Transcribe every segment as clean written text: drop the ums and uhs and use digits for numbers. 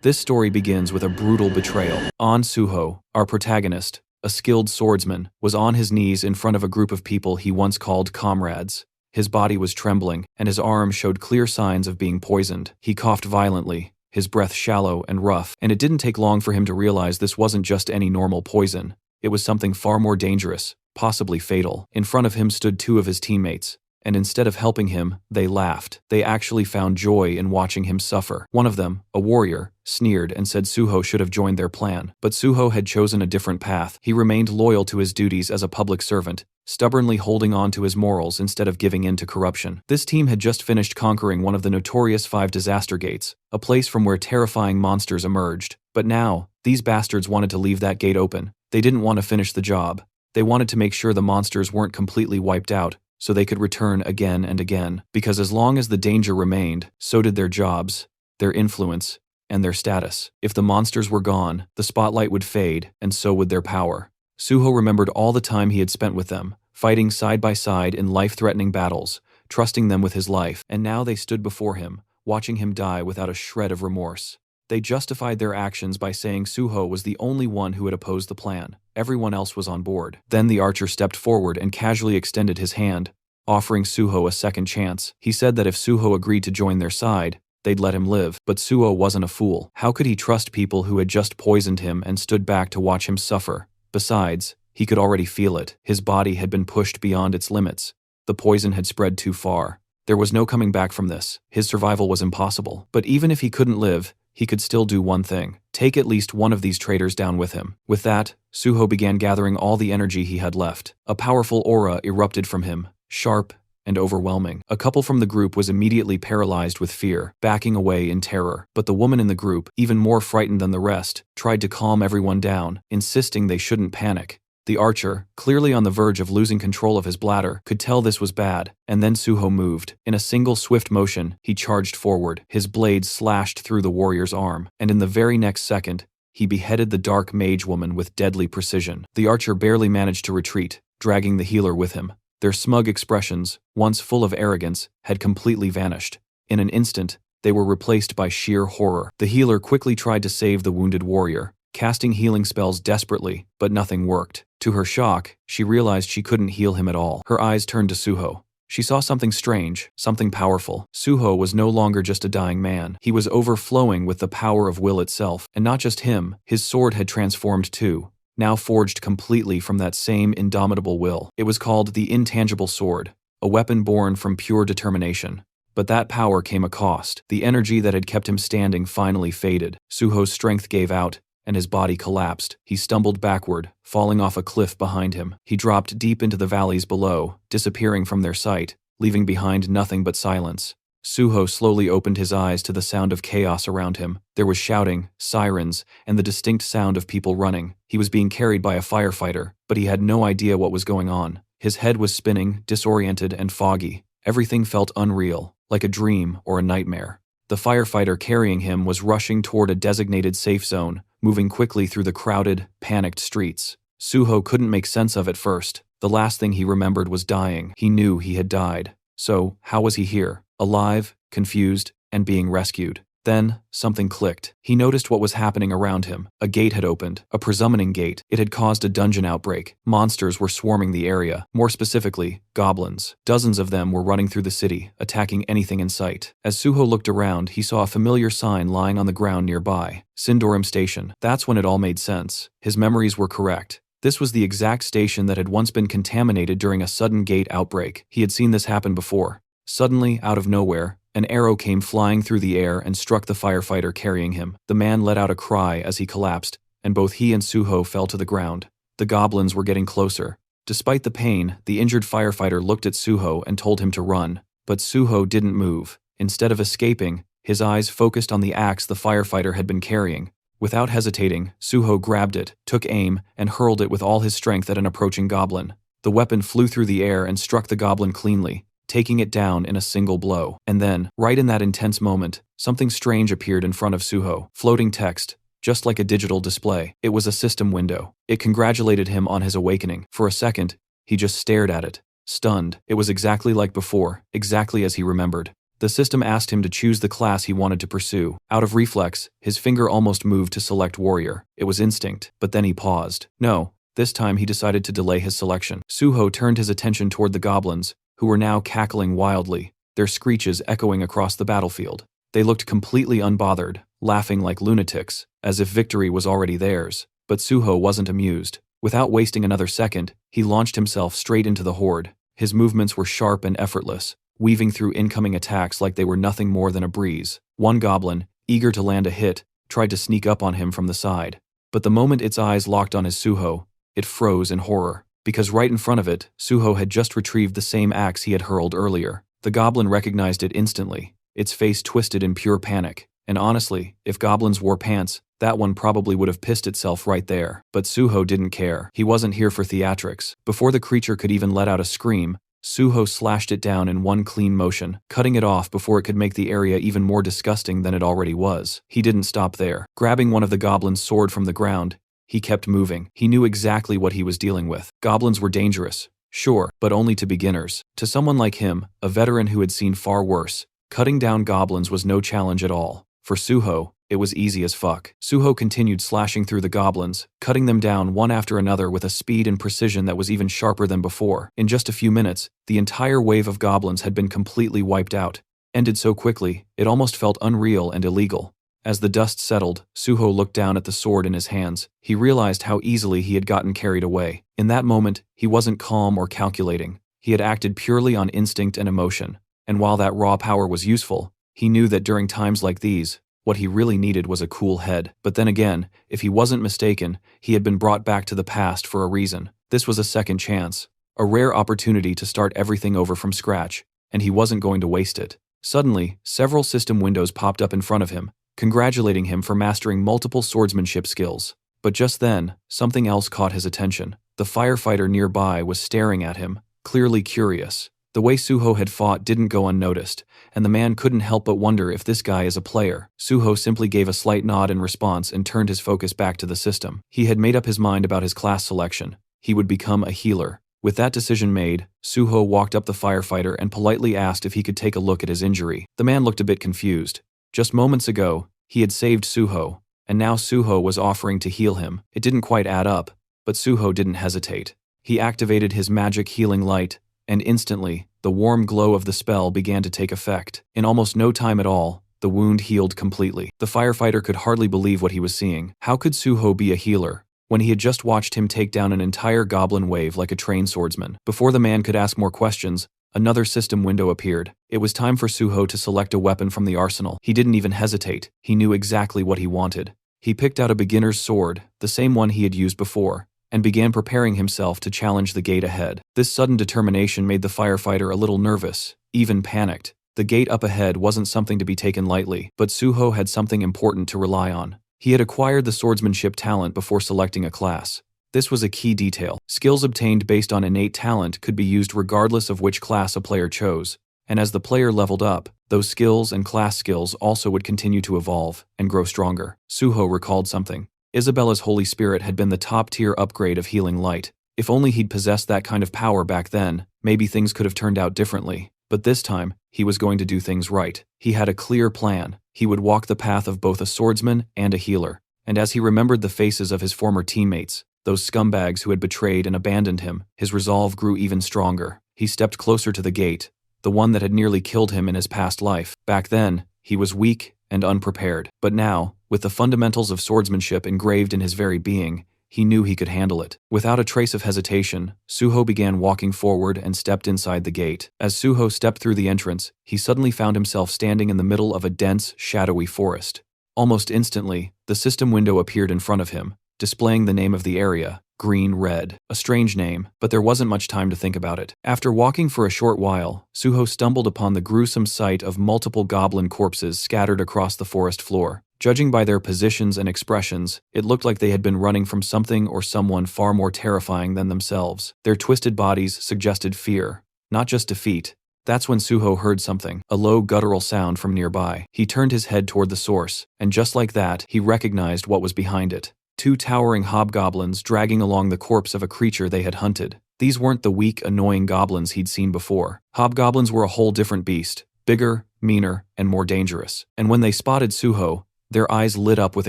This story begins with a brutal betrayal. An Suho, our protagonist, a skilled swordsman, was on his knees in front of a group of people he once called comrades. His body was trembling, and his arm showed clear signs of being poisoned. He coughed violently, his breath shallow and rough, and it didn't take long for him to realize this wasn't just any normal poison. It was something far more dangerous, possibly fatal. In front of him stood two of his teammates, and instead of helping him, they laughed. They actually found joy in watching him suffer. One of them, a warrior, sneered and said Suho should have joined their plan. But Suho had chosen a different path. He remained loyal to his duties as a public servant, stubbornly holding on to his morals instead of giving in to corruption. This team had just finished conquering one of the notorious 5 disaster gates, a place from where terrifying monsters emerged. But now, these bastards wanted to leave that gate open. They didn't want to finish the job. They wanted to make sure the monsters weren't completely wiped out, so they could return again and again. Because as long as the danger remained, so did their jobs, their influence, and their status. If the monsters were gone, the spotlight would fade, and so would their power. Suho remembered all the time he had spent with them, fighting side by side in life-threatening battles, trusting them with his life, and now they stood before him, watching him die without a shred of remorse. They justified their actions by saying Suho was the only one who had opposed the plan. Everyone else was on board. Then the archer stepped forward and casually extended his hand, offering Suho a second chance. He said that if Suho agreed to join their side, they'd let him live. But Suho wasn't a fool. How could he trust people who had just poisoned him and stood back to watch him suffer? Besides, he could already feel it. His body had been pushed beyond its limits. The poison had spread too far. There was no coming back from this. His survival was impossible. But even if he couldn't live, he could still do one thing: take at least one of these traitors down with him. With that, Suho began gathering all the energy he had left. A powerful aura erupted from him, sharp and overwhelming. A couple from the group was immediately paralyzed with fear, backing away in terror. But the woman in the group, even more frightened than the rest, tried to calm everyone down, insisting they shouldn't panic. The archer, clearly on the verge of losing control of his bladder, could tell this was bad, and then Suho moved. In a single swift motion, he charged forward. His blade slashed through the warrior's arm, and in the very next second, he beheaded the dark mage woman with deadly precision. The archer barely managed to retreat, dragging the healer with him. Their smug expressions, once full of arrogance, had completely vanished. In an instant, they were replaced by sheer horror. The healer quickly tried to save the wounded warrior, casting healing spells desperately, but nothing worked. To her shock, she realized she couldn't heal him at all. Her eyes turned to Suho. She saw something strange, something powerful. Suho was no longer just a dying man. He was overflowing with the power of will itself. And not just him, his sword had transformed too, now forged completely from that same indomitable will. It was called the Intangible Sword, a weapon born from pure determination. But that power came a cost. The energy that had kept him standing finally faded. Suho's strength gave out, and his body collapsed. He stumbled backward, falling off a cliff behind him. He dropped deep into the valleys below, disappearing from their sight, leaving behind nothing but silence. Suho slowly opened his eyes to the sound of chaos around him. There was shouting, sirens, and the distinct sound of people running. He was being carried by a firefighter, but he had no idea what was going on. His head was spinning, disoriented and foggy. Everything felt unreal, like a dream or a nightmare. The firefighter carrying him was rushing toward a designated safe zone, moving quickly through the crowded, panicked streets. Suho couldn't make sense of it first. The last thing he remembered was dying. He knew he had died. So, how was he here? Alive, confused, and being rescued. Then, something clicked. He noticed what was happening around him. A gate had opened, a presummoning gate. It had caused a dungeon outbreak. Monsters were swarming the area. More specifically, goblins. Dozens of them were running through the city, attacking anything in sight. As Suho looked around, he saw a familiar sign lying on the ground nearby. Sindorim Station. That's when it all made sense. His memories were correct. This was the exact station that had once been contaminated during a sudden gate outbreak. He had seen this happen before. Suddenly, out of nowhere, an arrow came flying through the air and struck the firefighter carrying him. The man let out a cry as he collapsed, and both he and Suho fell to the ground. The goblins were getting closer. Despite the pain, the injured firefighter looked at Suho and told him to run. But Suho didn't move. Instead of escaping, his eyes focused on the axe the firefighter had been carrying. Without hesitating, Suho grabbed it, took aim, and hurled it with all his strength at an approaching goblin. The weapon flew through the air and struck the goblin cleanly, taking it down in a single blow. And then, right in that intense moment, something strange appeared in front of Suho. Floating text, just like a digital display. It was a system window. It congratulated him on his awakening. For a second, he just stared at it, stunned. It was exactly like before, exactly as he remembered. The system asked him to choose the class he wanted to pursue. Out of reflex, his finger almost moved to select warrior. It was instinct, but then he paused. No, this time he decided to delay his selection. Suho turned his attention toward the goblins, who were now cackling wildly, their screeches echoing across the battlefield. They looked completely unbothered, laughing like lunatics, as if victory was already theirs. But Suho wasn't amused. Without wasting another second, he launched himself straight into the horde. His movements were sharp and effortless, weaving through incoming attacks like they were nothing more than a breeze. One goblin, eager to land a hit, tried to sneak up on him from the side. But the moment its eyes locked on his Suho, it froze in horror, because right in front of it, Suho had just retrieved the same axe he had hurled earlier. The goblin recognized it instantly, its face twisted in pure panic. And honestly, if goblins wore pants, that one probably would have pissed itself right there. But Suho didn't care. He wasn't here for theatrics. Before the creature could even let out a scream, Suho slashed it down in one clean motion, cutting it off before it could make the area even more disgusting than it already was. He didn't stop there. Grabbing one of the goblin's sword from the ground, he kept moving. He knew exactly what he was dealing with. Goblins were dangerous, sure, but only to beginners. To someone like him, a veteran who had seen far worse, cutting down goblins was no challenge at all. For Suho, it was easy as fuck. Suho continued slashing through the goblins, cutting them down one after another with a speed and precision that was even sharper than before. In just a few minutes, the entire wave of goblins had been completely wiped out. Ended so quickly, it almost felt unreal and illegal. As the dust settled, Suho looked down at the sword in his hands. He realized how easily he had gotten carried away. In that moment, he wasn't calm or calculating. He had acted purely on instinct and emotion. And while that raw power was useful, he knew that during times like these, what he really needed was a cool head. But then again, if he wasn't mistaken, he had been brought back to the past for a reason. This was a second chance, a rare opportunity to start everything over from scratch, and he wasn't going to waste it. Suddenly, several system windows popped up in front of him, congratulating him for mastering multiple swordsmanship skills. But just then, something else caught his attention. The firefighter nearby was staring at him, clearly curious. The way Suho had fought didn't go unnoticed, and the man couldn't help but wonder if this guy is a player. Suho simply gave a slight nod in response and turned his focus back to the system. He had made up his mind about his class selection. He would become a healer. With that decision made, Suho walked up the firefighter and politely asked if he could take a look at his injury. The man looked a bit confused. Just moments ago, he had saved Suho, and now Suho was offering to heal him. It didn't quite add up, but Suho didn't hesitate. He activated his magic healing light, and instantly, the warm glow of the spell began to take effect. In almost no time at all, the wound healed completely. The firefighter could hardly believe what he was seeing. How could Suho be a healer, when he had just watched him take down an entire goblin wave like a trained swordsman? Before the man could ask more questions, another system window appeared. It was time for Suho to select a weapon from the arsenal. He didn't even hesitate. He knew exactly what he wanted. He picked out a beginner's sword, the same one he had used before, and began preparing himself to challenge the gate ahead. This sudden determination made the firefighter a little nervous, even panicked. The gate up ahead wasn't something to be taken lightly, but Suho had something important to rely on. He had acquired the swordsmanship talent before selecting a class. This was a key detail. Skills obtained based on innate talent could be used regardless of which class a player chose, and as the player leveled up, those skills and class skills also would continue to evolve and grow stronger. Suho recalled something. Isabella's Holy Spirit had been the top-tier upgrade of healing light. If only he'd possessed that kind of power back then, maybe things could have turned out differently. But this time, he was going to do things right. He had a clear plan. He would walk the path of both a swordsman and a healer. And as he remembered the faces of his former teammates, those scumbags who had betrayed and abandoned him, his resolve grew even stronger. He stepped closer to the gate, the one that had nearly killed him in his past life. Back then, he was weak and unprepared. But now, with the fundamentals of swordsmanship engraved in his very being, he knew he could handle it. Without a trace of hesitation, Suho began walking forward and stepped inside the gate. As Suho stepped through the entrance, he suddenly found himself standing in the middle of a dense, shadowy forest. Almost instantly, the system window appeared in front of him, displaying the name of the area, Green Red. A strange name, but there wasn't much time to think about it. After walking for a short while, Suho stumbled upon the gruesome sight of multiple goblin corpses scattered across the forest floor. Judging by their positions and expressions, it looked like they had been running from something or someone far more terrifying than themselves. Their twisted bodies suggested fear, not just defeat. That's when Suho heard something, a low guttural sound from nearby. He turned his head toward the source, and just like that, he recognized what was behind it. Two towering hobgoblins dragging along the corpse of a creature they had hunted. These weren't the weak, annoying goblins he'd seen before. Hobgoblins were a whole different beast. Bigger, meaner, and more dangerous. And when they spotted Suho, their eyes lit up with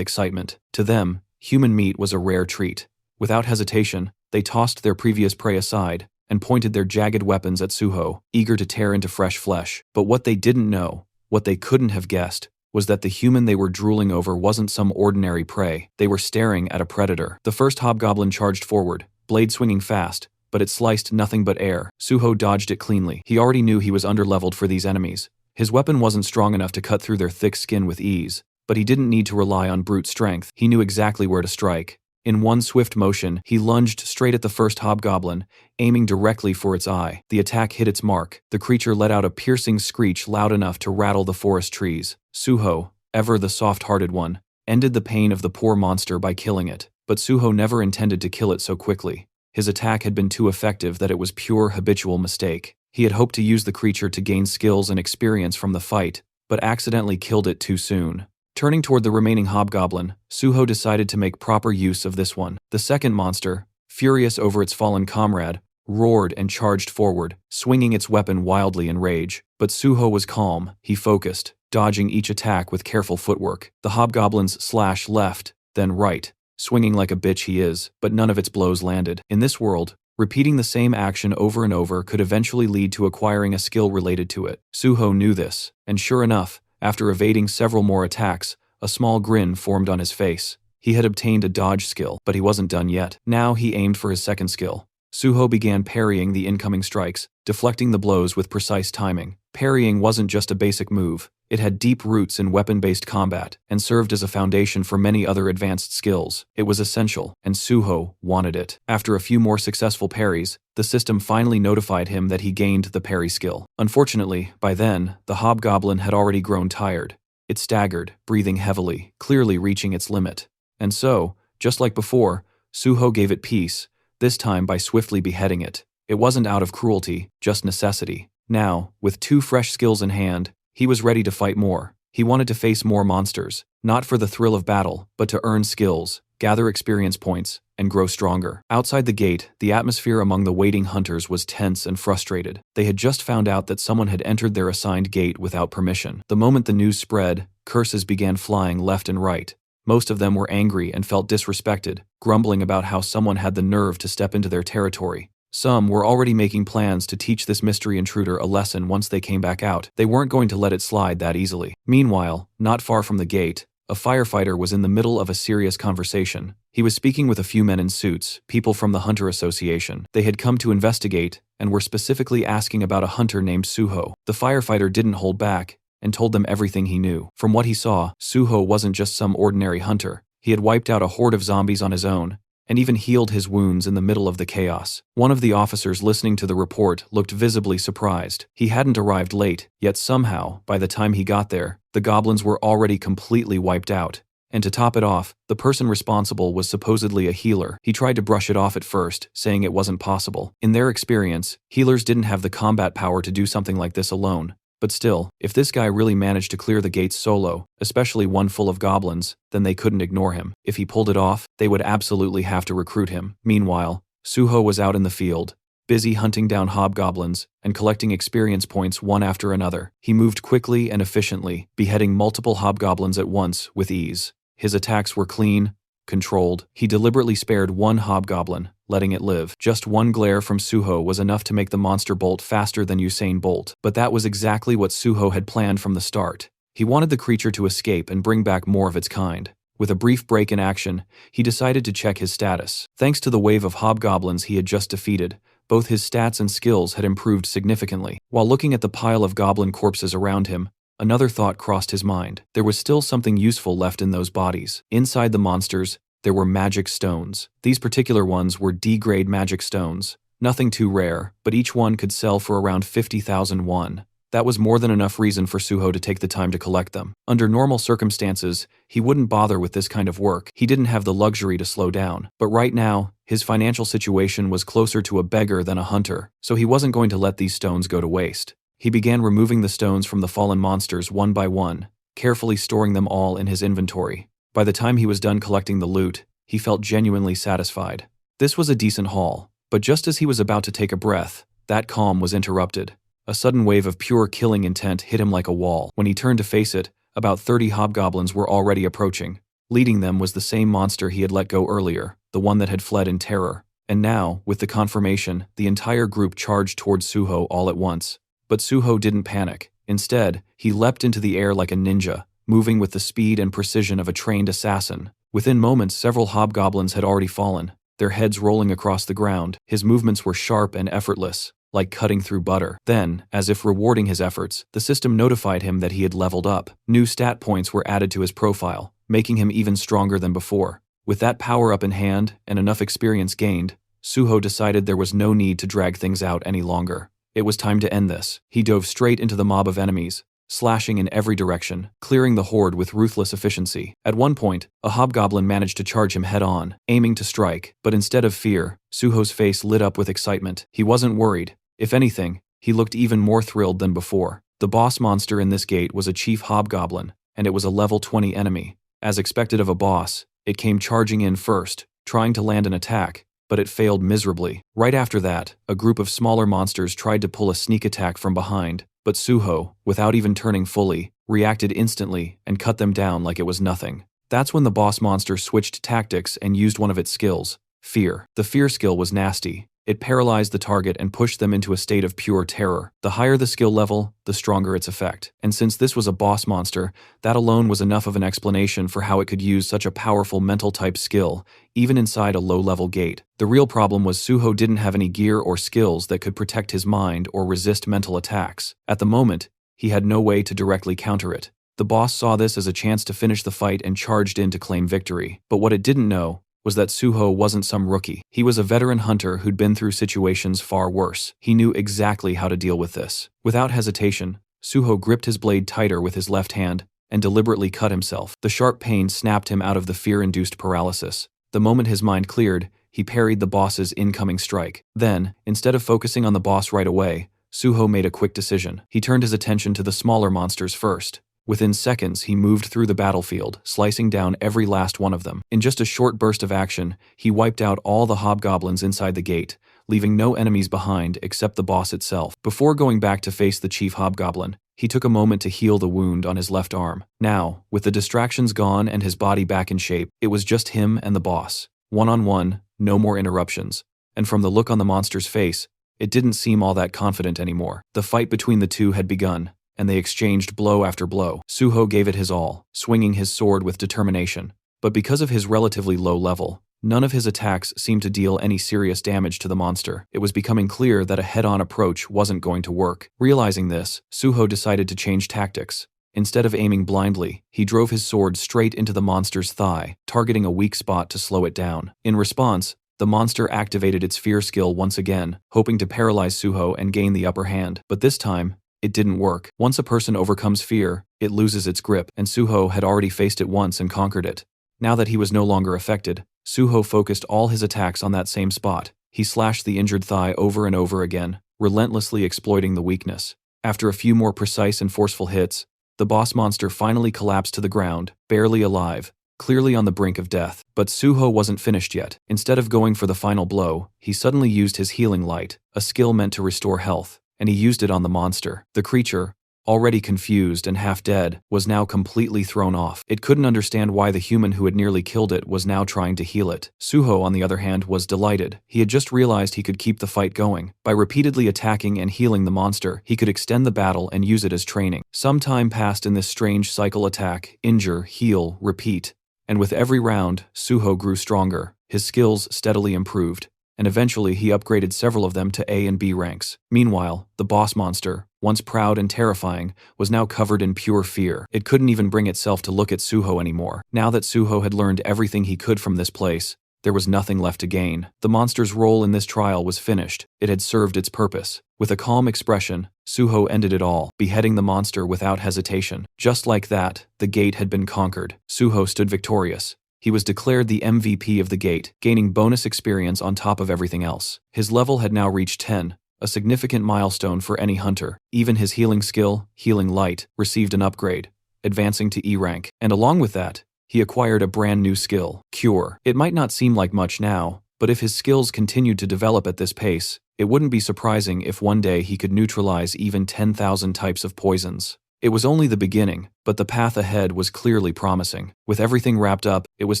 excitement. To them, human meat was a rare treat. Without hesitation, they tossed their previous prey aside and pointed their jagged weapons at Suho, eager to tear into fresh flesh. But what they didn't know, what they couldn't have guessed, was that the human they were drooling over wasn't some ordinary prey. They were staring at a predator. The first hobgoblin charged forward, blade swinging fast, but it sliced nothing but air. Suho dodged it cleanly. He already knew he was underleveled for these enemies. His weapon wasn't strong enough to cut through their thick skin with ease, but he didn't need to rely on brute strength. He knew exactly where to strike. In one swift motion, he lunged straight at the first hobgoblin, aiming directly for its eye. The attack hit its mark. The creature let out a piercing screech loud enough to rattle the forest trees. Suho, ever the soft-hearted one, ended the pain of the poor monster by killing it. But Suho never intended to kill it so quickly. His attack had been too effective that it was pure habitual mistake. He had hoped to use the creature to gain skills and experience from the fight, but accidentally killed it too soon. Turning toward the remaining hobgoblin, Suho decided to make proper use of this one. The second monster, furious over its fallen comrade, roared and charged forward, swinging its weapon wildly in rage. But Suho was calm. He focused, dodging each attack with careful footwork. The hobgoblin's slash left, then right, swinging like a bitch he is, but none of its blows landed. In this world, repeating the same action over and over could eventually lead to acquiring a skill related to it. Suho knew this, and sure enough, after evading several more attacks, a small grin formed on his face. He had obtained a dodge skill, but he wasn't done yet. Now he aimed for his second skill. Suho began parrying the incoming strikes, deflecting the blows with precise timing. Parrying wasn't just a basic move. It had deep roots in weapon-based combat and served as a foundation for many other advanced skills. It was essential, and Suho wanted it. After a few more successful parries, the system finally notified him that he gained the parry skill. Unfortunately, by then, the hobgoblin had already grown tired. It staggered, breathing heavily, clearly reaching its limit. And so, just like before, Suho gave it peace, this time by swiftly beheading it. It wasn't out of cruelty, just necessity. Now, with 2 fresh skills in hand, he was ready to fight more. He wanted to face more monsters, not for the thrill of battle, but to earn skills, gather experience points, and grow stronger. Outside the gate, the atmosphere among the waiting hunters was tense and frustrated. They had just found out that someone had entered their assigned gate without permission. The moment the news spread, curses began flying left and right. Most of them were angry and felt disrespected, grumbling about how someone had the nerve to step into their territory. Some were already making plans to teach this mystery intruder a lesson once they came back out. They weren't going to let it slide that easily. Meanwhile, not far from the gate, a firefighter was in the middle of a serious conversation. He was speaking with a few men in suits, people from the Hunter Association. They had come to investigate and were specifically asking about a hunter named Suho. The firefighter didn't hold back and told them everything he knew. From what he saw, Suho wasn't just some ordinary hunter. He had wiped out a horde of zombies on his own, and even healed his wounds in the middle of the chaos. One of the officers listening to the report looked visibly surprised. He hadn't arrived late, yet somehow, by the time he got there, the goblins were already completely wiped out. And to top it off, the person responsible was supposedly a healer. He tried to brush it off at first, saying it wasn't possible. In their experience, healers didn't have the combat power to do something like this alone. But still, if this guy really managed to clear the gates solo, especially one full of goblins, then they couldn't ignore him. If he pulled it off, they would absolutely have to recruit him. Meanwhile, Suho was out in the field, busy hunting down hobgoblins and collecting experience points one after another. He moved quickly and efficiently, beheading multiple hobgoblins at once with ease. His attacks were clean, controlled. He deliberately spared one hobgoblin, letting it live. Just one glare from Suho was enough to make the monster bolt faster than Usain Bolt. But that was exactly what Suho had planned from the start. He wanted the creature to escape and bring back more of its kind. With a brief break in action, he decided to check his status. Thanks to the wave of hobgoblins he had just defeated, both his stats and skills had improved significantly. While looking at the pile of goblin corpses around him, another thought crossed his mind. There was still something useful left in those bodies. Inside the monsters, there were magic stones. These particular ones were D-grade magic stones. Nothing too rare, but each one could sell for around 50,000 won. That was more than enough reason for Suho to take the time to collect them. Under normal circumstances, he wouldn't bother with this kind of work. He didn't have the luxury to slow down. But right now, his financial situation was closer to a beggar than a hunter, so he wasn't going to let these stones go to waste. He began removing the stones from the fallen monsters one by one, carefully storing them all in his inventory. By the time he was done collecting the loot, he felt genuinely satisfied. This was a decent haul, but just as he was about to take a breath, that calm was interrupted. A sudden wave of pure killing intent hit him like a wall. When he turned to face it, about 30 hobgoblins were already approaching. Leading them was the same monster he had let go earlier, the one that had fled in terror. And now, with the confirmation, the entire group charged towards Suho all at once. But Suho didn't panic. Instead, he leapt into the air like a ninja, moving with the speed and precision of a trained assassin. Within moments, several hobgoblins had already fallen, their heads rolling across the ground. His movements were sharp and effortless, like cutting through butter. Then, as if rewarding his efforts, the system notified him that he had leveled up. New stat points were added to his profile, making him even stronger than before. With that power-up in hand and enough experience gained, Suho decided there was no need to drag things out any longer. It was time to end this. He dove straight into the mob of enemies, slashing in every direction, clearing the horde with ruthless efficiency. At one point, a hobgoblin managed to charge him head-on, aiming to strike, but instead of fear, Suho's face lit up with excitement. He wasn't worried. If anything, he looked even more thrilled than before. The boss monster in this gate was a chief hobgoblin, and it was a level 20 enemy. As expected of a boss, it came charging in first, trying to land an attack, but it failed miserably. Right after that, a group of smaller monsters tried to pull a sneak attack from behind, but Suho, without even turning fully, reacted instantly and cut them down like it was nothing. That's when the boss monster switched tactics and used one of its skills, fear. The fear skill was nasty. It paralyzed the target and pushed them into a state of pure terror. The higher the skill level, the stronger its effect. And since this was a boss monster, that alone was enough of an explanation for how it could use such a powerful mental-type skill, even inside a low-level gate. The real problem was Suho didn't have any gear or skills that could protect his mind or resist mental attacks. At the moment, he had no way to directly counter it. The boss saw this as a chance to finish the fight and charged in to claim victory. But what it didn't know was that Suho wasn't some rookie. He was a veteran hunter who'd been through situations far worse. He knew exactly how to deal with this. Without hesitation, Suho gripped his blade tighter with his left hand and deliberately cut himself. The sharp pain snapped him out of the fear-induced paralysis. The moment his mind cleared, he parried the boss's incoming strike. Then, instead of focusing on the boss right away, Suho made a quick decision. He turned his attention to the smaller monsters first. Within seconds, he moved through the battlefield, slicing down every last one of them. In just a short burst of action, he wiped out all the hobgoblins inside the gate, leaving no enemies behind except the boss itself. Before going back to face the chief hobgoblin, he took a moment to heal the wound on his left arm. Now, with the distractions gone and his body back in shape, it was just him and the boss. One-on-one, no more interruptions. And from the look on the monster's face, it didn't seem all that confident anymore. The fight between the two had begun, and they exchanged blow after blow. Suho gave it his all, swinging his sword with determination. But because of his relatively low level, none of his attacks seemed to deal any serious damage to the monster. It was becoming clear that a head-on approach wasn't going to work. Realizing this, Suho decided to change tactics. Instead of aiming blindly, he drove his sword straight into the monster's thigh, targeting a weak spot to slow it down. In response, the monster activated its fear skill once again, hoping to paralyze Suho and gain the upper hand. But this time, it didn't work. Once a person overcomes fear, it loses its grip, and Suho had already faced it once and conquered it. Now that he was no longer affected, Suho focused all his attacks on that same spot. He slashed the injured thigh over and over again, relentlessly exploiting the weakness. After a few more precise and forceful hits, the boss monster finally collapsed to the ground, barely alive, clearly on the brink of death. But Suho wasn't finished yet. Instead of going for the final blow, he suddenly used his healing light, a skill meant to restore health, and he used it on the monster. The creature, already confused and half dead, was now completely thrown off. It couldn't understand why the human who had nearly killed it was now trying to heal it. Suho, on the other hand, was delighted. He had just realized he could keep the fight going. By repeatedly attacking and healing the monster, he could extend the battle and use it as training. Some time passed in this strange cycle: attack, injure, heal, repeat. And with every round, Suho grew stronger. His skills steadily improved, and eventually he upgraded several of them to A and B ranks. Meanwhile, the boss monster, once proud and terrifying, was now covered in pure fear. It couldn't even bring itself to look at Suho anymore. Now that Suho had learned everything he could from this place, there was nothing left to gain. The monster's role in this trial was finished. It had served its purpose. With a calm expression, Suho ended it all, beheading the monster without hesitation. Just like that, the gate had been conquered. Suho stood victorious. He was declared the MVP of the gate, gaining bonus experience on top of everything else. His level had now reached 10, a significant milestone for any hunter. Even his healing skill, Healing Light, received an upgrade, advancing to E rank. And along with that, he acquired a brand new skill, Cure. It might not seem like much now, But if his skills continued to develop at this pace, it wouldn't be surprising if one day he could neutralize even 10,000 types of poisons. It was only the beginning, but the path ahead was clearly promising. With everything wrapped up, it was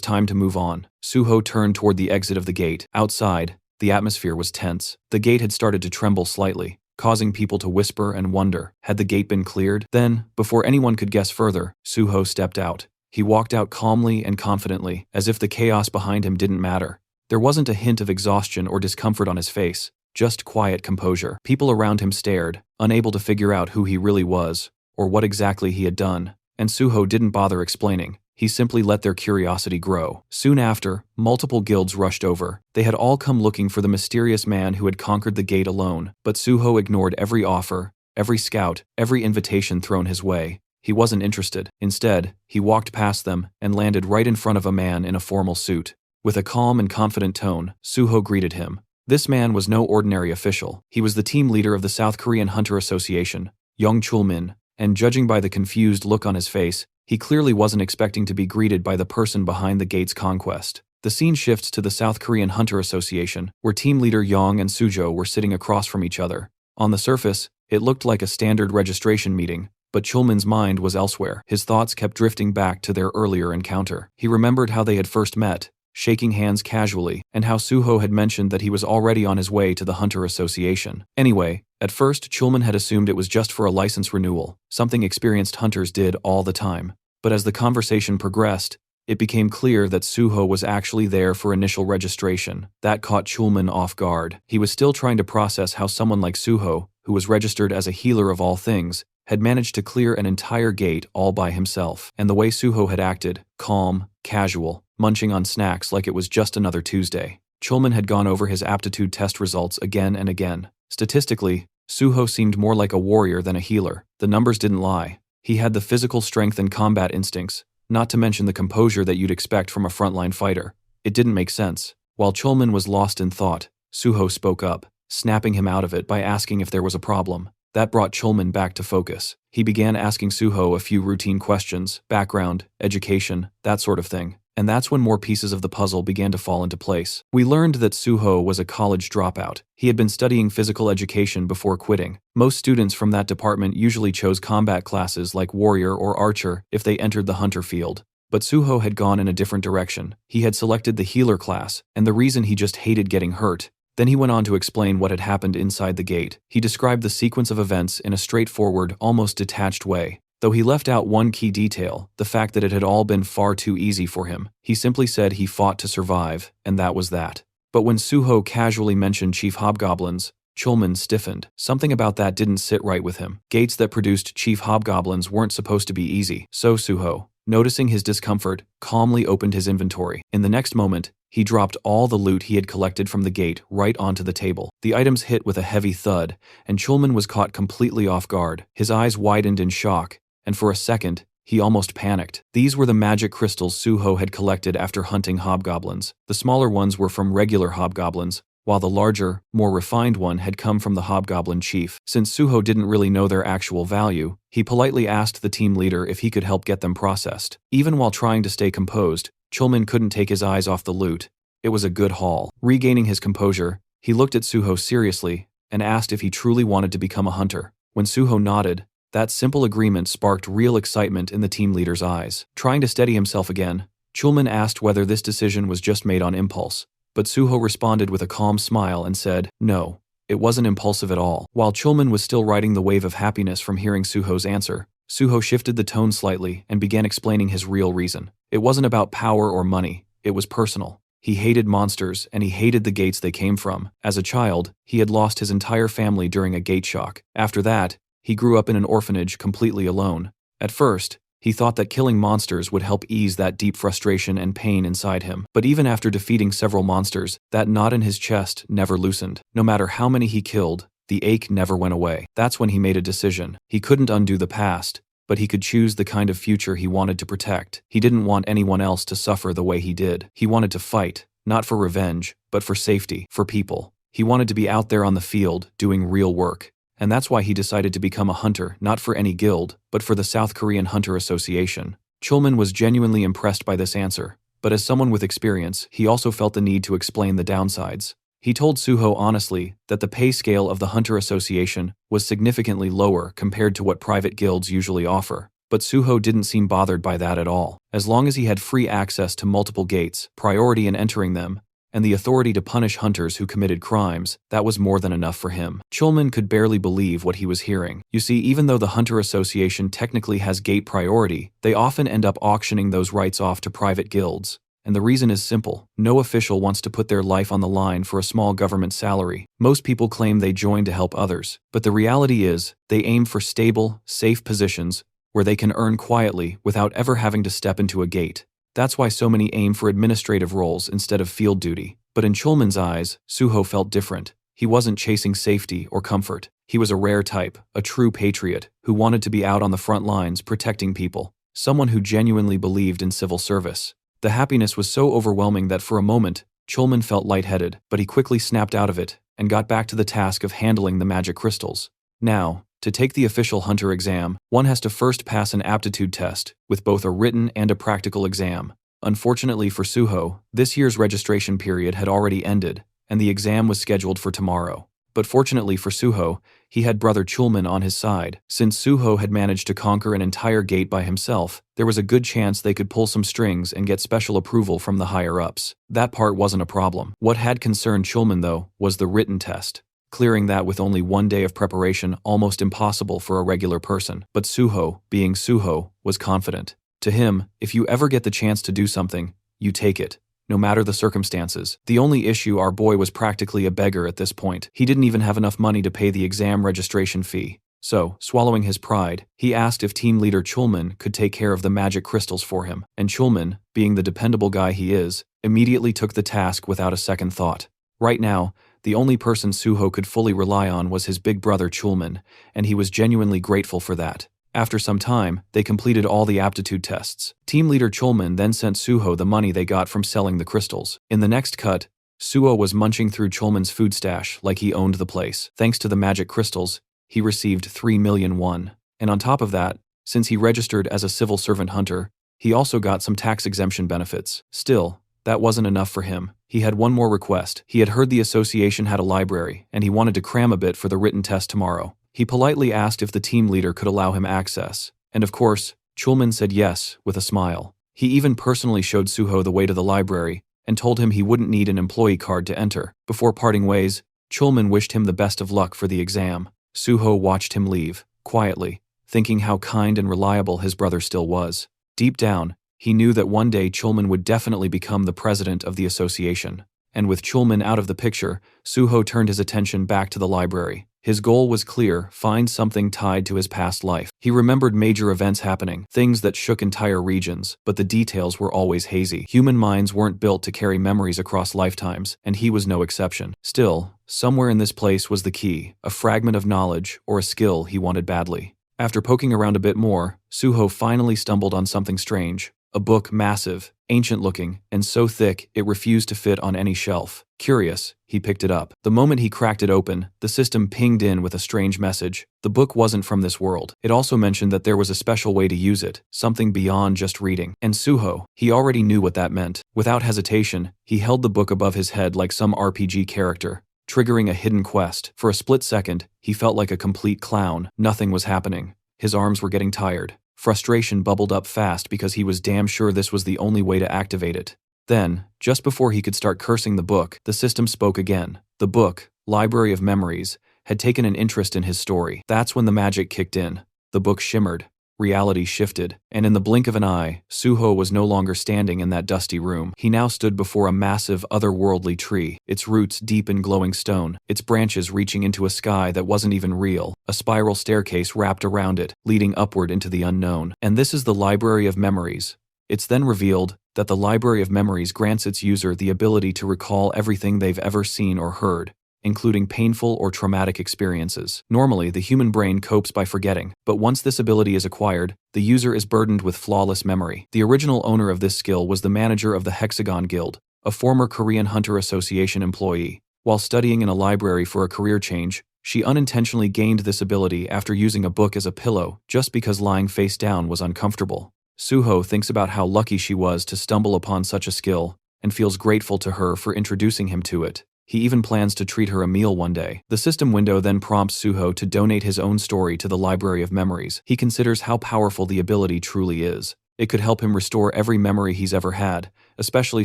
time to move on. Suho turned toward the exit of the gate. Outside, the atmosphere was tense. The gate had started to tremble slightly, causing people to whisper and wonder, had the gate been cleared? Then, before anyone could guess further, Suho stepped out. He walked out calmly and confidently, as if the chaos behind him didn't matter. There wasn't a hint of exhaustion or discomfort on his face, just quiet composure. People around him stared, unable to figure out who he really was, or what exactly he had done, and Suho didn't bother explaining. He simply let their curiosity grow. Soon after, multiple guilds rushed over. They had all come looking for the mysterious man who had conquered the gate alone, but Suho ignored every offer, every scout, every invitation thrown his way. He wasn't interested. Instead, he walked past them and landed right in front of a man in a formal suit. With a calm and confident tone, Suho greeted him. This man was no ordinary official. He was the team leader of the South Korean Hunter Association, Young Chulmin, and judging by the confused look on his face, he clearly wasn't expecting to be greeted by the person behind the gate's conquest. The scene shifts to the South Korean Hunter Association, where team leader Yang and Sujo were sitting across from each other. On the surface, it looked like a standard registration meeting, but Chulmin's mind was elsewhere. His thoughts kept drifting back to their earlier encounter. He remembered how they had first met, shaking hands casually, and how Suho had mentioned that he was already on his way to the Hunter Association. Anyway, at first Chulmin had assumed it was just for a license renewal, something experienced hunters did all the time. But as the conversation progressed, it became clear that Suho was actually there for initial registration. That caught Chulmin off guard. He was still trying to process how someone like Suho, who was registered as a healer of all things, had managed to clear an entire gate all by himself. And the way Suho had acted, calm, casual, munching on snacks like it was just another Tuesday. Chulmin had gone over his aptitude test results again and again. Statistically, Suho seemed more like a warrior than a healer. The numbers didn't lie. He had the physical strength and combat instincts, not to mention the composure that you'd expect from a frontline fighter. It didn't make sense. While Chulmin was lost in thought, Suho spoke up, snapping him out of it by asking if there was a problem. That brought Chulmin back to focus. He began asking Suho a few routine questions, background, education, that sort of thing. And that's when more pieces of the puzzle began to fall into place. We learned that Suho was a college dropout. He had been studying physical education before quitting. Most students from that department usually chose combat classes like warrior or archer if they entered the hunter field. But Suho had gone in a different direction. He had selected the healer class, and the reason he just hated getting hurt. Then he went on to explain what had happened inside the gate. He described the sequence of events in a straightforward, almost detached way. Though he left out one key detail, the fact that it had all been far too easy for him. He simply said he fought to survive, and that was that. But when Suho casually mentioned Chief Hobgoblins, Chulmin stiffened. Something about that didn't sit right with him. Gates that produced Chief Hobgoblins weren't supposed to be easy. So Suho, noticing his discomfort, calmly opened his inventory. In the next moment, he dropped all the loot he had collected from the gate right onto the table. The items hit with a heavy thud, and Chulmin was caught completely off guard. His eyes widened in shock, and for a second, he almost panicked. These were the magic crystals Suho had collected after hunting hobgoblins. The smaller ones were from regular hobgoblins, while the larger, more refined one had come from the hobgoblin chief. Since Suho didn't really know their actual value, he politely asked the team leader if he could help get them processed. Even while trying to stay composed, Chulmin couldn't take his eyes off the loot. It was a good haul. Regaining his composure, he looked at Suho seriously and asked if he truly wanted to become a hunter. When Suho nodded, that simple agreement sparked real excitement in the team leader's eyes. Trying to steady himself again, Chulmin asked whether this decision was just made on impulse, but Suho responded with a calm smile and said, no, it wasn't impulsive at all. While Chulmin was still riding the wave of happiness from hearing Suho's answer, Suho shifted the tone slightly and began explaining his real reason. It wasn't about power or money, it was personal. He hated monsters, and he hated the gates they came from. As a child, he had lost his entire family during a gate shock. After that, he grew up in an orphanage completely alone. At first, he thought that killing monsters would help ease that deep frustration and pain inside him. But even after defeating several monsters, that knot in his chest never loosened. No matter how many he killed, the ache never went away. That's when he made a decision. He couldn't undo the past, but he could choose the kind of future he wanted to protect. He didn't want anyone else to suffer the way he did. He wanted to fight, not for revenge, but for safety, for people. He wanted to be out there on the field, doing real work. And that's why he decided to become a hunter, not for any guild, but for the South Korean Hunter Association. Chulmin was genuinely impressed by this answer, but as someone with experience, he also felt the need to explain the downsides. He told Suho honestly that the pay scale of the Hunter Association was significantly lower compared to what private guilds usually offer. But Suho didn't seem bothered by that at all. As long as he had free access to multiple gates, priority in entering them, and the authority to punish hunters who committed crimes, that was more than enough for him. Chulman could barely believe what he was hearing. You see, even though the Hunter Association technically has gate priority, they often end up auctioning those rights off to private guilds. And the reason is simple. No official wants to put their life on the line for a small government salary. Most people claim they join to help others, but the reality is, they aim for stable, safe positions where they can earn quietly without ever having to step into a gate. That's why so many aim for administrative roles instead of field duty. But in Chulman's eyes, Suho felt different. He wasn't chasing safety or comfort. He was a rare type, a true patriot, who wanted to be out on the front lines protecting people, someone who genuinely believed in civil service. The happiness was so overwhelming that for a moment, Chulman felt lightheaded, but he quickly snapped out of it and got back to the task of handling the magic crystals. Now, to take the official hunter exam, one has to first pass an aptitude test, with both a written and a practical exam. Unfortunately for Suho, this year's registration period had already ended, and the exam was scheduled for tomorrow. But fortunately for Suho, he had brother Chulman on his side. Since Suho had managed to conquer an entire gate by himself, there was a good chance they could pull some strings and get special approval from the higher-ups. That part wasn't a problem. What had concerned Chulman, though, was the written test. Clearing that with only one day of preparation almost impossible for a regular person. But Suho, being Suho, was confident. To him, if you ever get the chance to do something, you take it. No matter the circumstances. The only issue, our boy was practically a beggar at this point. He didn't even have enough money to pay the exam registration fee. So, swallowing his pride, he asked if team leader Chulman could take care of the magic crystals for him. And Chulman, being the dependable guy he is, immediately took the task without a second thought. Right now, the only person Suho could fully rely on was his big brother Chulman, and he was genuinely grateful for that. After some time, they completed all the aptitude tests. Team leader Chulman then sent Suho the money they got from selling the crystals. In the next cut, Suho was munching through Chulman's food stash like he owned the place. Thanks to the magic crystals, he received 3 million won. And on top of that, since he registered as a civil servant hunter, he also got some tax exemption benefits. Still, that wasn't enough for him. He had one more request. He had heard the association had a library, and he wanted to cram a bit for the written test tomorrow. He politely asked if the team leader could allow him access. And of course, Chulman said yes, with a smile. He even personally showed Suho the way to the library, and told him he wouldn't need an employee card to enter. Before parting ways, Chulman wished him the best of luck for the exam. Suho watched him leave, quietly, thinking how kind and reliable his brother still was. Deep down, he knew that one day Chulman would definitely become the president of the association. And with Chulman out of the picture, Suho turned his attention back to the library. His goal was clear: find something tied to his past life. He remembered major events happening, things that shook entire regions, but the details were always hazy. Human minds weren't built to carry memories across lifetimes, and he was no exception. Still, somewhere in this place was the key, a fragment of knowledge or a skill he wanted badly. After poking around a bit more, Suho finally stumbled on something strange. A book, massive, ancient-looking, and so thick it refused to fit on any shelf. Curious, he picked it up. The moment he cracked it open, the system pinged in with a strange message. The book wasn't from this world. It also mentioned that there was a special way to use it, something beyond just reading. And Suho, he already knew what that meant. Without hesitation, he held the book above his head like some RPG character, triggering a hidden quest. For a split second, he felt like a complete clown. Nothing was happening. His arms were getting tired. Frustration bubbled up fast because he was damn sure this was the only way to activate it. Then, just before he could start cursing the book, the system spoke again. The book, Library of Memories, had taken an interest in his story. That's when the magic kicked in. The book shimmered. Reality shifted, and in the blink of an eye, Suho was no longer standing in that dusty room. He now stood before a massive, otherworldly tree, its roots deep in glowing stone, its branches reaching into a sky that wasn't even real, a spiral staircase wrapped around it, leading upward into the unknown. And this is the Library of Memories. It's then revealed that the Library of Memories grants its user the ability to recall everything they've ever seen or heard, including painful or traumatic experiences. Normally, the human brain copes by forgetting, but once this ability is acquired, the user is burdened with flawless memory. The original owner of this skill was the manager of the Hexagon Guild, a former Korean Hunter Association employee. While studying in a library for a career change, she unintentionally gained this ability after using a book as a pillow just because lying face down was uncomfortable. Suho thinks about how lucky she was to stumble upon such a skill, and feels grateful to her for introducing him to it. He even plans to treat her a meal one day. The system window then prompts Suho to donate his own story to the Library of Memories. He considers how powerful the ability truly is. It could help him restore every memory he's ever had, especially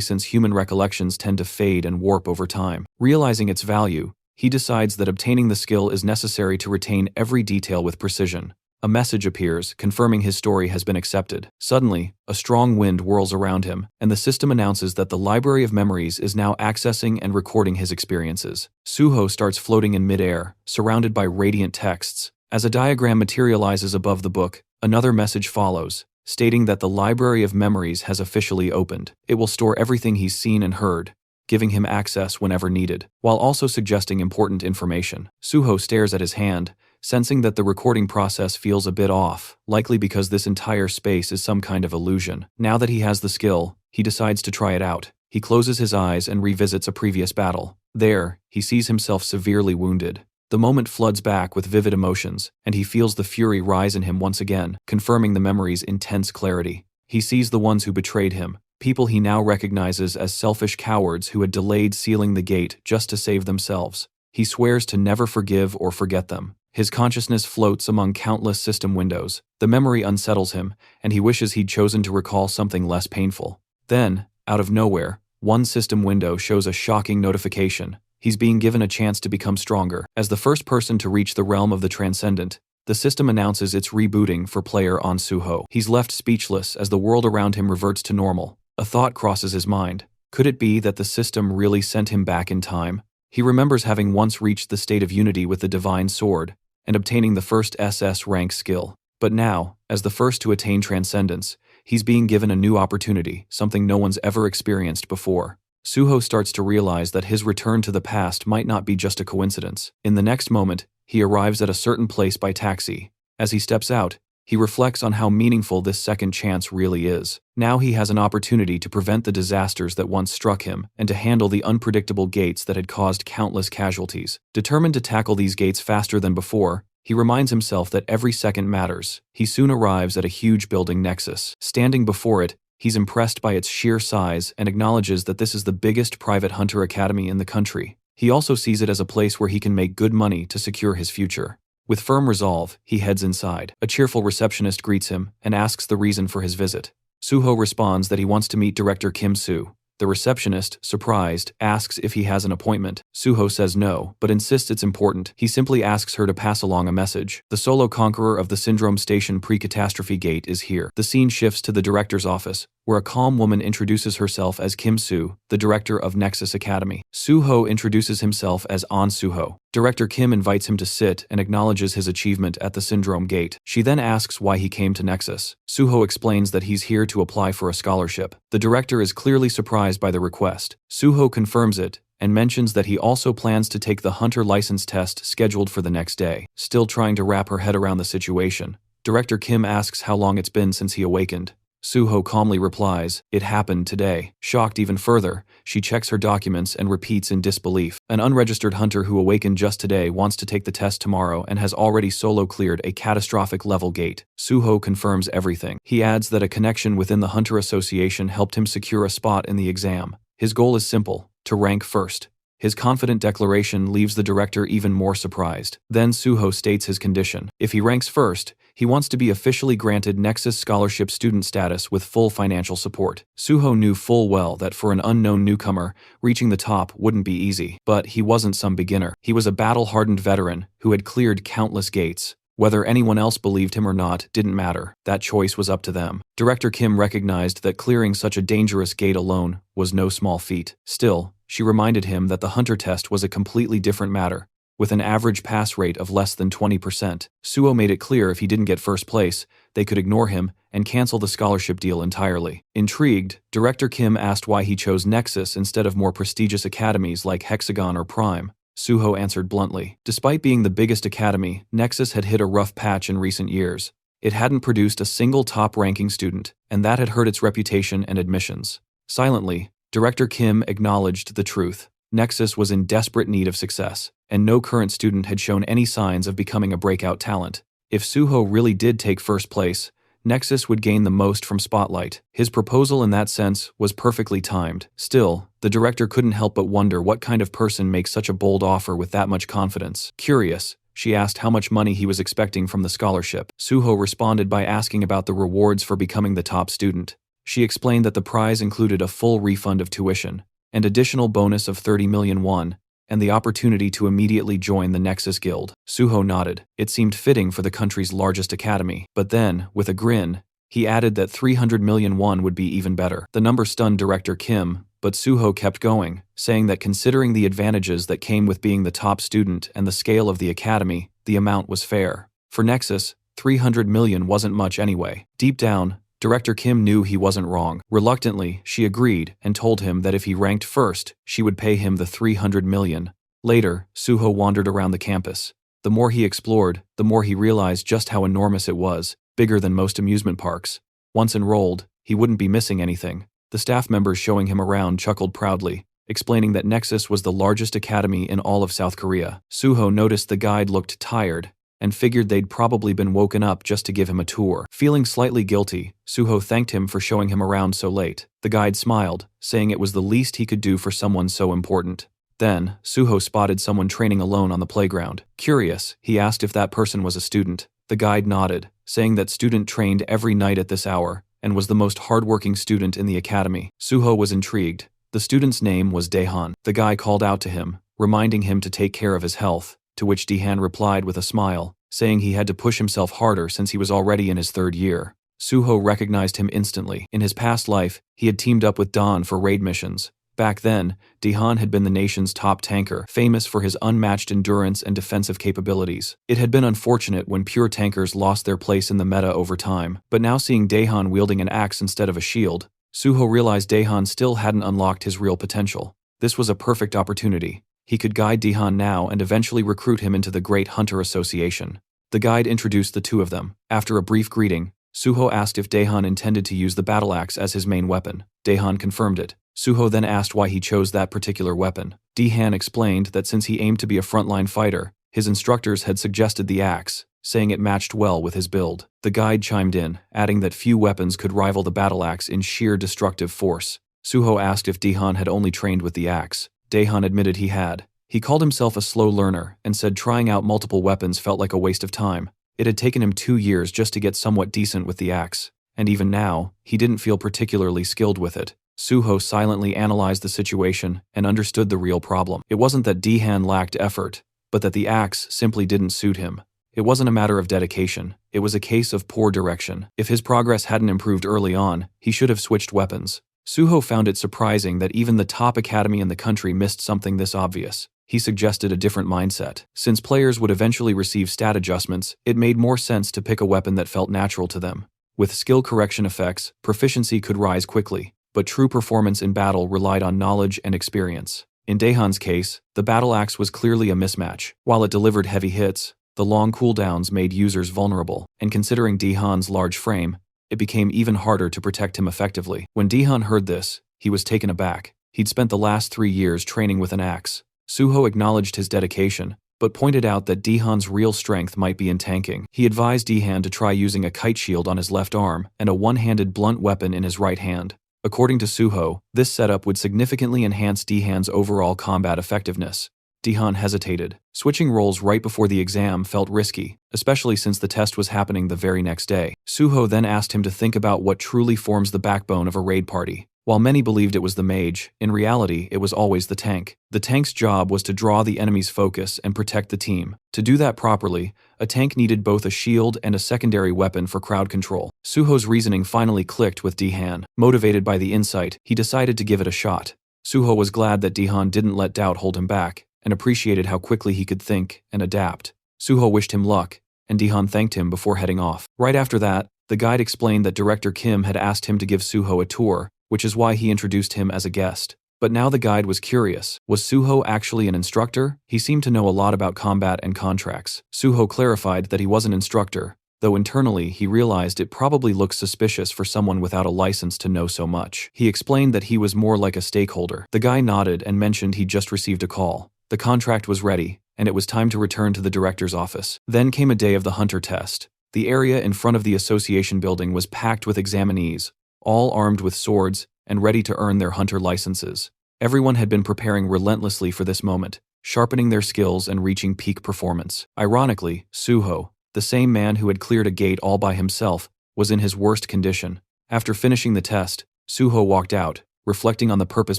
since human recollections tend to fade and warp over time. Realizing its value, he decides that obtaining the skill is necessary to retain every detail with precision. A message appears, confirming his story has been accepted. Suddenly, a strong wind whirls around him, and the system announces that the Library of Memories is now accessing and recording his experiences. Suho starts floating in midair, surrounded by radiant texts. As a diagram materializes above the book, another message follows, stating that the Library of Memories has officially opened. It will store everything he's seen and heard, giving him access whenever needed, while also suggesting important information. Suho stares at his hand, sensing that the recording process feels a bit off, likely because this entire space is some kind of illusion. Now that he has the skill, he decides to try it out. He closes his eyes and revisits a previous battle. There, he sees himself severely wounded. The moment floods back with vivid emotions, and he feels the fury rise in him once again, confirming the memory's intense clarity. He sees the ones who betrayed him, people he now recognizes as selfish cowards who had delayed sealing the gate just to save themselves. He swears to never forgive or forget them. His consciousness floats among countless system windows. The memory unsettles him, and he wishes he'd chosen to recall something less painful. Then, out of nowhere, one system window shows a shocking notification. He's being given a chance to become stronger. As the first person to reach the realm of the transcendent, the system announces it's rebooting for player On Suho. He's left speechless as the world around him reverts to normal. A thought crosses his mind. Could it be that the system really sent him back in time? He remembers having once reached the state of unity with the Divine Sword, and obtaining the first SS rank skill. But now, as the first to attain transcendence, he's being given a new opportunity, something no one's ever experienced before. Suho starts to realize that his return to the past might not be just a coincidence. In the next moment, he arrives at a certain place by taxi. As he steps out, he reflects on how meaningful this second chance really is. Now he has an opportunity to prevent the disasters that once struck him and to handle the unpredictable gates that had caused countless casualties. Determined to tackle these gates faster than before, he reminds himself that every second matters. He soon arrives at a huge building nexus. Standing before it, he's impressed by its sheer size and acknowledges that this is the biggest private hunter academy in the country. He also sees it as a place where he can make good money to secure his future. With firm resolve, he heads inside. A cheerful receptionist greets him and asks the reason for his visit. Suho responds that he wants to meet Director Kim Soo. The receptionist, surprised, asks if he has an appointment. Suho says no, but insists it's important. He simply asks her to pass along a message. The solo conqueror of the Syndrome Station pre-catastrophe gate is here. The scene shifts to the director's office, where a calm woman introduces herself as Kim Soo, the director of Nexus Academy. Suho introduces himself as On Suho. Director Kim invites him to sit and acknowledges his achievement at the Syndrome Gate. She then asks why he came to Nexus. Suho explains that he's here to apply for a scholarship. The director is clearly surprised by the request. Suho confirms it and mentions that he also plans to take the hunter license test scheduled for the next day. Still trying to wrap her head around the situation, Director Kim asks how long it's been since he awakened. Suho calmly replies, "It happened today." Shocked even further, she checks her documents and repeats in disbelief. An unregistered hunter who awakened just today wants to take the test tomorrow and has already solo cleared a catastrophic level gate. Suho confirms everything. He adds that a connection within the Hunter Association helped him secure a spot in the exam. His goal is simple: to rank first. His confident declaration leaves the director even more surprised. Then Suho states his condition. If he ranks first, he wants to be officially granted Nexus Scholarship student status with full financial support. Suho knew full well that for an unknown newcomer, reaching the top wouldn't be easy. But he wasn't some beginner. He was a battle-hardened veteran who had cleared countless gates. Whether anyone else believed him or not didn't matter. That choice was up to them. Director Kim recognized that clearing such a dangerous gate alone was no small feat. Still, she reminded him that the hunter test was a completely different matter, with an average pass rate of less than 20%. Suho made it clear if he didn't get first place, they could ignore him and cancel the scholarship deal entirely. Intrigued, Director Kim asked why he chose Nexus instead of more prestigious academies like Hexagon or Prime. Suho answered bluntly. Despite being the biggest academy, Nexus had hit a rough patch in recent years. It hadn't produced a single top-ranking student, and that had hurt its reputation and admissions. Silently, Director Kim acknowledged the truth. Nexus was in desperate need of success, and no current student had shown any signs of becoming a breakout talent. If Suho really did take first place, Nexus would gain the most from spotlight. His proposal in that sense was perfectly timed. Still, the director couldn't help but wonder what kind of person makes such a bold offer with that much confidence. Curious, she asked how much money he was expecting from the scholarship. Suho responded by asking about the rewards for becoming the top student. She explained that the prize included a full refund of tuition, and additional bonus of 30 million won, and the opportunity to immediately join the Nexus Guild. Suho nodded. It seemed fitting for the country's largest academy. But then, with a grin, he added that 300 million won would be even better. The number stunned Director Kim, but Suho kept going, saying that considering the advantages that came with being the top student and the scale of the academy, the amount was fair. For Nexus, 300 million wasn't much anyway. Deep down, Director Kim knew he wasn't wrong. Reluctantly, she agreed and told him that if he ranked first, she would pay him the 300 million. Later, Suho wandered around the campus. The more he explored, the more he realized just how enormous it was, bigger than most amusement parks. Once enrolled, he wouldn't be missing anything. The staff members showing him around chuckled proudly, explaining that Nexus was the largest academy in all of South Korea. Suho noticed the guide looked tired, and figured they'd probably been woken up just to give him a tour. Feeling slightly guilty, Suho thanked him for showing him around so late. The guide smiled, saying it was the least he could do for someone so important. Then, Suho spotted someone training alone on the playground. Curious, he asked if that person was a student. The guide nodded, saying that student trained every night at this hour, and was the most hardworking student in the academy. Suho was intrigued. The student's name was Daehan. The guy called out to him, reminding him to take care of his health, to which Daehan replied with a smile, saying he had to push himself harder since he was already in his 3rd year. Suho recognized him instantly. In his past life, he had teamed up with Dawn for raid missions. Back then, Daehan had been the nation's top tanker, famous for his unmatched endurance and defensive capabilities. It had been unfortunate when pure tankers lost their place in the meta over time, but now seeing Daehan wielding an axe instead of a shield, Suho realized Daehan still hadn't unlocked his real potential. This was a perfect opportunity. He could guide Daehan now and eventually recruit him into the Great Hunter Association. The guide introduced the two of them. After a brief greeting, Suho asked if Daehan intended to use the battle axe as his main weapon. Daehan confirmed it. Suho then asked why he chose that particular weapon. Daehan explained that since he aimed to be a frontline fighter, his instructors had suggested the axe, saying it matched well with his build. The guide chimed in, adding that few weapons could rival the battle axe in sheer destructive force. Suho asked if Daehan had only trained with the axe. Daehan admitted he had. He called himself a slow learner and said trying out multiple weapons felt like a waste of time. It had taken him 2 years just to get somewhat decent with the axe, and even now, he didn't feel particularly skilled with it. Suho silently analyzed the situation and understood the real problem. It wasn't that Daehan lacked effort, but that the axe simply didn't suit him. It wasn't a matter of dedication, it was a case of poor direction. If his progress hadn't improved early on, he should have switched weapons. Suho found it surprising that even the top academy in the country missed something this obvious. He suggested a different mindset. Since players would eventually receive stat adjustments, it made more sense to pick a weapon that felt natural to them. With skill correction effects, proficiency could rise quickly, but true performance in battle relied on knowledge and experience. In Daehan's case, the battle axe was clearly a mismatch. While it delivered heavy hits, the long cooldowns made users vulnerable, and considering Daehan's large frame, it became even harder to protect him effectively. When Daehan heard this, he was taken aback. He'd spent the last 3 years training with an axe. Suho acknowledged his dedication, but pointed out that Daehan's real strength might be in tanking. He advised Daehan to try using a kite shield on his left arm and a one-handed blunt weapon in his right hand. According to Suho, this setup would significantly enhance Daehan's overall combat effectiveness. Daehan hesitated. Switching roles right before the exam felt risky, especially since the test was happening the very next day. Suho then asked him to think about what truly forms the backbone of a raid party. While many believed it was the mage, in reality it was always the tank. The tank's job was to draw the enemy's focus and protect the team. To do that properly, a tank needed both a shield and a secondary weapon for crowd control. Suho's reasoning finally clicked with Daehan. Motivated by the insight, he decided to give it a shot. Suho was glad that Daehan didn't let doubt hold him back, and appreciated how quickly he could think and adapt. Suho wished him luck, and Daehan thanked him before heading off. Right after that, the guide explained that Director Kim had asked him to give Suho a tour, which is why he introduced him as a guest. But now the guide was curious. Was Suho actually an instructor? He seemed to know a lot about combat and contracts. Suho clarified that he was an instructor, though internally he realized it probably looked suspicious for someone without a license to know so much. He explained that he was more like a stakeholder. The guy nodded and mentioned he'd just received a call. The contract was ready, and it was time to return to the director's office. Then came a day of the hunter test. The area in front of the association building was packed with examinees, all armed with swords and ready to earn their hunter licenses. Everyone had been preparing relentlessly for this moment, sharpening their skills and reaching peak performance. Ironically, Suho, the same man who had cleared a gate all by himself, was in his worst condition. After finishing the test, Suho walked out, reflecting on the purpose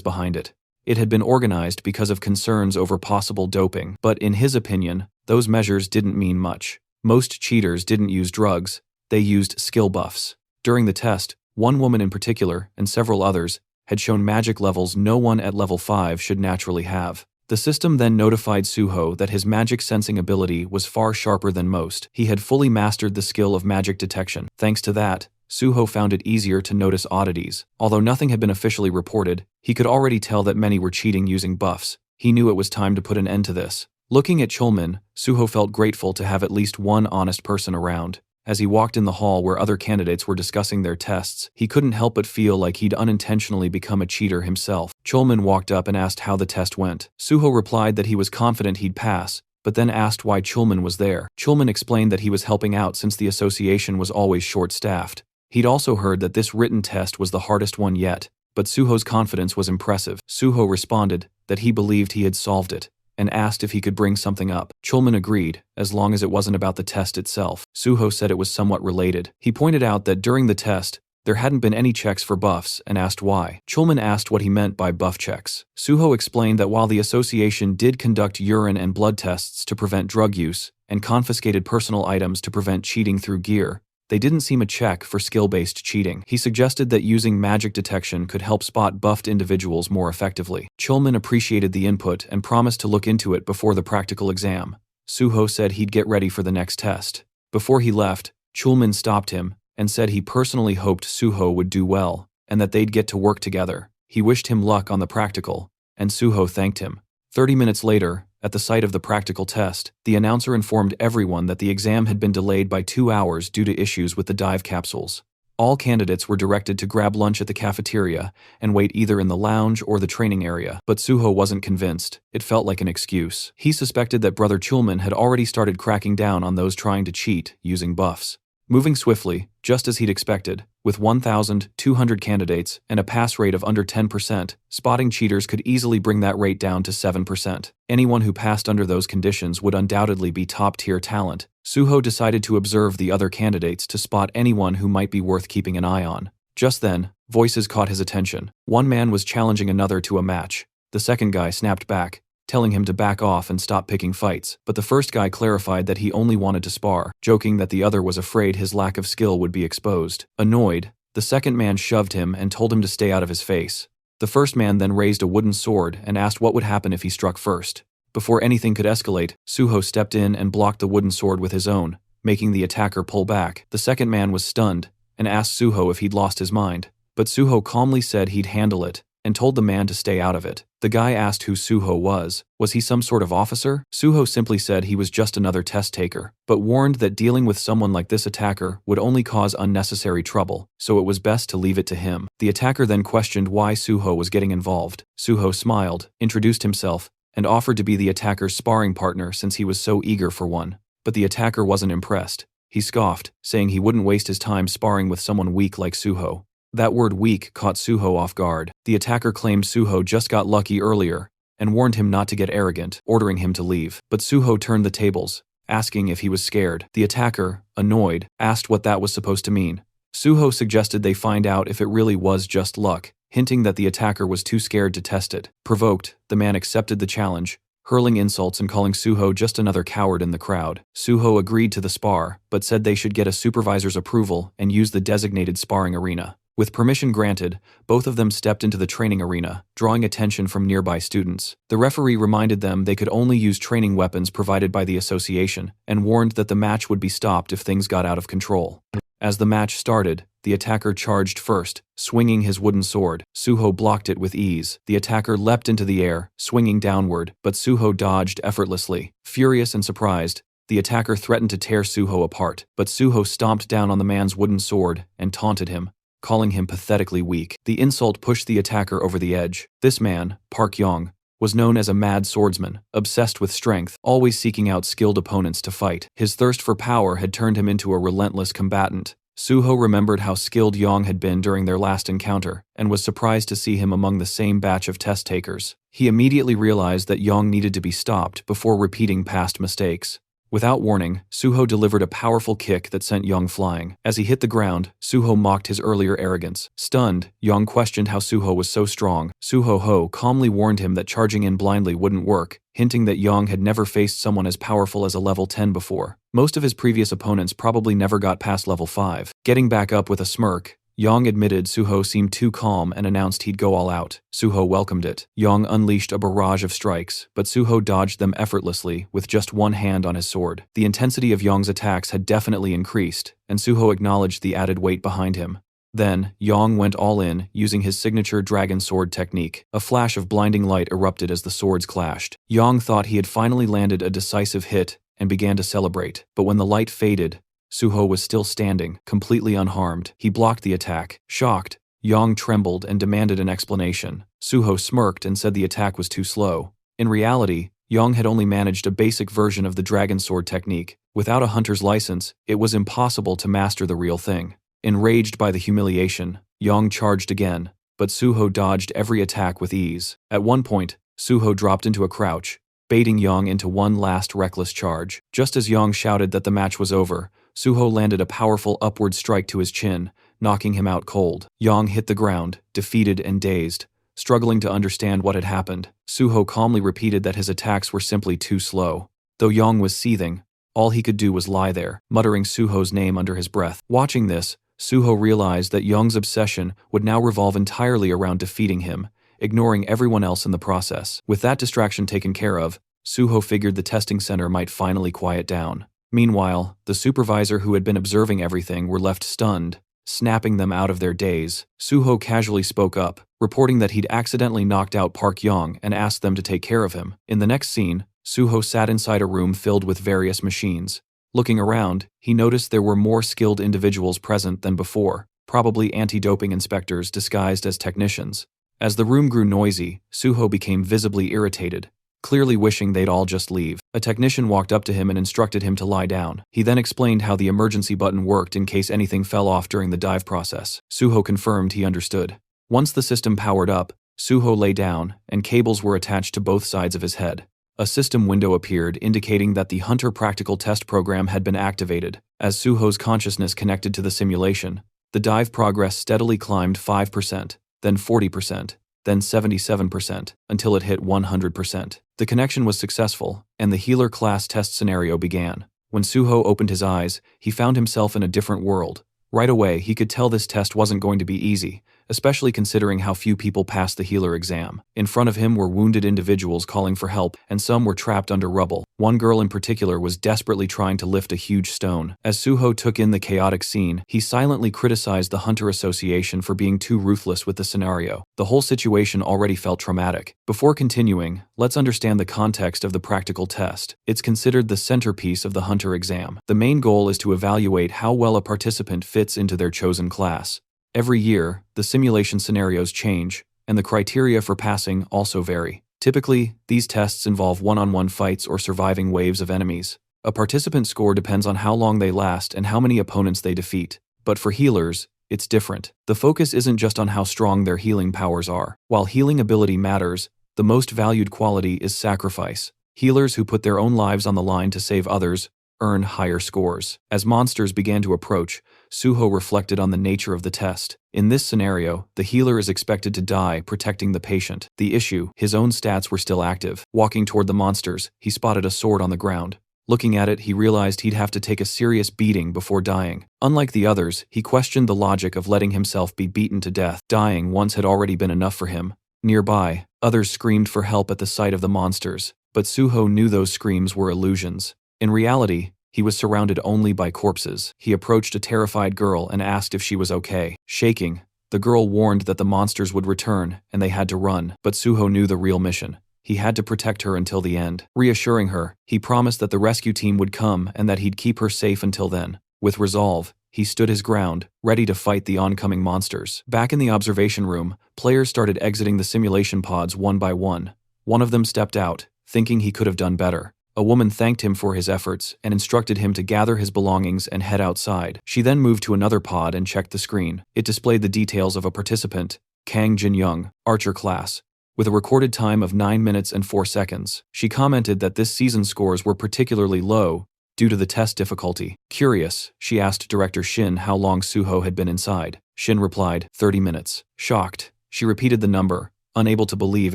behind it. It had been organized because of concerns over possible doping, but in his opinion, those measures didn't mean much. Most cheaters didn't use drugs, they used skill buffs. During the test, one woman in particular, and several others, had shown magic levels no one at level 5 should naturally have. The system then notified Suho that his magic sensing ability was far sharper than most. He had fully mastered the skill of magic detection. Thanks to that, Suho found it easier to notice oddities. Although nothing had been officially reported, he could already tell that many were cheating using buffs. He knew it was time to put an end to this. Looking at Chulman, Suho felt grateful to have at least one honest person around. As he walked in the hall where other candidates were discussing their tests, he couldn't help but feel like he'd unintentionally become a cheater himself. Chulman walked up and asked how the test went. Suho replied that he was confident he'd pass, but then asked why Chulman was there. Chulman explained that he was helping out since the association was always short-staffed. He'd also heard that this written test was the hardest one yet, but Suho's confidence was impressive. Suho responded that he believed he had solved it, and asked if he could bring something up. Chulman agreed, as long as it wasn't about the test itself. Suho said it was somewhat related. He pointed out that during the test, there hadn't been any checks for buffs and asked why. Chulman asked what he meant by buff checks. Suho explained that while the association did conduct urine and blood tests to prevent drug use, and confiscated personal items to prevent cheating through gear, they didn't seem a check for skill-based cheating. He suggested that using magic detection could help spot buffed individuals more effectively. Chulman appreciated the input and promised to look into it before the practical exam. Suho said he'd get ready for the next test. Before he left, Chulman stopped him and said he personally hoped Suho would do well and that they'd get to work together. He wished him luck on the practical, and Suho thanked him. 30 minutes later, at the site of the practical test, the announcer informed everyone that the exam had been delayed by 2 hours due to issues with the dive capsules. All candidates were directed to grab lunch at the cafeteria and wait either in the lounge or the training area, but Suho wasn't convinced. It felt like an excuse. He suspected that Brother Chulman had already started cracking down on those trying to cheat using buffs. Moving swiftly, just as he'd expected, with 1,200 candidates and a pass rate of under 10%, spotting cheaters could easily bring that rate down to 7%. Anyone who passed under those conditions would undoubtedly be top-tier talent. Suho decided to observe the other candidates to spot anyone who might be worth keeping an eye on. Just then, voices caught his attention. One man was challenging another to a match. The second guy snapped back, telling him to back off and stop picking fights, but the first guy clarified that he only wanted to spar, joking that the other was afraid his lack of skill would be exposed. Annoyed, the second man shoved him and told him to stay out of his face. The first man then raised a wooden sword and asked what would happen if he struck first. Before anything could escalate, Suho stepped in and blocked the wooden sword with his own, making the attacker pull back. The second man was stunned and asked Suho if he'd lost his mind, but Suho calmly said he'd handle it and told the man to stay out of it. The guy asked who Suho was. Was he some sort of officer? Suho simply said he was just another test taker, but warned that dealing with someone like this attacker would only cause unnecessary trouble, so it was best to leave it to him. The attacker then questioned why Suho was getting involved. Suho smiled, introduced himself, and offered to be the attacker's sparring partner since he was so eager for one. But the attacker wasn't impressed. He scoffed, saying he wouldn't waste his time sparring with someone weak like Suho. That word weak caught Suho off guard. The attacker claimed Suho just got lucky earlier and warned him not to get arrogant, ordering him to leave. But Suho turned the tables, asking if he was scared. The attacker, annoyed, asked what that was supposed to mean. Suho suggested they find out if it really was just luck, hinting that the attacker was too scared to test it. Provoked, the man accepted the challenge, hurling insults and calling Suho just another coward in the crowd. Suho agreed to the spar, but said they should get a supervisor's approval and use the designated sparring arena. With permission granted, both of them stepped into the training arena, drawing attention from nearby students. The referee reminded them they could only use training weapons provided by the association, and warned that the match would be stopped if things got out of control. As the match started, the attacker charged first, swinging his wooden sword. Suho blocked it with ease. The attacker leapt into the air, swinging downward, but Suho dodged effortlessly. Furious and surprised, the attacker threatened to tear Suho apart, but Suho stomped down on the man's wooden sword and taunted him, calling him pathetically weak. The insult pushed the attacker over the edge. This man, Park Yong, was known as a mad swordsman, obsessed with strength, always seeking out skilled opponents to fight. His thirst for power had turned him into a relentless combatant. Suho remembered how skilled Yang had been during their last encounter, and was surprised to see him among the same batch of test takers. He immediately realized that Yang needed to be stopped before repeating past mistakes. Without warning, Suho delivered a powerful kick that sent Yang flying. As he hit the ground, Suho mocked his earlier arrogance. Stunned, Yang questioned how Suho was so strong. Suho calmly warned him that charging in blindly wouldn't work, hinting that Yang had never faced someone as powerful as a level 10 before. Most of his previous opponents probably never got past level 5. Getting back up with a smirk, Yang admitted Suho seemed too calm and announced he'd go all out. Suho welcomed it. Yang unleashed a barrage of strikes, but Suho dodged them effortlessly with just one hand on his sword. The intensity of Yang's attacks had definitely increased, and Suho acknowledged the added weight behind him. Then, Yang went all in, using his signature dragon sword technique. A flash of blinding light erupted as the swords clashed. Yang thought he had finally landed a decisive hit and began to celebrate, but when the light faded, Suho was still standing, completely unharmed. He blocked the attack. Shocked, Yang trembled and demanded an explanation. Suho smirked and said the attack was too slow. In reality, Yang had only managed a basic version of the dragon sword technique. Without a hunter's license, it was impossible to master the real thing. Enraged by the humiliation, Yang charged again, but Suho dodged every attack with ease. At one point, Suho dropped into a crouch, baiting Yang into one last reckless charge. Just as Yang shouted that the match was over, Suho landed a powerful upward strike to his chin, knocking him out cold. Yang hit the ground, defeated and dazed, struggling to understand what had happened. Suho calmly repeated that his attacks were simply too slow. Though Yang was seething, all he could do was lie there, muttering Suho's name under his breath. Watching this, Suho realized that Yang's obsession would now revolve entirely around defeating him, ignoring everyone else in the process. With that distraction taken care of, Suho figured the testing center might finally quiet down. Meanwhile, the supervisor who had been observing everything were left stunned, snapping them out of their daze. Suho casually spoke up, reporting that he'd accidentally knocked out Park Yang and asked them to take care of him. In the next scene, Suho sat inside a room filled with various machines. Looking around, he noticed there were more skilled individuals present than before, probably anti-doping inspectors disguised as technicians. As the room grew noisy, Suho became visibly irritated, clearly wishing they'd all just leave. A technician walked up to him and instructed him to lie down. He then explained how the emergency button worked in case anything fell off during the dive process. Suho confirmed he understood. Once the system powered up, Suho lay down, and cables were attached to both sides of his head. A system window appeared indicating that the Hunter Practical Test program had been activated. As Suho's consciousness connected to the simulation, the dive progress steadily climbed 5%, then 40%, then 77%, until it hit 100%. The connection was successful, and the healer class test scenario began. When Suho opened his eyes, he found himself in a different world. Right away, he could tell this test wasn't going to be easy, especially considering how few people passed the healer exam. In front of him were wounded individuals calling for help, and some were trapped under rubble. One girl in particular was desperately trying to lift a huge stone. As Suho took in the chaotic scene, he silently criticized the Hunter Association for being too ruthless with the scenario. The whole situation already felt traumatic. Before continuing, let's understand the context of the practical test. It's considered the centerpiece of the Hunter exam. The main goal is to evaluate how well a participant fits into their chosen class. Every year, the simulation scenarios change, and the criteria for passing also vary. Typically, these tests involve one-on-one fights or surviving waves of enemies. A participant's score depends on how long they last and how many opponents they defeat. But for healers, it's different. The focus isn't just on how strong their healing powers are. While healing ability matters, the most valued quality is sacrifice. Healers who put their own lives on the line to save others earn higher scores. As monsters began to approach, Suho reflected on the nature of the test. In this scenario, the healer is expected to die protecting the patient. The issue, his own stats were still active. Walking toward the monsters, he spotted a sword on the ground. Looking at it, he realized he'd have to take a serious beating before dying. Unlike the others, he questioned the logic of letting himself be beaten to death. Dying once had already been enough for him. Nearby, others screamed for help at the sight of the monsters, but Suho knew those screams were illusions. In reality, he was surrounded only by corpses. He approached a terrified girl and asked if she was okay. Shaking, the girl warned that the monsters would return and they had to run, but Suho knew the real mission. He had to protect her until the end. Reassuring her, he promised that the rescue team would come and that he'd keep her safe until then. With resolve, he stood his ground, ready to fight the oncoming monsters. Back in the observation room, players started exiting the simulation pods one by one. One of them stepped out, thinking he could have done better. A woman thanked him for his efforts and instructed him to gather his belongings and head outside. She then moved to another pod and checked the screen. It displayed the details of a participant, Kang Jin-young, archer class, with a recorded time of 9 minutes and 4 seconds. She commented that this season's scores were particularly low due to the test difficulty. Curious, she asked Director Shin how long Suho had been inside. Shin replied, 30 minutes. Shocked, she repeated the number, unable to believe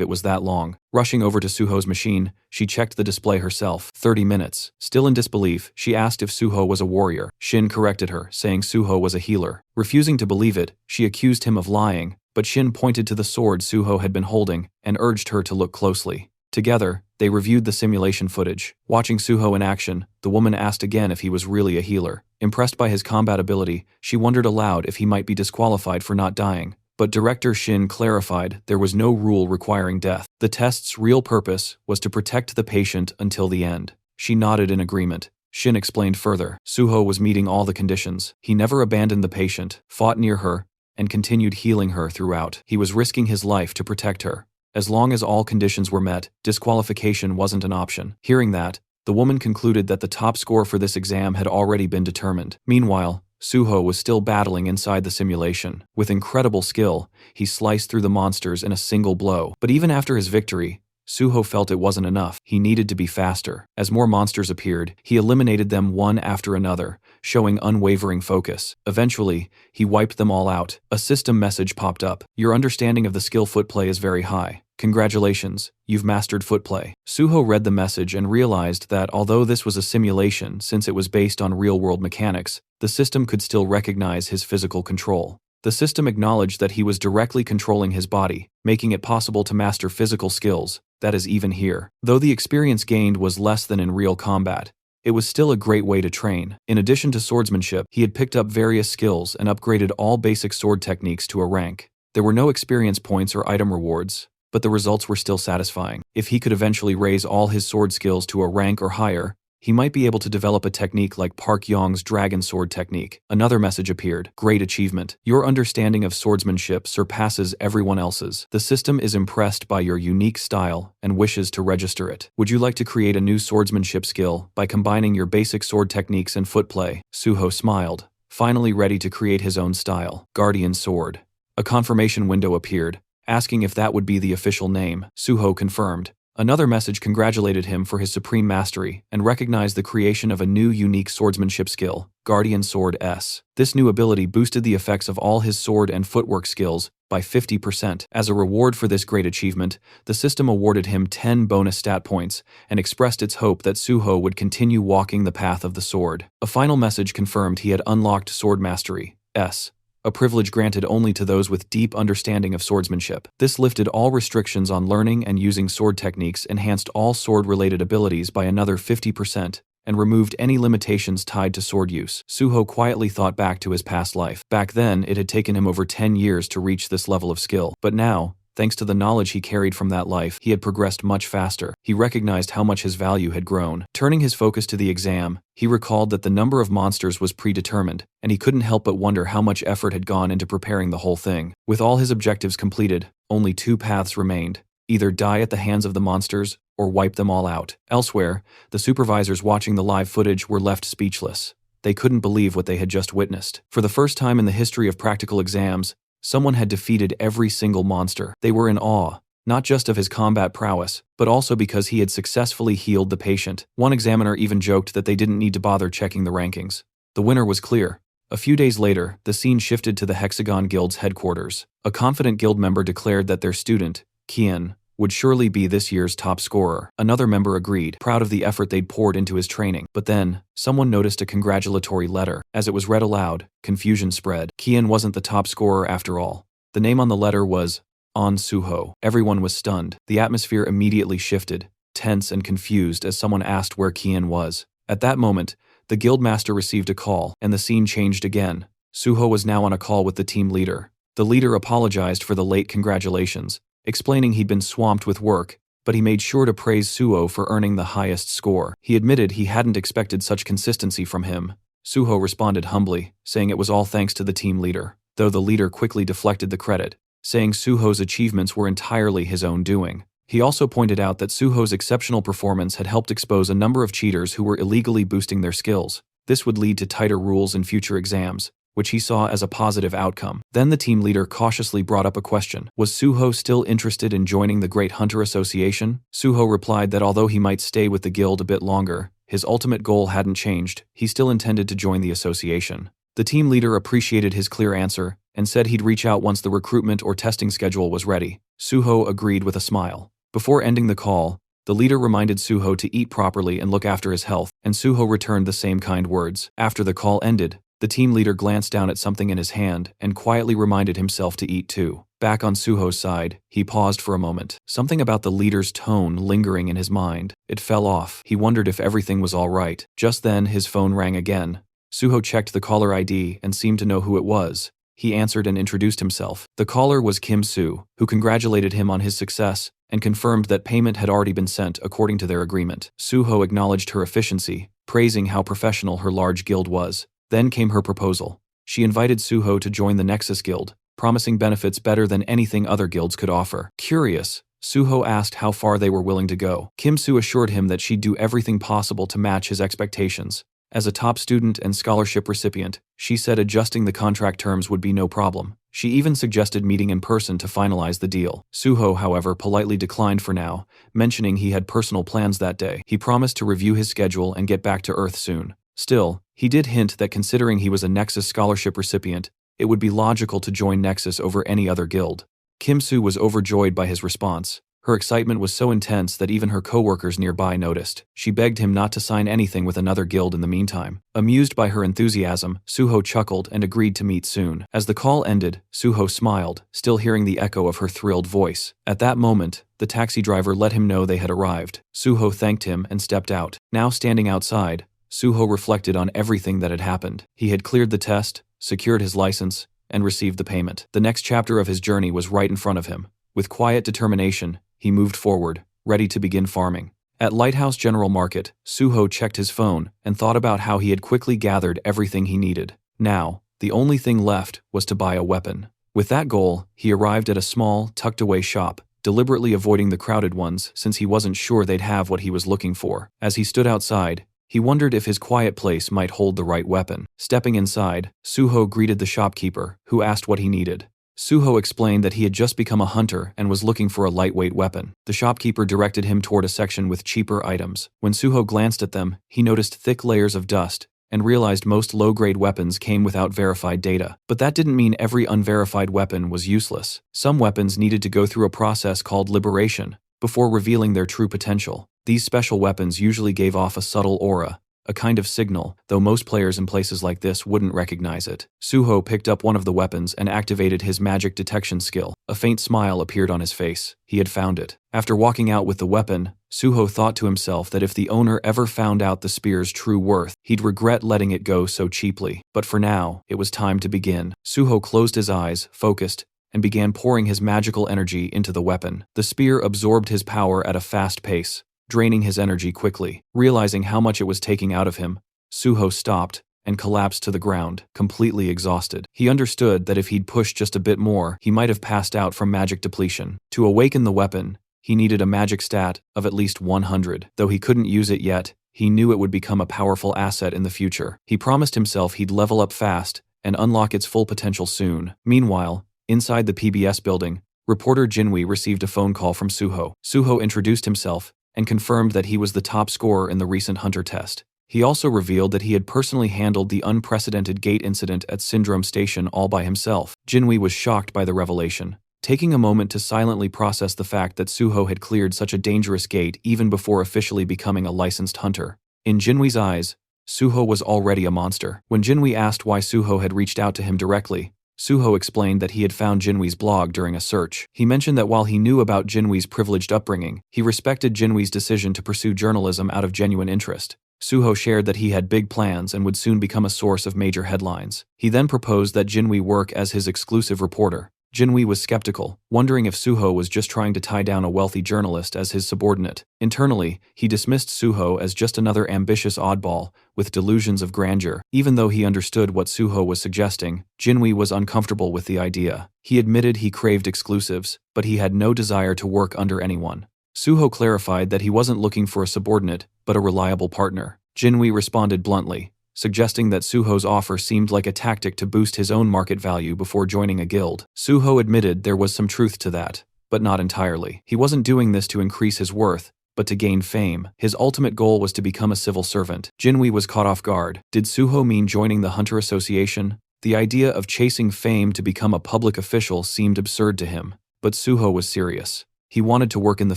it was that long. Rushing over to Suho's machine, she checked the display herself. 30 minutes. Still in disbelief, she asked if Suho was a warrior. Shin corrected her, saying Suho was a healer. Refusing to believe it, she accused him of lying, but Shin pointed to the sword Suho had been holding and urged her to look closely. Together, they reviewed the simulation footage. Watching Suho in action, the woman asked again if he was really a healer. Impressed by his combat ability, she wondered aloud if he might be disqualified for not dying. But Director Shin clarified there was no rule requiring death. The test's real purpose was to protect the patient until the end. She nodded in agreement. Shin explained further. Suho was meeting all the conditions. He never abandoned the patient, fought near her, and continued healing her throughout. He was risking his life to protect her. As long as all conditions were met, disqualification wasn't an option. Hearing that, the woman concluded that the top score for this exam had already been determined. Meanwhile, Suho was still battling inside the simulation. With incredible skill, he sliced through the monsters in a single blow. But even after his victory, Suho felt it wasn't enough. He needed to be faster. As more monsters appeared, he eliminated them one after another, showing unwavering focus. Eventually, he wiped them all out. A system message popped up. Your understanding of the skill footplay is very high. Congratulations, you've mastered footplay. Suho read the message and realized that although this was a simulation since it was based on real-world mechanics, the system could still recognize his physical control. The system acknowledged that he was directly controlling his body, making it possible to master physical skills, that is even here. Though the experience gained was less than in real combat, it was still a great way to train. In addition to swordsmanship, he had picked up various skills and upgraded all basic sword techniques to a rank. There were no experience points or item rewards, but the results were still satisfying. If he could eventually raise all his sword skills to a rank or higher, he might be able to develop a technique like Park Yong's dragon sword technique. Another message appeared. Great achievement. Your understanding of swordsmanship surpasses everyone else's. The system is impressed by your unique style and wishes to register it. Would you like to create a new swordsmanship skill by combining your basic sword techniques and footplay? Suho smiled, finally ready to create his own style. Guardian sword. A confirmation window appeared, asking if that would be the official name. Suho confirmed. Another message congratulated him for his supreme mastery and recognized the creation of a new unique swordsmanship skill, Guardian Sword S. This new ability boosted the effects of all his sword and footwork skills by 50%. As a reward for this great achievement, the system awarded him 10 bonus stat points and expressed its hope that Suho would continue walking the path of the sword. A final message confirmed he had unlocked Sword Mastery S, a privilege granted only to those with deep understanding of swordsmanship. This lifted all restrictions on learning and using sword techniques, enhanced all sword-related abilities by another 50%, and removed any limitations tied to sword use. Suho quietly thought back to his past life. Back then, it had taken him over 10 years to reach this level of skill. But now, thanks to the knowledge he carried from that life, he had progressed much faster. He recognized how much his value had grown. Turning his focus to the exam, he recalled that the number of monsters was predetermined, and he couldn't help but wonder how much effort had gone into preparing the whole thing. With all his objectives completed, only 2 paths remained: either die at the hands of the monsters, or wipe them all out. Elsewhere, the supervisors watching the live footage were left speechless. They couldn't believe what they had just witnessed. For the first time in the history of practical exams, someone had defeated every single monster. They were in awe, not just of his combat prowess, but also because he had successfully healed the patient. One examiner even joked that they didn't need to bother checking the rankings. The winner was clear. A few days later, the scene shifted to the Hexagon Guild's headquarters. A confident guild member declared that their student, Kian, would surely be this year's top scorer. Another member agreed, proud of the effort they'd poured into his training. But then, someone noticed a congratulatory letter. As it was read aloud, confusion spread. Kian wasn't the top scorer after all. The name on the letter was On Suho. Everyone was stunned. The atmosphere immediately shifted, tense and confused as someone asked where Kian was. At that moment, the guildmaster received a call, and the scene changed again. Suho was now on a call with the team leader. The leader apologized for the late congratulations, explaining he'd been swamped with work, but he made sure to praise Suho for earning the highest score. He admitted he hadn't expected such consistency from him. Suho responded humbly, saying it was all thanks to the team leader, though the leader quickly deflected the credit, saying Suho's achievements were entirely his own doing. He also pointed out that Suho's exceptional performance had helped expose a number of cheaters who were illegally boosting their skills. This would lead to tighter rules in future exams, which he saw as a positive outcome. Then the team leader cautiously brought up a question. Was Suho still interested in joining the Great Hunter Association? Suho replied that although he might stay with the guild a bit longer, his ultimate goal hadn't changed. He still intended to join the association. The team leader appreciated his clear answer and said he'd reach out once the recruitment or testing schedule was ready. Suho agreed with a smile. Before ending the call, the leader reminded Suho to eat properly and look after his health, and Suho returned the same kind words. After the call ended, the team leader glanced down at something in his hand and quietly reminded himself to eat too. Back on Suho's side, he paused for a moment. Something about the leader's tone lingering in his mind. It fell off. He wondered if everything was all right. Just then, his phone rang again. Suho checked the caller ID and seemed to know who it was. He answered and introduced himself. The caller was Kim Soo, who congratulated him on his success and confirmed that payment had already been sent according to their agreement. Suho acknowledged her efficiency, praising how professional her large guild was. Then came her proposal. She invited Suho to join the Nexus Guild, promising benefits better than anything other guilds could offer. Curious, Suho asked how far they were willing to go. Kim Soo assured him that she'd do everything possible to match his expectations. As a top student and scholarship recipient, she said adjusting the contract terms would be no problem. She even suggested meeting in person to finalize the deal. Suho, however, politely declined for now, mentioning he had personal plans that day. He promised to review his schedule and get back to Earth soon. Still, he did hint that considering he was a Nexus scholarship recipient, it would be logical to join Nexus over any other guild. Kim Soo was overjoyed by his response. Her excitement was so intense that even her co-workers nearby noticed. She begged him not to sign anything with another guild in the meantime. Amused by her enthusiasm, Suho chuckled and agreed to meet soon. As the call ended, Suho smiled, still hearing the echo of her thrilled voice. At that moment, the taxi driver let him know they had arrived. Suho thanked him and stepped out. Now standing outside, Suho reflected on everything that had happened. He had cleared the test, secured his license, and received the payment. The next chapter of his journey was right in front of him. With quiet determination, he moved forward, ready to begin farming. At Lighthouse General Market, Suho checked his phone and thought about how he had quickly gathered everything he needed. Now, the only thing left was to buy a weapon. With that goal, he arrived at a small, tucked-away shop, deliberately avoiding the crowded ones since he wasn't sure they'd have what he was looking for. As he stood outside, he wondered if his quiet place might hold the right weapon. Stepping inside, Suho greeted the shopkeeper, who asked what he needed. Suho explained that he had just become a hunter and was looking for a lightweight weapon. The shopkeeper directed him toward a section with cheaper items. When Suho glanced at them, he noticed thick layers of dust and realized most low-grade weapons came without verified data. But that didn't mean every unverified weapon was useless. Some weapons needed to go through a process called liberation before revealing their true potential. These special weapons usually gave off a subtle aura, a kind of signal, though most players in places like this wouldn't recognize it. Suho picked up one of the weapons and activated his magic detection skill. A faint smile appeared on his face. He had found it. After walking out with the weapon, Suho thought to himself that if the owner ever found out the spear's true worth, he'd regret letting it go so cheaply. But for now, it was time to begin. Suho closed his eyes, focused, and began pouring his magical energy into the weapon. The spear absorbed his power at a fast pace, draining his energy quickly. Realizing how much it was taking out of him, Suho stopped and collapsed to the ground, completely exhausted. He understood that if he'd pushed just a bit more, he might have passed out from magic depletion. To awaken the weapon, he needed a magic stat of at least 100. Though he couldn't use it yet, he knew it would become a powerful asset in the future. He promised himself he'd level up fast and unlock its full potential soon. Meanwhile, inside the PBS building, reporter Jinwei received a phone call from Suho. Suho introduced himself and confirmed that he was the top scorer in the recent Hunter test. He also revealed that he had personally handled the unprecedented gate incident at Syndrome Station all by himself. Jinwei was shocked by the revelation, taking a moment to silently process the fact that Suho had cleared such a dangerous gate even before officially becoming a licensed hunter. In Jinwei's eyes, Suho was already a monster. When Jinwei asked why Suho had reached out to him directly, Suho explained that he had found Jinwei's blog during a search. He mentioned that while he knew about Jinwei's privileged upbringing, he respected Jinwei's decision to pursue journalism out of genuine interest. Suho shared that he had big plans and would soon become a source of major headlines. He then proposed that Jinwei work as his exclusive reporter. Jinwei was skeptical, wondering if Suho was just trying to tie down a wealthy journalist as his subordinate. Internally, he dismissed Suho as just another ambitious oddball with delusions of grandeur. Even though he understood what Suho was suggesting, Jinwei was uncomfortable with the idea. He admitted he craved exclusives, but he had no desire to work under anyone. Suho clarified that he wasn't looking for a subordinate, but a reliable partner. Jinwei responded bluntly, suggesting that Suho's offer seemed like a tactic to boost his own market value before joining a guild. Suho admitted there was some truth to that, but not entirely. He wasn't doing this to increase his worth, but to gain fame. His ultimate goal was to become a civil servant. Jinwei was caught off guard. Did Suho mean joining the Hunter Association? The idea of chasing fame to become a public official seemed absurd to him, but Suho was serious. He wanted to work in the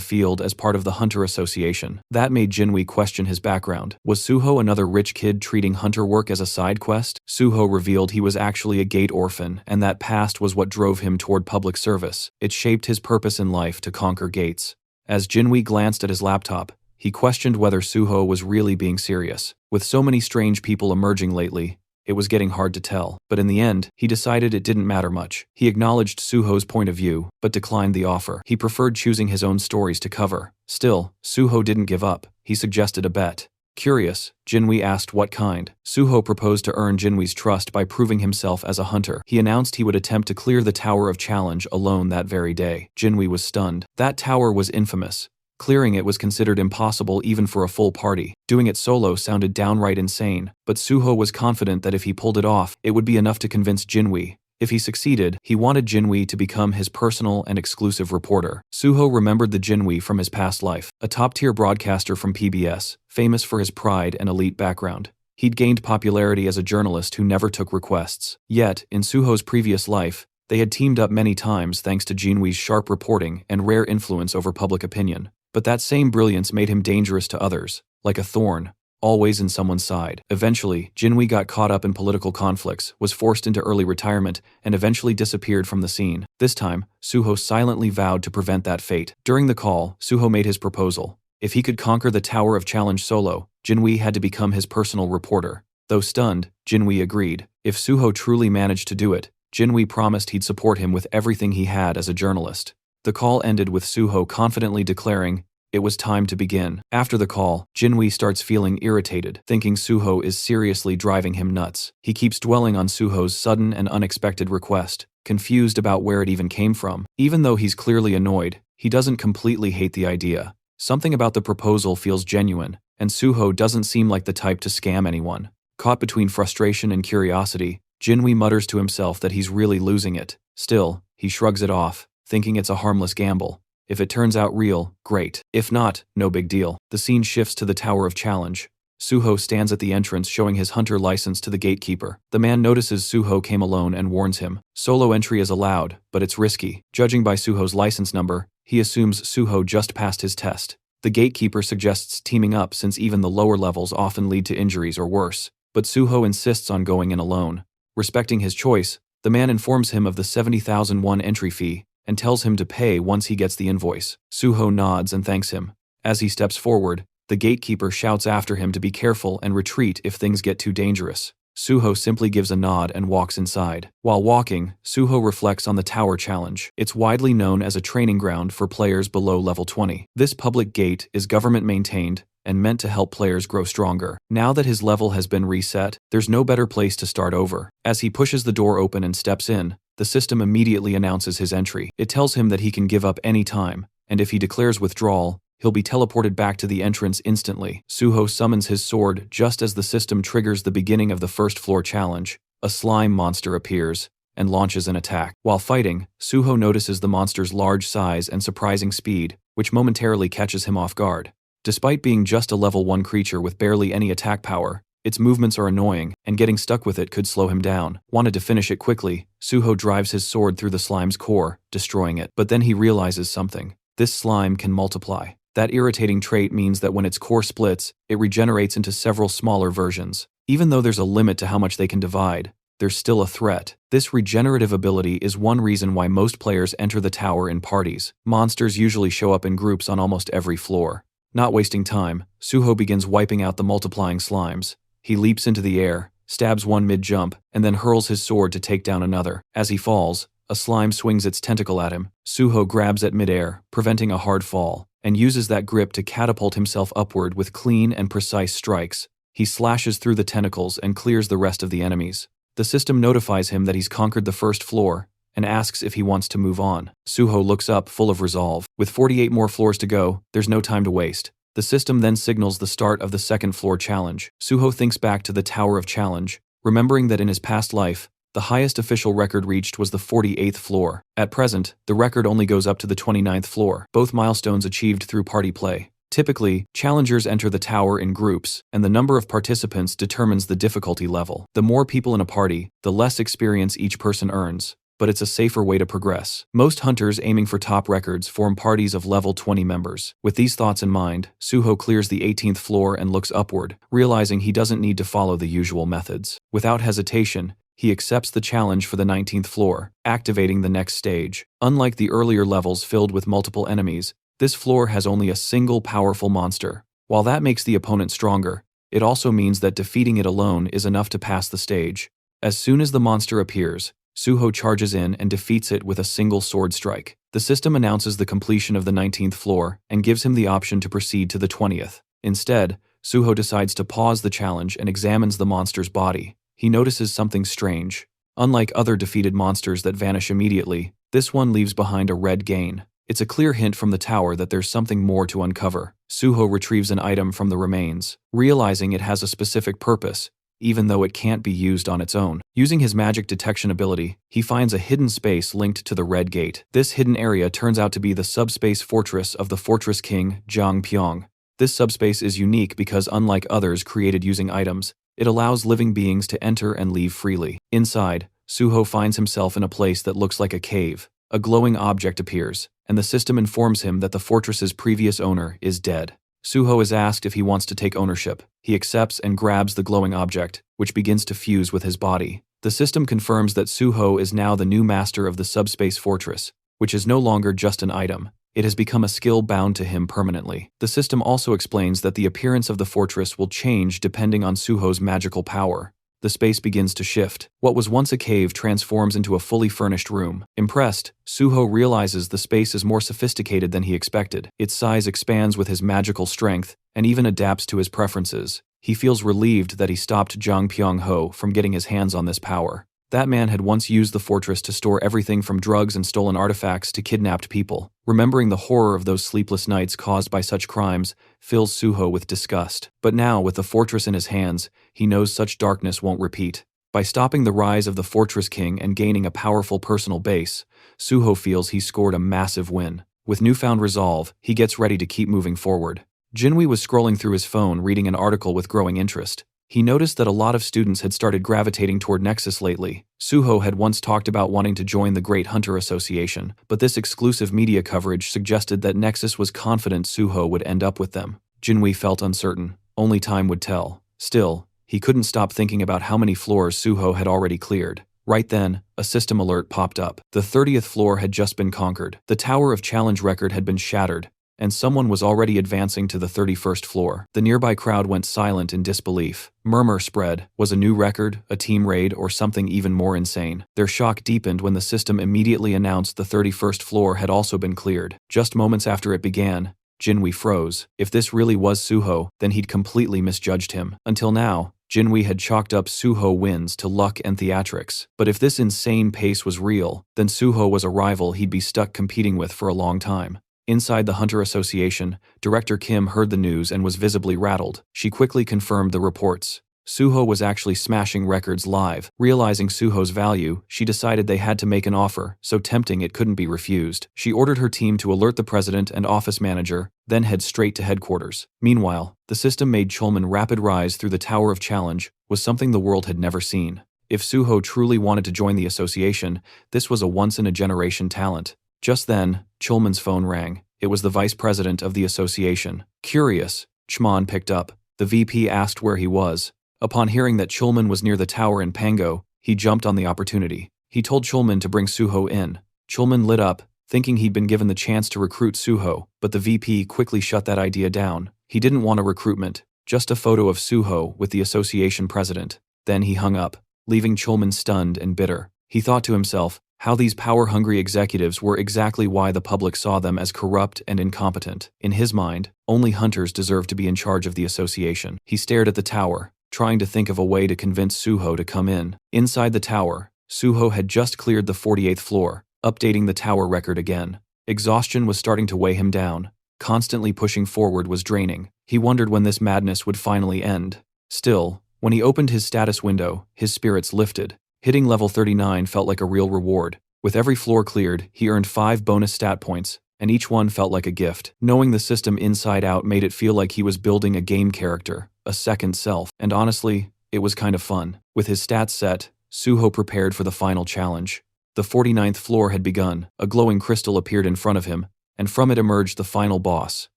field as part of the Hunter Association. That made Jinwei question his background. Was Suho another rich kid treating hunter work as a side quest? Suho revealed he was actually a gate orphan, and that past was what drove him toward public service. It shaped his purpose in life to conquer gates. As Jinwei glanced at his laptop, he questioned whether Suho was really being serious. With so many strange people emerging lately, it was getting hard to tell, but in the end, he decided it didn't matter much. He acknowledged Suho's point of view, but declined the offer. He preferred choosing his own stories to cover. Still, Suho didn't give up. He suggested a bet. Curious, Jinwei asked what kind. Suho proposed to earn Jinwei's trust by proving himself as a hunter. He announced he would attempt to clear the Tower of Challenge alone that very day. Jinwei was stunned. That tower was infamous. Clearing it was considered impossible even for a full party. Doing it solo sounded downright insane, but Suho was confident that if he pulled it off, it would be enough to convince Jinwei. If he succeeded, he wanted Jinwei to become his personal and exclusive reporter. Suho remembered the Jinwei from his past life, a top-tier broadcaster from PBS, famous for his pride and elite background. He'd gained popularity as a journalist who never took requests. Yet, in Suho's previous life, they had teamed up many times thanks to Jinwei's sharp reporting and rare influence over public opinion. But that same brilliance made him dangerous to others, like a thorn, always in someone's side. Eventually, Jinwei got caught up in political conflicts, was forced into early retirement, and eventually disappeared from the scene. This time, Suho silently vowed to prevent that fate. During the call, Suho made his proposal. If he could conquer the Tower of Challenge solo, Jinwei had to become his personal reporter. Though stunned, Jinwei agreed. If Suho truly managed to do it, Jinwei promised he'd support him with everything he had as a journalist. The call ended with Suho confidently declaring, it was time to begin. After the call, Jinwei starts feeling irritated, thinking Suho is seriously driving him nuts. He keeps dwelling on Suho's sudden and unexpected request, confused about where it even came from. Even though he's clearly annoyed, he doesn't completely hate the idea. Something about the proposal feels genuine, and Suho doesn't seem like the type to scam anyone. Caught between frustration and curiosity, Jinwei mutters to himself that he's really losing it. Still, he shrugs it off, thinking it's a harmless gamble. If it turns out real, great. If not, no big deal. The scene shifts to the Tower of Challenge. Suho stands at the entrance showing his hunter license to the gatekeeper. The man notices Suho came alone and warns him. Solo entry is allowed, but it's risky. Judging by Suho's license number, he assumes Suho just passed his test. The gatekeeper suggests teaming up since even the lower levels often lead to injuries or worse. But Suho insists on going in alone. Respecting his choice, the man informs him of the 70,001 entry fee, and tells him to pay once he gets the invoice. Suho nods and thanks him. As he steps forward, the gatekeeper shouts after him to be careful and retreat if things get too dangerous. Suho simply gives a nod and walks inside. While walking, Suho reflects on the Tower Challenge. It's widely known as a training ground for players below level 20. This public gate is government-maintained and meant to help players grow stronger. Now that his level has been reset, there's no better place to start over. As he pushes the door open and steps in, the system immediately announces his entry. It tells him that he can give up any time, and if he declares withdrawal, he'll be teleported back to the entrance instantly. Suho summons his sword just as the system triggers the beginning of the first floor challenge. A slime monster appears and launches an attack. While fighting, Suho notices the monster's large size and surprising speed, which momentarily catches him off guard. Despite being just a level 1 creature with barely any attack power, its movements are annoying, and getting stuck with it could slow him down. Wanted to finish it quickly, Suho drives his sword through the slime's core, destroying it. But then he realizes something. This slime can multiply. That irritating trait means that when its core splits, it regenerates into several smaller versions. Even though there's a limit to how much they can divide, there's still a threat. This regenerative ability is one reason why most players enter the tower in parties. Monsters usually show up in groups on almost every floor. Not wasting time, Suho begins wiping out the multiplying slimes. He leaps into the air, stabs one mid-jump, and then hurls his sword to take down another. As he falls, a slime swings its tentacle at him. Suho grabs at mid-air, preventing a hard fall, and uses that grip to catapult himself upward with clean and precise strikes. He slashes through the tentacles and clears the rest of the enemies. The system notifies him that he's conquered the first floor, and asks if he wants to move on. Suho looks up, full of resolve. With 48 more floors to go, there's no time to waste. The system then signals the start of the second floor challenge. Suho thinks back to the Tower of Challenge, remembering that in his past life, the highest official record reached was the 48th floor. At present, the record only goes up to the 29th floor, both milestones achieved through party play. Typically, challengers enter the tower in groups, and the number of participants determines the difficulty level. The more people in a party, the less experience each person earns, but it's a safer way to progress. Most hunters aiming for top records form parties of level 20 members. With these thoughts in mind, Suho clears the 18th floor and looks upward, realizing he doesn't need to follow the usual methods. Without hesitation, he accepts the challenge for the 19th floor, activating the next stage. Unlike the earlier levels filled with multiple enemies, this floor has only a single powerful monster. While that makes the opponent stronger, it also means that defeating it alone is enough to pass the stage. As soon as the monster appears, Suho charges in and defeats it with a single sword strike. The system announces the completion of the 19th floor and gives him the option to proceed to the 20th. Instead, Suho decides to pause the challenge and examines the monster's body. He notices something strange. Unlike other defeated monsters that vanish immediately, this one leaves behind a red gain. It's a clear hint from the tower that there's something more to uncover. Suho retrieves an item from the remains, realizing it has a specific purpose, even though it can't be used on its own. Using his magic detection ability, he finds a hidden space linked to the Red Gate. This hidden area turns out to be the subspace fortress of the Fortress King, Jiang Pyong. This subspace is unique because, unlike others created using items, it allows living beings to enter and leave freely. Inside, Suho finds himself in a place that looks like a cave. A glowing object appears, and the system informs him that the fortress's previous owner is dead. Suho is asked if he wants to take ownership. He accepts and grabs the glowing object, which begins to fuse with his body. The system confirms that Suho is now the new master of the subspace fortress, which is no longer just an item. It has become a skill bound to him permanently. The system also explains that the appearance of the fortress will change depending on Suho's magical power. The space begins to shift. What was once a cave transforms into a fully furnished room. Impressed, Suho realizes the space is more sophisticated than he expected. Its size expands with his magical strength, and even adapts to his preferences. He feels relieved that he stopped Jiang Pyong-ho from getting his hands on this power. That man had once used the fortress to store everything from drugs and stolen artifacts to kidnapped people. Remembering the horror of those sleepless nights caused by such crimes fills Suho with disgust. But now, with the fortress in his hands, he knows such darkness won't repeat. By stopping the rise of the Fortress King and gaining a powerful personal base, Suho feels he scored a massive win. With newfound resolve, he gets ready to keep moving forward. Jinwei was scrolling through his phone reading an article with growing interest. He noticed that a lot of students had started gravitating toward Nexus lately. Suho had once talked about wanting to join the Great Hunter Association, but this exclusive media coverage suggested that Nexus was confident Suho would end up with them. Jinwei felt uncertain. Only time would tell. Still, he couldn't stop thinking about how many floors Suho had already cleared. Right then, a system alert popped up. The 30th floor had just been conquered. The Tower of Challenge record had been shattered, and someone was already advancing to the 31st floor. The nearby crowd went silent in disbelief. Murmur spread. Was a new record, a team raid, or something even more insane? Their shock deepened when the system immediately announced the 31st floor had also been cleared. Just moments after it began, Jinwei froze. If this really was Suho, then he'd completely misjudged him. Until now, Jinwei had chalked up Suho wins to luck and theatrics. But if this insane pace was real, then Suho was a rival he'd be stuck competing with for a long time. Inside the Hunter Association, Director Kim heard the news and was visibly rattled. She quickly confirmed the reports. Suho was actually smashing records live. Realizing Suho's value, she decided they had to make an offer, so tempting it couldn't be refused. She ordered her team to alert the president and office manager, then head straight to headquarters. Meanwhile, the system made Chulman rapid rise through the Tower of Challenge was something the world had never seen. If Suho truly wanted to join the association, this was a once-in-a-generation talent. Just then, Chulman's phone rang. It was the vice president of the association. Curious, Chman picked up. The VP asked where he was. Upon hearing that Chulman was near the tower in Pango, he jumped on the opportunity. He told Chulman to bring Suho in. Chulman lit up, thinking he'd been given the chance to recruit Suho, but the VP quickly shut that idea down. He didn't want a recruitment, just a photo of Suho with the association president. Then he hung up, leaving Chulman stunned and bitter. He thought to himself, how these power-hungry executives were exactly why the public saw them as corrupt and incompetent. In his mind, only hunters deserved to be in charge of the association. He stared at the tower, trying to think of a way to convince Suho to come in. Inside the tower, Suho had just cleared the 48th floor, updating the tower record again. Exhaustion was starting to weigh him down. Constantly pushing forward was draining. He wondered when this madness would finally end. Still, when he opened his status window, his spirits lifted. Hitting level 39 felt like a real reward. With every floor cleared, he earned 5 bonus stat points, and each one felt like a gift. Knowing the system inside out made it feel like he was building a game character, a second self, and honestly, it was kind of fun. With his stats set, Suho prepared for the final challenge. The 49th floor had begun. A glowing crystal appeared in front of him, and from it emerged the final boss,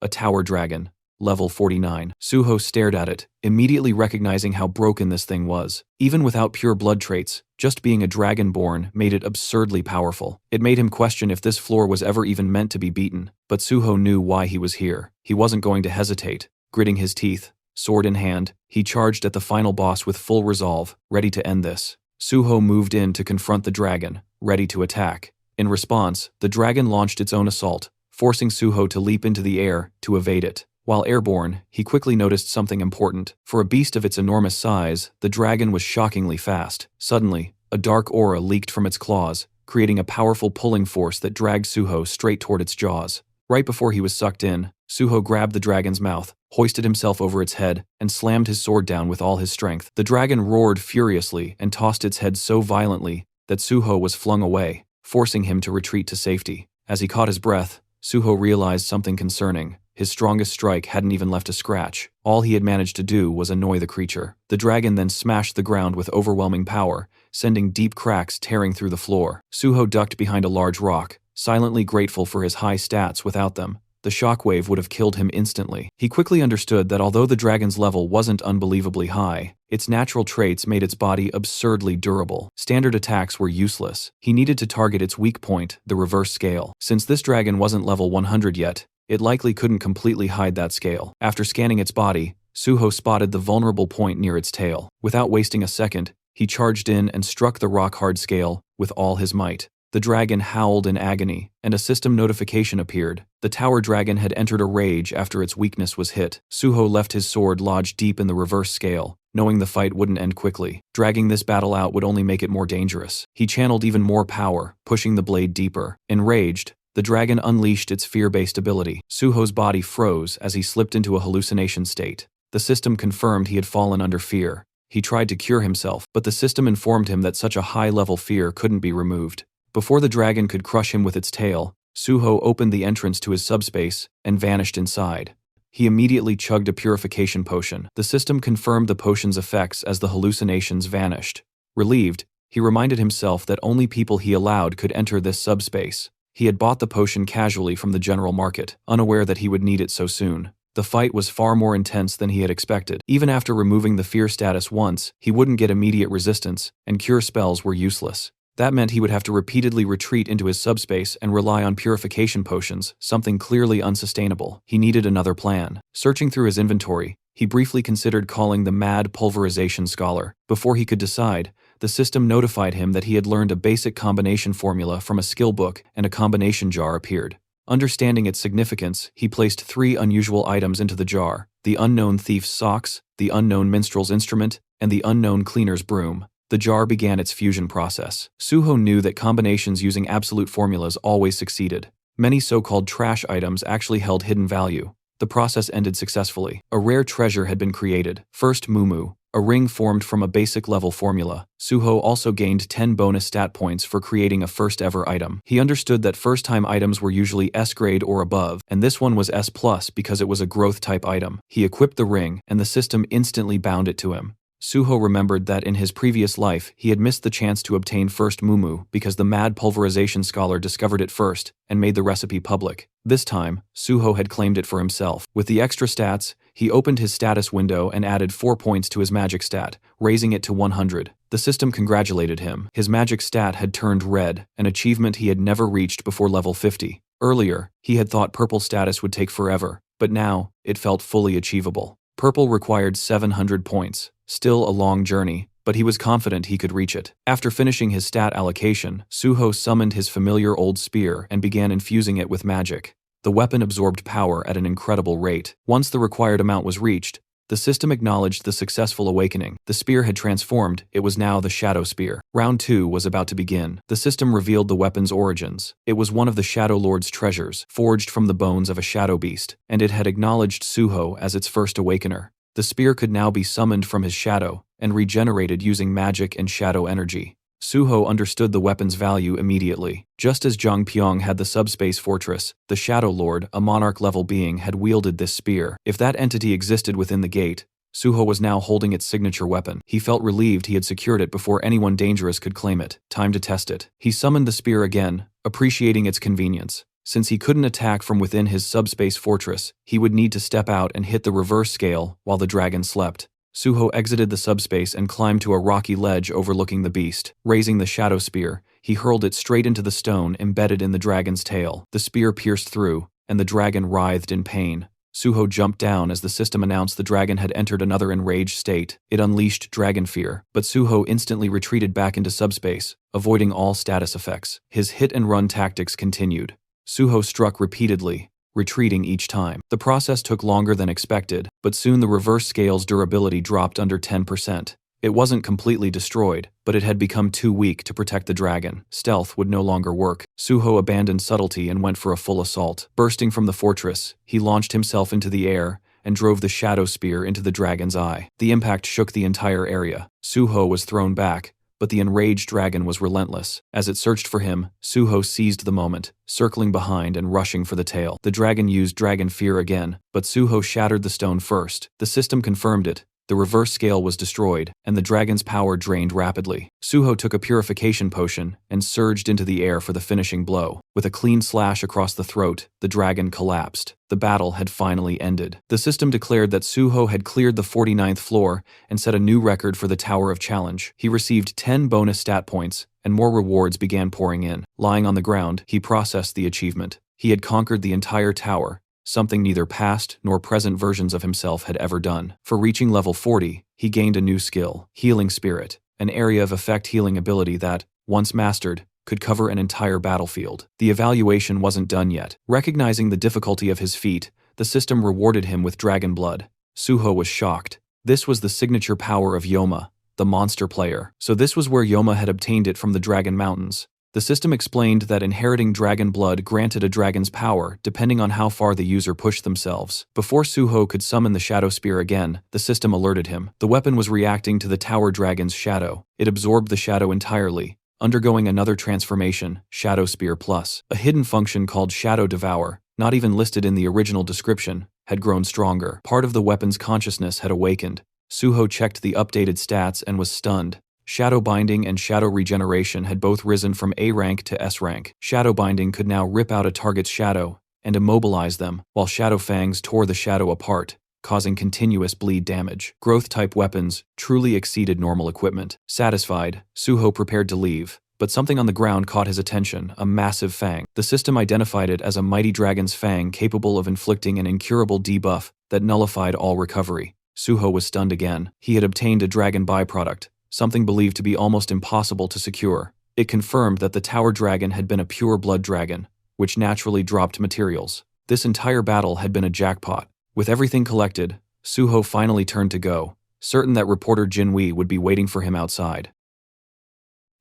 a tower dragon, level 49. Suho stared at it, immediately recognizing how broken this thing was. Even without pure blood traits, just being a dragonborn made it absurdly powerful. It made him question if this floor was ever even meant to be beaten, but Suho knew why he was here. He wasn't going to hesitate. Gritting his teeth, sword in hand, he charged at the final boss with full resolve, ready to end this. Suho moved in to confront the dragon, ready to attack. In response, the dragon launched its own assault, forcing Suho to leap into the air to evade it. While airborne, he quickly noticed something important. For a beast of its enormous size, the dragon was shockingly fast. Suddenly, a dark aura leaked from its claws, creating a powerful pulling force that dragged Suho straight toward its jaws. Right before he was sucked in, Suho grabbed the dragon's mouth, hoisted himself over its head, and slammed his sword down with all his strength. The dragon roared furiously and tossed its head so violently that Suho was flung away, forcing him to retreat to safety. As he caught his breath, Suho realized something concerning. His strongest strike hadn't even left a scratch. All he had managed to do was annoy the creature. The dragon then smashed the ground with overwhelming power, sending deep cracks tearing through the floor. Suho ducked behind a large rock, silently grateful for his high stats. Without them, the shockwave would have killed him instantly. He quickly understood that although the dragon's level wasn't unbelievably high, its natural traits made its body absurdly durable. Standard attacks were useless. He needed to target its weak point, the reverse scale. Since this dragon wasn't level 100 yet, it likely couldn't completely hide that scale. After scanning its body, Suho spotted the vulnerable point near its tail. Without wasting a second, he charged in and struck the rock-hard scale with all his might. The dragon howled in agony, and a system notification appeared. The tower dragon had entered a rage after its weakness was hit. Suho left his sword lodged deep in the reverse scale, knowing the fight wouldn't end quickly. Dragging this battle out would only make it more dangerous. He channeled even more power, pushing the blade deeper. Enraged, the dragon unleashed its fear-based ability. Suho's body froze as he slipped into a hallucination state. The system confirmed he had fallen under fear. He tried to cure himself, but the system informed him that such a high-level fear couldn't be removed. Before the dragon could crush him with its tail, Suho opened the entrance to his subspace and vanished inside. He immediately chugged a purification potion. The system confirmed the potion's effects as the hallucinations vanished. Relieved, he reminded himself that only people he allowed could enter this subspace. He had bought the potion casually from the general market, unaware that he would need it so soon. The fight was far more intense than he had expected. Even after removing the fear status once, he wouldn't get immediate resistance, and cure spells were useless. That meant he would have to repeatedly retreat into his subspace and rely on purification potions, something clearly unsustainable. He needed another plan. Searching through his inventory, he briefly considered calling the mad pulverization scholar. Before he could decide, the system notified him that he had learned a basic combination formula from a skill book, and a combination jar appeared. Understanding its significance, he placed 3 unusual items into the jar: the unknown thief's socks, the unknown minstrel's instrument, and the unknown cleaner's broom. The jar began its fusion process. Suho knew that combinations using absolute formulas always succeeded. Many so-called trash items actually held hidden value. The process ended successfully. A rare treasure had been created. First Mumu, a ring formed from a basic level formula. Suho also gained 10 bonus stat points for creating a first-ever item. He understood that first-time items were usually S grade or above, and this one was S+ because it was a growth-type item. He equipped the ring, and the system instantly bound it to him. Suho remembered that in his previous life, he had missed the chance to obtain first Mumu because the mad pulverization scholar discovered it first and made the recipe public. This time, Suho had claimed it for himself. With the extra stats, he opened his status window and added 4 points to his magic stat, raising it to 100. The system congratulated him. His magic stat had turned red, an achievement he had never reached before level 50. Earlier, he had thought purple status would take forever, but now, it felt fully achievable. Purple required 700 points. Still a long journey, but he was confident he could reach it. After finishing his stat allocation, Suho summoned his familiar old spear and began infusing it with magic. The weapon absorbed power at an incredible rate. Once the required amount was reached, The system acknowledged the successful awakening. The spear had transformed, it was now the Shadow Spear. Round 2 was about to begin. The system revealed the weapon's origins. It was one of the Shadow Lord's treasures, forged from the bones of a shadow beast, and it had acknowledged Suho as its first awakener. The spear could now be summoned from his shadow, and regenerated using magic and shadow energy. Suho understood the weapon's value immediately. Just as Zhang Pyong had the subspace fortress, the Shadow Lord, a monarch-level being, had wielded this spear. If that entity existed within the gate, Suho was now holding its signature weapon. He felt relieved he had secured it before anyone dangerous could claim it. Time to test it. He summoned the spear again, appreciating its convenience. Since he couldn't attack from within his subspace fortress, he would need to step out and hit the reverse scale while the dragon slept. Suho exited the subspace and climbed to a rocky ledge overlooking the beast. Raising the shadow spear, he hurled it straight into the stone embedded in the dragon's tail. The spear pierced through, and the dragon writhed in pain. Suho jumped down as the system announced the dragon had entered another enraged state. It unleashed dragon fear, but Suho instantly retreated back into subspace, avoiding all status effects. His hit-and-run tactics continued. Suho struck repeatedly, retreating each time. The process took longer than expected, but soon the reverse scale's durability dropped under 10%. It wasn't completely destroyed, but it had become too weak to protect the dragon. Stealth would no longer work. Suho abandoned subtlety and went for a full assault. Bursting from the fortress, he launched himself into the air and drove the shadow spear into the dragon's eye. The impact shook the entire area. Suho was thrown back, but the enraged dragon was relentless. As it searched for him, Suho seized the moment, circling behind and rushing for the tail. The dragon used dragon fear again, but Suho shattered the stone first. The system confirmed it. The reverse scale was destroyed, and the dragon's power drained rapidly. Suho took a purification potion and surged into the air for the finishing blow. With a clean slash across the throat, the dragon collapsed. The battle had finally ended. The system declared that Suho had cleared the 49th floor and set a new record for the Tower of Challenge. He received 10 bonus stat points, and more rewards began pouring in. Lying on the ground, he processed the achievement. He had conquered the entire tower, something neither past nor present versions of himself had ever done. For reaching level 40, he gained a new skill, Healing Spirit, an area of effect healing ability that, once mastered, could cover an entire battlefield. The evaluation wasn't done yet. Recognizing the difficulty of his feat, the system rewarded him with dragon blood. Suho was shocked. This was the signature power of Yoma, the monster player. So this was where Yoma had obtained it from the Dragon Mountains. The system explained that inheriting dragon blood granted a dragon's power depending on how far the user pushed themselves. Before Suho could summon the Shadow Spear again, the system alerted him. The weapon was reacting to the tower dragon's shadow. It absorbed the shadow entirely, undergoing another transformation, Shadow Spear Plus. A hidden function called Shadow Devour, not even listed in the original description, had grown stronger. Part of the weapon's consciousness had awakened. Suho checked the updated stats and was stunned. Shadow Binding and Shadow Regeneration had both risen from A rank to S rank. Shadow Binding could now rip out a target's shadow and immobilize them, while Shadow Fangs tore the shadow apart, causing continuous bleed damage. Growth-type weapons truly exceeded normal equipment. Satisfied, Suho prepared to leave, but something on the ground caught his attention, a massive fang. The system identified it as a mighty dragon's fang capable of inflicting an incurable debuff that nullified all recovery. Suho was stunned again. He had obtained a dragon byproduct, something believed to be almost impossible to secure. It confirmed that the tower dragon had been a pure blood dragon, which naturally dropped materials. This entire battle had been a jackpot. With everything collected, Suho finally turned to go, certain that reporter Jinwei would be waiting for him outside.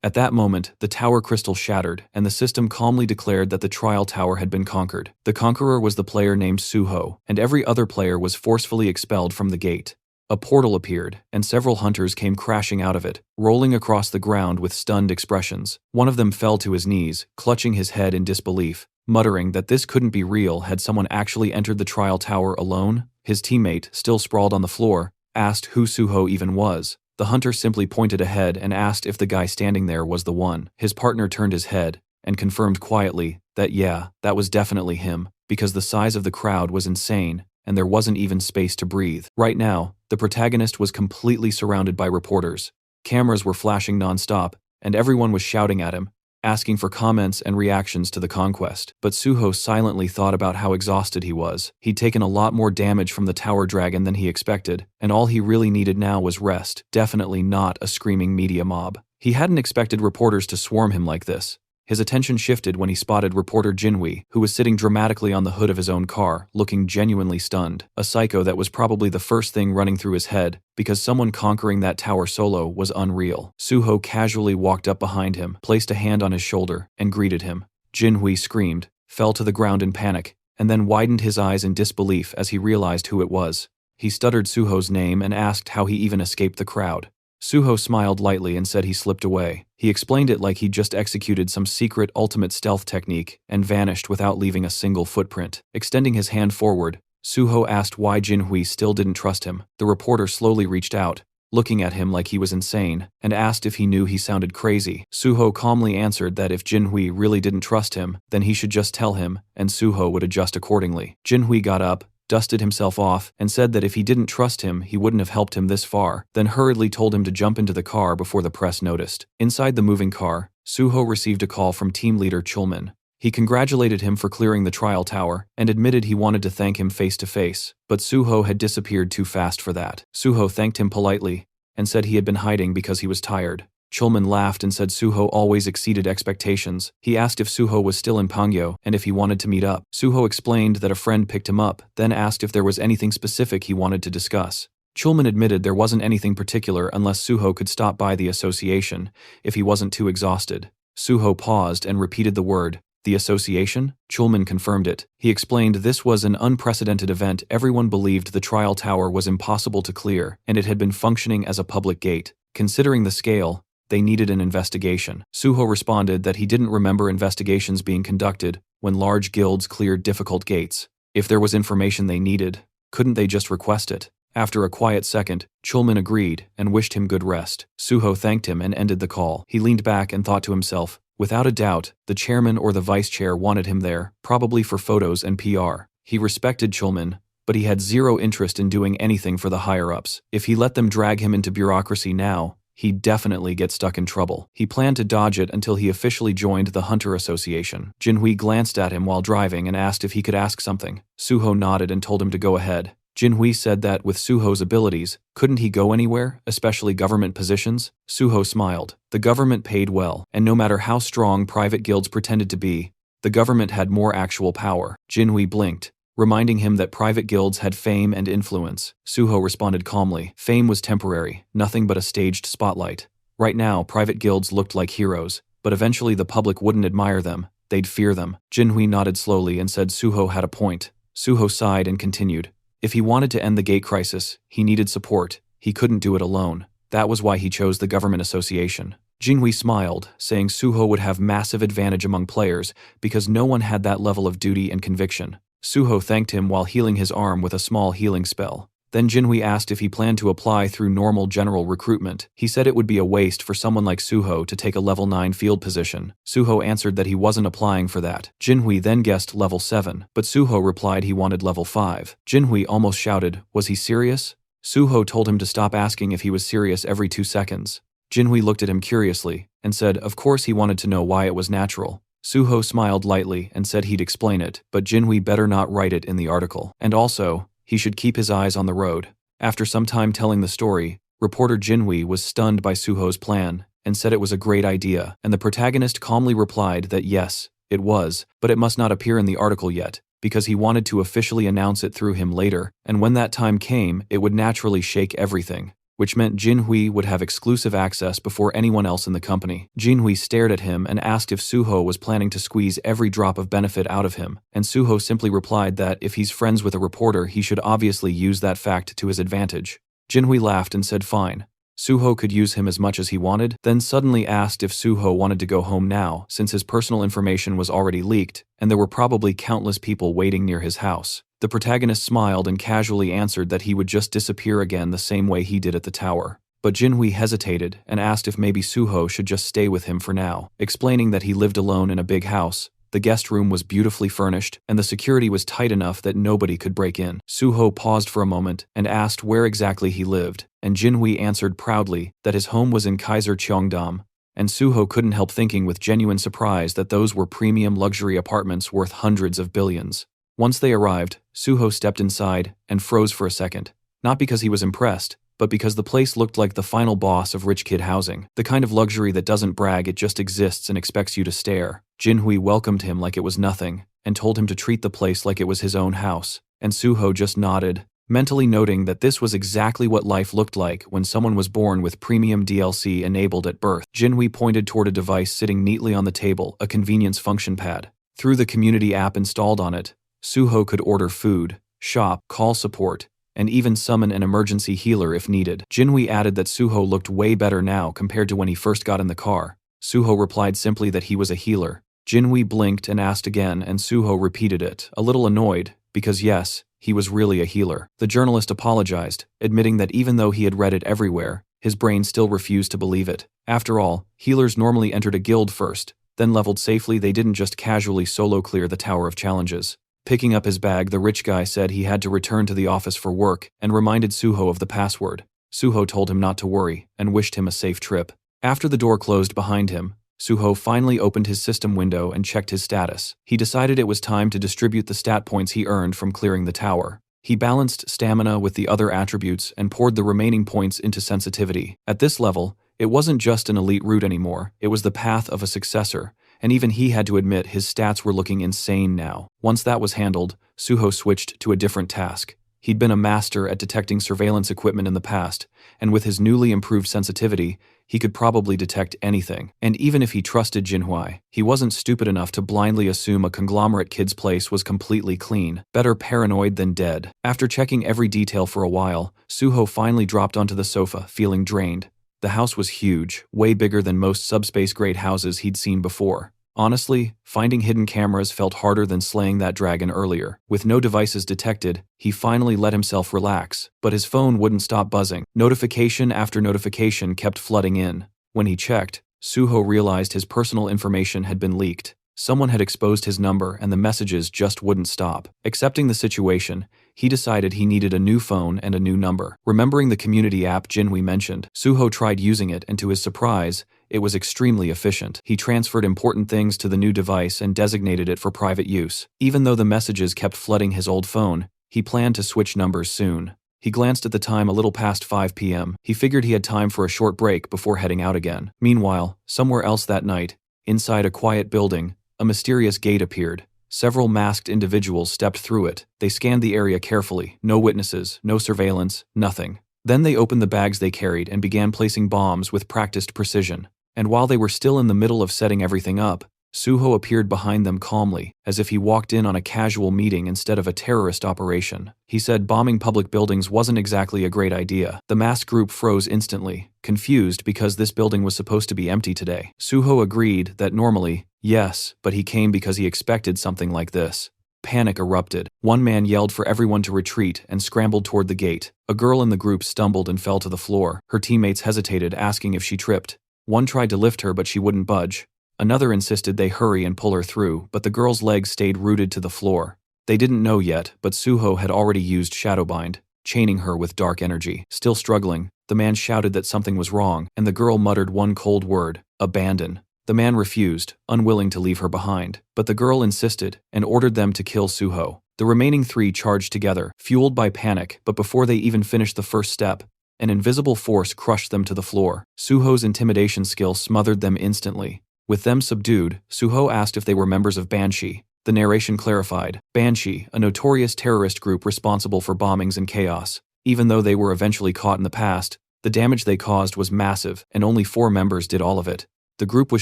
At that moment, the tower crystal shattered, and the system calmly declared that the trial tower had been conquered. The conqueror was the player named Suho, and every other player was forcefully expelled from the gate. A portal appeared, and several hunters came crashing out of it, rolling across the ground with stunned expressions. One of them fell to his knees, clutching his head in disbelief, muttering that this couldn't be real. Had someone actually entered the trial tower alone? His teammate, still sprawled on the floor, asked who Suho even was. The hunter simply pointed ahead and asked if the guy standing there was the one. His partner turned his head and confirmed quietly that yeah, that was definitely him, because the size of the crowd was insane, and there wasn't even space to breathe. Right now, the protagonist was completely surrounded by reporters. Cameras were flashing non-stop, and everyone was shouting at him, asking for comments and reactions to the conquest. But Suho silently thought about how exhausted he was. He'd taken a lot more damage from the tower dragon than he expected, and all he really needed now was rest, definitely not a screaming media mob. He hadn't expected reporters to swarm him like this. His attention shifted when he spotted reporter Jinhui, who was sitting dramatically on the hood of his own car, looking genuinely stunned. A psycho that was probably the first thing running through his head, because someone conquering that tower solo was unreal. Suho casually walked up behind him, placed a hand on his shoulder, and greeted him. Jinhui screamed, fell to the ground in panic, and then widened his eyes in disbelief as he realized who it was. He stuttered Suho's name and asked how he even escaped the crowd. Suho smiled lightly and said he slipped away. He explained it like he'd just executed some secret ultimate stealth technique and vanished without leaving a single footprint. Extending his hand forward, Suho asked why Jinhui still didn't trust him. The reporter slowly reached out, looking at him like he was insane, and asked if he knew he sounded crazy. Suho calmly answered that if Jinhui really didn't trust him, then he should just tell him, and Suho would adjust accordingly. Jinhui got up, dusted himself off, and said that if he didn't trust him, he wouldn't have helped him this far, then hurriedly told him to jump into the car before the press noticed. Inside the moving car, Suho received a call from team leader Chulman. He congratulated him for clearing the trial tower, and admitted he wanted to thank him face to face, but Suho had disappeared too fast for that. Suho thanked him politely, and said he had been hiding because he was tired. Chulman laughed and said Suho always exceeded expectations. He asked if Suho was still in Pangyo and if he wanted to meet up. Suho explained that a friend picked him up, then asked if there was anything specific he wanted to discuss. Chulman admitted there wasn't anything particular unless Suho could stop by the association, if he wasn't too exhausted. Suho paused and repeated the word, "The association?" Chulman confirmed it. He explained this was an unprecedented event. Everyone believed the trial tower was impossible to clear, and it had been functioning as a public gate. Considering the scale, they needed an investigation. Suho responded that he didn't remember investigations being conducted when large guilds cleared difficult gates. If there was information they needed, couldn't they just request it? After a quiet second, Chulman agreed and wished him good rest. Suho thanked him and ended the call. He leaned back and thought to himself, without a doubt, the chairman or the vice chair wanted him there, probably for photos and PR. He respected Chulman, but he had zero interest in doing anything for the higher-ups. If he let them drag him into bureaucracy now, he'd definitely get stuck in trouble. He planned to dodge it until he officially joined the Hunter Association. Jinhui glanced at him while driving and asked if he could ask something. Suho nodded and told him to go ahead. Jinhui said that with Suho's abilities, couldn't he go anywhere, especially government positions? Suho smiled. The government paid well, and no matter how strong private guilds pretended to be, the government had more actual power. Jinhui blinked, reminding him that private guilds had fame and influence. Suho responded calmly. Fame was temporary, nothing but a staged spotlight. Right now, private guilds looked like heroes, but eventually the public wouldn't admire them, they'd fear them. Jinhui nodded slowly and said Suho had a point. Suho sighed and continued. If he wanted to end the gate crisis, he needed support. He couldn't do it alone. That was why he chose the government association. Jinhui smiled, saying Suho would have massive advantage among players because no one had that level of duty and conviction. Suho thanked him while healing his arm with a small healing spell. Then Jinhui asked if he planned to apply through normal general recruitment. He said it would be a waste for someone like Suho to take a level 9 field position. Suho answered that he wasn't applying for that. Jinhui then guessed level 7, but Suho replied he wanted level 5. Jinhui almost shouted, was he serious? Suho told him to stop asking if he was serious every 2 seconds. Jinhui looked at him curiously and said of course he wanted to know why it was natural. Suho smiled lightly and said he'd explain it, but Jinhui better not write it in the article. And also, he should keep his eyes on the road. After some time telling the story, reporter Jinhui was stunned by Suho's plan and said it was a great idea, and the protagonist calmly replied that yes, it was, but it must not appear in the article yet, because he wanted to officially announce it through him later, and when that time came, it would naturally shake everything, which meant Jinhui would have exclusive access before anyone else in the company. Jinhui stared at him and asked if Suho was planning to squeeze every drop of benefit out of him, and Suho simply replied that if he's friends with a reporter he should obviously use that fact to his advantage. Jinhui laughed and said fine. Suho could use him as much as he wanted, then suddenly asked if Suho wanted to go home now since his personal information was already leaked, and there were probably countless people waiting near his house. The protagonist smiled and casually answered that he would just disappear again the same way he did at the tower. But Jinhui hesitated and asked if maybe Suho should just stay with him for now, explaining that he lived alone in a big house. The guest room was beautifully furnished, and the security was tight enough that nobody could break in. Suho paused for a moment and asked where exactly he lived, and Jinhui answered proudly that his home was in Kaiser Cheongdam, and Suho couldn't help thinking with genuine surprise that those were premium luxury apartments worth hundreds of billions. Once they arrived, Suho stepped inside and froze for a second, not because he was impressed, but because the place looked like the final boss of rich kid housing, the kind of luxury that doesn't brag, it just exists and expects you to stare. Jinhui welcomed him like it was nothing, and told him to treat the place like it was his own house, and Suho just nodded, mentally noting that this was exactly what life looked like when someone was born with premium DLC enabled at birth. Jinhui pointed toward a device sitting neatly on the table, a convenience function pad. Through the community app installed on it, Suho could order food, shop, call support, and even summon an emergency healer if needed. Jinhui added that Suho looked way better now compared to when he first got in the car. Suho replied simply that he was a healer. Jinhui blinked and asked again, and Suho repeated it, a little annoyed, because yes, he was really a healer. The journalist apologized, admitting that even though he had read it everywhere, his brain still refused to believe it. After all, healers normally entered a guild first, then leveled safely. They didn't just casually solo clear the Tower of Challenges. Picking up his bag, the rich guy said he had to return to the office for work and reminded Suho of the password. Suho told him not to worry and wished him a safe trip. After the door closed behind him, Suho finally opened his system window and checked his status. He decided it was time to distribute the stat points he earned from clearing the tower. He balanced stamina with the other attributes and poured the remaining points into sensitivity. At this level, it wasn't just an elite route anymore, it was the path of a successor, and even he had to admit his stats were looking insane now. Once that was handled, Suho switched to a different task. He'd been a master at detecting surveillance equipment in the past, and with his newly improved sensitivity, he could probably detect anything. And even if he trusted Jinhui, he wasn't stupid enough to blindly assume a conglomerate kid's place was completely clean. Better paranoid than dead. After checking every detail for a while, Suho finally dropped onto the sofa, feeling drained. The house was huge, way bigger than most subspace-grade houses he'd seen before. Honestly, finding hidden cameras felt harder than slaying that dragon earlier. With no devices detected, he finally let himself relax, but his phone wouldn't stop buzzing. Notification after notification kept flooding in. When he checked, Suho realized his personal information had been leaked. Someone had exposed his number and the messages just wouldn't stop. Accepting the situation, he decided he needed a new phone and a new number. Remembering the community app Jinhui mentioned, Suho tried using it, and to his surprise, it was extremely efficient. He transferred important things to the new device and designated it for private use. Even though the messages kept flooding his old phone, he planned to switch numbers soon. He glanced at the time, a little past 5 p.m. He figured he had time for a short break before heading out again. Meanwhile, somewhere else that night, inside a quiet building, a mysterious gate appeared. Several masked individuals stepped through it. They scanned the area carefully. No witnesses, no surveillance, nothing. Then they opened the bags they carried and began placing bombs with practiced precision. And while they were still in the middle of setting everything up, Suho appeared behind them calmly, as if he walked in on a casual meeting instead of a terrorist operation. He said bombing public buildings wasn't exactly a great idea. The masked group froze instantly, confused because this building was supposed to be empty today. Suho agreed that normally, yes, but he came because he expected something like this. Panic erupted. One man yelled for everyone to retreat and scrambled toward the gate. A girl in the group stumbled and fell to the floor. Her teammates hesitated, asking if she tripped. One tried to lift her, but she wouldn't budge. Another insisted they hurry and pull her through, but the girl's legs stayed rooted to the floor. They didn't know yet, but Suho had already used Shadowbind, chaining her with dark energy. Still struggling, the man shouted that something was wrong, and the girl muttered one cold word: abandon. The man refused, unwilling to leave her behind, but the girl insisted and ordered them to kill Suho. The remaining 3 charged together, fueled by panic, but before they even finished the first step, an invisible force crushed them to the floor. Suho's intimidation skill smothered them instantly. With them subdued, Suho asked if they were members of Banshee. The narration clarified, Banshee, a notorious terrorist group responsible for bombings and chaos. Even though they were eventually caught in the past, the damage they caused was massive, and only 4 members did all of it. The group was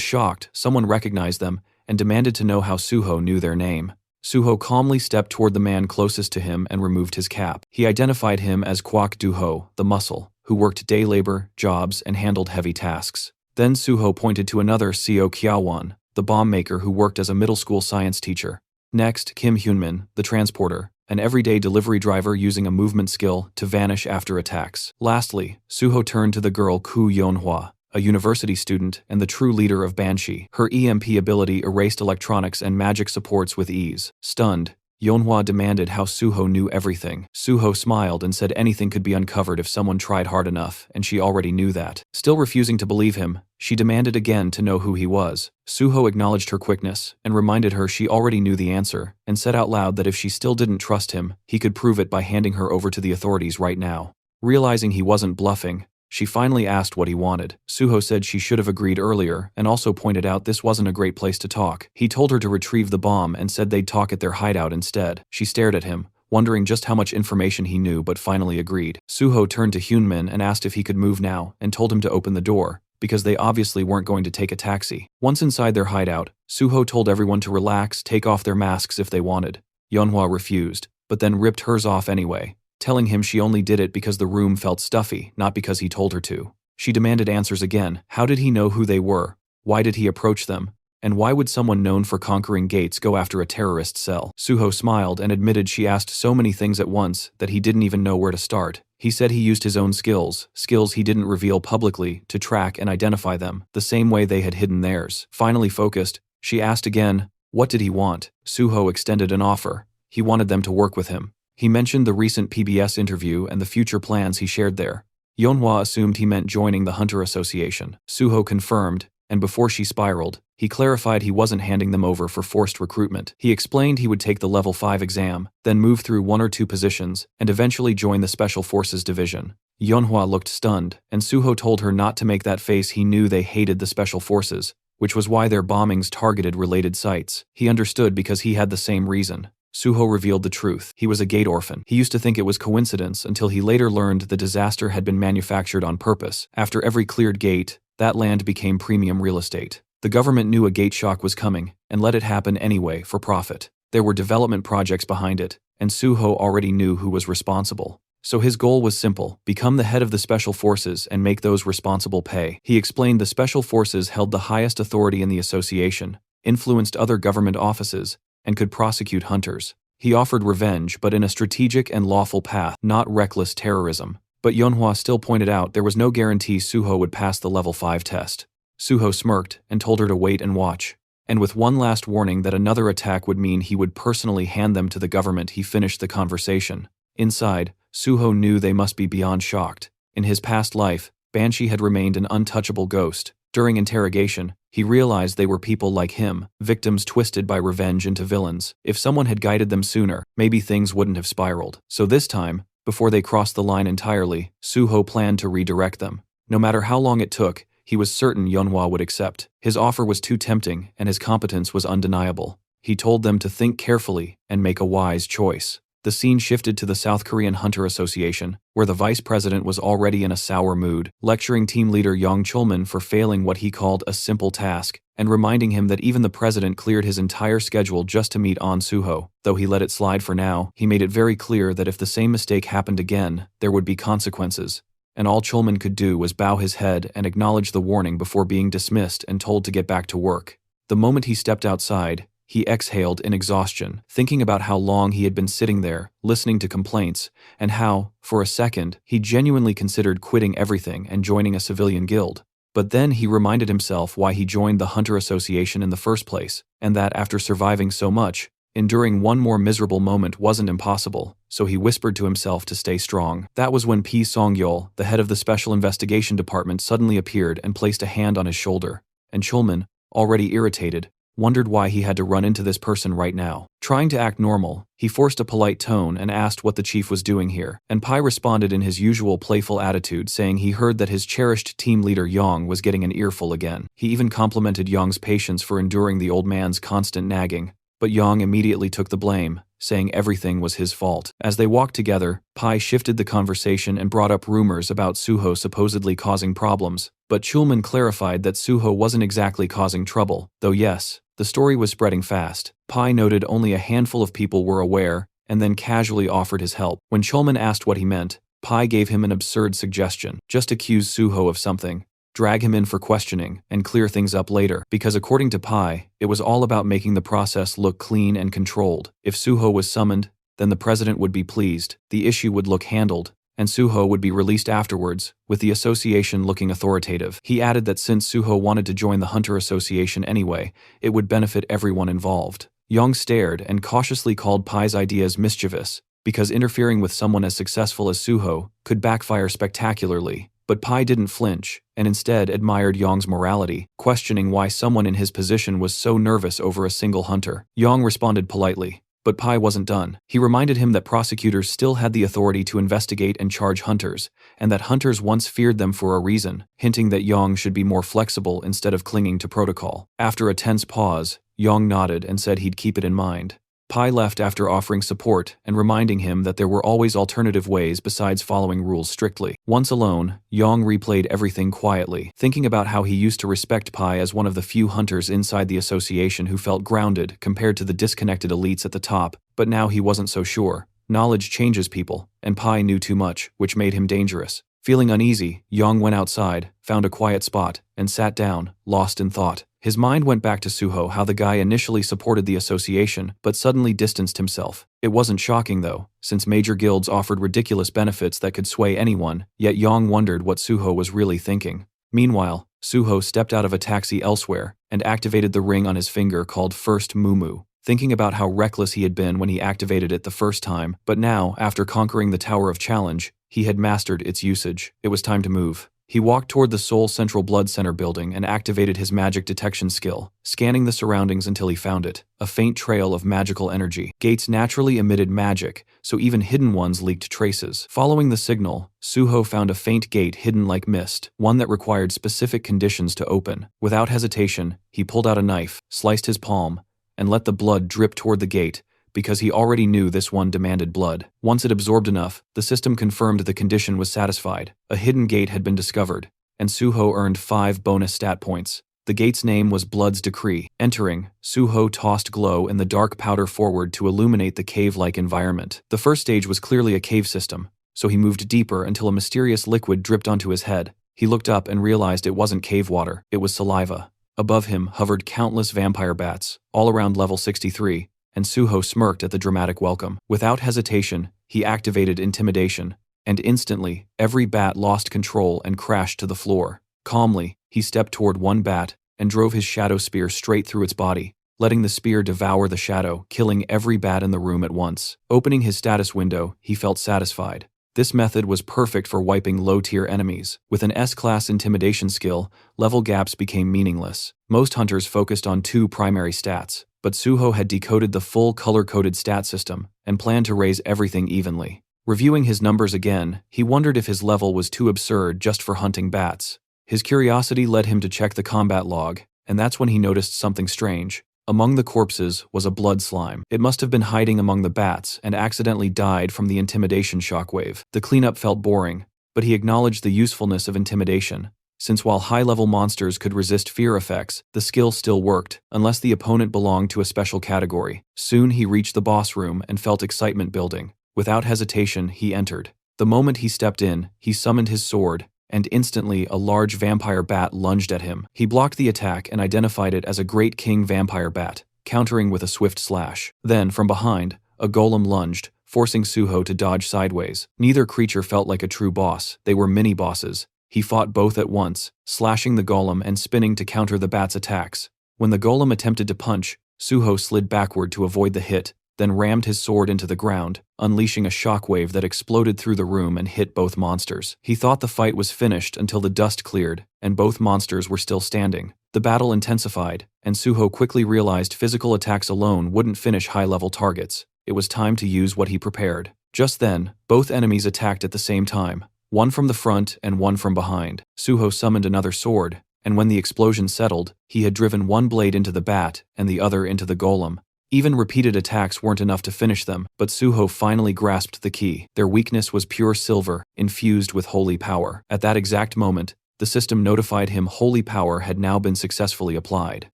shocked. Someone recognized them and demanded to know how Suho knew their name. Suho calmly stepped toward the man closest to him and removed his cap. He identified him as Kwak Duho, the muscle, who worked day labor, jobs, and handled heavy tasks. Then Suho pointed to another Seo Kiawan, the bomb maker who worked as a middle school science teacher. Next, Kim Hyunmin, the transporter, an everyday delivery driver using a movement skill to vanish after attacks. Lastly, Suho turned to the girl Ku Yeonhwa, a university student and the true leader of Banshee. Her EMP ability erased electronics and magic supports with ease. Stunned, Yeonhwa demanded how Suho knew everything. Suho smiled and said anything could be uncovered if someone tried hard enough, and she already knew that. Still refusing to believe him, she demanded again to know who he was. Suho acknowledged her quickness and reminded her she already knew the answer, and said out loud that if she still didn't trust him, he could prove it by handing her over to the authorities right now. Realizing he wasn't bluffing, she finally asked what he wanted. Suho said she should have agreed earlier and also pointed out this wasn't a great place to talk. He told her to retrieve the bomb and said they'd talk at their hideout instead. She stared at him, wondering just how much information he knew, but finally agreed. Suho turned to Hyunmin and asked if he could move now and told him to open the door, because they obviously weren't going to take a taxi. Once inside their hideout, Suho told everyone to relax, take off their masks if they wanted. Yeonhwa refused, but then ripped hers off anyway, telling him she only did it because the room felt stuffy, not because he told her to. She demanded answers again. How did he know who they were? Why did he approach them? And why would someone known for conquering gates go after a terrorist cell? Suho smiled and admitted she asked so many things at once that he didn't even know where to start. He said he used his own skills he didn't reveal publicly, to track and identify them, the same way they had hidden theirs. Finally focused, she asked again, what did he want? Suho extended an offer. He wanted them to work with him. He mentioned the recent PBS interview and the future plans he shared there. Yeonhwa assumed he meant joining the Hunter Association. Suho confirmed, and before she spiraled, he clarified he wasn't handing them over for forced recruitment. He explained he would take the level 5 exam, then move through 1 or 2 positions, and eventually join the Special Forces Division. Yeonhwa looked stunned, and Suho told her not to make that face. He knew they hated the Special Forces, which was why their bombings targeted related sites. He understood because he had the same reason. Suho revealed the truth. He was a gate orphan. He used to think it was coincidence until he later learned the disaster had been manufactured on purpose. After every cleared gate, that land became premium real estate. The government knew a gate shock was coming and let it happen anyway for profit. There were development projects behind it, and Suho already knew who was responsible. So his goal was simple: become the head of the Special Forces and make those responsible pay. He explained the Special Forces held the highest authority in the association, influenced other government offices, and could prosecute hunters. He offered revenge, but in a strategic and lawful path, not reckless terrorism. But Yeonhwa still pointed out there was no guarantee Suho would pass the level 5 test. Suho smirked and told her to wait and watch. And with one last warning that another attack would mean he would personally hand them to the government, he finished the conversation. Inside, Suho knew they must be beyond shocked. In his past life, Banshee had remained an untouchable ghost. During interrogation, he realized they were people like him, victims twisted by revenge into villains. If someone had guided them sooner, maybe things wouldn't have spiraled. So this time, before they crossed the line entirely, Suho planned to redirect them. No matter how long it took, he was certain Yeonhwa would accept. His offer was too tempting, and his competence was undeniable. He told them to think carefully and make a wise choice. The scene shifted to the South Korean Hunter Association, where the vice president was already in a sour mood, lecturing team leader Yang Chulman for failing what he called a simple task, and reminding him that even the president cleared his entire schedule just to meet An Suho. Though he let it slide for now, he made it very clear that if the same mistake happened again, there would be consequences. And all Chulman could do was bow his head and acknowledge the warning before being dismissed and told to get back to work. The moment he stepped outside, he exhaled in exhaustion, thinking about how long he had been sitting there, listening to complaints, and how, for a second, he genuinely considered quitting everything and joining a civilian guild. But then he reminded himself why he joined the Hunter Association in the first place, and that after surviving so much, enduring one more miserable moment wasn't impossible, so he whispered to himself to stay strong. That was when P. Song-yeol, the head of the Special Investigation Department, suddenly appeared and placed a hand on his shoulder, and Chulman, already irritated, wondered why he had to run into this person right now. Trying to act normal, he forced a polite tone and asked what the chief was doing here, and Pai responded in his usual playful attitude, saying he heard that his cherished team leader Yang was getting an earful again. He even complimented Yang's patience for enduring the old man's constant nagging, but Yang immediately took the blame, saying everything was his fault. As they walked together, Pai shifted the conversation and brought up rumors about Suho supposedly causing problems, but Chulman clarified that Suho wasn't exactly causing trouble, though yes, the story was spreading fast. Pai noted only a handful of people were aware, and then casually offered his help. When Chulman asked what he meant, Pai gave him an absurd suggestion: just accuse Suho of something, drag him in for questioning, and clear things up later, because according to Pai, it was all about making the process look clean and controlled. If Suho was summoned, then the president would be pleased, the issue would look handled, and Suho would be released afterwards, with the association looking authoritative. He added that since Suho wanted to join the Hunter Association anyway, it would benefit everyone involved. Yang stared and cautiously called Pai's ideas mischievous, because interfering with someone as successful as Suho could backfire spectacularly. But Pai didn't flinch, and instead admired Yang's morality, questioning why someone in his position was so nervous over a single hunter. Yang responded politely, But Pai wasn't done. He reminded him that prosecutors still had the authority to investigate and charge hunters, and that hunters once feared them for a reason, hinting that Yang should be more flexible instead of clinging to protocol. After a tense pause, Yang nodded and said he'd keep it in mind. Pai left after offering support and reminding him that there were always alternative ways besides following rules strictly. Once alone, Yang replayed everything quietly, thinking about how he used to respect Pai as one of the few hunters inside the association who felt grounded compared to the disconnected elites at the top, but now he wasn't so sure. Knowledge changes people, and Pai knew too much, which made him dangerous. Feeling uneasy, Yang went outside, found a quiet spot, and sat down, lost in thought. His mind went back to Suho, how the guy initially supported the association, but suddenly distanced himself. It wasn't shocking though, since major guilds offered ridiculous benefits that could sway anyone, yet Yang wondered what Suho was really thinking. Meanwhile, Suho stepped out of a taxi elsewhere, and activated the ring on his finger called First Mumu. Thinking about how reckless he had been when he activated it the first time, but now, after conquering the Tower of Challenge, he had mastered its usage. It was time to move. He walked toward the Seoul Central Blood Center building and activated his magic detection skill, scanning the surroundings until he found it, a faint trail of magical energy. Gates naturally emitted magic, so even hidden ones leaked traces. Following the signal, Suho found a faint gate hidden like mist, one that required specific conditions to open. Without hesitation, he pulled out a knife, sliced his palm, and let the blood drip toward the gate, because he already knew this one demanded blood. Once it absorbed enough, the system confirmed the condition was satisfied. A hidden gate had been discovered, and Suho earned 5 bonus stat points. The gate's name was Blood's Decree. Entering, Suho tossed glow in the dark powder forward to illuminate the cave-like environment. The first stage was clearly a cave system, so he moved deeper until a mysterious liquid dripped onto his head. He looked up and realized it wasn't cave water, it was saliva. Above him hovered countless vampire bats, all around level 63, and Suho smirked at the dramatic welcome. Without hesitation, he activated intimidation, and instantly, every bat lost control and crashed to the floor. Calmly, he stepped toward one bat and drove his shadow spear straight through its body, letting the spear devour the shadow, killing every bat in the room at once. Opening his status window, he felt satisfied. This method was perfect for wiping low-tier enemies. With an S-class intimidation skill, level gaps became meaningless. Most hunters focused on 2 primary stats, but Suho had decoded the full color-coded stat system and planned to raise everything evenly. Reviewing his numbers again, he wondered if his level was too absurd just for hunting bats. His curiosity led him to check the combat log, and that's when he noticed something strange. Among the corpses was a blood slime. It must have been hiding among the bats and accidentally died from the intimidation shockwave. The cleanup felt boring, but he acknowledged the usefulness of intimidation, since while high-level monsters could resist fear effects, the skill still worked, unless the opponent belonged to a special category. Soon he reached the boss room and felt excitement building. Without hesitation, he entered. The moment he stepped in, he summoned his sword, and instantly a large vampire bat lunged at him. He blocked the attack and identified it as a Great King vampire bat, countering with a swift slash. Then, from behind, a golem lunged, forcing Suho to dodge sideways. Neither creature felt like a true boss, they were mini-bosses. He fought both at once, slashing the golem and spinning to counter the bat's attacks. When the golem attempted to punch, Suho slid backward to avoid the hit, then rammed his sword into the ground, unleashing a shockwave that exploded through the room and hit both monsters. He thought the fight was finished until the dust cleared, and both monsters were still standing. The battle intensified, and Suho quickly realized physical attacks alone wouldn't finish high-level targets. It was time to use what he prepared. Just then, both enemies attacked at the same time, one from the front and one from behind. Suho summoned another sword, and when the explosion settled, he had driven one blade into the bat and the other into the golem. Even repeated attacks weren't enough to finish them, but Suho finally grasped the key. Their weakness was pure silver, infused with holy power. At that exact moment, the system notified him holy power had now been successfully applied.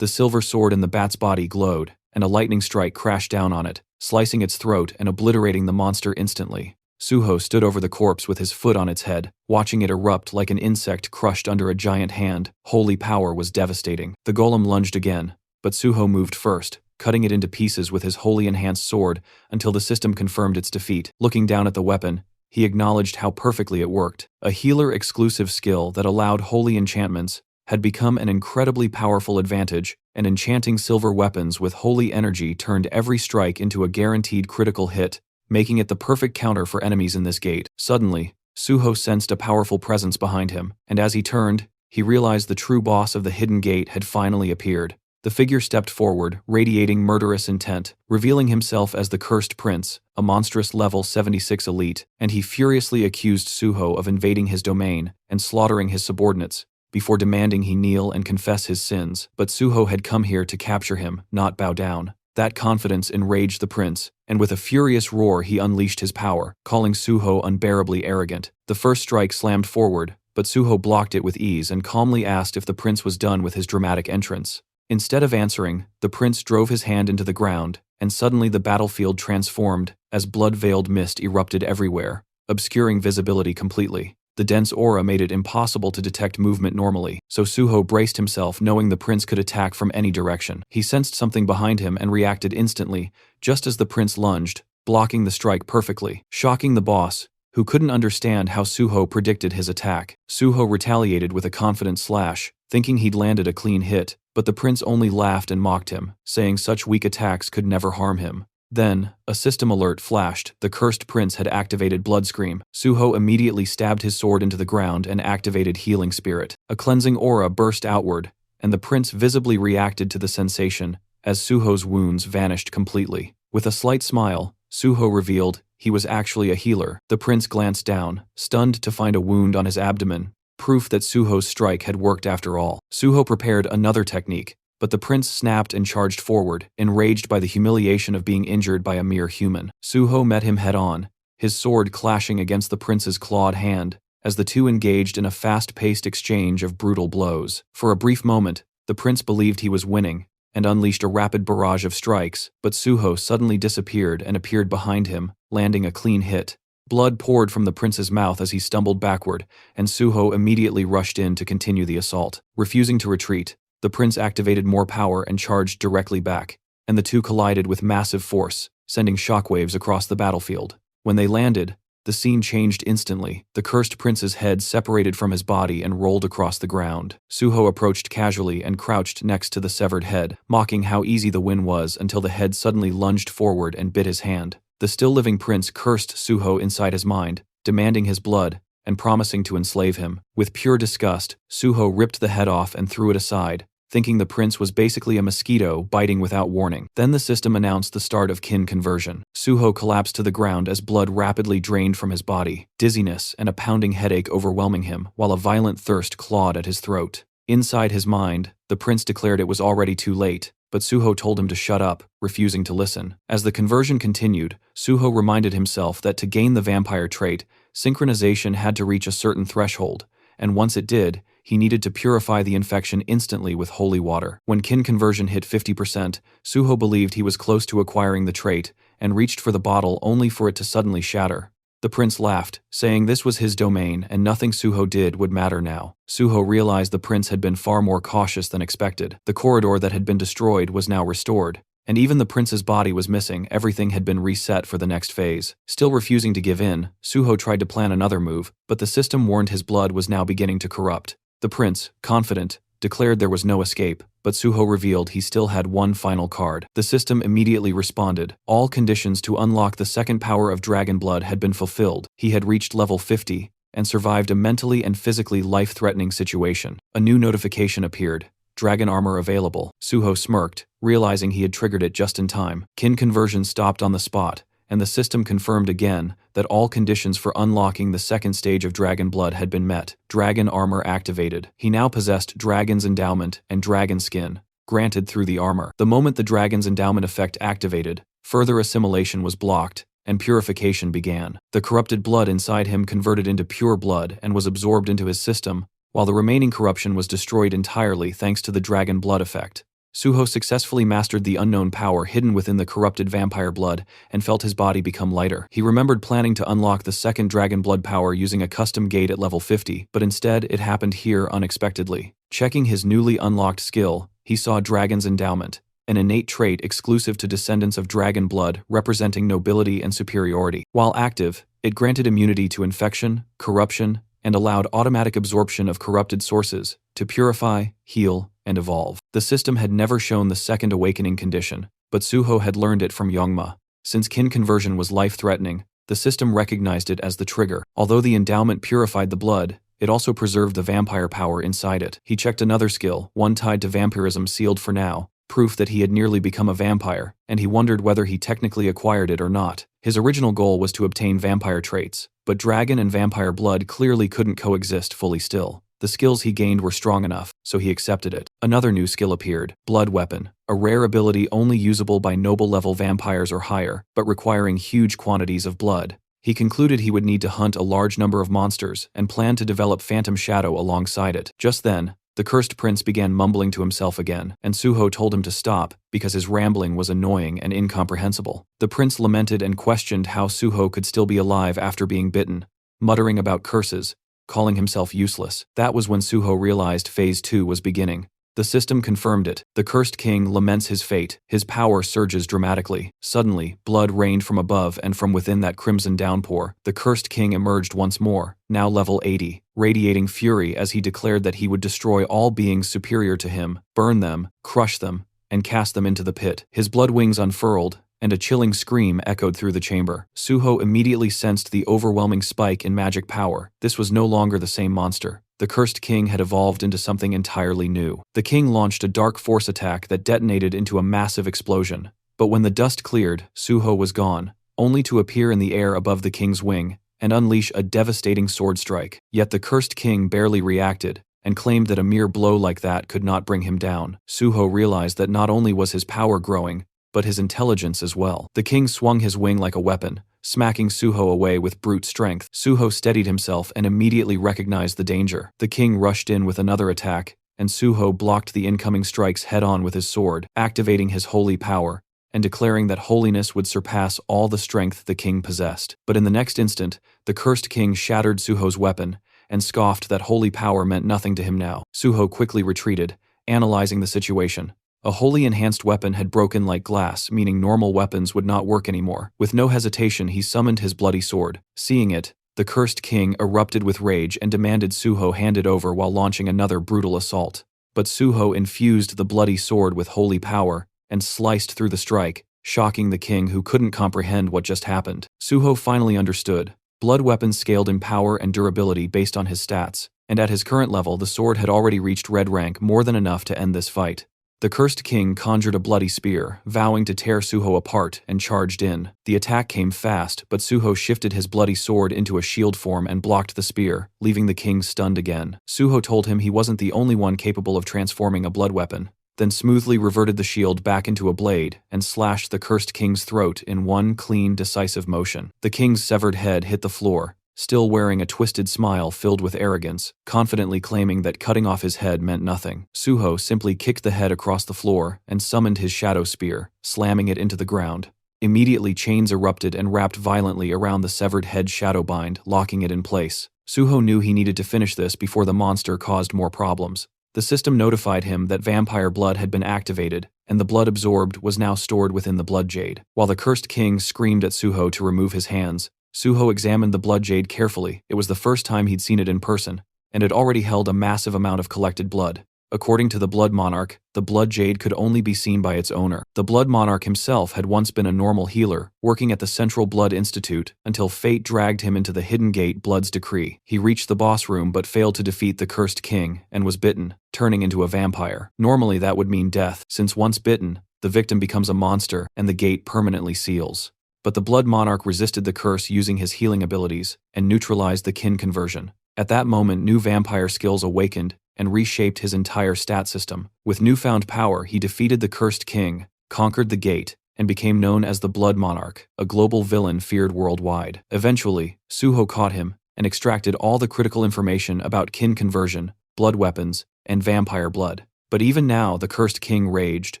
The silver sword in the bat's body glowed, and a lightning strike crashed down on it, slicing its throat and obliterating the monster instantly. Suho stood over the corpse with his foot on its head, watching it erupt like an insect crushed under a giant hand. Holy power was devastating. The golem lunged again, but Suho moved first, cutting it into pieces with his wholly enhanced sword until the system confirmed its defeat. Looking down at the weapon, he acknowledged how perfectly it worked. A healer-exclusive skill that allowed holy enchantments had become an incredibly powerful advantage, and enchanting silver weapons with holy energy turned every strike into a guaranteed critical hit, making it the perfect counter for enemies in this gate. Suddenly, Suho sensed a powerful presence behind him, and as he turned, he realized the true boss of the hidden gate had finally appeared. The figure stepped forward, radiating murderous intent, revealing himself as the Cursed Prince, a monstrous level 76 elite, and he furiously accused Suho of invading his domain and slaughtering his subordinates, before demanding he kneel and confess his sins. But Suho had come here to capture him, not bow down. That confidence enraged the prince, and with a furious roar he unleashed his power, calling Suho unbearably arrogant. The first strike slammed forward, but Suho blocked it with ease and calmly asked if the prince was done with his dramatic entrance. Instead of answering, the prince drove his hand into the ground, and suddenly the battlefield transformed, as blood-veiled mist erupted everywhere, obscuring visibility completely. The dense aura made it impossible to detect movement normally, so Suho braced himself knowing the prince could attack from any direction. He sensed something behind him and reacted instantly, just as the prince lunged, blocking the strike perfectly, shocking the boss, who couldn't understand how Suho predicted his attack. Suho retaliated with a confident slash, thinking he'd landed a clean hit, but the prince only laughed and mocked him, saying such weak attacks could never harm him. Then, a system alert flashed. The Cursed Prince had activated Blood Scream. Suho immediately stabbed his sword into the ground and activated Healing Spirit. A cleansing aura burst outward, and the prince visibly reacted to the sensation, as Suho's wounds vanished completely. With a slight smile, Suho revealed he was actually a healer. The prince glanced down, stunned to find a wound on his abdomen, proof that Suho's strike had worked after all. Suho prepared another technique, but the prince snapped and charged forward, enraged by the humiliation of being injured by a mere human. Suho met him head-on, his sword clashing against the prince's clawed hand, as the two engaged in a fast-paced exchange of brutal blows. For a brief moment, the prince believed he was winning, and unleashed a rapid barrage of strikes, but Suho suddenly disappeared and appeared behind him, landing a clean hit. Blood poured from the prince's mouth as he stumbled backward, and Suho immediately rushed in to continue the assault. Refusing to retreat, the prince activated more power and charged directly back, and the two collided with massive force, sending shockwaves across the battlefield. When they landed, the scene changed instantly. The Cursed Prince's head separated from his body and rolled across the ground. Suho approached casually and crouched next to the severed head, mocking how easy the win was until the head suddenly lunged forward and bit his hand. The still-living prince cursed Suho inside his mind, demanding his blood, and promising to enslave him. With pure disgust, Suho ripped the head off and threw it aside, thinking the prince was basically a mosquito biting without warning. Then the system announced the start of kin conversion. Suho collapsed to the ground as blood rapidly drained from his body, dizziness and a pounding headache overwhelming him, while a violent thirst clawed at his throat. Inside his mind, the prince declared it was already too late, but Suho told him to shut up, refusing to listen. As the conversion continued, Suho reminded himself that to gain the vampire trait, synchronization had to reach a certain threshold, and once it did, he needed to purify the infection instantly with holy water. When kin conversion hit 50%, Suho believed he was close to acquiring the trait, and reached for the bottle only for it to suddenly shatter. The prince laughed, saying this was his domain and nothing Suho did would matter now. Suho realized the prince had been far more cautious than expected. The corridor that had been destroyed was now restored, and even the prince's body was missing. Everything had been reset for the next phase. Still refusing to give in, Suho tried to plan another move, but the system warned his blood was now beginning to corrupt. The prince, confident, declared there was no escape, but Suho revealed he still had one final card. The system immediately responded. All conditions to unlock the second power of dragon blood had been fulfilled. He had reached level 50, and survived a mentally and physically life-threatening situation. A new notification appeared. Dragon armor available. Suho smirked, realizing he had triggered it just in time. Kin conversion stopped on the spot, and the system confirmed again that all conditions for unlocking the second stage of dragon blood had been met. Dragon armor activated. He now possessed Dragon's Endowment and Dragon Skin, granted through the armor. The moment the Dragon's Endowment effect activated, further assimilation was blocked, and purification began. The corrupted blood inside him converted into pure blood and was absorbed into his system, while the remaining corruption was destroyed entirely thanks to the dragon blood effect. Suho successfully mastered the unknown power hidden within the corrupted vampire blood and felt his body become lighter. He remembered planning to unlock the second dragon blood power using a custom gate at level 50, but instead it happened here unexpectedly. Checking his newly unlocked skill, he saw Dragon's Endowment, an innate trait exclusive to descendants of dragon blood representing nobility and superiority. While active, it granted immunity to infection, corruption, and allowed automatic absorption of corrupted sources to purify, heal, and evolve. The system had never shown the second awakening condition, but Suho had learned it from Youngma. Since kin conversion was life-threatening, the system recognized it as the trigger. Although the endowment purified the blood, It also preserved the vampire power inside it. He checked another skill, one tied to vampirism sealed for now, proof that he had nearly become a vampire, and he wondered whether he technically acquired it or not. His original goal was to obtain vampire traits, but dragon and vampire blood clearly couldn't coexist fully still. The skills he gained were strong enough, so he accepted it. Another new skill appeared, Blood Weapon, a rare ability only usable by noble-level vampires or higher, but requiring huge quantities of blood. He concluded he would need to hunt a large number of monsters and planned to develop Phantom Shadow alongside it. Just then, the cursed prince began mumbling to himself again, and Suho told him to stop because his rambling was annoying and incomprehensible. The prince lamented and questioned how Suho could still be alive after being bitten, muttering about curses, calling himself useless. That was when Suho realized Phase 2 was beginning. The system confirmed it. The cursed king laments his fate. His power surges dramatically. Suddenly, blood rained from above and from within that crimson downpour. The cursed king emerged once more, now level 80, radiating fury as he declared that he would destroy all beings superior to him, burn them, crush them, and cast them into the pit. His blood wings unfurled, and a chilling scream echoed through the chamber. Suho immediately sensed the overwhelming spike in magic power. This was no longer the same monster. The cursed king had evolved into something entirely new. The king launched a dark force attack that detonated into a massive explosion. But when the dust cleared, Suho was gone, only to appear in the air above the king's wing and unleash a devastating sword strike. Yet the cursed king barely reacted and claimed that a mere blow like that could not bring him down. Suho realized that not only was his power growing, but his intelligence as well. The king swung his wing like a weapon, smacking Suho away with brute strength. Suho steadied himself and immediately recognized the danger. The king rushed in with another attack, and Suho blocked the incoming strikes head-on with his sword, activating his holy power, and declaring that holiness would surpass all the strength the king possessed. But in the next instant, the cursed king shattered Suho's weapon, and scoffed that holy power meant nothing to him now. Suho quickly retreated, analyzing the situation. A wholly enhanced weapon had broken like glass, meaning normal weapons would not work anymore. With no hesitation, he summoned his bloody sword. Seeing it, the cursed king erupted with rage and demanded Suho hand it over while launching another brutal assault. But Suho infused the bloody sword with holy power and sliced through the strike, shocking the king who couldn't comprehend what just happened. Suho finally understood. Blood weapons scaled in power and durability based on his stats, and at his current level the sword had already reached red rank, more than enough to end this fight. The cursed king conjured a bloody spear, vowing to tear Suho apart, and charged in. The attack came fast, but Suho shifted his bloody sword into a shield form and blocked the spear, leaving the king stunned again. Suho told him he wasn't the only one capable of transforming a blood weapon, then smoothly reverted the shield back into a blade and slashed the cursed king's throat in one clean, decisive motion. The king's severed head hit the floor, still wearing a twisted smile filled with arrogance, confidently claiming that cutting off his head meant nothing. Suho simply kicked the head across the floor and summoned his shadow spear, slamming it into the ground. Immediately chains erupted and wrapped violently around the severed head shadowbind, locking it in place. Suho knew he needed to finish this before the monster caused more problems. The system notified him that vampire blood had been activated, and the blood absorbed was now stored within the blood jade. While the cursed king screamed at Suho to remove his hands, Suho examined the blood jade carefully. It was the first time he'd seen it in person, and it already held a massive amount of collected blood. According to the Blood Monarch, the blood jade could only be seen by its owner. The Blood Monarch himself had once been a normal healer, working at the Central Blood Institute, until fate dragged him into the Hidden Gate Blood's decree. He reached the boss room but failed to defeat the cursed king, and was bitten, turning into a vampire. Normally that would mean death, since once bitten, the victim becomes a monster, and the gate permanently seals. But the Blood Monarch resisted the curse using his healing abilities, and neutralized the kin conversion. At that moment, new vampire skills awakened, and reshaped his entire stat system. With newfound power, he defeated the cursed king, conquered the gate, and became known as the Blood Monarch, a global villain feared worldwide. Eventually, Suho caught him, and extracted all the critical information about kin conversion, blood weapons, and vampire blood. But even now, the cursed king raged,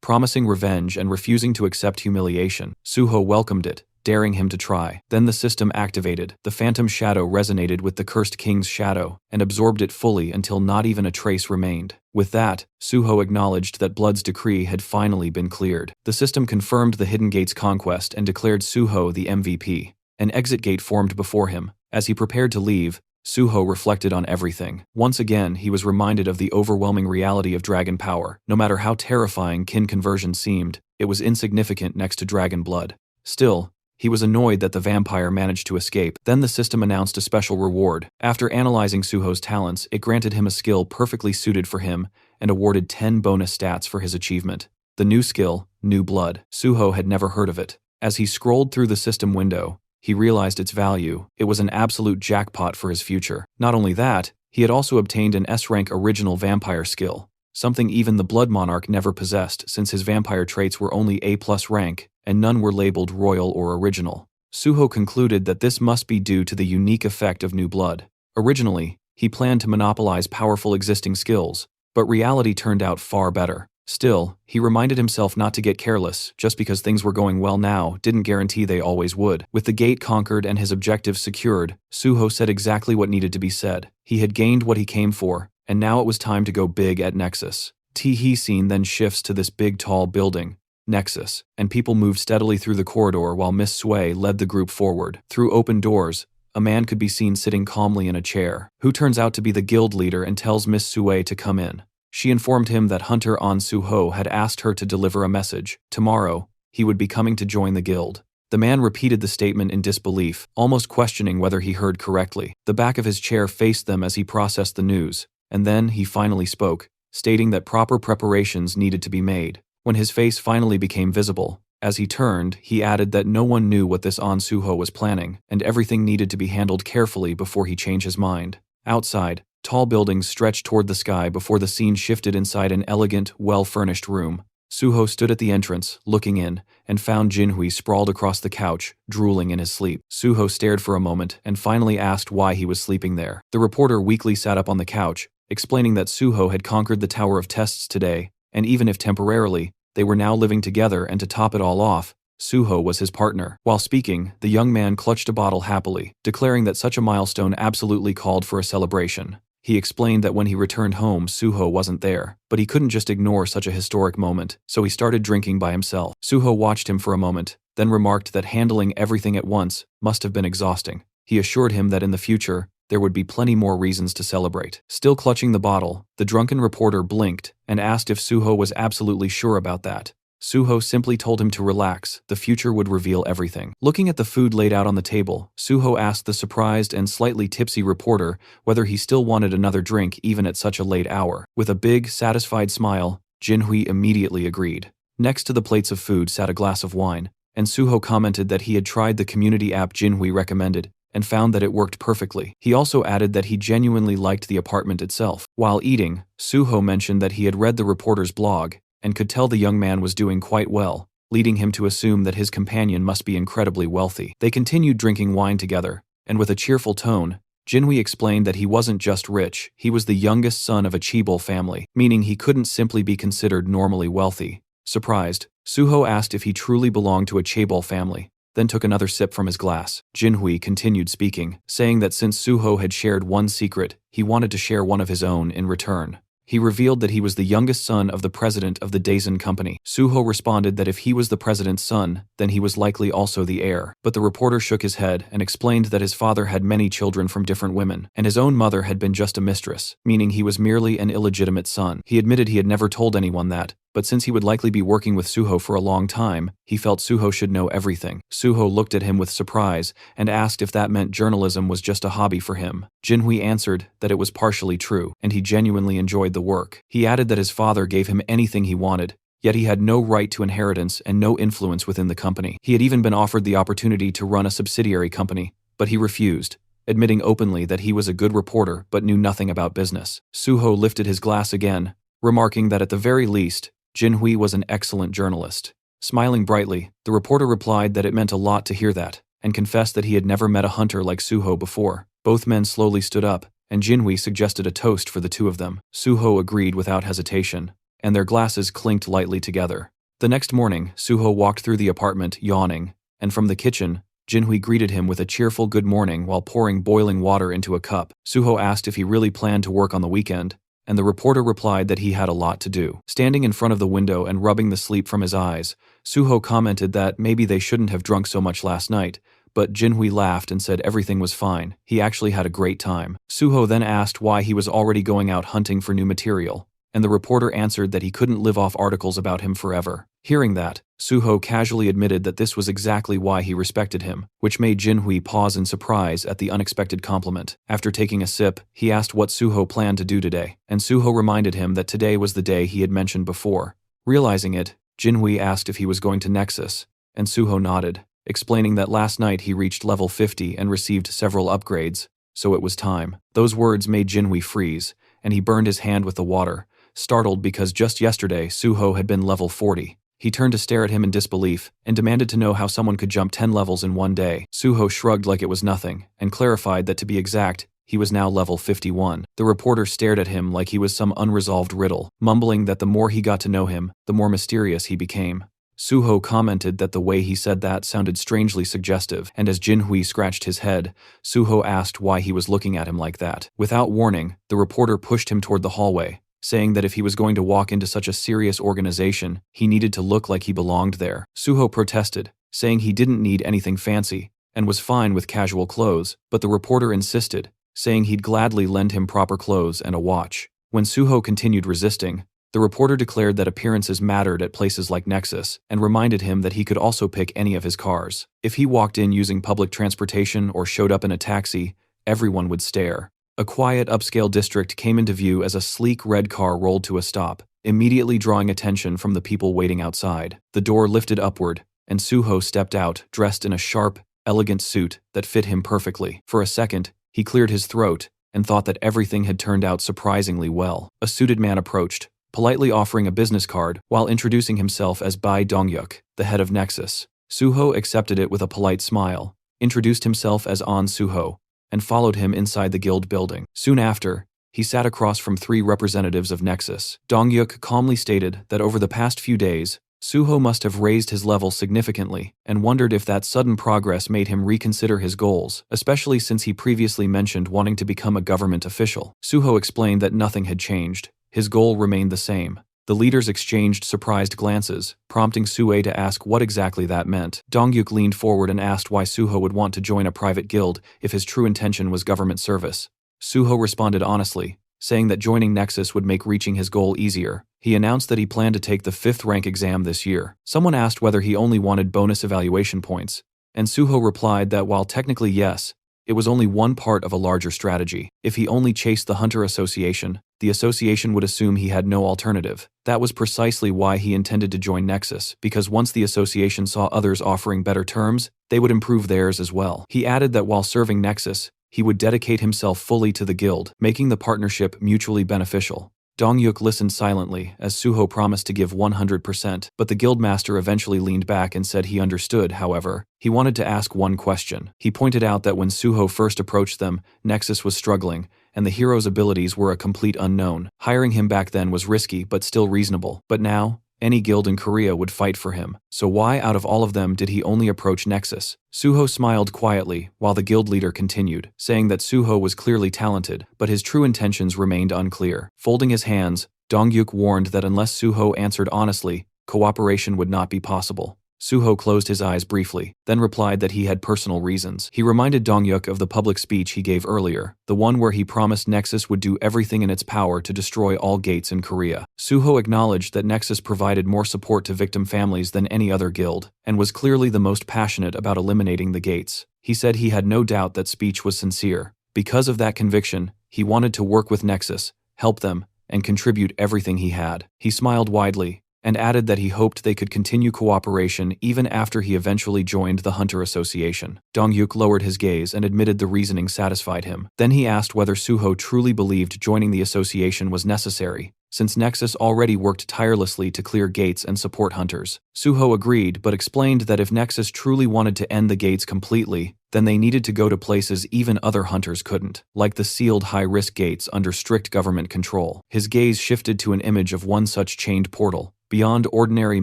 promising revenge and refusing to accept humiliation. Suho welcomed it, daring him to try. Then the system activated. The phantom shadow resonated with the cursed king's shadow, and absorbed it fully until not even a trace remained. With that, Suho acknowledged that Blood's decree had finally been cleared. The system confirmed the Hidden Gate's conquest and declared Suho the MVP. An exit gate formed before him. As he prepared to leave, Suho reflected on everything. Once again, he was reminded of the overwhelming reality of dragon power. No matter how terrifying kin conversion seemed, it was insignificant next to dragon blood. Still, He was annoyed that the vampire managed to escape. Then the system announced a special reward. After analyzing Suho's talents, it granted him a skill perfectly suited for him and awarded 10 bonus stats for his achievement. The new skill, New Blood. Suho had never heard of it. As he scrolled through the system window, he realized its value. It was an absolute jackpot for his future. Not only that, he had also obtained an S-rank original vampire skill, something even the Blood Monarch never possessed since his vampire traits were only A+ rank, and none were labeled royal or original. Suho concluded that this must be due to the unique effect of New Blood. Originally, he planned to monopolize powerful existing skills, but reality turned out far better. Still, he reminded himself not to get careless. Just because things were going well now didn't guarantee they always would. With the gate conquered and his objectives secured, Suho said exactly what needed to be said. He had gained what he came for, and now it was time to go big at Nexus. Tee scene then shifts to this big tall building, Nexus, and people moved steadily through the corridor while Miss Sui led the group forward. Through open doors, a man could be seen sitting calmly in a chair, who turns out to be the guild leader and tells Miss Sui to come in. She informed him that Hunter An Suho had asked her to deliver a message. Tomorrow, he would be coming to join the guild. The man repeated the statement in disbelief, almost questioning whether he heard correctly. The back of his chair faced them as he processed the news, and then he finally spoke, stating that proper preparations needed to be made. When his face finally became visible, as he turned, he added that no one knew what this An Suho was planning, and everything needed to be handled carefully before he changed his mind. Outside, tall buildings stretched toward the sky before the scene shifted inside an elegant, well-furnished room. Suho stood at the entrance, looking in, and found Jinhui sprawled across the couch, drooling in his sleep. Suho stared for a moment and finally asked why he was sleeping there. The reporter weakly sat up on the couch, explaining that Suho had conquered the Tower of Tests today, and even if temporarily, they were now living together, and to top it all off, Suho was his partner. While speaking, the young man clutched a bottle happily, declaring that such a milestone absolutely called for a celebration. He explained that when he returned home, Suho wasn't there, but he couldn't just ignore such a historic moment, so he started drinking by himself. Suho watched him for a moment, then remarked that handling everything at once must have been exhausting. He assured him that in the future, there would be plenty more reasons to celebrate. Still clutching the bottle, the drunken reporter blinked and asked if Suho was absolutely sure about that. Suho simply told him to relax, the future would reveal everything. Looking at the food laid out on the table, Suho asked the surprised and slightly tipsy reporter whether he still wanted another drink even at such a late hour. With a big, satisfied smile, Jinhui immediately agreed. Next to the plates of food sat a glass of wine, and Suho commented that he had tried the community app Jinhui recommended and found that it worked perfectly. He also added that he genuinely liked the apartment itself. While eating, Suho mentioned that he had read the reporter's blog and could tell the young man was doing quite well, leading him to assume that his companion must be incredibly wealthy. They continued drinking wine together, and with a cheerful tone, Jinhui explained that he wasn't just rich, he was the youngest son of a Chaebol family, meaning he couldn't simply be considered normally wealthy. Surprised, Suho asked if he truly belonged to a Chaebol family, then took another sip from his glass. Jinhui continued speaking, saying that since Suho had shared one secret, he wanted to share one of his own in return. He revealed that he was the youngest son of the president of the Daisen Company. Suho responded that if he was the president's son, then he was likely also the heir. But the reporter shook his head and explained that his father had many children from different women, and his own mother had been just a mistress, meaning he was merely an illegitimate son. He admitted he had never told anyone that, but since he would likely be working with Suho for a long time, he felt Suho should know everything. Suho looked at him with surprise and asked if that meant journalism was just a hobby for him. Jinhui answered that it was partially true, and he genuinely enjoyed the work. He added that his father gave him anything he wanted, yet he had no right to inheritance and no influence within the company. He had even been offered the opportunity to run a subsidiary company, but he refused, admitting openly that he was a good reporter but knew nothing about business. Suho lifted his glass again, remarking that at the very least, Jinhui was an excellent journalist. Smiling brightly, the reporter replied that it meant a lot to hear that, and confessed that he had never met a hunter like Suho before. Both men slowly stood up, and Jinhui suggested a toast for the two of them. Suho agreed without hesitation, and their glasses clinked lightly together. The next morning, Suho walked through the apartment, yawning, and from the kitchen, Jinhui greeted him with a cheerful good morning while pouring boiling water into a cup. Suho asked if he really planned to work on the weekend, and the reporter replied that he had a lot to do. Standing in front of the window and rubbing the sleep from his eyes, Suho commented that maybe they shouldn't have drunk so much last night, but Jinhui laughed and said everything was fine. He actually had a great time. Suho then asked why he was already going out hunting for new material, and the reporter answered that he couldn't live off articles about him forever. Hearing that, Suho casually admitted that this was exactly why he respected him, which made Jinhui pause in surprise at the unexpected compliment. After taking a sip, he asked what Suho planned to do today, and Suho reminded him that today was the day he had mentioned before. Realizing it, Jinhui asked if he was going to Nexus, and Suho nodded, explaining that last night he reached level 50 and received several upgrades, so it was time. Those words made Jinhui freeze, and he burned his hand with the water, startled because just yesterday Suho had been level 40. He turned to stare at him in disbelief and demanded to know how someone could jump 10 levels in one day. Suho shrugged like it was nothing and clarified that to be exact, he was now level 51. The reporter stared at him like he was some unresolved riddle, mumbling that the more he got to know him, the more mysterious he became. Suho commented that the way he said that sounded strangely suggestive, and as Jinhui scratched his head, Suho asked why he was looking at him like that. Without warning, the reporter pushed him toward the hallway, saying that if he was going to walk into such a serious organization, he needed to look like he belonged there. Suho protested, saying he didn't need anything fancy, and was fine with casual clothes, but the reporter insisted, saying he'd gladly lend him proper clothes and a watch. When Suho continued resisting, the reporter declared that appearances mattered at places like Nexus, and reminded him that he could also pick any of his cars. If he walked in using public transportation or showed up in a taxi, everyone would stare. A quiet upscale district came into view as a sleek red car rolled to a stop, immediately drawing attention from the people waiting outside. The door lifted upward, and Suho stepped out, dressed in a sharp, elegant suit that fit him perfectly. For a second, he cleared his throat and thought that everything had turned out surprisingly well. A suited man approached, politely offering a business card while introducing himself as Bai Dongyuk, the head of Nexus. Suho accepted it with a polite smile, introduced himself as An Suho, and followed him inside the guild building. Soon after, he sat across from 3 representatives of Nexus. Dongyuk calmly stated that over the past few days, Suho must have raised his level significantly and wondered if that sudden progress made him reconsider his goals, especially since he previously mentioned wanting to become a government official. Suho explained that nothing had changed. His goal remained the same. The leaders exchanged surprised glances, prompting Sue to ask what exactly that meant. Dongyuk leaned forward and asked why Suho would want to join a private guild if his true intention was government service. Suho responded honestly, saying that joining Nexus would make reaching his goal easier. He announced that he planned to take the 5th rank exam this year. Someone asked whether he only wanted bonus evaluation points, and Suho replied that while technically yes, it was only one part of a larger strategy. If he only chased the Hunter Association, the association would assume he had no alternative. That was precisely why he intended to join Nexus, because once the association saw others offering better terms, they would improve theirs as well. He added that while serving Nexus, he would dedicate himself fully to the guild, making the partnership mutually beneficial. Dongyuk listened silently as Suho promised to give 100%, but the guildmaster eventually leaned back and said he understood. However, he wanted to ask one question. He pointed out that when Suho first approached them, Nexus was struggling, and the hero's abilities were a complete unknown. Hiring him back then was risky but still reasonable. But now, any guild in Korea would fight for him. So why out of all of them did he only approach Nexus? Suho smiled quietly while the guild leader continued, saying that Suho was clearly talented, but his true intentions remained unclear. Folding his hands, Dongyuk warned that unless Suho answered honestly, cooperation would not be possible. Suho closed his eyes briefly, then replied that he had personal reasons. He reminded Dongyuk of the public speech he gave earlier, the one where he promised Nexus would do everything in its power to destroy all gates in Korea. Suho acknowledged that Nexus provided more support to victim families than any other guild, and was clearly the most passionate about eliminating the gates. He said he had no doubt that speech was sincere. Because of that conviction, he wanted to work with Nexus, help them, and contribute everything he had. He smiled widely, and added that he hoped they could continue cooperation even after he eventually joined the Hunter Association. Dongyuk lowered his gaze and admitted the reasoning satisfied him. Then he asked whether Suho truly believed joining the association was necessary, since Nexus already worked tirelessly to clear gates and support hunters. Suho agreed but explained that if Nexus truly wanted to end the gates completely, then they needed to go to places even other hunters couldn't, like the sealed high-risk gates under strict government control. His gaze shifted to an image of one such chained portal. Beyond ordinary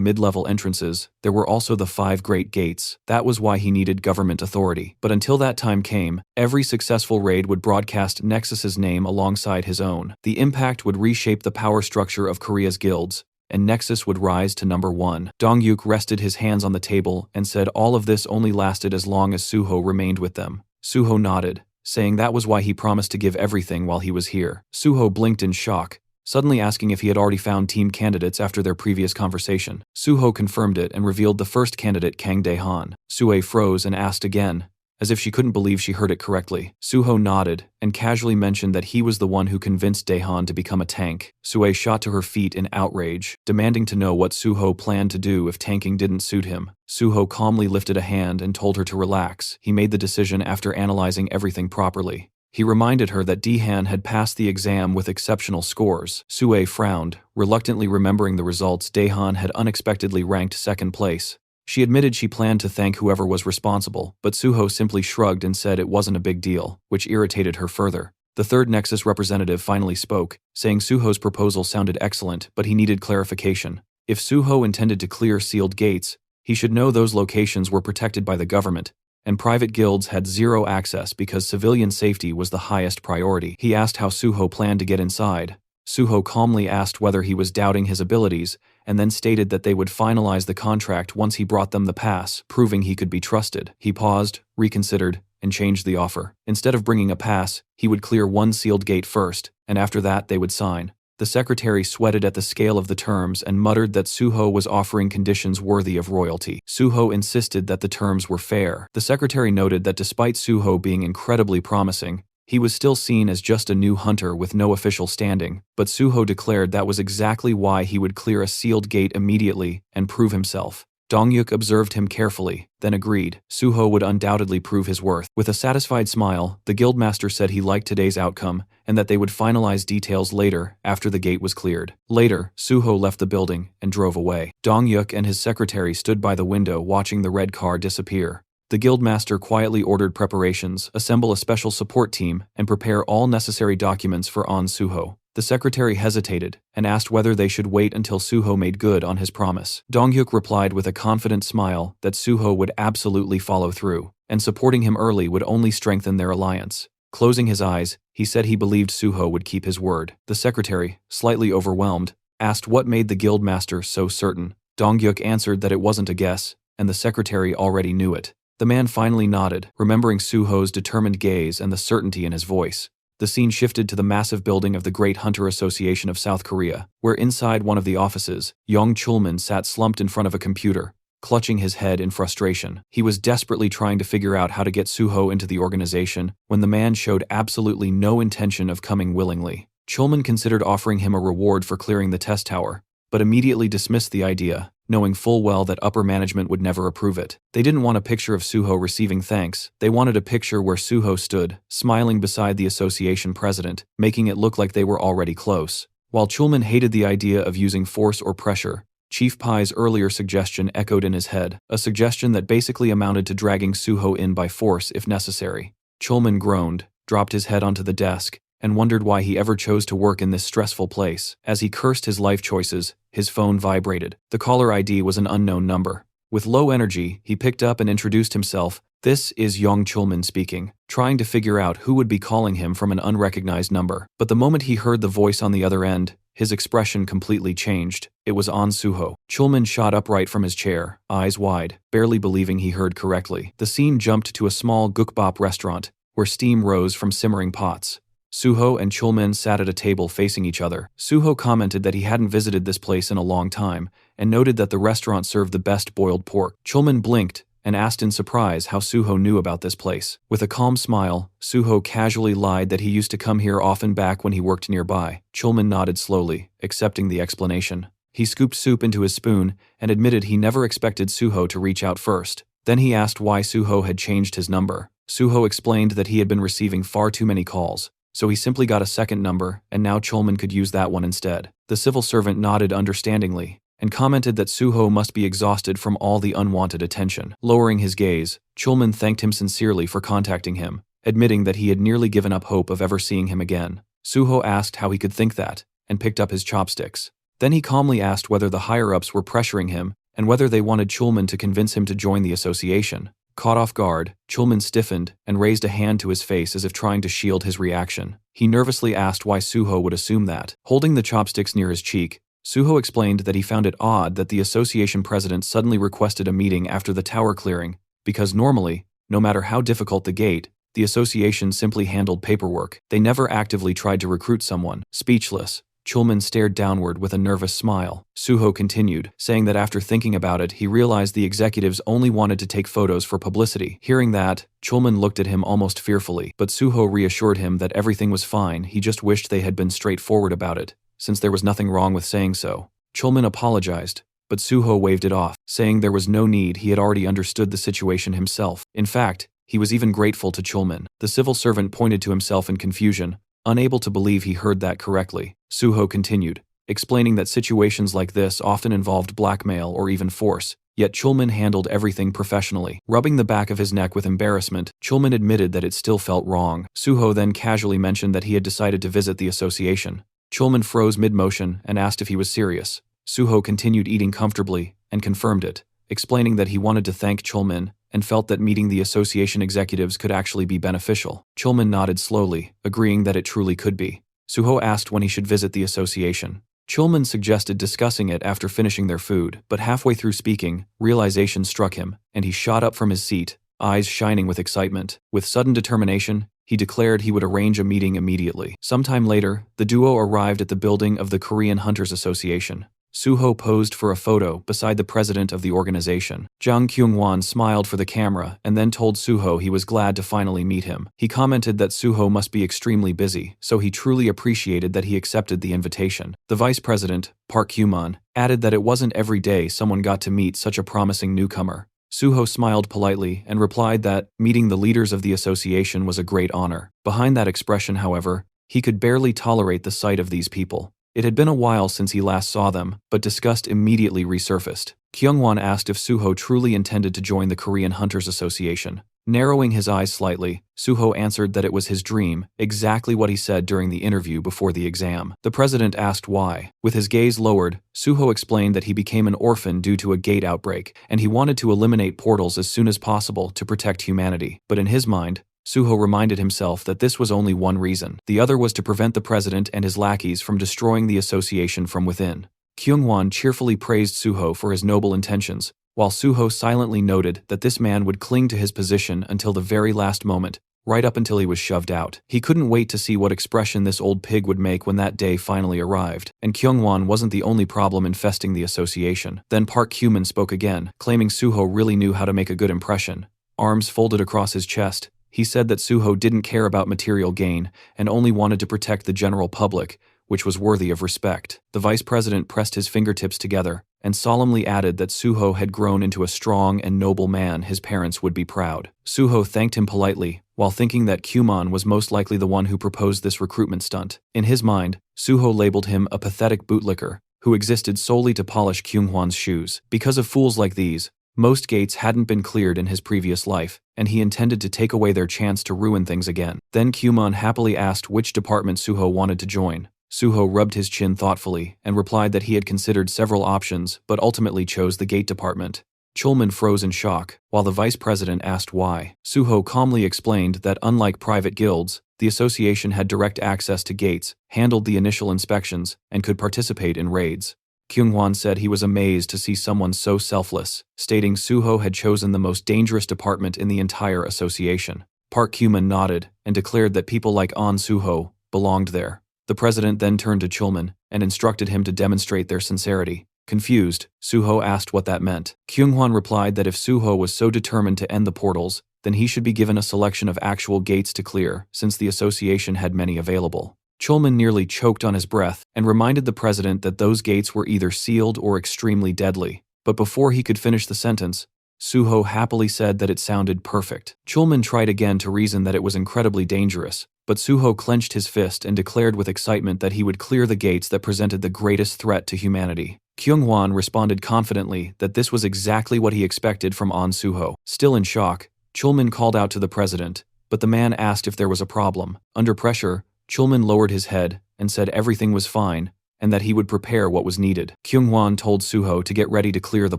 mid-level entrances, there were also the 5 Great Gates. That was why he needed government authority. But until that time came, every successful raid would broadcast Nexus's name alongside his own. The impact would reshape the power structure of Korea's guilds, and Nexus would rise to number 1. Dongyuk rested his hands on the table and said all of this only lasted as long as Suho remained with them. Suho nodded, saying that was why he promised to give everything while he was here. Suho blinked in shock, suddenly asking if he had already found team candidates after their previous conversation. Suho confirmed it and revealed the first candidate, Kang Dae-han. Sue froze and asked again, as if she couldn't believe she heard it correctly. Suho nodded and casually mentioned that he was the one who convinced Dae-han to become a tank. Sue shot to her feet in outrage, demanding to know what Suho planned to do if tanking didn't suit him. Suho calmly lifted a hand and told her to relax. He made the decision after analyzing everything properly. He reminded her that Dae-han had passed the exam with exceptional scores. Sue frowned, reluctantly remembering the results. Dae-han had unexpectedly ranked second place. She admitted she planned to thank whoever was responsible, but Suho simply shrugged and said it wasn't a big deal, which irritated her further. The third Nexus representative finally spoke, saying Suho's proposal sounded excellent, but he needed clarification. If Suho intended to clear sealed gates, he should know those locations were protected by the government, and private guilds had zero access because civilian safety was the highest priority. He asked how Suho planned to get inside. Suho calmly asked whether he was doubting his abilities, and then stated that they would finalize the contract once he brought them the pass, proving he could be trusted. He paused, reconsidered, and changed the offer. Instead of bringing a pass, he would clear one sealed gate first, and after that they would sign. The secretary sweated at the scale of the terms and muttered that Suho was offering conditions worthy of royalty. Suho insisted that the terms were fair. The secretary noted that despite Suho being incredibly promising, he was still seen as just a new hunter with no official standing, but Suho declared that was exactly why he would clear a sealed gate immediately and prove himself. Dongyuk observed him carefully, then agreed. Suho would undoubtedly prove his worth. With a satisfied smile, the guildmaster said he liked today's outcome and that they would finalize details later after the gate was cleared. Later, Suho left the building and drove away. Dongyuk and his secretary stood by the window watching the red car disappear. The guildmaster quietly ordered preparations, assemble a special support team, and prepare all necessary documents for On Suho. The secretary hesitated and asked whether they should wait until Suho made good on his promise. Dongyuk replied with a confident smile that Suho would absolutely follow through, and supporting him early would only strengthen their alliance. Closing his eyes, he said he believed Suho would keep his word. The secretary, slightly overwhelmed, asked what made the guildmaster so certain. Dongyuk answered that it wasn't a guess, and the secretary already knew it. The man finally nodded, remembering Suho's determined gaze and the certainty in his voice. The scene shifted to the massive building of the Great Hunter Association of South Korea, where inside one of the offices, Yong Chulman sat slumped in front of a computer, clutching his head in frustration. He was desperately trying to figure out how to get Suho into the organization when the man showed absolutely no intention of coming willingly. Chulman considered offering him a reward for clearing the test tower, but immediately dismissed the idea, knowing full well that upper management would never approve it. They didn't want a picture of Suho receiving thanks. They wanted a picture where Suho stood, smiling beside the association president, making it look like they were already close. While Chulman hated the idea of using force or pressure, Chief Pai's earlier suggestion echoed in his head, a suggestion that basically amounted to dragging Suho in by force if necessary. Chulman groaned, dropped his head onto the desk, and wondered why he ever chose to work in this stressful place. As he cursed his life choices, his phone vibrated. The caller ID was an unknown number. With low energy, he picked up and introduced himself. "This is Yong Chulman speaking," trying to figure out who would be calling him from an unrecognized number. But the moment he heard the voice on the other end, his expression completely changed. It was On Suho. Chulman shot upright from his chair, eyes wide, barely believing he heard correctly. The scene jumped to a small gukbap restaurant, where steam rose from simmering pots. Suho and Chulman sat at a table facing each other. Suho commented that he hadn't visited this place in a long time, and noted that the restaurant served the best boiled pork. Chulman blinked and asked in surprise how Suho knew about this place. With a calm smile, Suho casually lied that he used to come here often back when he worked nearby. Chulman nodded slowly, accepting the explanation. He scooped soup into his spoon and admitted he never expected Suho to reach out first. Then he asked why Suho had changed his number. Suho explained that he had been receiving far too many calls, so he simply got a second number, and now Chulman could use that one instead. The civil servant nodded understandingly, and commented that Suho must be exhausted from all the unwanted attention. Lowering his gaze, Chulman thanked him sincerely for contacting him, admitting that he had nearly given up hope of ever seeing him again. Suho asked how he could think that, and picked up his chopsticks. Then he calmly asked whether the higher-ups were pressuring him, and whether they wanted Chulman to convince him to join the association. Caught off guard, Chulman stiffened and raised a hand to his face as if trying to shield his reaction. He nervously asked why Suho would assume that. Holding the chopsticks near his cheek, Suho explained that he found it odd that the association president suddenly requested a meeting after the tower clearing, because normally, no matter how difficult the gate, the association simply handled paperwork. They never actively tried to recruit someone. Speechless, Chulman stared downward with a nervous smile. Suho continued, saying that after thinking about it, he realized the executives only wanted to take photos for publicity. Hearing that, Chulman looked at him almost fearfully, but Suho reassured him that everything was fine. He just wished they had been straightforward about it, since there was nothing wrong with saying so. Chulman apologized, but Suho waved it off, saying there was no need. He had already understood the situation himself. In fact, he was even grateful to Chulman. The civil servant pointed to himself in confusion, unable to believe he heard that correctly. Suho continued, explaining that situations like this often involved blackmail or even force, yet Chulman handled everything professionally. Rubbing the back of his neck with embarrassment, Chulman admitted that it still felt wrong. Suho then casually mentioned that he had decided to visit the association. Chulman froze mid-motion and asked if he was serious. Suho continued eating comfortably and confirmed it, explaining that he wanted to thank Chulman and felt that meeting the association executives could actually be beneficial. Chulman nodded slowly, agreeing that it truly could be. Suho asked when he should visit the association. Chulman suggested discussing it after finishing their food, but halfway through speaking, realization struck him, and he shot up from his seat, eyes shining with excitement. With sudden determination, he declared he would arrange a meeting immediately. Sometime later, the duo arrived at the building of the Korean Hunters Association. Suho posed for a photo beside the president of the organization. Jang Kyung-won smiled for the camera and then told Suho he was glad to finally meet him. He commented that Suho must be extremely busy, so he truly appreciated that he accepted the invitation. The vice president, Park Kyuman, added that it wasn't every day someone got to meet such a promising newcomer. Suho smiled politely and replied that meeting the leaders of the association was a great honor. Behind that expression, however, he could barely tolerate the sight of these people. It had been a while since he last saw them, but disgust immediately resurfaced. Kyungwon asked if Suho truly intended to join the Korean Hunters Association. Narrowing his eyes slightly, Suho answered that it was his dream, exactly what he said during the interview before the exam. The president asked why. With his gaze lowered, Suho explained that he became an orphan due to a gate outbreak, and he wanted to eliminate portals as soon as possible to protect humanity. But in his mind, Suho reminded himself that this was only one reason. The other was to prevent the president and his lackeys from destroying the association from within. Kyungwon cheerfully praised Suho for his noble intentions, while Suho silently noted that this man would cling to his position until the very last moment, right up until he was shoved out. He couldn't wait to see what expression this old pig would make when that day finally arrived. And Kyungwon wasn't the only problem infesting the association. Then Park Kyuman spoke again, claiming Suho really knew how to make a good impression. Arms folded across his chest, he said that Suho didn't care about material gain and only wanted to protect the general public, which was worthy of respect. The vice president pressed his fingertips together and solemnly added that Suho had grown into a strong and noble man. His parents would be proud. Suho thanked him politely, while thinking that Kyuman was most likely the one who proposed this recruitment stunt. In his mind, Suho labeled him a pathetic bootlicker who existed solely to polish Kyunghwan's shoes. Because of fools like these, most gates hadn't been cleared in his previous life, and he intended to take away their chance to ruin things again. Then Kyuman happily asked which department Suho wanted to join. Suho rubbed his chin thoughtfully and replied that he had considered several options but ultimately chose the gate department. Chulman froze in shock, while the vice president asked why. Suho calmly explained that unlike private guilds, the association had direct access to gates, handled the initial inspections, and could participate in raids. Kyunghwan said he was amazed to see someone so selfless, stating Suho had chosen the most dangerous department in the entire association. Park Kyuman nodded and declared that people like An Suho belonged there. The president then turned to Chulman and instructed him to demonstrate their sincerity. Confused, Suho asked what that meant. Kyunghwan replied that if Suho was so determined to end the portals, then he should be given a selection of actual gates to clear, since the association had many available. Chulman nearly choked on his breath and reminded the president that those gates were either sealed or extremely deadly. But before he could finish the sentence, Suho happily said that it sounded perfect. Chulman tried again to reason that it was incredibly dangerous, but Suho clenched his fist and declared with excitement that he would clear the gates that presented the greatest threat to humanity. Kyunghwan responded confidently that this was exactly what he expected from An Suho. Still in shock, Chulman called out to the president, but the man asked if there was a problem. Under pressure, Chulman lowered his head and said everything was fine and that he would prepare what was needed. Kyunghwan told Suho to get ready to clear the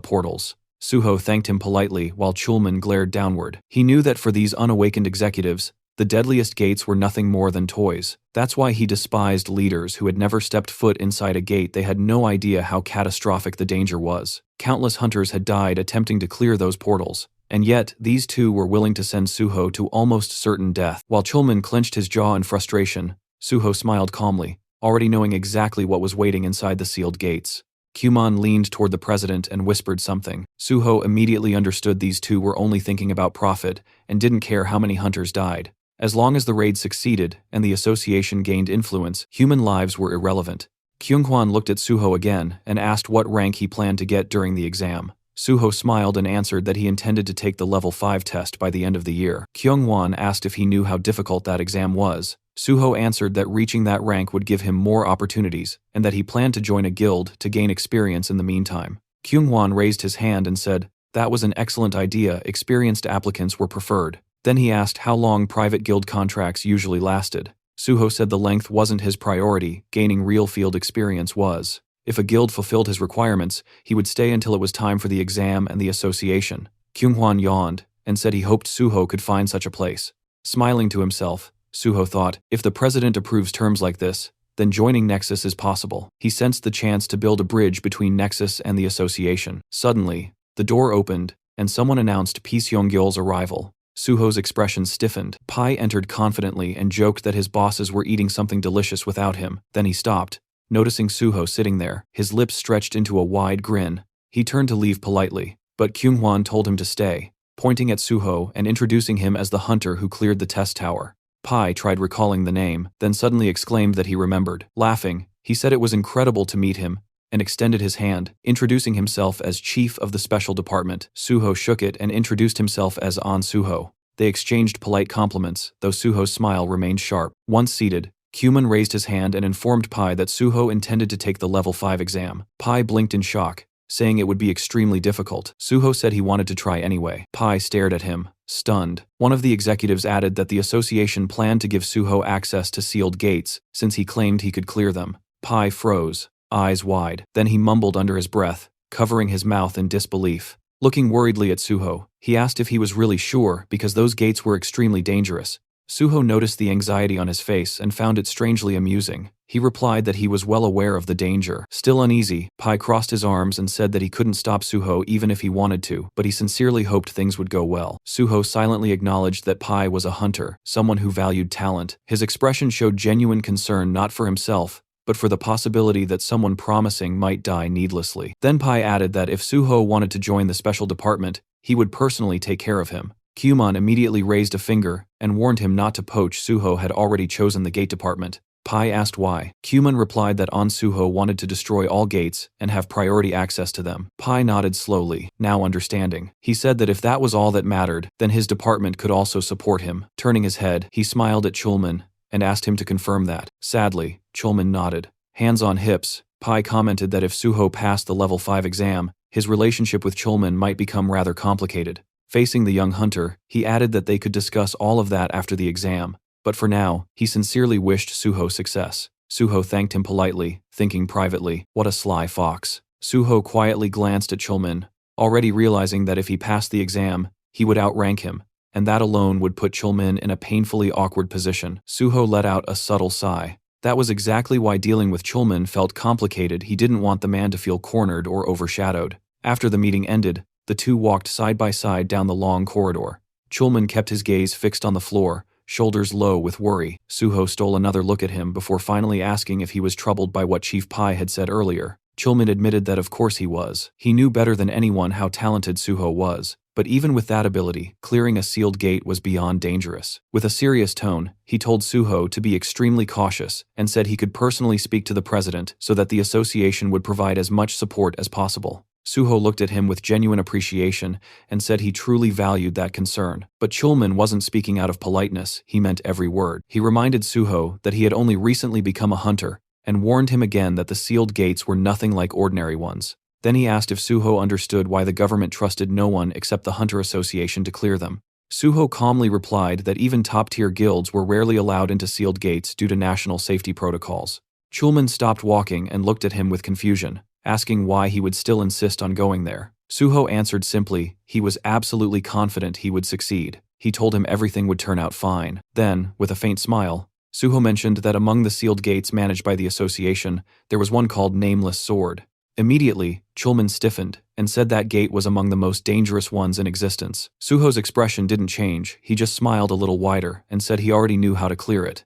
portals. Suho thanked him politely while Chulman glared downward. He knew that for these unawakened executives, the deadliest gates were nothing more than toys. That's why he despised leaders who had never stepped foot inside a gate. They had no idea how catastrophic the danger was. Countless hunters had died attempting to clear those portals, and yet these two were willing to send Suho to almost certain death. While Chulman clenched his jaw in frustration, Suho smiled calmly, already knowing exactly what was waiting inside the sealed gates. Kumon leaned toward the president and whispered something. Suho immediately understood these two were only thinking about profit and didn't care how many hunters died. As long as the raid succeeded and the association gained influence, human lives were irrelevant. Kyunghwan looked at Suho again and asked what rank he planned to get during the exam. Suho smiled and answered that he intended to take the level 5 test by the end of the year. Kyunghwan asked if he knew how difficult that exam was. Suho answered that reaching that rank would give him more opportunities, and that he planned to join a guild to gain experience in the meantime. Kyunghwan raised his hand and said, "That was an excellent idea, experienced applicants were preferred." Then he asked how long private guild contracts usually lasted. Suho said the length wasn't his priority, gaining real field experience was. If a guild fulfilled his requirements, he would stay until it was time for the exam and the association. Kyunghwan yawned and said he hoped Suho could find such a place. Smiling to himself, Suho thought, if the president approves terms like this, then joining Nexus is possible. He sensed the chance to build a bridge between Nexus and the association. Suddenly, the door opened, and someone announced Pi Seonggyeol's arrival. Suho's expression stiffened. Pai entered confidently and joked that his bosses were eating something delicious without him. Then he stopped, noticing Suho sitting there, his lips stretched into a wide grin. He turned to leave politely, but Kyunghwan told him to stay, pointing at Suho and introducing him as the hunter who cleared the test tower. Pai tried recalling the name, then suddenly exclaimed that he remembered. Laughing, he said it was incredible to meet him, and extended his hand, introducing himself as chief of the special department. Suho shook it and introduced himself as An Suho. They exchanged polite compliments, though Suho's smile remained sharp. Once seated, Kumon raised his hand and informed Pai that Suho intended to take the level 5 exam. Pai blinked in shock, saying it would be extremely difficult. Suho said he wanted to try anyway. Pai stared at him, stunned. One of the executives added that the association planned to give Suho access to sealed gates, since he claimed he could clear them. Pai froze, eyes wide. Then he mumbled under his breath, covering his mouth in disbelief. Looking worriedly at Suho, he asked if he was really sure because those gates were extremely dangerous. Suho noticed the anxiety on his face and found it strangely amusing. He replied that he was well aware of the danger. Still uneasy, Pai crossed his arms and said that he couldn't stop Suho even if he wanted to, but he sincerely hoped things would go well. Suho silently acknowledged that Pai was a hunter, someone who valued talent. His expression showed genuine concern not for himself, but for the possibility that someone promising might die needlessly. Then Pai added that if Suho wanted to join the special department, he would personally take care of him. Kumon immediately raised a finger and warned him not to poach. Suho had already chosen the gate department. Pai asked why. Kumon replied that An Suho wanted to destroy all gates and have priority access to them. Pai nodded slowly, now understanding. He said that if that was all that mattered, then his department could also support him. Turning his head, he smiled at Chulman and asked him to confirm that. Sadly, Chulman nodded. Hands on hips, Pai commented that if Suho passed the level 5 exam, his relationship with Chulman might become rather complicated. Facing the young hunter, he added that they could discuss all of that after the exam, but for now, he sincerely wished Suho success. Suho thanked him politely, thinking privately, what a sly fox. Suho quietly glanced at Chulman, already realizing that if he passed the exam, he would outrank him, and that alone would put Chulman in a painfully awkward position. Suho let out a subtle sigh. That was exactly why dealing with Chulman felt complicated. He didn't want the man to feel cornered or overshadowed. After the meeting ended, the two walked side by side down the long corridor. Chulman kept his gaze fixed on the floor, shoulders low with worry. Suho stole another look at him before finally asking if he was troubled by what Chief Pai had said earlier. Chulman admitted that of course he was. He knew better than anyone how talented Suho was, but even with that ability, clearing a sealed gate was beyond dangerous. With a serious tone, he told Suho to be extremely cautious and said he could personally speak to the president so that the association would provide as much support as possible. Suho looked at him with genuine appreciation and said he truly valued that concern. But Chulman wasn't speaking out of politeness, he meant every word. He reminded Suho that he had only recently become a hunter and warned him again that the sealed gates were nothing like ordinary ones. Then he asked if Suho understood why the government trusted no one except the Hunter Association to clear them. Suho calmly replied that even top-tier guilds were rarely allowed into sealed gates due to national safety protocols. Chulman stopped walking and looked at him with confusion, asking why he would still insist on going there. Suho answered simply, he was absolutely confident he would succeed. He told him everything would turn out fine. Then, with a faint smile, Suho mentioned that among the sealed gates managed by the association, there was one called Nameless Sword. Immediately, Chulman stiffened and said that gate was among the most dangerous ones in existence. Suho's expression didn't change, he just smiled a little wider and said he already knew how to clear it.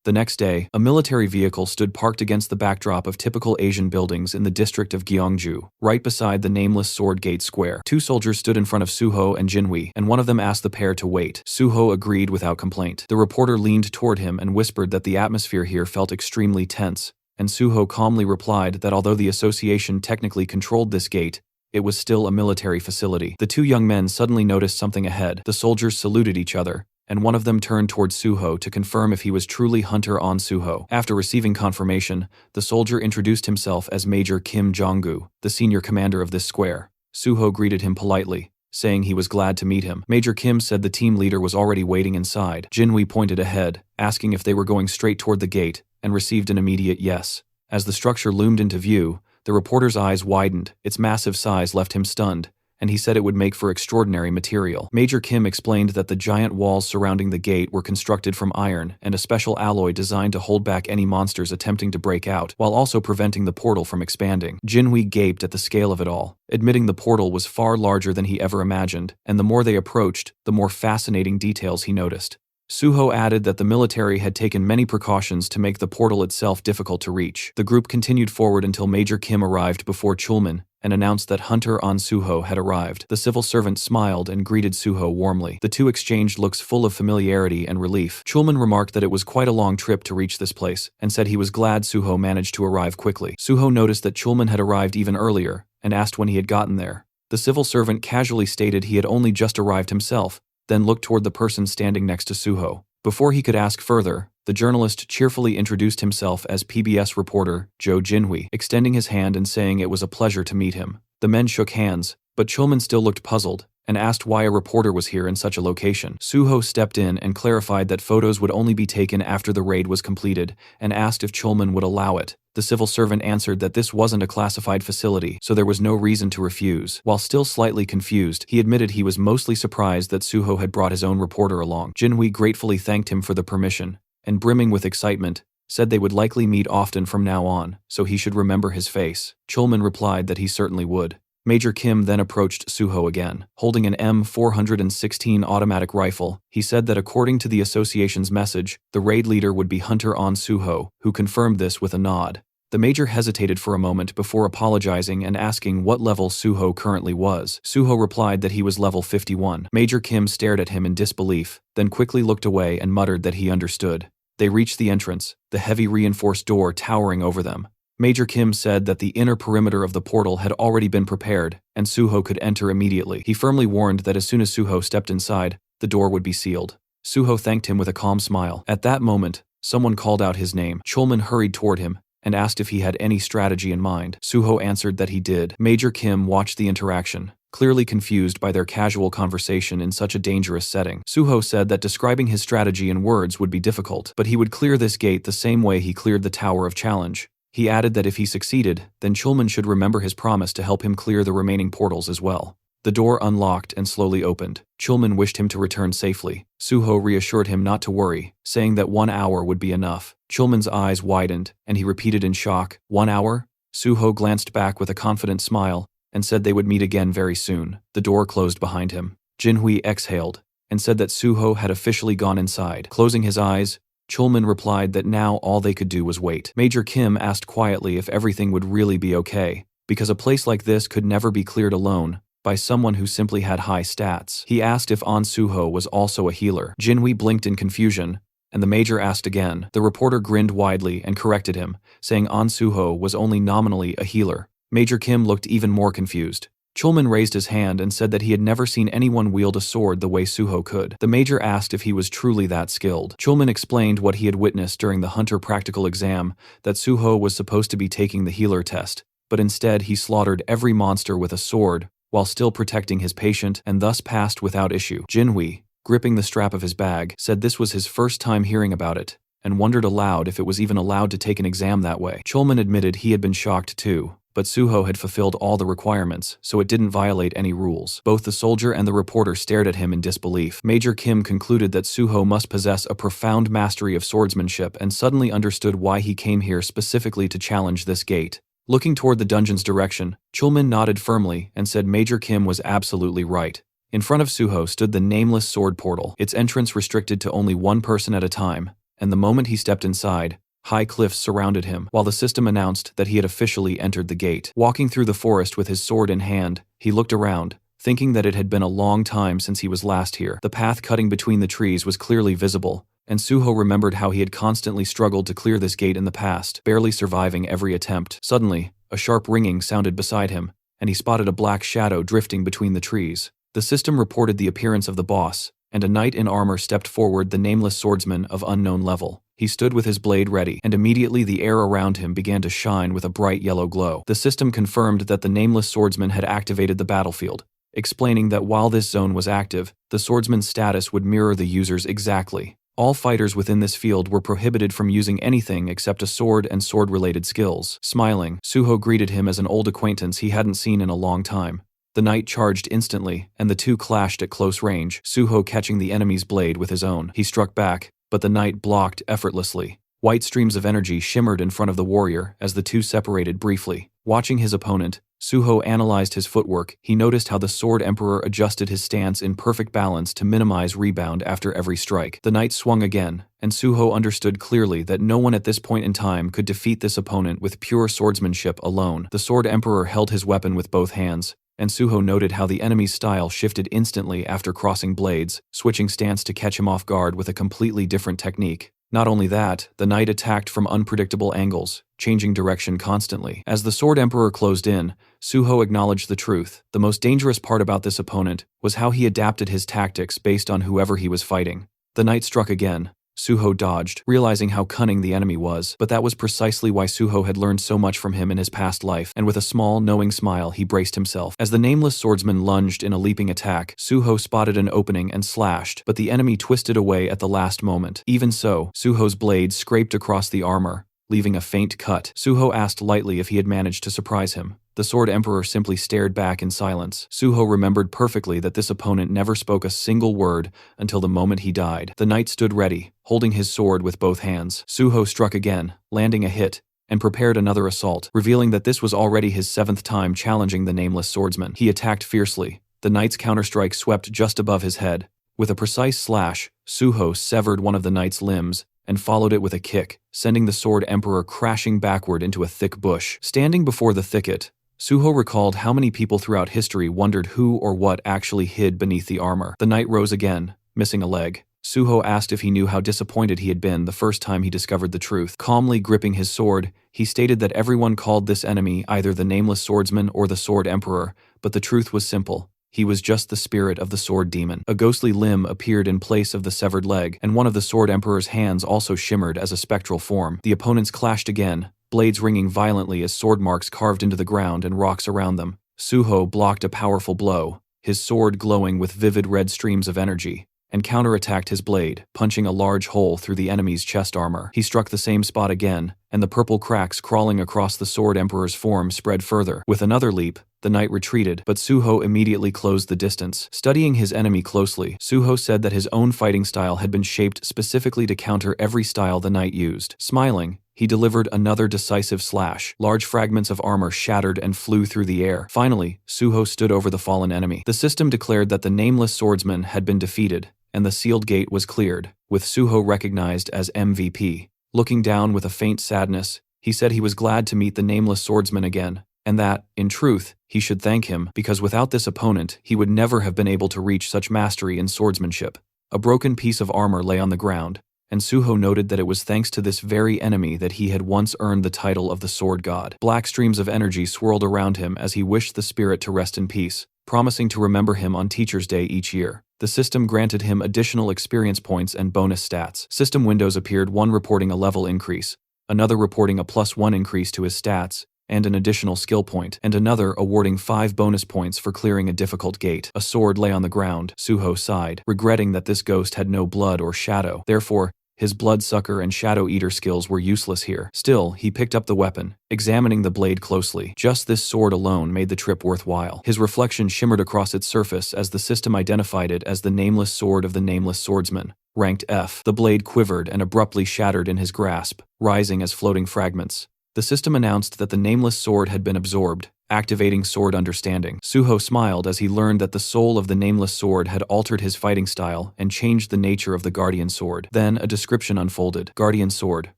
The next day, a military vehicle stood parked against the backdrop of typical Asian buildings in the district of Gyeongju, right beside the nameless Sword Gate Square. Two soldiers stood in front of Suho and Jinhui, and one of them asked the pair to wait. Suho agreed without complaint. The reporter leaned toward him and whispered that the atmosphere here felt extremely tense, and Suho calmly replied that although the association technically controlled this gate, it was still a military facility. The two young men suddenly noticed something ahead. The soldiers saluted each other, and one of them turned toward Suho to confirm if he was truly Hunter On Suho. After receiving confirmation, the soldier introduced himself as Major Kim Jong-gu, the senior commander of this square. Suho greeted him politely, saying he was glad to meet him. Major Kim said the team leader was already waiting inside. Jinhui pointed ahead, asking if they were going straight toward the gate, and received an immediate yes. As the structure loomed into view, the reporter's eyes widened. Its massive size left him stunned, and he said it would make for extraordinary material. Major Kim explained that the giant walls surrounding the gate were constructed from iron and a special alloy designed to hold back any monsters attempting to break out, while also preventing the portal from expanding. Jinhui gaped at the scale of it all, admitting the portal was far larger than he ever imagined, and the more they approached, the more fascinating details he noticed. Suho added that the military had taken many precautions to make the portal itself difficult to reach. The group continued forward until Major Kim arrived before Chulman and announced that Hunter On Suho had arrived. The civil servant smiled and greeted Suho warmly. The two exchanged looks full of familiarity and relief. Chulman remarked that it was quite a long trip to reach this place, and said he was glad Suho managed to arrive quickly. Suho noticed that Chulman had arrived even earlier, and asked when he had gotten there. The civil servant casually stated he had only just arrived himself, then looked toward the person standing next to Suho. Before he could ask further, the journalist cheerfully introduced himself as PBS reporter Jo Jinhui, extending his hand and saying it was a pleasure to meet him. The men shook hands, but Chulman still looked puzzled, and asked why a reporter was here in such a location. Suho stepped in and clarified that photos would only be taken after the raid was completed, and asked if Chulman would allow it. The civil servant answered that this wasn't a classified facility, so there was no reason to refuse. While still slightly confused, he admitted he was mostly surprised that Suho had brought his own reporter along. Jinhui gratefully thanked him for the permission, and brimming with excitement, said they would likely meet often from now on, so he should remember his face. Chulman replied that he certainly would. Major Kim then approached Suho again. Holding an M416 automatic rifle, he said that according to the association's message, the raid leader would be Hunter On Suho, who confirmed this with a nod. The major hesitated for a moment before apologizing and asking what level Suho currently was. Suho replied that he was level 51. Major Kim stared at him in disbelief, then quickly looked away and muttered that he understood. They reached the entrance, the heavy reinforced door towering over them. Major Kim said that the inner perimeter of the portal had already been prepared, and Suho could enter immediately. He firmly warned that as soon as Suho stepped inside, the door would be sealed. Suho thanked him with a calm smile. At that moment, someone called out his name. Chulman hurried toward him and asked if he had any strategy in mind. Suho answered that he did. Major Kim watched the interaction, clearly confused by their casual conversation in such a dangerous setting. Suho said that describing his strategy in words would be difficult, but he would clear this gate the same way he cleared the Tower of Challenge. He added that if he succeeded, then Chulman should remember his promise to help him clear the remaining portals as well. The door unlocked and slowly opened. Chulman wished him to return safely. Suho reassured him not to worry, saying that 1 hour would be enough. Chulman's eyes widened, and he repeated in shock, 1 hour? Suho glanced back with a confident smile, and said they would meet again very soon. The door closed behind him. Jinhui exhaled, and said that Suho had officially gone inside. Closing his eyes, Chulman replied that now all they could do was wait. Major Kim asked quietly if everything would really be okay, because a place like this could never be cleared alone by someone who simply had high stats. He asked if On Suho was also a healer. Jinhui blinked in confusion, and the major asked again. The reporter grinned widely and corrected him, saying On Suho was only nominally a healer. Major Kim looked even more confused. Chulman raised his hand and said that he had never seen anyone wield a sword the way Suho could. The major asked if he was truly that skilled. Chulman explained what he had witnessed during the Hunter practical exam, that Suho was supposed to be taking the healer test, but instead he slaughtered every monster with a sword, while still protecting his patient, and thus passed without issue. Jinhui, gripping the strap of his bag, said this was his first time hearing about it, and wondered aloud if it was even allowed to take an exam that way. Chulman admitted he had been shocked too, but Suho had fulfilled all the requirements, so it didn't violate any rules. Both the soldier and the reporter stared at him in disbelief. Major Kim concluded that Suho must possess a profound mastery of swordsmanship and suddenly understood why he came here specifically to challenge this gate. Looking toward the dungeon's direction, Chulman nodded firmly and said Major Kim was absolutely right. In front of Suho stood the nameless sword portal, its entrance restricted to only one person at a time, and the moment he stepped inside, high cliffs surrounded him, while the system announced that he had officially entered the gate. Walking through the forest with his sword in hand, he looked around, thinking that it had been a long time since he was last here. The path cutting between the trees was clearly visible, and Suho remembered how he had constantly struggled to clear this gate in the past, barely surviving every attempt. Suddenly, a sharp ringing sounded beside him, and he spotted a black shadow drifting between the trees. The system reported the appearance of the boss, and a knight in armor stepped forward, the nameless swordsman of unknown level. He stood with his blade ready, and immediately the air around him began to shine with a bright yellow glow. The system confirmed that the nameless swordsman had activated the battlefield, explaining that while this zone was active, the swordsman's status would mirror the user's exactly. All fighters within this field were prohibited from using anything except a sword and sword-related skills. Smiling, Suho greeted him as an old acquaintance he hadn't seen in a long time. The knight charged instantly, and the two clashed at close range, Suho catching the enemy's blade with his own. He struck back, but the knight blocked effortlessly. White streams of energy shimmered in front of the warrior as the two separated briefly. Watching his opponent, Suho analyzed his footwork. He noticed how the Sword Emperor adjusted his stance in perfect balance to minimize rebound after every strike. The knight swung again, and Suho understood clearly that no one at this point in time could defeat this opponent with pure swordsmanship alone. The Sword Emperor held his weapon with both hands, and Suho noted how the enemy's style shifted instantly after crossing blades, switching stance to catch him off guard with a completely different technique. Not only that, the knight attacked from unpredictable angles, changing direction constantly. As the Sword Emperor closed in, Suho acknowledged the truth. The most dangerous part about this opponent was how he adapted his tactics based on whoever he was fighting. The knight struck again. Suho dodged, realizing how cunning the enemy was, but that was precisely why Suho had learned so much from him in his past life, and with a small, knowing smile he braced himself. As the nameless swordsman lunged in a leaping attack, Suho spotted an opening and slashed, but the enemy twisted away at the last moment. Even so, Suho's blade scraped across the armor, leaving a faint cut. Suho asked lightly if he had managed to surprise him. The Sword Emperor simply stared back in silence. Suho remembered perfectly that this opponent never spoke a single word until the moment he died. The knight stood ready, holding his sword with both hands. Suho struck again, landing a hit, and prepared another assault, revealing that this was already his 7th time challenging the nameless swordsman. He attacked fiercely. The knight's counterstrike swept just above his head. With a precise slash, Suho severed one of the knight's limbs and followed it with a kick, sending the Sword Emperor crashing backward into a thick bush. Standing before the thicket, Suho recalled how many people throughout history wondered who or what actually hid beneath the armor. The knight rose again, missing a leg. Suho asked if he knew how disappointed he had been the first time he discovered the truth. Calmly gripping his sword, he stated that everyone called this enemy either the Nameless Swordsman or the Sword Emperor, but the truth was simple. He was just the spirit of the Sword Demon. A ghostly limb appeared in place of the severed leg, and one of the Sword Emperor's hands also shimmered as a spectral form. The opponents clashed again, blades ringing violently as sword marks carved into the ground and rocks around them. Suho blocked a powerful blow, his sword glowing with vivid red streams of energy, and counterattacked his blade, punching a large hole through the enemy's chest armor. He struck the same spot again, and the purple cracks crawling across the Sword Emperor's form spread further. With another leap, the knight retreated, but Suho immediately closed the distance. Studying his enemy closely, Suho said that his own fighting style had been shaped specifically to counter every style the knight used. Smiling, he delivered another decisive slash. Large fragments of armor shattered and flew through the air. Finally, Suho stood over the fallen enemy. The system declared that the Nameless Swordsman had been defeated, and the sealed gate was cleared, with Suho recognized as MVP. Looking down with a faint sadness, he said he was glad to meet the Nameless Swordsman again, and that, in truth, he should thank him, because without this opponent, he would never have been able to reach such mastery in swordsmanship. A broken piece of armor lay on the ground, and Suho noted that it was thanks to this very enemy that he had once earned the title of the Sword God. Black streams of energy swirled around him as he wished the spirit to rest in peace, promising to remember him on Teacher's Day each year. The system granted him additional experience points and bonus stats. System windows appeared, one reporting a level increase, another reporting a +1 increase to his stats, and an additional skill point, and another awarding 5 bonus points for clearing a difficult gate. A sword lay on the ground. Suho sighed, regretting that this ghost had no blood or shadow. Therefore, his bloodsucker and shadow eater skills were useless here. Still, he picked up the weapon, examining the blade closely. Just this sword alone made the trip worthwhile. His reflection shimmered across its surface as the system identified it as the Nameless Sword of the Nameless Swordsman, ranked F. The blade quivered and abruptly shattered in his grasp, rising as floating fragments. The system announced that the Nameless Sword had been absorbed, activating sword understanding. Suho smiled as he learned that the soul of the nameless sword had altered his fighting style and changed the nature of the guardian sword. Then a description unfolded. Guardian sword,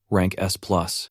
rank S+.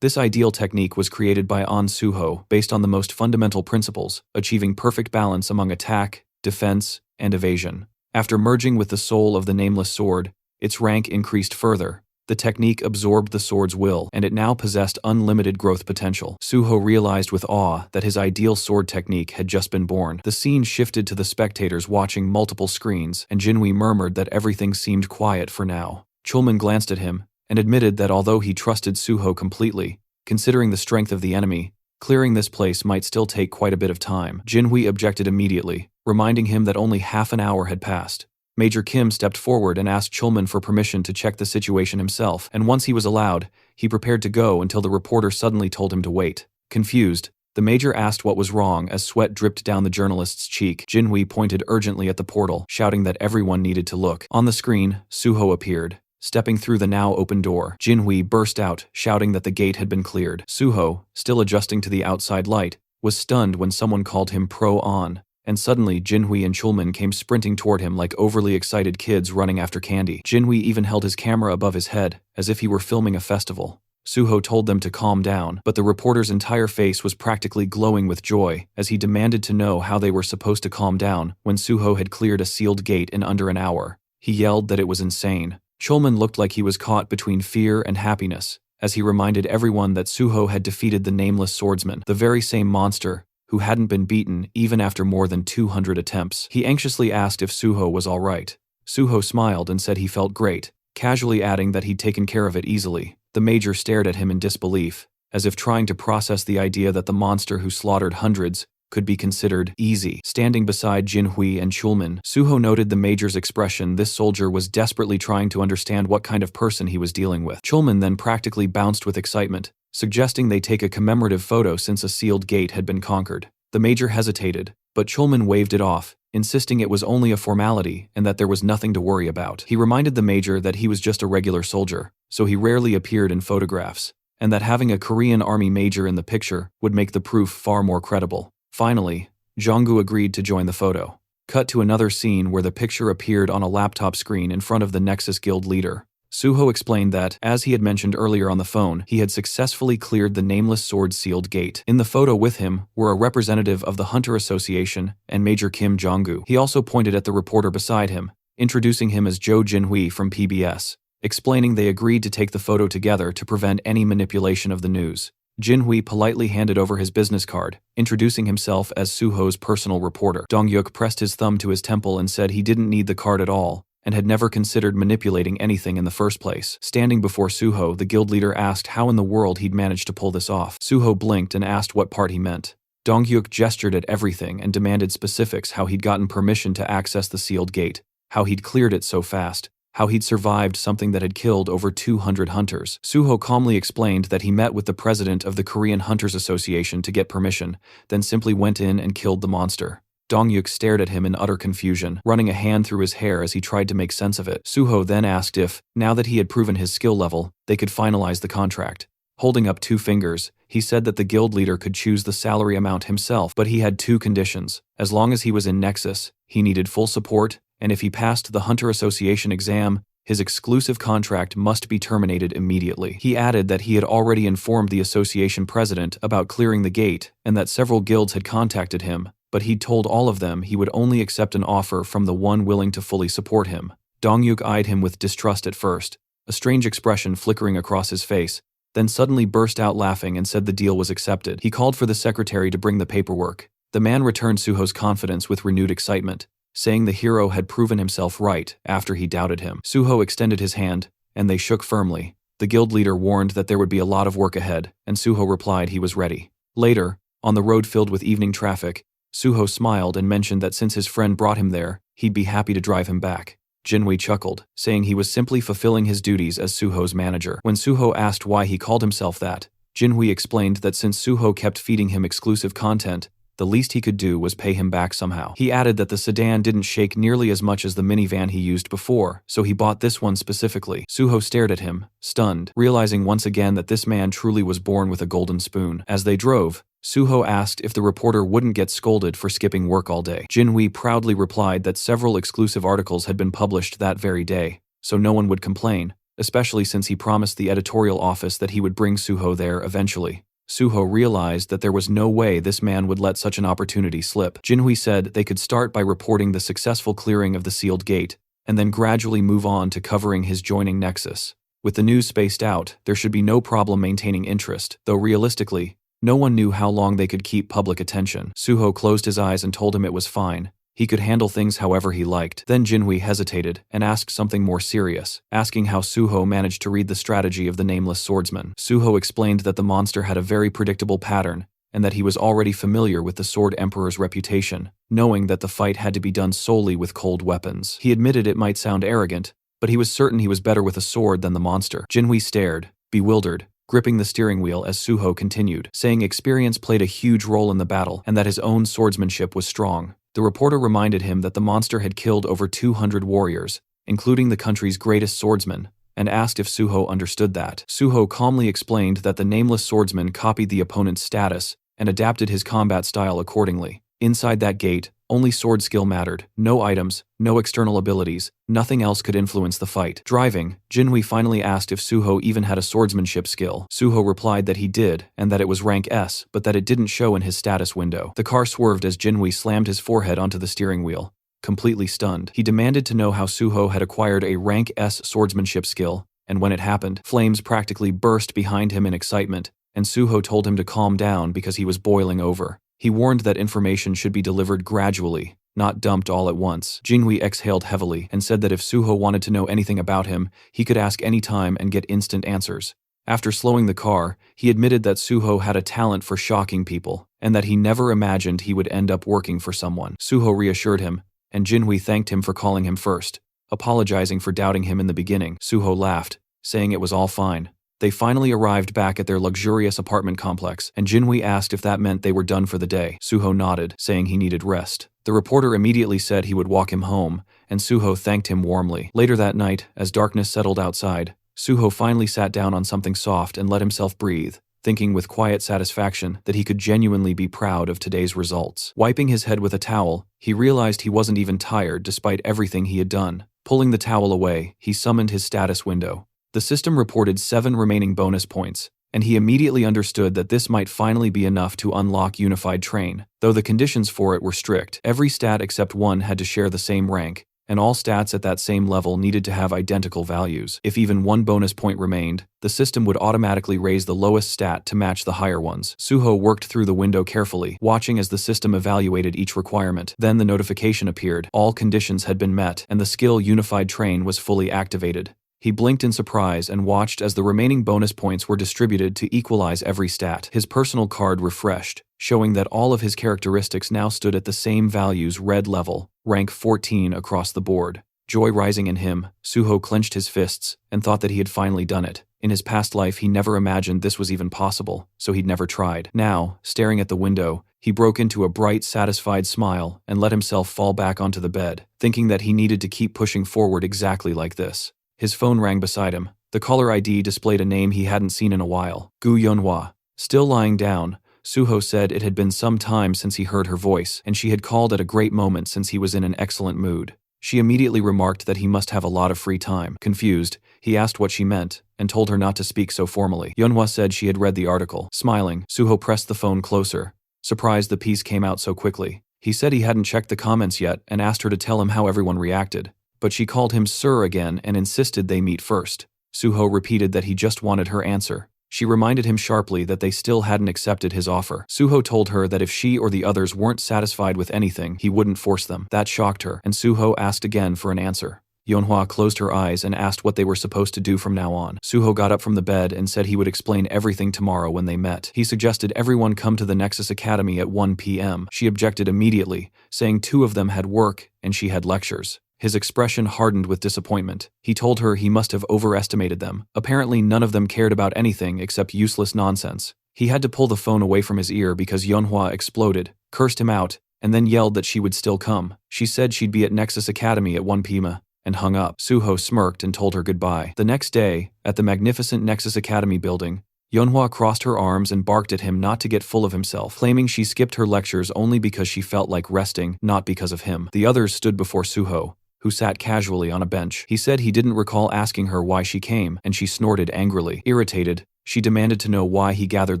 This ideal technique was created by An Suho based on the most fundamental principles, achieving perfect balance among attack, defense, and evasion. After merging with the soul of the nameless sword, its rank increased further. The technique absorbed the sword's will, and it now possessed unlimited growth potential. Suho realized with awe that his ideal sword technique had just been born. The scene shifted to the spectators watching multiple screens, and Jinhui murmured that everything seemed quiet for now. Chulman glanced at him, and admitted that although he trusted Suho completely, considering the strength of the enemy, clearing this place might still take quite a bit of time. Jinhui objected immediately, reminding him that only half an hour had passed. Major Kim stepped forward and asked Chulman for permission to check the situation himself, and once he was allowed, he prepared to go until the reporter suddenly told him to wait. Confused, the major asked what was wrong as sweat dripped down the journalist's cheek. Jinhui pointed urgently at the portal, shouting that everyone needed to look. On the screen, Suho appeared, stepping through the now open door. Jinhui burst out, shouting that the gate had been cleared. Suho, still adjusting to the outside light, was stunned when someone called him Pro-On. And suddenly Jinhui and Chulman came sprinting toward him like overly excited kids running after candy. Jinhui even held his camera above his head, as if he were filming a festival. Suho told them to calm down, but the reporter's entire face was practically glowing with joy, as he demanded to know how they were supposed to calm down when Suho had cleared a sealed gate in under an hour. He yelled that it was insane. Chulman looked like he was caught between fear and happiness, as he reminded everyone that Suho had defeated the nameless swordsman, the very same monster who hadn't been beaten even after more than 200 attempts. He anxiously asked if Suho was all right. Suho smiled and said he felt great, casually adding that he'd taken care of it easily. The major stared at him in disbelief, as if trying to process the idea that the monster who slaughtered hundreds could be considered easy. Standing beside Jinhui and Chulman, Suho noted the major's expression. This soldier was desperately trying to understand what kind of person he was dealing with. Chulman then practically bounced with excitement, suggesting they take a commemorative photo since a sealed gate had been conquered. The major hesitated, but Chulman waved it off, insisting it was only a formality and that there was nothing to worry about. He reminded the major that he was just a regular soldier, so he rarely appeared in photographs, and that having a Korean army major in the picture would make the proof far more credible. Finally, Jonggu agreed to join the photo. Cut to another scene where the picture appeared on a laptop screen in front of the Nexus Guild leader. Suho explained that, as he had mentioned earlier on the phone, he had successfully cleared the nameless sword sealed gate. In the photo with him were a representative of the Hunter Association and Major Kim Jong-gu. He also pointed at the reporter beside him, introducing him as Jo Jinhui from PBS, explaining they agreed to take the photo together to prevent any manipulation of the news. Jinhui politely handed over his business card, introducing himself as Suho's personal reporter. Dongyuk pressed his thumb to his temple and said he didn't need the card at all, and had never considered manipulating anything in the first place. Standing before Suho, the guild leader asked how in the world he'd managed to pull this off. Suho blinked and asked what part he meant. Dongyuk gestured at everything and demanded specifics: how he'd gotten permission to access the sealed gate, how he'd cleared it so fast, how he'd survived something that had killed over 200 hunters. Suho calmly explained that he met with the president of the Korean Hunters Association to get permission, then simply went in and killed the monster. Dongyuk stared at him in utter confusion, running a hand through his hair as he tried to make sense of it. Suho then asked if, now that he had proven his skill level, they could finalize the contract. Holding up 2 fingers, he said that the guild leader could choose the salary amount himself, but he had 2 conditions. As long as he was in Nexus, he needed full support, and if he passed the Hunter Association exam, his exclusive contract must be terminated immediately. He added that he had already informed the association president about clearing the gate and that several guilds had contacted him, but he'd told all of them he would only accept an offer from the one willing to fully support him. Dongyuk eyed him with distrust at first, a strange expression flickering across his face, then suddenly burst out laughing and said the deal was accepted. He called for the secretary to bring the paperwork. The man returned Suho's confidence with renewed excitement, saying the hero had proven himself right after he doubted him. Suho extended his hand, and they shook firmly. The guild leader warned that there would be a lot of work ahead, and Suho replied he was ready. Later, on the road filled with evening traffic, Suho smiled and mentioned that since his friend brought him there, he'd be happy to drive him back. Jinhui chuckled, saying he was simply fulfilling his duties as Suho's manager. When Suho asked why he called himself that, Jinhui explained that since Suho kept feeding him exclusive content, the least he could do was pay him back somehow. He added that the sedan didn't shake nearly as much as the minivan he used before, so he bought this one specifically. Suho stared at him, stunned, realizing once again that this man truly was born with a golden spoon. As they drove, Suho asked if the reporter wouldn't get scolded for skipping work all day. Jinhui proudly replied that several exclusive articles had been published that very day, so no one would complain, especially since he promised the editorial office that he would bring Suho there eventually. Suho realized that there was no way this man would let such an opportunity slip. Jinhui said they could start by reporting the successful clearing of the sealed gate, and then gradually move on to covering his joining nexus. With the news spaced out, there should be no problem maintaining interest, though realistically, no one knew how long they could keep public attention. Suho closed his eyes and told him it was fine. He could handle things however he liked. Then Jinhui hesitated and asked something more serious, asking how Suho managed to read the strategy of the nameless swordsman. Suho explained that the monster had a very predictable pattern, and that he was already familiar with the Sword Emperor's reputation, knowing that the fight had to be done solely with cold weapons. He admitted it might sound arrogant, but he was certain he was better with a sword than the monster. Jinhui stared, bewildered, gripping the steering wheel as Suho continued, saying experience played a huge role in the battle and that his own swordsmanship was strong. The reporter reminded him that the monster had killed over 200 warriors, including the country's greatest swordsman, and asked if Suho understood that. Suho calmly explained that the nameless swordsman copied the opponent's status and adapted his combat style accordingly. Inside that gate, only sword skill mattered, no items, no external abilities, nothing else could influence the fight. Driving, Jinhui finally asked if Suho even had a swordsmanship skill. Suho replied that he did, and that it was rank S, but that it didn't show in his status window. The car swerved as Jinhui slammed his forehead onto the steering wheel, completely stunned. He demanded to know how Suho had acquired a rank S swordsmanship skill, and when it happened, flames practically burst behind him in excitement, and Suho told him to calm down because he was boiling over. He warned that information should be delivered gradually, not dumped all at once. Jinhui exhaled heavily and said that if Suho wanted to know anything about him, he could ask any time and get instant answers. After slowing the car, he admitted that Suho had a talent for shocking people, and that he never imagined he would end up working for someone. Suho reassured him, and Jinhui thanked him for calling him first, apologizing for doubting him in the beginning. Suho laughed, saying it was all fine. They finally arrived back at their luxurious apartment complex, and Jinhui asked if that meant they were done for the day. Suho nodded, saying he needed rest. The reporter immediately said he would walk him home, and Suho thanked him warmly. Later that night, as darkness settled outside, Suho finally sat down on something soft and let himself breathe, thinking with quiet satisfaction that he could genuinely be proud of today's results. Wiping his head with a towel, he realized he wasn't even tired despite everything he had done. Pulling the towel away, he summoned his status window. The system reported 7 remaining bonus points, and he immediately understood that this might finally be enough to unlock Unified Train. Though the conditions for it were strict, every stat except one had to share the same rank, and all stats at that same level needed to have identical values. If even one bonus point remained, the system would automatically raise the lowest stat to match the higher ones. Suho worked through the window carefully, watching as the system evaluated each requirement. Then the notification appeared. All conditions had been met, and the skill Unified Train was fully activated. He blinked in surprise and watched as the remaining bonus points were distributed to equalize every stat. His personal card refreshed, showing that all of his characteristics now stood at the same values red level, rank 14 across the board. Joy rising in him, Suho clenched his fists and thought that he had finally done it. In his past life he never imagined this was even possible, so he'd never tried. Now, staring at the window, he broke into a bright, satisfied smile and let himself fall back onto the bed, thinking that he needed to keep pushing forward exactly like this. His phone rang beside him. The caller ID displayed a name he hadn't seen in a while. Gu Yunhua. Still lying down, Suho said it had been some time since he heard her voice, and she had called at a great moment since he was in an excellent mood. She immediately remarked that he must have a lot of free time. Confused, he asked what she meant, and told her not to speak so formally. Yunhua said she had read the article. Smiling, Suho pressed the phone closer, surprised the piece came out so quickly. He said he hadn't checked the comments yet and asked her to tell him how everyone reacted. But she called him sir again and insisted they meet first. Suho repeated that he just wanted her answer. She reminded him sharply that they still hadn't accepted his offer. Suho told her that if she or the others weren't satisfied with anything, he wouldn't force them. That shocked her, and Suho asked again for an answer. Yunhua closed her eyes and asked what they were supposed to do from now on. Suho got up from the bed and said he would explain everything tomorrow when they met. He suggested everyone come to the Nexus Academy at 1 p.m. She objected immediately, saying 2 of them had work and she had lectures. His expression hardened with disappointment. He told her he must have overestimated them. Apparently none of them cared about anything except useless nonsense. He had to pull the phone away from his ear because Yunhua exploded, cursed him out, and then yelled that she would still come. She said she'd be at Nexus Academy at 1 p.m. and hung up. Suho smirked and told her goodbye. The next day, at the magnificent Nexus Academy building, Yeonhwa crossed her arms and barked at him not to get full of himself, claiming she skipped her lectures only because she felt like resting, not because of him. The others stood before Suho, who sat casually on a bench. He said he didn't recall asking her why she came, and she snorted angrily. Irritated, she demanded to know why he gathered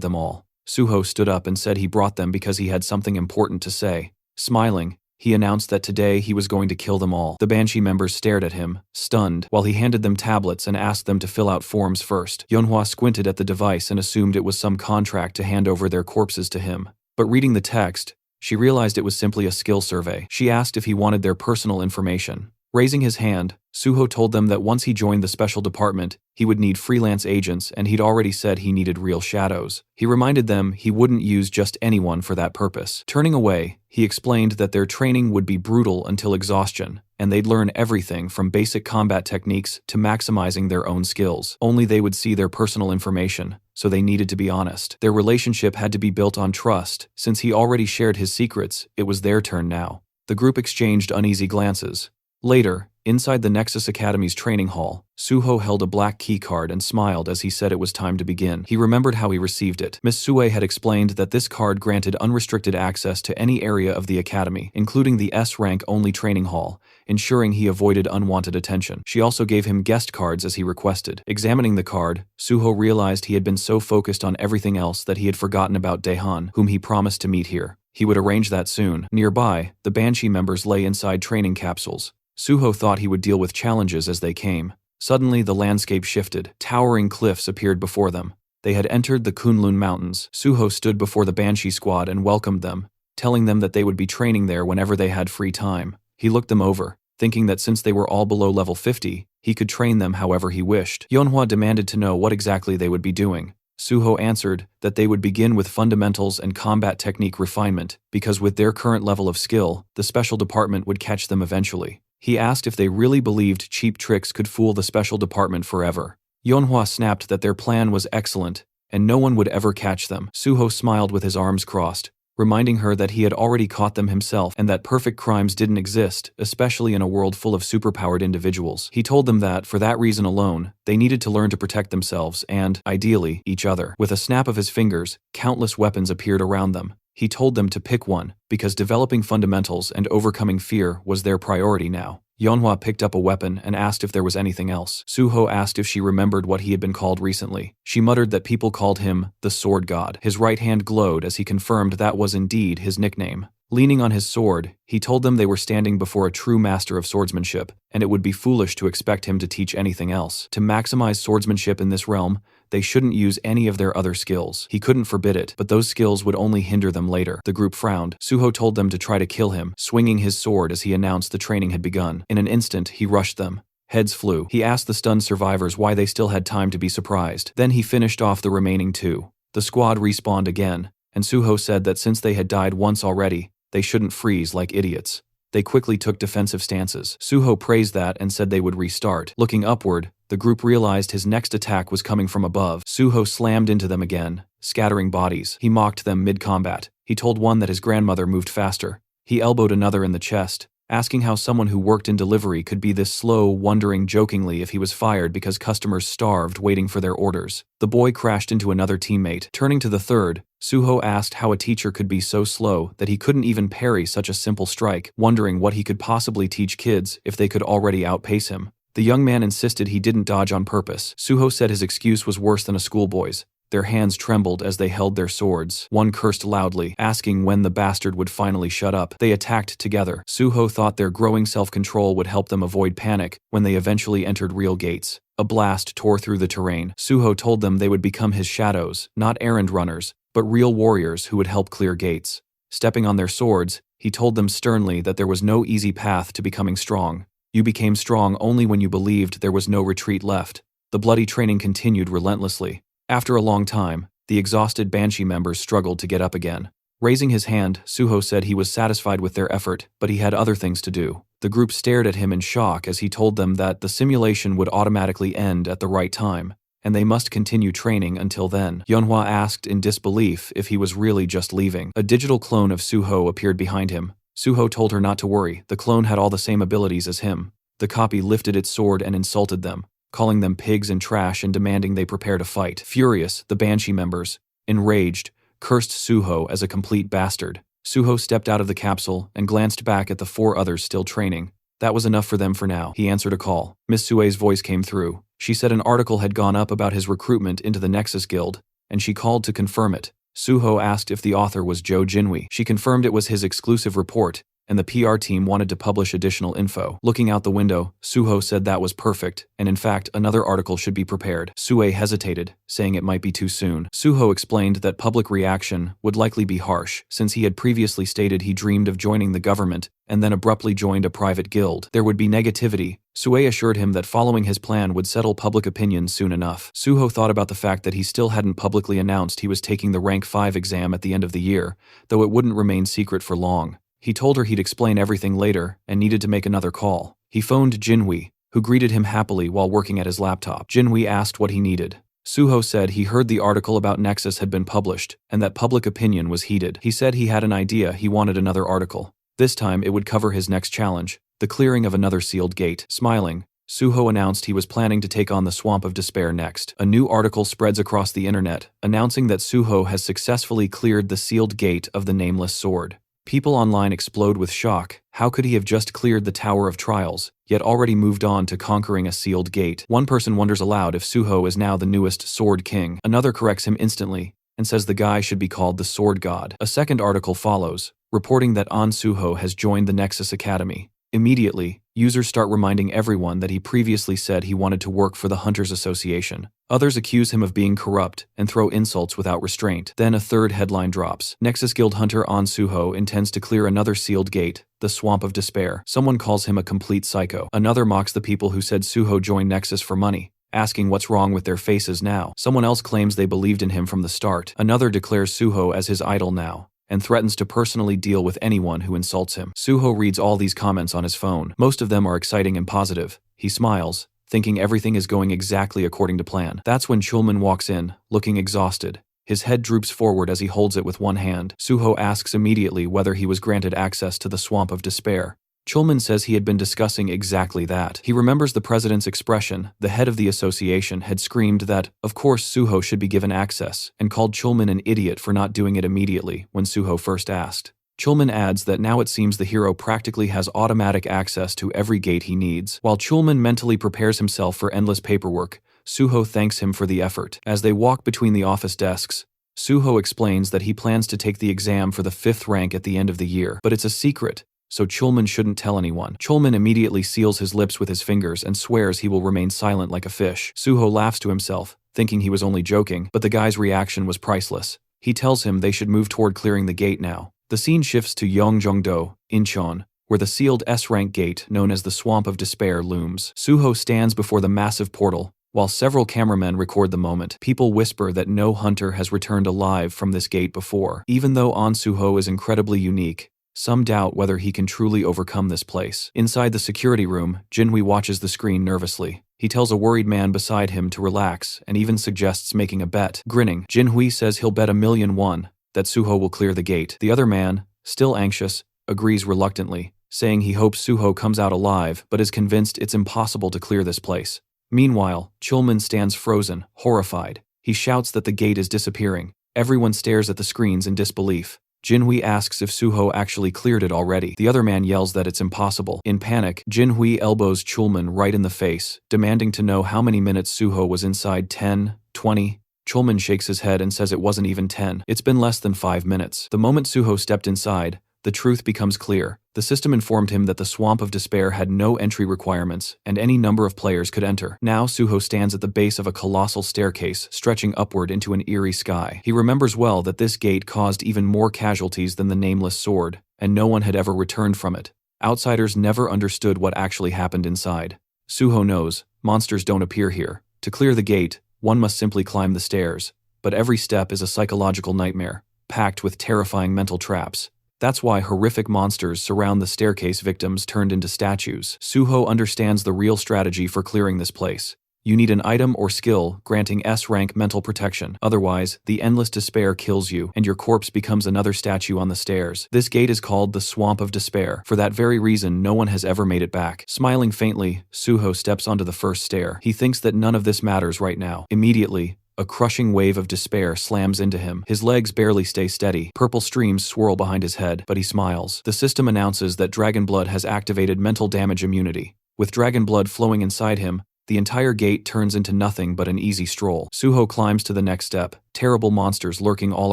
them all. Suho stood up and said he brought them because he had something important to say. Smiling, he announced that today he was going to kill them all. The Banshee members stared at him, stunned, while he handed them tablets and asked them to fill out forms first. Yeonhwa squinted at the device and assumed it was some contract to hand over their corpses to him. But reading the text, she realized it was simply a skill survey. She asked if he wanted their personal information. Raising his hand, Suho told them that once he joined the special department, he would need freelance agents, and he'd already said he needed real shadows. He reminded them he wouldn't use just anyone for that purpose. Turning away, he explained that their training would be brutal until exhaustion, and they'd learn everything from basic combat techniques to maximizing their own skills. Only they would see their personal information, so they needed to be honest. Their relationship had to be built on trust. Since he already shared his secrets, it was their turn now. The group exchanged uneasy glances. Later, inside the Nexus Academy's training hall, Suho held a black key card and smiled as he said it was time to begin. He remembered how he received it. Miss Sue had explained that this card granted unrestricted access to any area of the academy, including the S-rank-only training hall, ensuring he avoided unwanted attention. She also gave him guest cards as he requested. Examining the card, Suho realized he had been so focused on everything else that he had forgotten about Daehan, whom he promised to meet here. He would arrange that soon. Nearby, the Banshee members lay inside training capsules. Suho thought he would deal with challenges as they came. Suddenly, the landscape shifted. Towering cliffs appeared before them. They had entered the Kunlun Mountains. Suho stood before the Banshee squad and welcomed them, telling them that they would be training there whenever they had free time. He looked them over, thinking that since they were all below level 50, he could train them however he wished. Yeonhwa demanded to know what exactly they would be doing. Suho answered that they would begin with fundamentals and combat technique refinement, because with their current level of skill, the special department would catch them eventually. He asked if they really believed cheap tricks could fool the special department forever. Yeonhwa snapped that their plan was excellent, and no one would ever catch them. Suho smiled with his arms crossed, reminding her that he had already caught them himself and that perfect crimes didn't exist, especially in a world full of superpowered individuals. He told them that, for that reason alone, they needed to learn to protect themselves and, ideally, each other. With a snap of his fingers, countless weapons appeared around them. He told them to pick one, because developing fundamentals and overcoming fear was their priority now. Yeonhwa picked up a weapon and asked if there was anything else. Suho asked if she remembered what he had been called recently. She muttered that people called him the Sword God. His right hand glowed as he confirmed that was indeed his nickname. Leaning on his sword, he told them they were standing before a true master of swordsmanship, and it would be foolish to expect him to teach anything else. To maximize swordsmanship in this realm, they shouldn't use any of their other skills. He couldn't forbid it, but those skills would only hinder them later. The group frowned. Suho told them to try to kill him, swinging his sword as he announced the training had begun. In an instant, he rushed them. Heads flew. He asked the stunned survivors why they still had time to be surprised. Then he finished off the remaining two. The squad respawned again, and Suho said that since they had died once already, they shouldn't freeze like idiots. They quickly took defensive stances. Suho praised that and said they would restart. Looking upward, the group realized his next attack was coming from above. Suho slammed into them again, scattering bodies. He mocked them mid-combat. He told one that his grandmother moved faster. He elbowed another in the chest, asking how someone who worked in delivery could be this slow, wondering jokingly if he was fired because customers starved waiting for their orders. The boy crashed into another teammate. Turning to the third, Suho asked how a teacher could be so slow that he couldn't even parry such a simple strike, wondering what he could possibly teach kids if they could already outpace him. The young man insisted he didn't dodge on purpose. Suho said his excuse was worse than a schoolboy's. Their hands trembled as they held their swords. One cursed loudly, asking when the bastard would finally shut up. They attacked together. Suho thought their growing self-control would help them avoid panic when they eventually entered real gates. A blast tore through the terrain. Suho told them they would become his shadows, not errand runners, but real warriors who would help clear gates. Stepping on their swords, he told them sternly that there was no easy path to becoming strong. You became strong only when you believed there was no retreat left. The bloody training continued relentlessly. After a long time, the exhausted Banshee members struggled to get up again. Raising his hand, Suho said he was satisfied with their effort, but he had other things to do. The group stared at him in shock as he told them that the simulation would automatically end at the right time, and they must continue training until then. Yeonhwa asked in disbelief if he was really just leaving. A digital clone of Suho appeared behind him. Suho told her not to worry, the clone had all the same abilities as him. The copy lifted its sword and insulted them, calling them pigs and trash and demanding they prepare to fight. Furious, the Banshee members, enraged, cursed Suho as a complete bastard. Suho stepped out of the capsule and glanced back at the 4 others still training. That was enough for them for now. He answered a call. Miss Sue's voice came through. She said an article had gone up about his recruitment into the Nexus Guild, and she called to confirm it. Suho asked if the author was Joe Jinwi. She confirmed it was his exclusive report, and the PR team wanted to publish additional info. Looking out the window, Suho said that was perfect, and in fact, another article should be prepared. Sue hesitated, saying it might be too soon. Suho explained that public reaction would likely be harsh, since he had previously stated he dreamed of joining the government, and then abruptly joined a private guild. There would be negativity. Sue assured him that following his plan would settle public opinion soon enough. Suho thought about the fact that he still hadn't publicly announced he was taking the Rank 5 exam at the end of the year, though it wouldn't remain secret for long. He told her he'd explain everything later and needed to make another call. He phoned Jinwi, who greeted him happily while working at his laptop. Jinwi asked what he needed. Suho said he heard the article about Nexus had been published and that public opinion was heated. He said he had an idea, he wanted another article. This time it would cover his next challenge, the clearing of another sealed gate. Smiling, Suho announced he was planning to take on the Swamp of Despair next. A new article spreads across the internet, announcing that Suho has successfully cleared the sealed gate of the Nameless Sword. People online explode with shock. How could he have just cleared the Tower of Trials, yet already moved on to conquering a sealed gate? One person wonders aloud if Suho is now the newest Sword King. Another corrects him instantly and says the guy should be called the Sword God. A second article follows, reporting that An Suho has joined the Nexus Academy. Immediately, users start reminding everyone that he previously said he wanted to work for the Hunters Association. Others accuse him of being corrupt and throw insults without restraint. Then a third headline drops. Nexus Guild Hunter An Suho intends to clear another sealed gate, the Swamp of Despair. Someone calls him a complete psycho. Another mocks the people who said Suho joined Nexus for money, asking what's wrong with their faces now. Someone else claims they believed in him from the start. Another declares Suho as his idol now, and threatens to personally deal with anyone who insults him. Suho reads all these comments on his phone. Most of them are exciting and positive. He smiles, thinking everything is going exactly according to plan. That's when Chulman walks in, looking exhausted. His head droops forward as he holds it with one hand. Suho asks immediately whether he was granted access to the Swamp of Despair. Chulman says he had been discussing exactly that. He remembers the president's expression. The head of the association had screamed that, of course, Suho should be given access, and called Chulman an idiot for not doing it immediately when Suho first asked. Chulman adds that now it seems the hero practically has automatic access to every gate he needs. While Chulman mentally prepares himself for endless paperwork, Suho thanks him for the effort. As they walk between the office desks, Suho explains that he plans to take the exam for the 5th rank at the end of the year, but it's a secret, so Chulman shouldn't tell anyone. Chulman immediately seals his lips with his fingers and swears he will remain silent like a fish. Suho laughs to himself, thinking he was only joking, but the guy's reaction was priceless. He tells him they should move toward clearing the gate now. The scene shifts to Yongjongdo, Incheon, where the sealed S-rank gate known as the Swamp of Despair looms. Suho stands before the massive portal, while several cameramen record the moment. People whisper that no hunter has returned alive from this gate before. Even though An Suho is incredibly unique, some doubt whether he can truly overcome this place. Inside the security room, Jinwi watches the screen nervously. He tells a worried man beside him to relax and even suggests making a bet. Grinning, Jinwi says he'll bet 1,000,000 won that Suho will clear the gate. The other man, still anxious, agrees reluctantly, saying he hopes Suho comes out alive but is convinced it's impossible to clear this place. Meanwhile, Chulman stands frozen, horrified. He shouts that the gate is disappearing. Everyone stares at the screens in disbelief. Jinhui asks if Suho actually cleared it already. The other man yells that it's impossible. In panic, Jinhui elbows Chulman right in the face, demanding to know how many minutes Suho was inside. 10, 20. Chulman shakes his head and says it wasn't even 10. It's been less than 5 minutes. The moment Suho stepped inside, the truth becomes clear. The system informed him that the Swamp of Despair had no entry requirements, and any number of players could enter. Now Suho stands at the base of a colossal staircase, stretching upward into an eerie sky. He remembers well that this gate caused even more casualties than the Nameless Sword, and no one had ever returned from it. Outsiders never understood what actually happened inside. Suho knows, monsters don't appear here. To clear the gate, one must simply climb the stairs, but every step is a psychological nightmare, packed with terrifying mental traps. That's why horrific monsters surround the staircase victims turned into statues. Suho understands the real strategy for clearing this place. You need an item or skill granting S-rank mental protection. Otherwise, the endless despair kills you, and your corpse becomes another statue on the stairs. This gate is called the Swamp of Despair. For that very reason, no one has ever made it back. Smiling faintly, Suho steps onto the first stair. He thinks that none of this matters right now. Immediately, a crushing wave of despair slams into him. His legs barely stay steady. Purple streams swirl behind his head, but he smiles. The system announces that dragon blood has activated mental damage immunity. With dragon blood flowing inside him, the entire gate turns into nothing but an easy stroll. Suho climbs to the next step, terrible monsters lurking all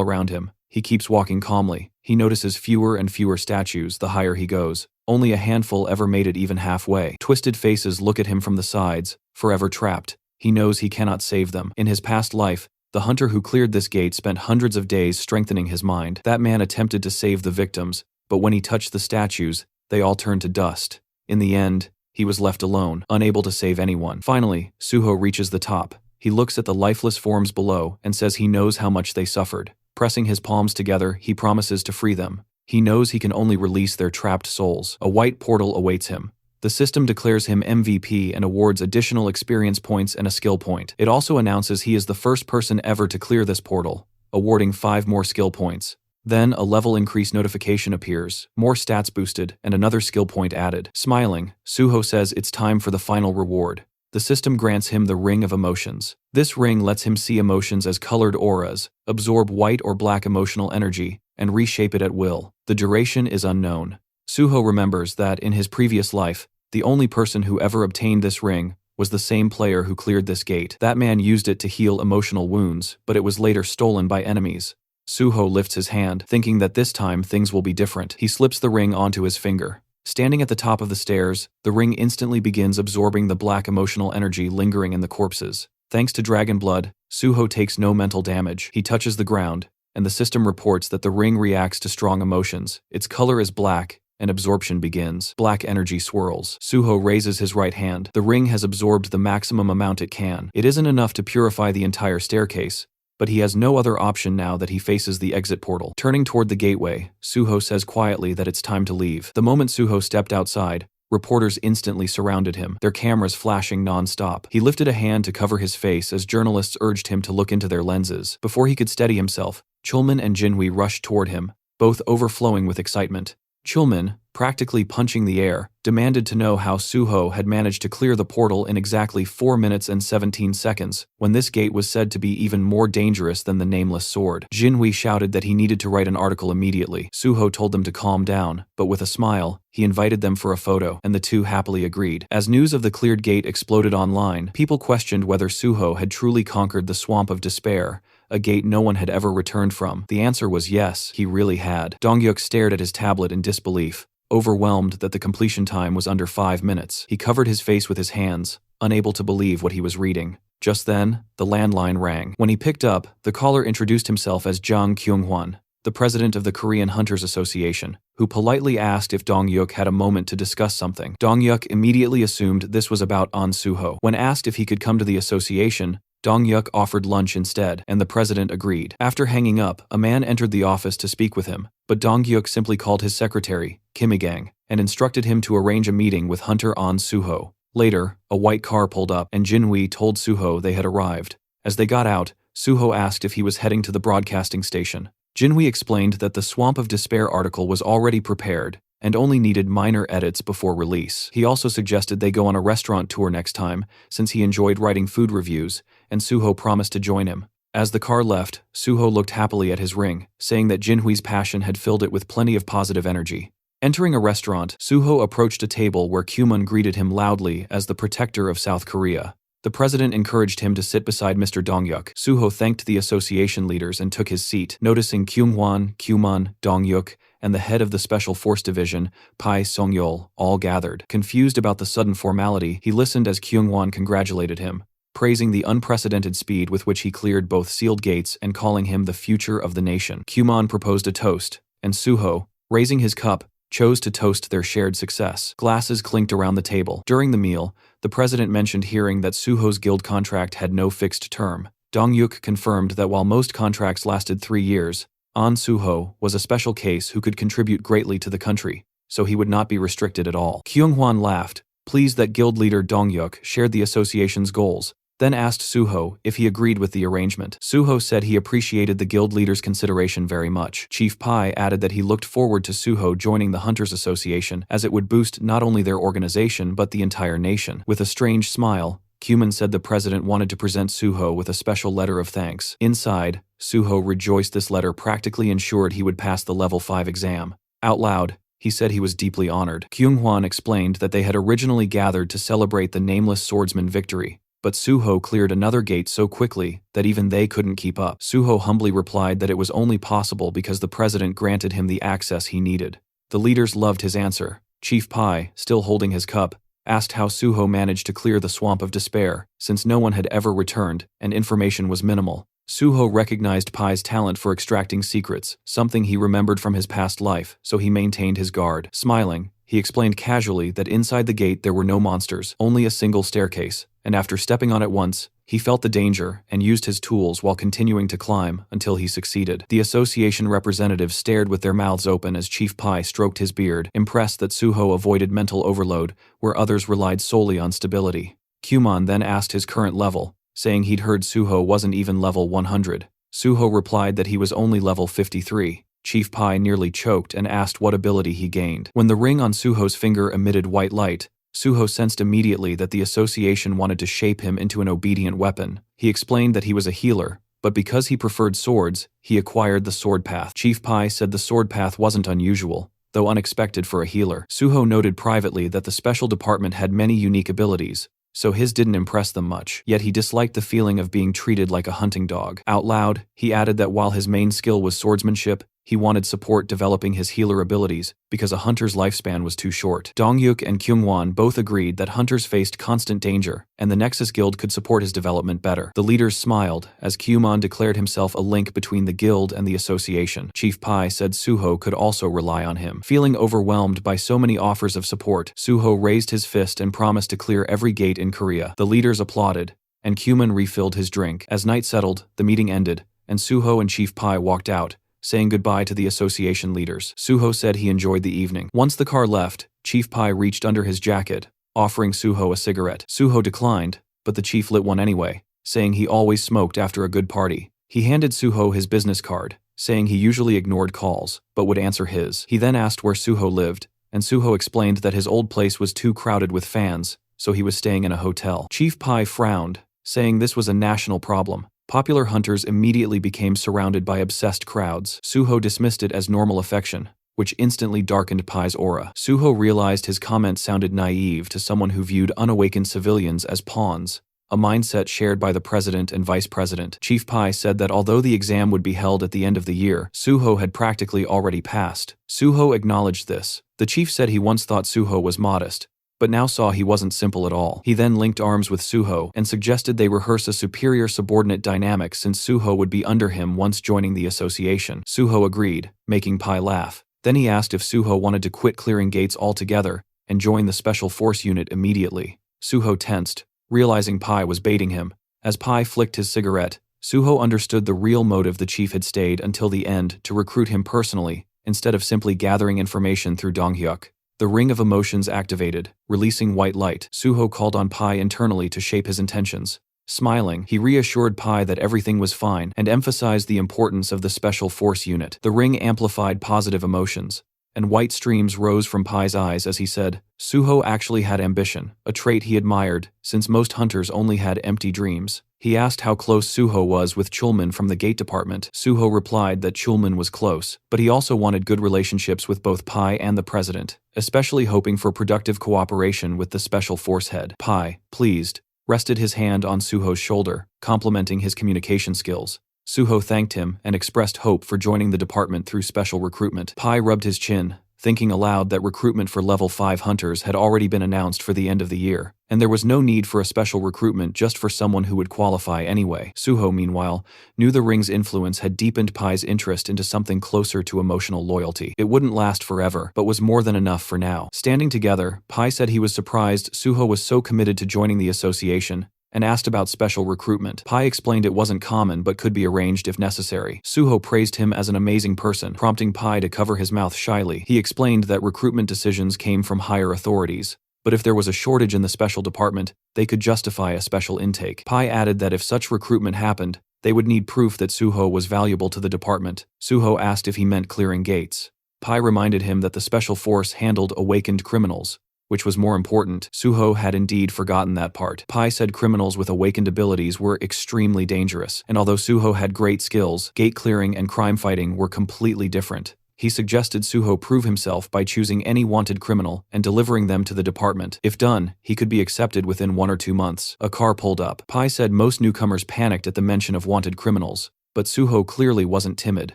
around him. He keeps walking calmly. He notices fewer and fewer statues the higher he goes. Only a handful ever made it even halfway. Twisted faces look at him from the sides, forever trapped. He knows he cannot save them. In his past life, the hunter who cleared this gate spent hundreds of days strengthening his mind. That man attempted to save the victims, but when he touched the statues, they all turned to dust. In the end, he was left alone, unable to save anyone. Finally, Suho reaches the top. He looks at the lifeless forms below and says he knows how much they suffered. Pressing his palms together, he promises to free them. He knows he can only release their trapped souls. A white portal awaits him. The system declares him MVP and awards additional experience points and a skill point. It also announces he is the first person ever to clear this portal, awarding 5 more skill points. Then a level increase notification appears, more stats boosted, and another skill point added. Smiling, Suho says it's time for the final reward. The system grants him the Ring of Emotions. This ring lets him see emotions as colored auras, absorb white or black emotional energy, and reshape it at will. The duration is unknown. Suho remembers that, in his previous life, the only person who ever obtained this ring was the same player who cleared this gate. That man used it to heal emotional wounds, but it was later stolen by enemies. Suho lifts his hand, thinking that this time things will be different. He slips the ring onto his finger. Standing at the top of the stairs, the ring instantly begins absorbing the black emotional energy lingering in the corpses. Thanks to dragon blood, Suho takes no mental damage. He touches the ground, and the system reports that the ring reacts to strong emotions. Its color is black, and absorption begins. Black energy swirls. Suho raises his right hand. The ring has absorbed the maximum amount it can. It isn't enough to purify the entire staircase, but he has no other option now that he faces the exit portal. Turning toward the gateway, Suho says quietly that it's time to leave. The moment Suho stepped outside, reporters instantly surrounded him, their cameras flashing non-stop. He lifted a hand to cover his face as journalists urged him to look into their lenses. Before he could steady himself, Chulman and Jinhui rushed toward him, both overflowing with excitement. Chulman, practically punching the air, demanded to know how Suho had managed to clear the portal in exactly 4 minutes and 17 seconds, when this gate was said to be even more dangerous than the nameless sword. Jinhui shouted that he needed to write an article immediately. Suho told them to calm down, but with a smile, he invited them for a photo, and the two happily agreed. As news of the cleared gate exploded online, people questioned whether Suho had truly conquered the Swamp of Despair, a gate no one had ever returned from. The answer was yes, he really had. Dongyuk stared at his tablet in disbelief, overwhelmed that the completion time was under 5 minutes. He covered his face with his hands, unable to believe what he was reading. Just then, the landline rang. When he picked up, the caller introduced himself as Jang Kyung-hwan, the president of the Korean Hunters Association, who politely asked if Dongyuk had a moment to discuss something. Dongyuk immediately assumed this was about An Suho. When asked if he could come to the association, Dongyuk offered lunch instead, and the president agreed. After hanging up, a man entered the office to speak with him, but Dongyuk simply called his secretary, Kimigang, and instructed him to arrange a meeting with Hunter An Suho. Later, a white car pulled up, and Jinhui told Suho they had arrived. As they got out, Suho asked if he was heading to the broadcasting station. Jinhui explained that the Swamp of Despair article was already prepared, and only needed minor edits before release. He also suggested they go on a restaurant tour next time, since he enjoyed writing food reviews, and Suho promised to join him. As the car left, Suho looked happily at his ring, saying that Jinhui's passion had filled it with plenty of positive energy. Entering a restaurant, Suho approached a table where Kyumun greeted him loudly as the protector of South Korea. The president encouraged him to sit beside Mr. Dongyuk. Suho thanked the association leaders and took his seat, noticing Kyunghwan, Kyumun, Dongyuk, and the head of the Special Force Division, Pai Songyol, all gathered. Confused about the sudden formality, he listened as Kyunghwan congratulated him, praising the unprecedented speed with which he cleared both sealed gates and calling him the future of the nation. Kyumun proposed a toast, and Suho, raising his cup, chose to toast their shared success. Glasses clinked around the table. During the meal, the president mentioned hearing that Suho's guild contract had no fixed term. Dongyuk confirmed that while most contracts lasted 3 years, An Suho was a special case who could contribute greatly to the country, so he would not be restricted at all. Kyunghwan laughed, pleased that guild leader Dongyuk shared the association's goals, then asked Suho if he agreed with the arrangement. Suho said he appreciated the guild leader's consideration very much. Chief Pai added that he looked forward to Suho joining the Hunters Association, as it would boost not only their organization but the entire nation. With a strange smile, Cuman said the president wanted to present Suho with a special letter of thanks. Inside, Suho rejoiced this letter practically ensured he would pass the level 5 exam. Out loud, he said he was deeply honored. Kyunghwan explained that they had originally gathered to celebrate the nameless swordsman victory, but Suho cleared another gate so quickly that even they couldn't keep up. Suho humbly replied that it was only possible because the president granted him the access he needed. The leaders loved his answer. Chief Pai, still holding his cup, asked how Suho managed to clear the swamp of despair, since no one had ever returned and information was minimal. Suho recognized Pai's talent for extracting secrets, something he remembered from his past life, so he maintained his guard. Smiling, he explained casually that inside the gate there were no monsters, only a single staircase, and after stepping on it once, he felt the danger and used his tools while continuing to climb until he succeeded. The association representatives stared with their mouths open as Chief Pai stroked his beard, impressed that Suho avoided mental overload, where others relied solely on stability. Cuman then asked his current level, saying he'd heard Suho wasn't even level 100. Suho replied that he was only level 53. Chief Pai nearly choked and asked what ability he gained. When the ring on Suho's finger emitted white light, Suho sensed immediately that the association wanted to shape him into an obedient weapon. He explained that he was a healer, but because he preferred swords, he acquired the sword path. Chief Pai said the sword path wasn't unusual, though unexpected for a healer. Suho noted privately that the special department had many unique abilities, so his didn't impress them much, yet he disliked the feeling of being treated like a hunting dog. Out loud, he added that while his main skill was swordsmanship, he wanted support developing his healer abilities because a hunter's lifespan was too short. Dongyuk and Kyungwon both agreed that hunters faced constant danger, and the Nexus Guild could support his development better. The leaders smiled as Kyumon declared himself a link between the guild and the association. Chief Pai said Suho could also rely on him. Feeling overwhelmed by so many offers of support, Suho raised his fist and promised to clear every gate in Korea. The leaders applauded, and Kyumon refilled his drink. As night settled, the meeting ended, and Suho and Chief Pai walked out, saying goodbye to the association leaders. Suho said he enjoyed the evening. Once the car left, Chief Pai reached under his jacket, offering Suho a cigarette. Suho declined, but the chief lit one anyway, saying he always smoked after a good party. He handed Suho his business card, saying he usually ignored calls, but would answer his. He then asked where Suho lived, and Suho explained that his old place was too crowded with fans, so he was staying in a hotel. Chief Pai frowned, saying this was a national problem. Popular hunters immediately became surrounded by obsessed crowds. Suho dismissed it as normal affection, which instantly darkened Pai's aura. Suho realized his comment sounded naive to someone who viewed unawakened civilians as pawns, a mindset shared by the president and vice president. Chief Pai said that although the exam would be held at the end of the year, Suho had practically already passed. Suho acknowledged this. The chief said he once thought Suho was modest, but now saw he wasn't simple at all. He then linked arms with Suho and suggested they rehearse a superior subordinate dynamic since Suho would be under him once joining the association. Suho agreed, making Pai laugh. Then he asked if Suho wanted to quit clearing gates altogether and join the special force unit immediately. Suho tensed, realizing Pai was baiting him. As Pai flicked his cigarette, Suho understood the real motive the chief had stayed until the end to recruit him personally, instead of simply gathering information through Donghyuk. The ring of emotions activated, releasing white light. Suho called on Pai internally to shape his intentions. Smiling, he reassured Pai that everything was fine and emphasized the importance of the special force unit. The ring amplified positive emotions, and white streams rose from Pai's eyes as he said, Suho actually had ambition, a trait he admired, since most hunters only had empty dreams. He asked how close Suho was with Chulman from the gate department. Suho replied that Chulman was close, but he also wanted good relationships with both Pai and the president, especially hoping for productive cooperation with the special force head. Pai, pleased, rested his hand on Suho's shoulder, complimenting his communication skills. Suho thanked him and expressed hope for joining the department through special recruitment. Pai rubbed his chin, thinking aloud that recruitment for level 5 hunters had already been announced for the end of the year, and there was no need for a special recruitment just for someone who would qualify anyway. Suho, meanwhile, knew the ring's influence had deepened Pai's interest into something closer to emotional loyalty. It wouldn't last forever, but was more than enough for now. Standing together, Pai said he was surprised Suho was so committed to joining the association, and asked about special recruitment. Pai explained it wasn't common but could be arranged if necessary. Suho praised him as an amazing person, prompting Pai to cover his mouth shyly. He explained that recruitment decisions came from higher authorities, But if there was a shortage in the special department, they could justify a special intake. Pai added that if such recruitment happened, they would need proof that Suho was valuable to the department. Suho asked if he meant clearing gates. Pai reminded him that the special force handled awakened criminals, which was more important. Suho had indeed forgotten that part. Pai said criminals with awakened abilities were extremely dangerous, and although Suho had great skills, gate clearing and crime fighting were completely different. He suggested Suho prove himself by choosing any wanted criminal and delivering them to the department. If done, he could be accepted within 1 or 2 months. A car pulled up. Pai said most newcomers panicked at the mention of wanted criminals, but Suho clearly wasn't timid.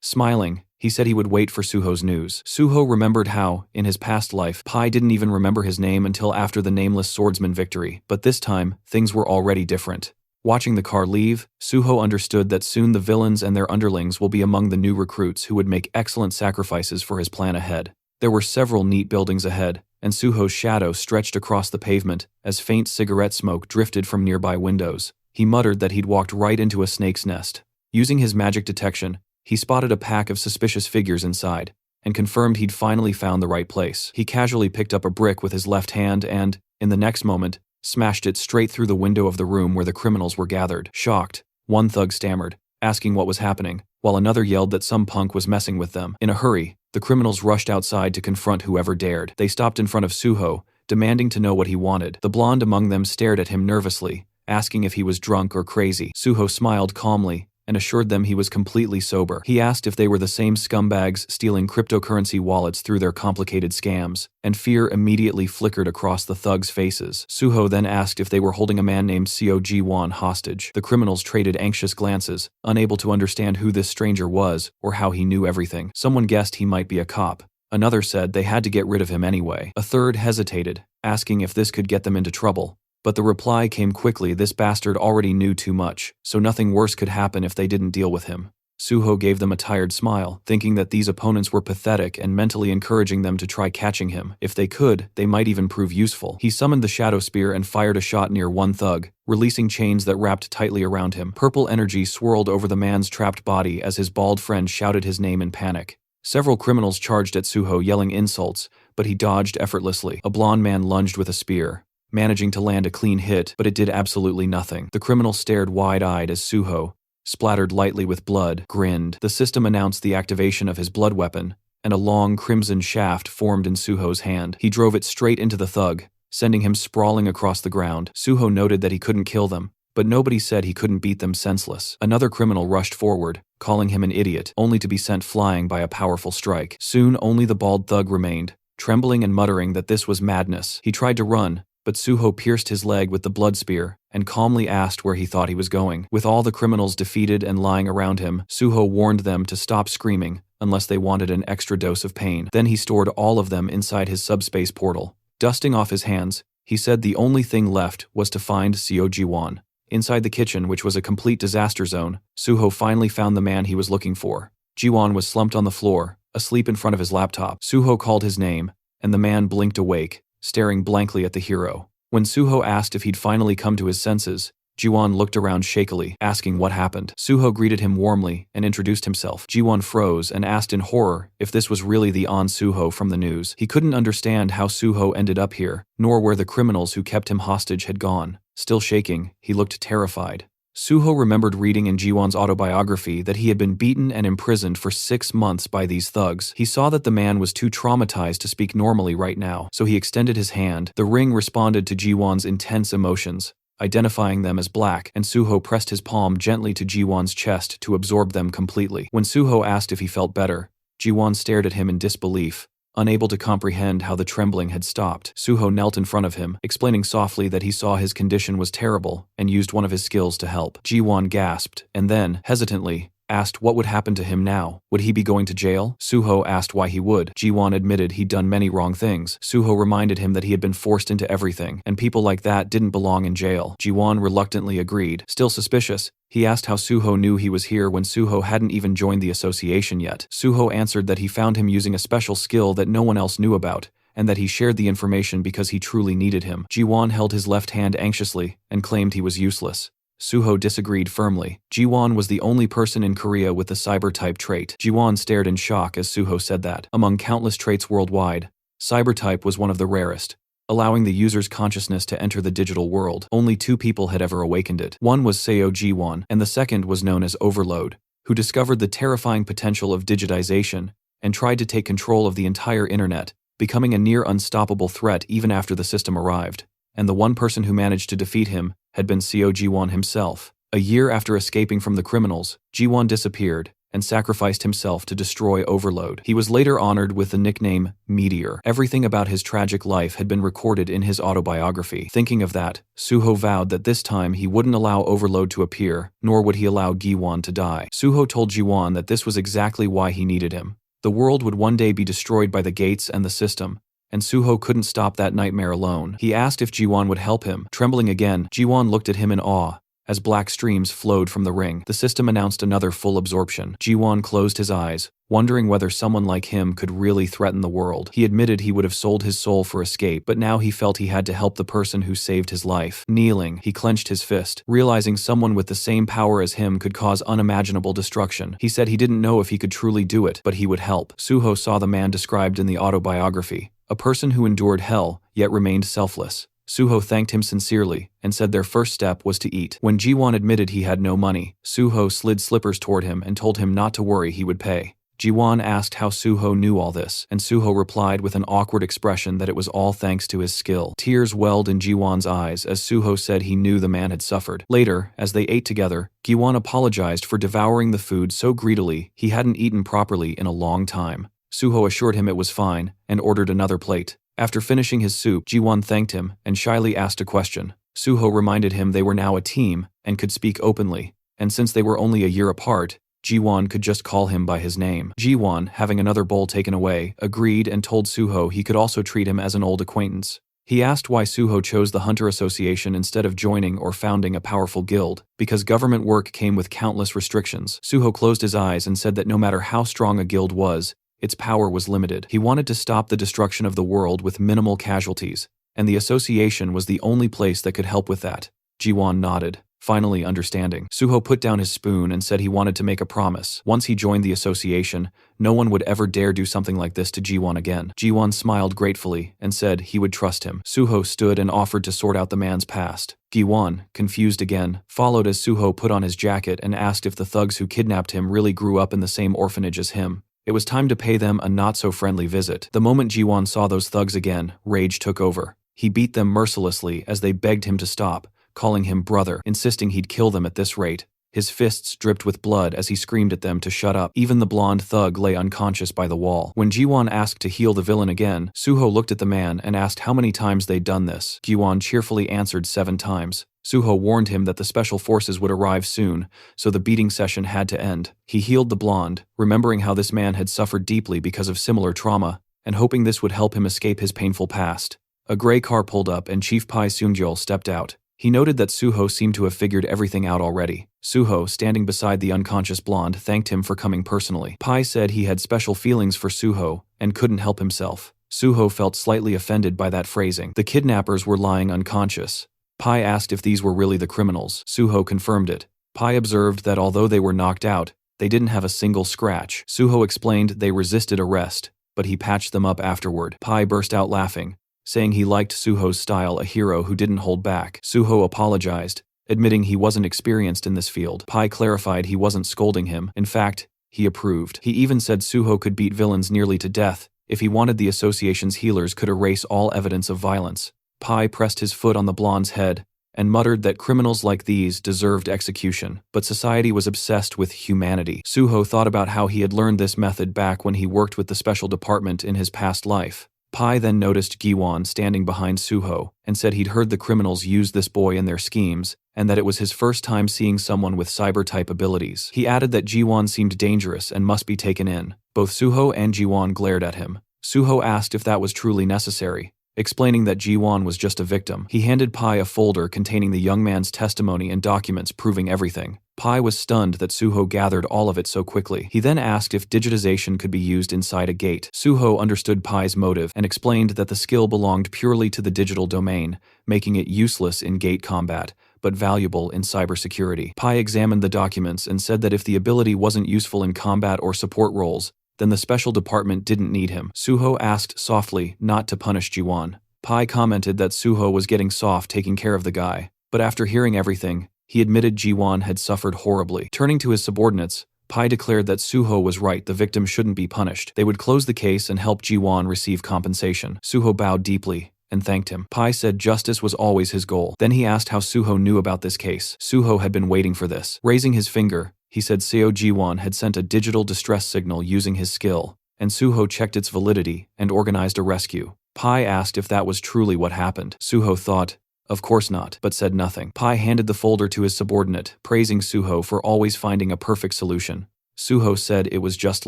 Smiling, he said he would wait for Suho's news. Suho remembered how, in his past life, Pai didn't even remember his name until after the nameless swordsman victory, but this time, things were already different. Watching the car leave, Suho understood that soon the villains and their underlings will be among the new recruits who would make excellent sacrifices for his plan ahead. There were several neat buildings ahead, and Suho's shadow stretched across the pavement as faint cigarette smoke drifted from nearby windows. He muttered that he'd walked right into a snake's nest. Using his magic detection, he spotted a pack of suspicious figures inside, and confirmed he'd finally found the right place. He casually picked up a brick with his left hand and, in the next moment, smashed it straight through the window of the room where the criminals were gathered. Shocked, one thug stammered, asking what was happening, while another yelled that some punk was messing with them. In a hurry, the criminals rushed outside to confront whoever dared. They stopped in front of Suho, demanding to know what he wanted. The blonde among them stared at him nervously, asking if he was drunk or crazy. Suho smiled calmly and assured them he was completely sober. He asked if they were the same scumbags stealing cryptocurrency wallets through their complicated scams, and fear immediately flickered across the thugs' faces. Suho then asked if they were holding a man named Seo Ji-won hostage. The criminals traded anxious glances, unable to understand who this stranger was or how he knew everything. Someone guessed he might be a cop. Another said they had to get rid of him anyway. A third hesitated, asking if this could get them into trouble. But the reply came quickly: this bastard already knew too much, so nothing worse could happen if they didn't deal with him. Suho gave them a tired smile, thinking that these opponents were pathetic and mentally encouraging them to try catching him. If they could, they might even prove useful. He summoned the shadow spear and fired a shot near one thug, releasing chains that wrapped tightly around him. Purple energy swirled over the man's trapped body as his bald friend shouted his name in panic. Several criminals charged at Suho yelling insults, but he dodged effortlessly. A blonde man lunged with a spear, managing to land a clean hit, but it did absolutely nothing. The criminal stared wide-eyed as Suho, splattered lightly with blood, grinned. The system announced the activation of his blood weapon, and a long crimson shaft formed in Suho's hand. He drove it straight into the thug, sending him sprawling across the ground. Suho noted that he couldn't kill them, but nobody said he couldn't beat them senseless. Another criminal rushed forward, calling him an idiot, only to be sent flying by a powerful strike. Soon only the bald thug remained, trembling and muttering that this was madness. He tried to run, but Suho pierced his leg with the blood spear and calmly asked where he thought he was going. With all the criminals defeated and lying around him, Suho warned them to stop screaming unless they wanted an extra dose of pain. Then he stored all of them inside his subspace portal. Dusting off his hands, he said the only thing left was to find Seo Ji-won. Inside the kitchen, which was a complete disaster zone, Suho finally found the man he was looking for. Ji-won was slumped on the floor, asleep in front of his laptop. Suho called his name, and the man blinked awake, staring blankly at the hero. When Suho asked if he'd finally come to his senses, Ji-won looked around shakily, asking what happened. Suho greeted him warmly and introduced himself. Ji-won froze and asked in horror if this was really the An Suho from the news. He couldn't understand how Suho ended up here, nor where the criminals who kept him hostage had gone. Still shaking, he looked terrified. Suho remembered reading in Ji-won's autobiography that he had been beaten and imprisoned for 6 months by these thugs. He saw that the man was too traumatized to speak normally right now, so he extended his hand. The ring responded to Ji-won's intense emotions, identifying them as black, and Suho pressed his palm gently to Ji-won's chest to absorb them completely. When Suho asked if he felt better, Ji-won stared at him in disbelief, unable to comprehend how the trembling had stopped. Suho knelt in front of him, explaining softly that he saw his condition was terrible and used one of his skills to help. Ji-won gasped, and then, hesitantly, asked what would happen to him now. Would he be going to jail? Suho asked why he would. Ji-won admitted he'd done many wrong things. Suho reminded him that he had been forced into everything, and people like that didn't belong in jail. Ji-won reluctantly agreed. Still suspicious, he asked how Suho knew he was here when Suho hadn't even joined the association yet. Suho answered that he found him using a special skill that no one else knew about, and that he shared the information because he truly needed him. Ji-won held his left hand anxiously and claimed he was useless. Suho disagreed firmly. Ji-won was the only person in Korea with the cyber-type trait. Ji-won stared in shock as Suho said that. Among countless traits worldwide, cyber-type was one of the rarest. allowing the user's consciousness to enter the digital world. Only 2 people had ever awakened it. One was Seo Ji-won, and the second was known as Overload, who discovered the terrifying potential of digitization and tried to take control of the entire internet, becoming a near unstoppable threat even after the system arrived. And the one person who managed to defeat him had been Seo Ji-won himself. A year after escaping from the criminals, Ji-won disappeared and sacrificed himself to destroy Overload. He was later honored with the nickname Meteor. Everything about his tragic life had been recorded in his autobiography. Thinking of that, Suho vowed that this time he wouldn't allow Overload to appear, nor would he allow Gi-won to die. Suho told Ji-won that this was exactly why he needed him. The world would one day be destroyed by the gates and the system, and Suho couldn't stop that nightmare alone. He asked if Ji-won would help him. Trembling again, Ji-won looked at him in awe. As black streams flowed from the ring, the system announced another full absorption. Ji-won closed his eyes, wondering whether someone like him could really threaten the world. He admitted he would have sold his soul for escape, but now he felt he had to help the person who saved his life. Kneeling, he clenched his fist, realizing someone with the same power as him could cause unimaginable destruction. He said he didn't know if he could truly do it, but he would help. Suho saw the man described in the autobiography, a person who endured hell, yet remained selfless. Suho thanked him sincerely and said their first step was to eat. When Ji-won admitted he had no money, Suho slid slippers toward him and told him not to worry, he would pay. Ji-won asked how Suho knew all this, and Suho replied with an awkward expression that it was all thanks to his skill. Tears welled in Ji-won's eyes as Suho said he knew the man had suffered. Later, as they ate together, Gi-won apologized for devouring the food so greedily he hadn't eaten properly in a long time. Suho assured him it was fine and ordered another plate. After finishing his soup, Ji-won thanked him and shyly asked a question. Suho reminded him they were now a team and could speak openly, and since they were only a year apart, Ji-won could just call him by his name. Ji-won, having another bowl taken away, agreed and told Suho he could also treat him as an old acquaintance. He asked why Suho chose the Hunter Association instead of joining or founding a powerful guild, because government work came with countless restrictions. Suho closed his eyes and said that no matter how strong a guild was, its power was limited. He wanted to stop the destruction of the world with minimal casualties, and the association was the only place that could help with that. Ji-won nodded, finally understanding. Suho put down his spoon and said he wanted to make a promise. Once he joined the association, no one would ever dare do something like this to Ji-won again. Ji-won smiled gratefully and said he would trust him. Suho stood and offered to sort out the man's past. Gi-won, confused again, followed as Suho put on his jacket and asked if the thugs who kidnapped him really grew up in the same orphanage as him. It was time to pay them a not-so-friendly visit. The moment Ji-won saw those thugs again, rage took over. He beat them mercilessly as they begged him to stop, calling him brother, insisting he'd kill them at this rate. His fists dripped with blood as he screamed at them to shut up. Even the blonde thug lay unconscious by the wall. When Ji-won asked to heal the villain again, Suho looked at the man and asked how many times they'd done this. Ji-won cheerfully answered 7 times. Suho warned him that the special forces would arrive soon, so the beating session had to end. He healed the blonde, remembering how this man had suffered deeply because of similar trauma, and hoping this would help him escape his painful past. A gray car pulled up and Chief Pai Seungjol stepped out. He noted that Suho seemed to have figured everything out already. Suho, standing beside the unconscious blonde, thanked him for coming personally. Pai said he had special feelings for Suho and couldn't help himself. Suho felt slightly offended by that phrasing. The kidnappers were lying unconscious. Pai asked if these were really the criminals. Suho confirmed it. Pai observed that although they were knocked out, they didn't have a single scratch. Suho explained they resisted arrest, but he patched them up afterward. Pai burst out laughing, saying he liked Suho's style, a hero who didn't hold back. Suho apologized, admitting he wasn't experienced in this field. Pai clarified he wasn't scolding him. In fact, he approved. He even said Suho could beat villains nearly to death if he wanted. The association's healers could erase all evidence of violence. Pai pressed his foot on the blonde's head and muttered that criminals like these deserved execution, but society was obsessed with humanity. Suho thought about how he had learned this method back when he worked with the special department in his past life. Pai then noticed Gi-won standing behind Suho and said he'd heard the criminals use this boy in their schemes and that it was his first time seeing someone with cyber-type abilities. He added that Gi-won seemed dangerous and must be taken in. Both Suho and Gi-won glared at him. Suho asked if that was truly necessary, explaining that Ji-won was just a victim. He handed Pai a folder containing the young man's testimony and documents proving everything. Pai was stunned that Suho gathered all of it so quickly. He then asked if digitization could be used inside a gate. Suho understood Pai's motive and explained that the skill belonged purely to the digital domain, making it useless in gate combat, but valuable in cybersecurity. Pai examined the documents and said that if the ability wasn't useful in combat or support roles, then the special department didn't need him. Suho asked softly not to punish Ji-won. Pai commented that Suho was getting soft taking care of the guy, but after hearing everything, he admitted Ji-won had suffered horribly. Turning to his subordinates, Pai declared that Suho was right, the victim shouldn't be punished. They would close the case and help Ji-won receive compensation. Suho bowed deeply and thanked him. Pai said justice was always his goal. Then he asked how Suho knew about this case. Suho had been waiting for this. Raising his finger, he said Seo Ji-won had sent a digital distress signal using his skill, and Suho checked its validity and organized a rescue. Pai asked if that was truly what happened. Suho thought, of course not, but said nothing. Pai handed the folder to his subordinate, praising Suho for always finding a perfect solution. Suho said it was just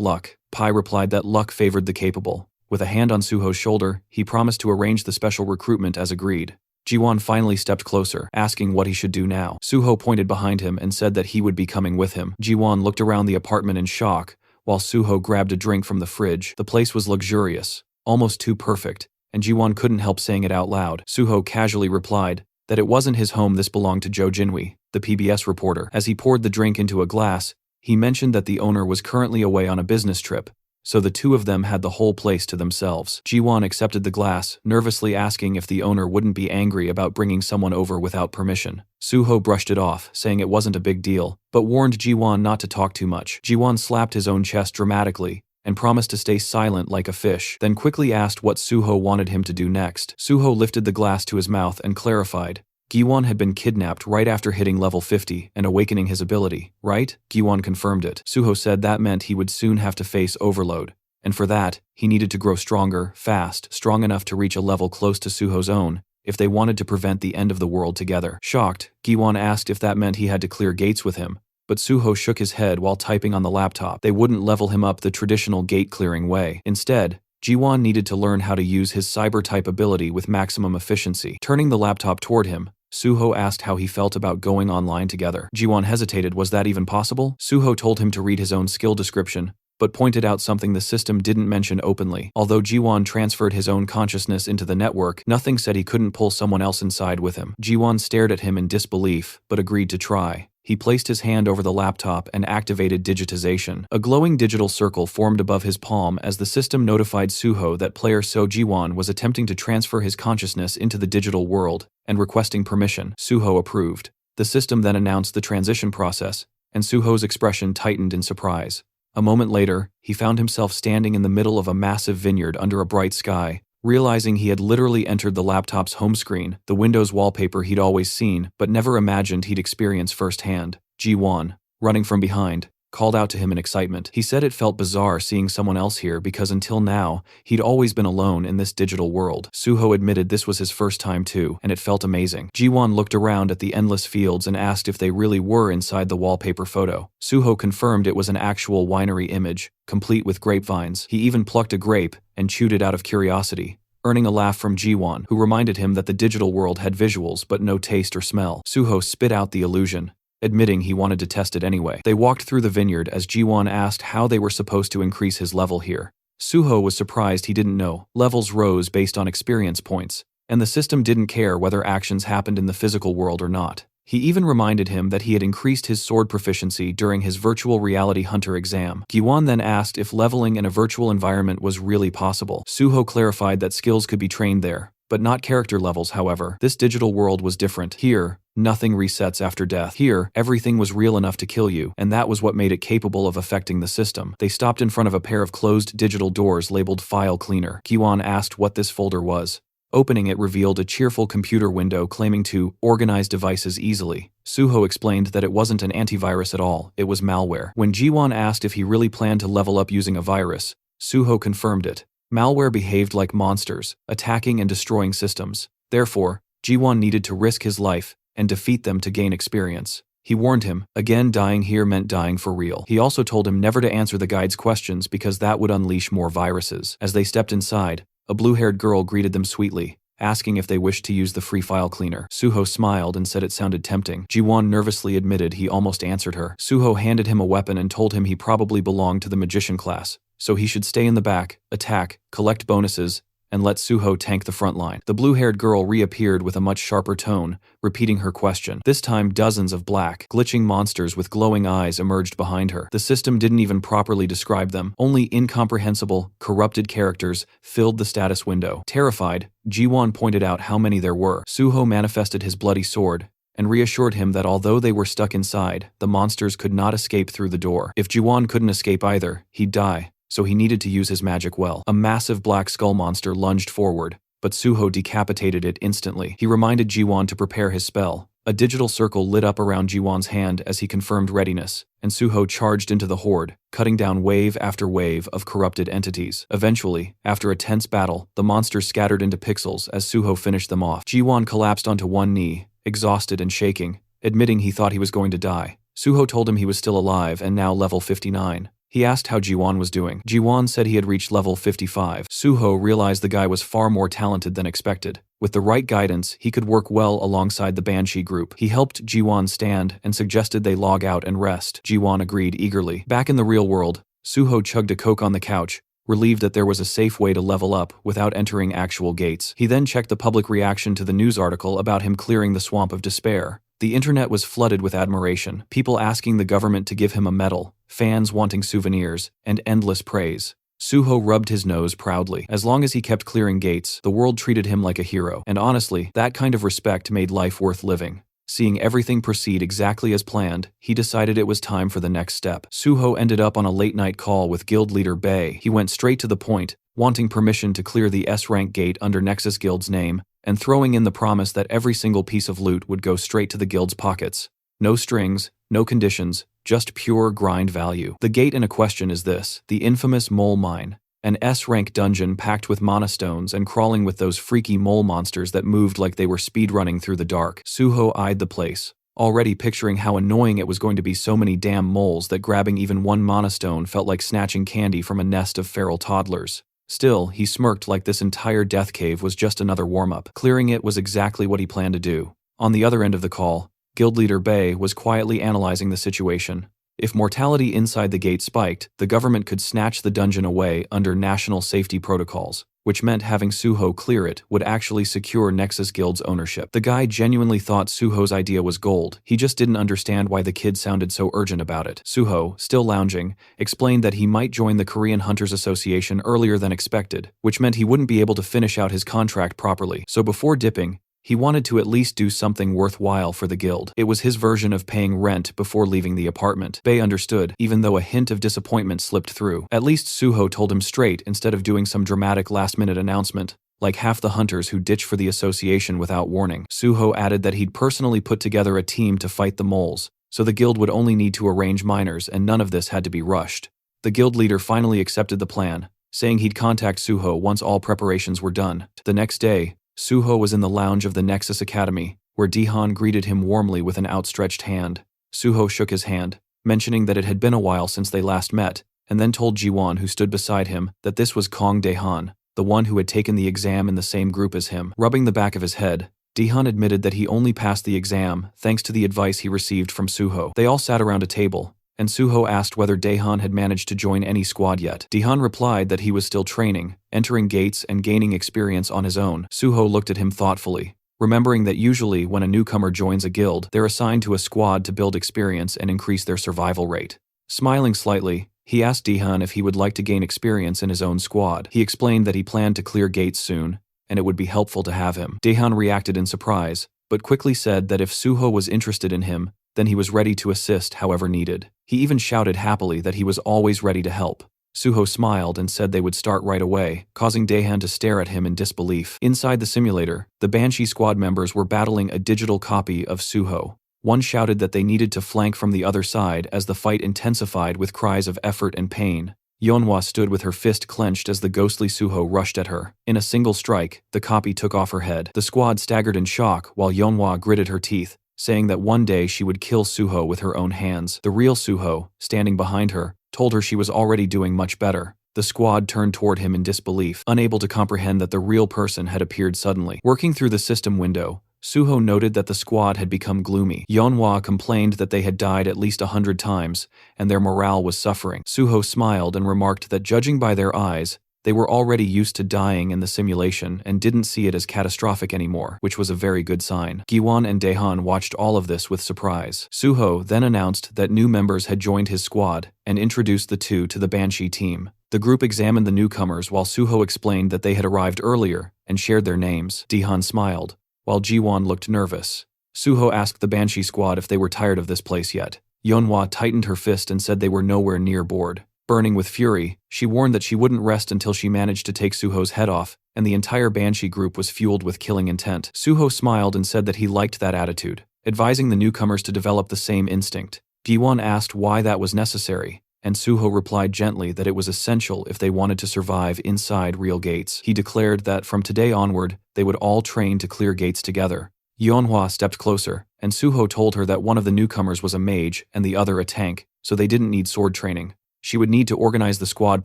luck. Pai replied that luck favored the capable. With a hand on Suho's shoulder, he promised to arrange the special recruitment as agreed. Ji-won finally stepped closer, asking what he should do now. Suho pointed behind him and said that he would be coming with him. Ji-won looked around the apartment in shock, while Suho grabbed a drink from the fridge. The place was luxurious, almost too perfect, and Ji-won couldn't help saying it out loud. Suho casually replied that it wasn't his home, this belonged to Jo Jinwi, the PBS reporter. As he poured the drink into a glass, he mentioned that the owner was currently away on a business trip, so the two of them had the whole place to themselves. Ji-won accepted the glass, nervously asking if the owner wouldn't be angry about bringing someone over without permission. Suho brushed it off, saying it wasn't a big deal, but warned Ji-won not to talk too much. Ji-won slapped his own chest dramatically and promised to stay silent like a fish, then quickly asked what Suho wanted him to do next. Suho lifted the glass to his mouth and clarified. Gi-won had been kidnapped right after hitting level 50 and awakening his ability, right? Gi-won confirmed it. Suho said that meant he would soon have to face overload, and for that, he needed to grow stronger, fast, strong enough to reach a level close to Suho's own, if they wanted to prevent the end of the world together. Shocked, Gi-won asked if that meant he had to clear gates with him, but Suho shook his head while typing on the laptop. They wouldn't level him up the traditional gate-clearing way. Instead, Ji-won needed to learn how to use his cyber-type ability with maximum efficiency. Turning the laptop toward him, Suho asked how he felt about going online together. Ji-won hesitated. Was that even possible? Suho told him to read his own skill description, but pointed out something the system didn't mention openly. Although Ji-won transferred his own consciousness into the network, nothing said he couldn't pull someone else inside with him. Ji-won stared at him in disbelief, but agreed to try. He placed his hand over the laptop and activated digitization. A glowing digital circle formed above his palm as the system notified Suho that player So Ji-won was attempting to transfer his consciousness into the digital world and requesting permission. Suho approved. The system then announced the transition process, and Suho's expression tightened in surprise. A moment later, he found himself standing in the middle of a massive vineyard under a bright sky. Realizing he had literally entered the laptop's home screen, the Windows wallpaper he'd always seen but never imagined he'd experience firsthand. Ji-won, running from behind, called out to him in excitement. He said it felt bizarre seeing someone else here because until now, he'd always been alone in this digital world. Suho admitted this was his first time too, and it felt amazing. Ji-won looked around at the endless fields and asked if they really were inside the wallpaper photo. Suho confirmed it was an actual winery image, complete with grapevines. He even plucked a grape and chewed it out of curiosity, earning a laugh from Ji-won, who reminded him that the digital world had visuals but no taste or smell. Suho spit out the illusion, admitting he wanted to test it anyway. They walked through the vineyard as Ji-won asked how they were supposed to increase his level here. Suho was surprised he didn't know. Levels rose based on experience points, and the system didn't care whether actions happened in the physical world or not. He even reminded him that he had increased his sword proficiency during his virtual reality hunter exam. Gi-won then asked if leveling in a virtual environment was really possible. Suho clarified that skills could be trained there, but not character levels. However, this digital world was different. Here, nothing resets after death. Here, everything was real enough to kill you, and that was what made it capable of affecting the system. They stopped in front of a pair of closed digital doors labeled File Cleaner. Gi-won asked what this folder was. Opening it revealed a cheerful computer window claiming to organize devices easily. Suho explained that it wasn't an antivirus at all, it was malware. When Ji-won asked if he really planned to level up using a virus, Suho confirmed it. Malware behaved like monsters, attacking and destroying systems. Therefore, Ji-won needed to risk his life and defeat them to gain experience. He warned him, again dying here meant dying for real. He also told him never to answer the guide's questions because that would unleash more viruses. As they stepped inside, a blue-haired girl greeted them sweetly, asking if they wished to use the free file cleaner. Suho smiled and said it sounded tempting. Ji-won nervously admitted he almost answered her. Suho handed him a weapon and told him he probably belonged to the magician class, so he should stay in the back, attack, collect bonuses, and let Suho tank the front line. The blue-haired girl reappeared with a much sharper tone, repeating her question. This time dozens of black, glitching monsters with glowing eyes emerged behind her. The system didn't even properly describe them. Only incomprehensible, corrupted characters filled the status window. Terrified, Jiwon pointed out how many there were. Suho manifested his bloody sword and reassured him that although they were stuck inside, the monsters could not escape through the door. If Jiwon couldn't escape either, he'd die, so he needed to use his magic well. A massive black skull monster lunged forward, but Suho decapitated it instantly. He reminded Jiwon to prepare his spell. A digital circle lit up around Jiwon's hand as he confirmed readiness, and Suho charged into the horde, cutting down wave after wave of corrupted entities. Eventually, after a tense battle, the monsters scattered into pixels as Suho finished them off. Jiwon collapsed onto one knee, exhausted and shaking, admitting he thought he was going to die. Suho told him he was still alive and now level 59. He asked how Jiwon was doing. Jiwon said he had reached level 55. Suho realized the guy was far more talented than expected. With the right guidance, he could work well alongside the Banshee group. He helped Jiwon stand and suggested they log out and rest. Jiwon agreed eagerly. Back in the real world, Suho chugged a Coke on the couch, relieved that there was a safe way to level up without entering actual gates. He then checked the public reaction to the news article about him clearing the swamp of despair. The internet was flooded with admiration, people asking the government to give him a medal, fans wanting souvenirs, and endless praise. Suho rubbed his nose proudly. As long as he kept clearing gates, the world treated him like a hero. And honestly, that kind of respect made life worth living. Seeing everything proceed exactly as planned, he decided it was time for the next step. Suho ended up on a late-night call with guild leader Bae. He went straight to the point, wanting permission to clear the S-rank gate under Nexus Guild's name, and throwing in the promise that every single piece of loot would go straight to the guild's pockets. No strings, no conditions, just pure grind value. The gate in a question is this, the infamous Mole Mine, an S-rank dungeon packed with mana stones and crawling with those freaky mole monsters that moved like they were speedrunning through the dark. Suho eyed the place, already picturing how annoying it was going to be so many damn moles that grabbing even one mana stone felt like snatching candy from a nest of feral toddlers. Still, he smirked like this entire death cave was just another warm-up. Clearing it was exactly what he planned to do. On the other end of the call, guild leader Bae was quietly analyzing the situation. If mortality inside the gate spiked, the government could snatch the dungeon away under national safety protocols, which meant having Suho clear it would actually secure Nexus Guild's ownership. The guy genuinely thought Suho's idea was gold. He just didn't understand why the kid sounded so urgent about it. Suho, still lounging, explained that he might join the Korean Hunters Association earlier than expected, which meant he wouldn't be able to finish out his contract properly. So before dipping, he wanted to at least do something worthwhile for the guild. It was his version of paying rent before leaving the apartment. Bae understood, even though a hint of disappointment slipped through. At least Suho told him straight instead of doing some dramatic last-minute announcement, like half the hunters who ditch for the association without warning. Suho added that he'd personally put together a team to fight the moles, so the guild would only need to arrange miners and none of this had to be rushed. The guild leader finally accepted the plan, saying he'd contact Suho once all preparations were done. The next day, Suho was in the lounge of the Nexus Academy, where Dihan greeted him warmly with an outstretched hand. Suho shook his hand, mentioning that it had been a while since they last met, and then told Jiwon, who stood beside him, that this was Kong Daehan, the one who had taken the exam in the same group as him. Rubbing the back of his head, Dihan admitted that he only passed the exam thanks to the advice he received from Suho. They all sat around a table, and Suho asked whether Daehan had managed to join any squad yet. Daehan replied that he was still training, entering gates and gaining experience on his own. Suho looked at him thoughtfully, remembering that usually when a newcomer joins a guild, they're assigned to a squad to build experience and increase their survival rate. Smiling slightly, he asked Daehan if he would like to gain experience in his own squad. He explained that he planned to clear gates soon, and it would be helpful to have him. Daehan reacted in surprise, but quickly said that if Suho was interested in him, then he was ready to assist however needed. He even shouted happily that he was always ready to help. Suho smiled and said they would start right away, causing Daehan to stare at him in disbelief. Inside the simulator, the Banshee squad members were battling a digital copy of Suho. One shouted that they needed to flank from the other side as the fight intensified with cries of effort and pain. Yeonhwa stood with her fist clenched as the ghostly Suho rushed at her. In a single strike, the copy took off her head. The squad staggered in shock while Yeonhwa gritted her teeth, saying that one day she would kill Suho with her own hands. The real Suho, standing behind her, told her she was already doing much better. The squad turned toward him in disbelief, unable to comprehend that the real person had appeared suddenly. Working through the system window, Suho noted that the squad had become gloomy. Yeonhwa complained that they had died at least 100 times, and their morale was suffering. Suho smiled and remarked that judging by their eyes, They were already used to dying in the simulation and didn't see it as catastrophic anymore, which was a very good sign. Giwon and Daehan watched all of this with surprise. Suho then announced that new members had joined his squad and introduced the two to the Banshee team. The group examined the newcomers while Suho explained that they had arrived earlier and shared their names. Daehan smiled, while Jiwon looked nervous. Suho asked the Banshee squad if they were tired of this place yet. Yeonhwa tightened her fist and said they were nowhere near bored. Burning with fury, she warned that she wouldn't rest until she managed to take Suho's head off, and the entire Banshee group was fueled with killing intent. Suho smiled and said that he liked that attitude, advising the newcomers to develop the same instinct. Giwon asked why that was necessary, and Suho replied gently that it was essential if they wanted to survive inside real gates. He declared that from today onward, they would all train to clear gates together. Yeonhwa stepped closer, and Suho told her that one of the newcomers was a mage and the other a tank, so they didn't need sword training. She would need to organize the squad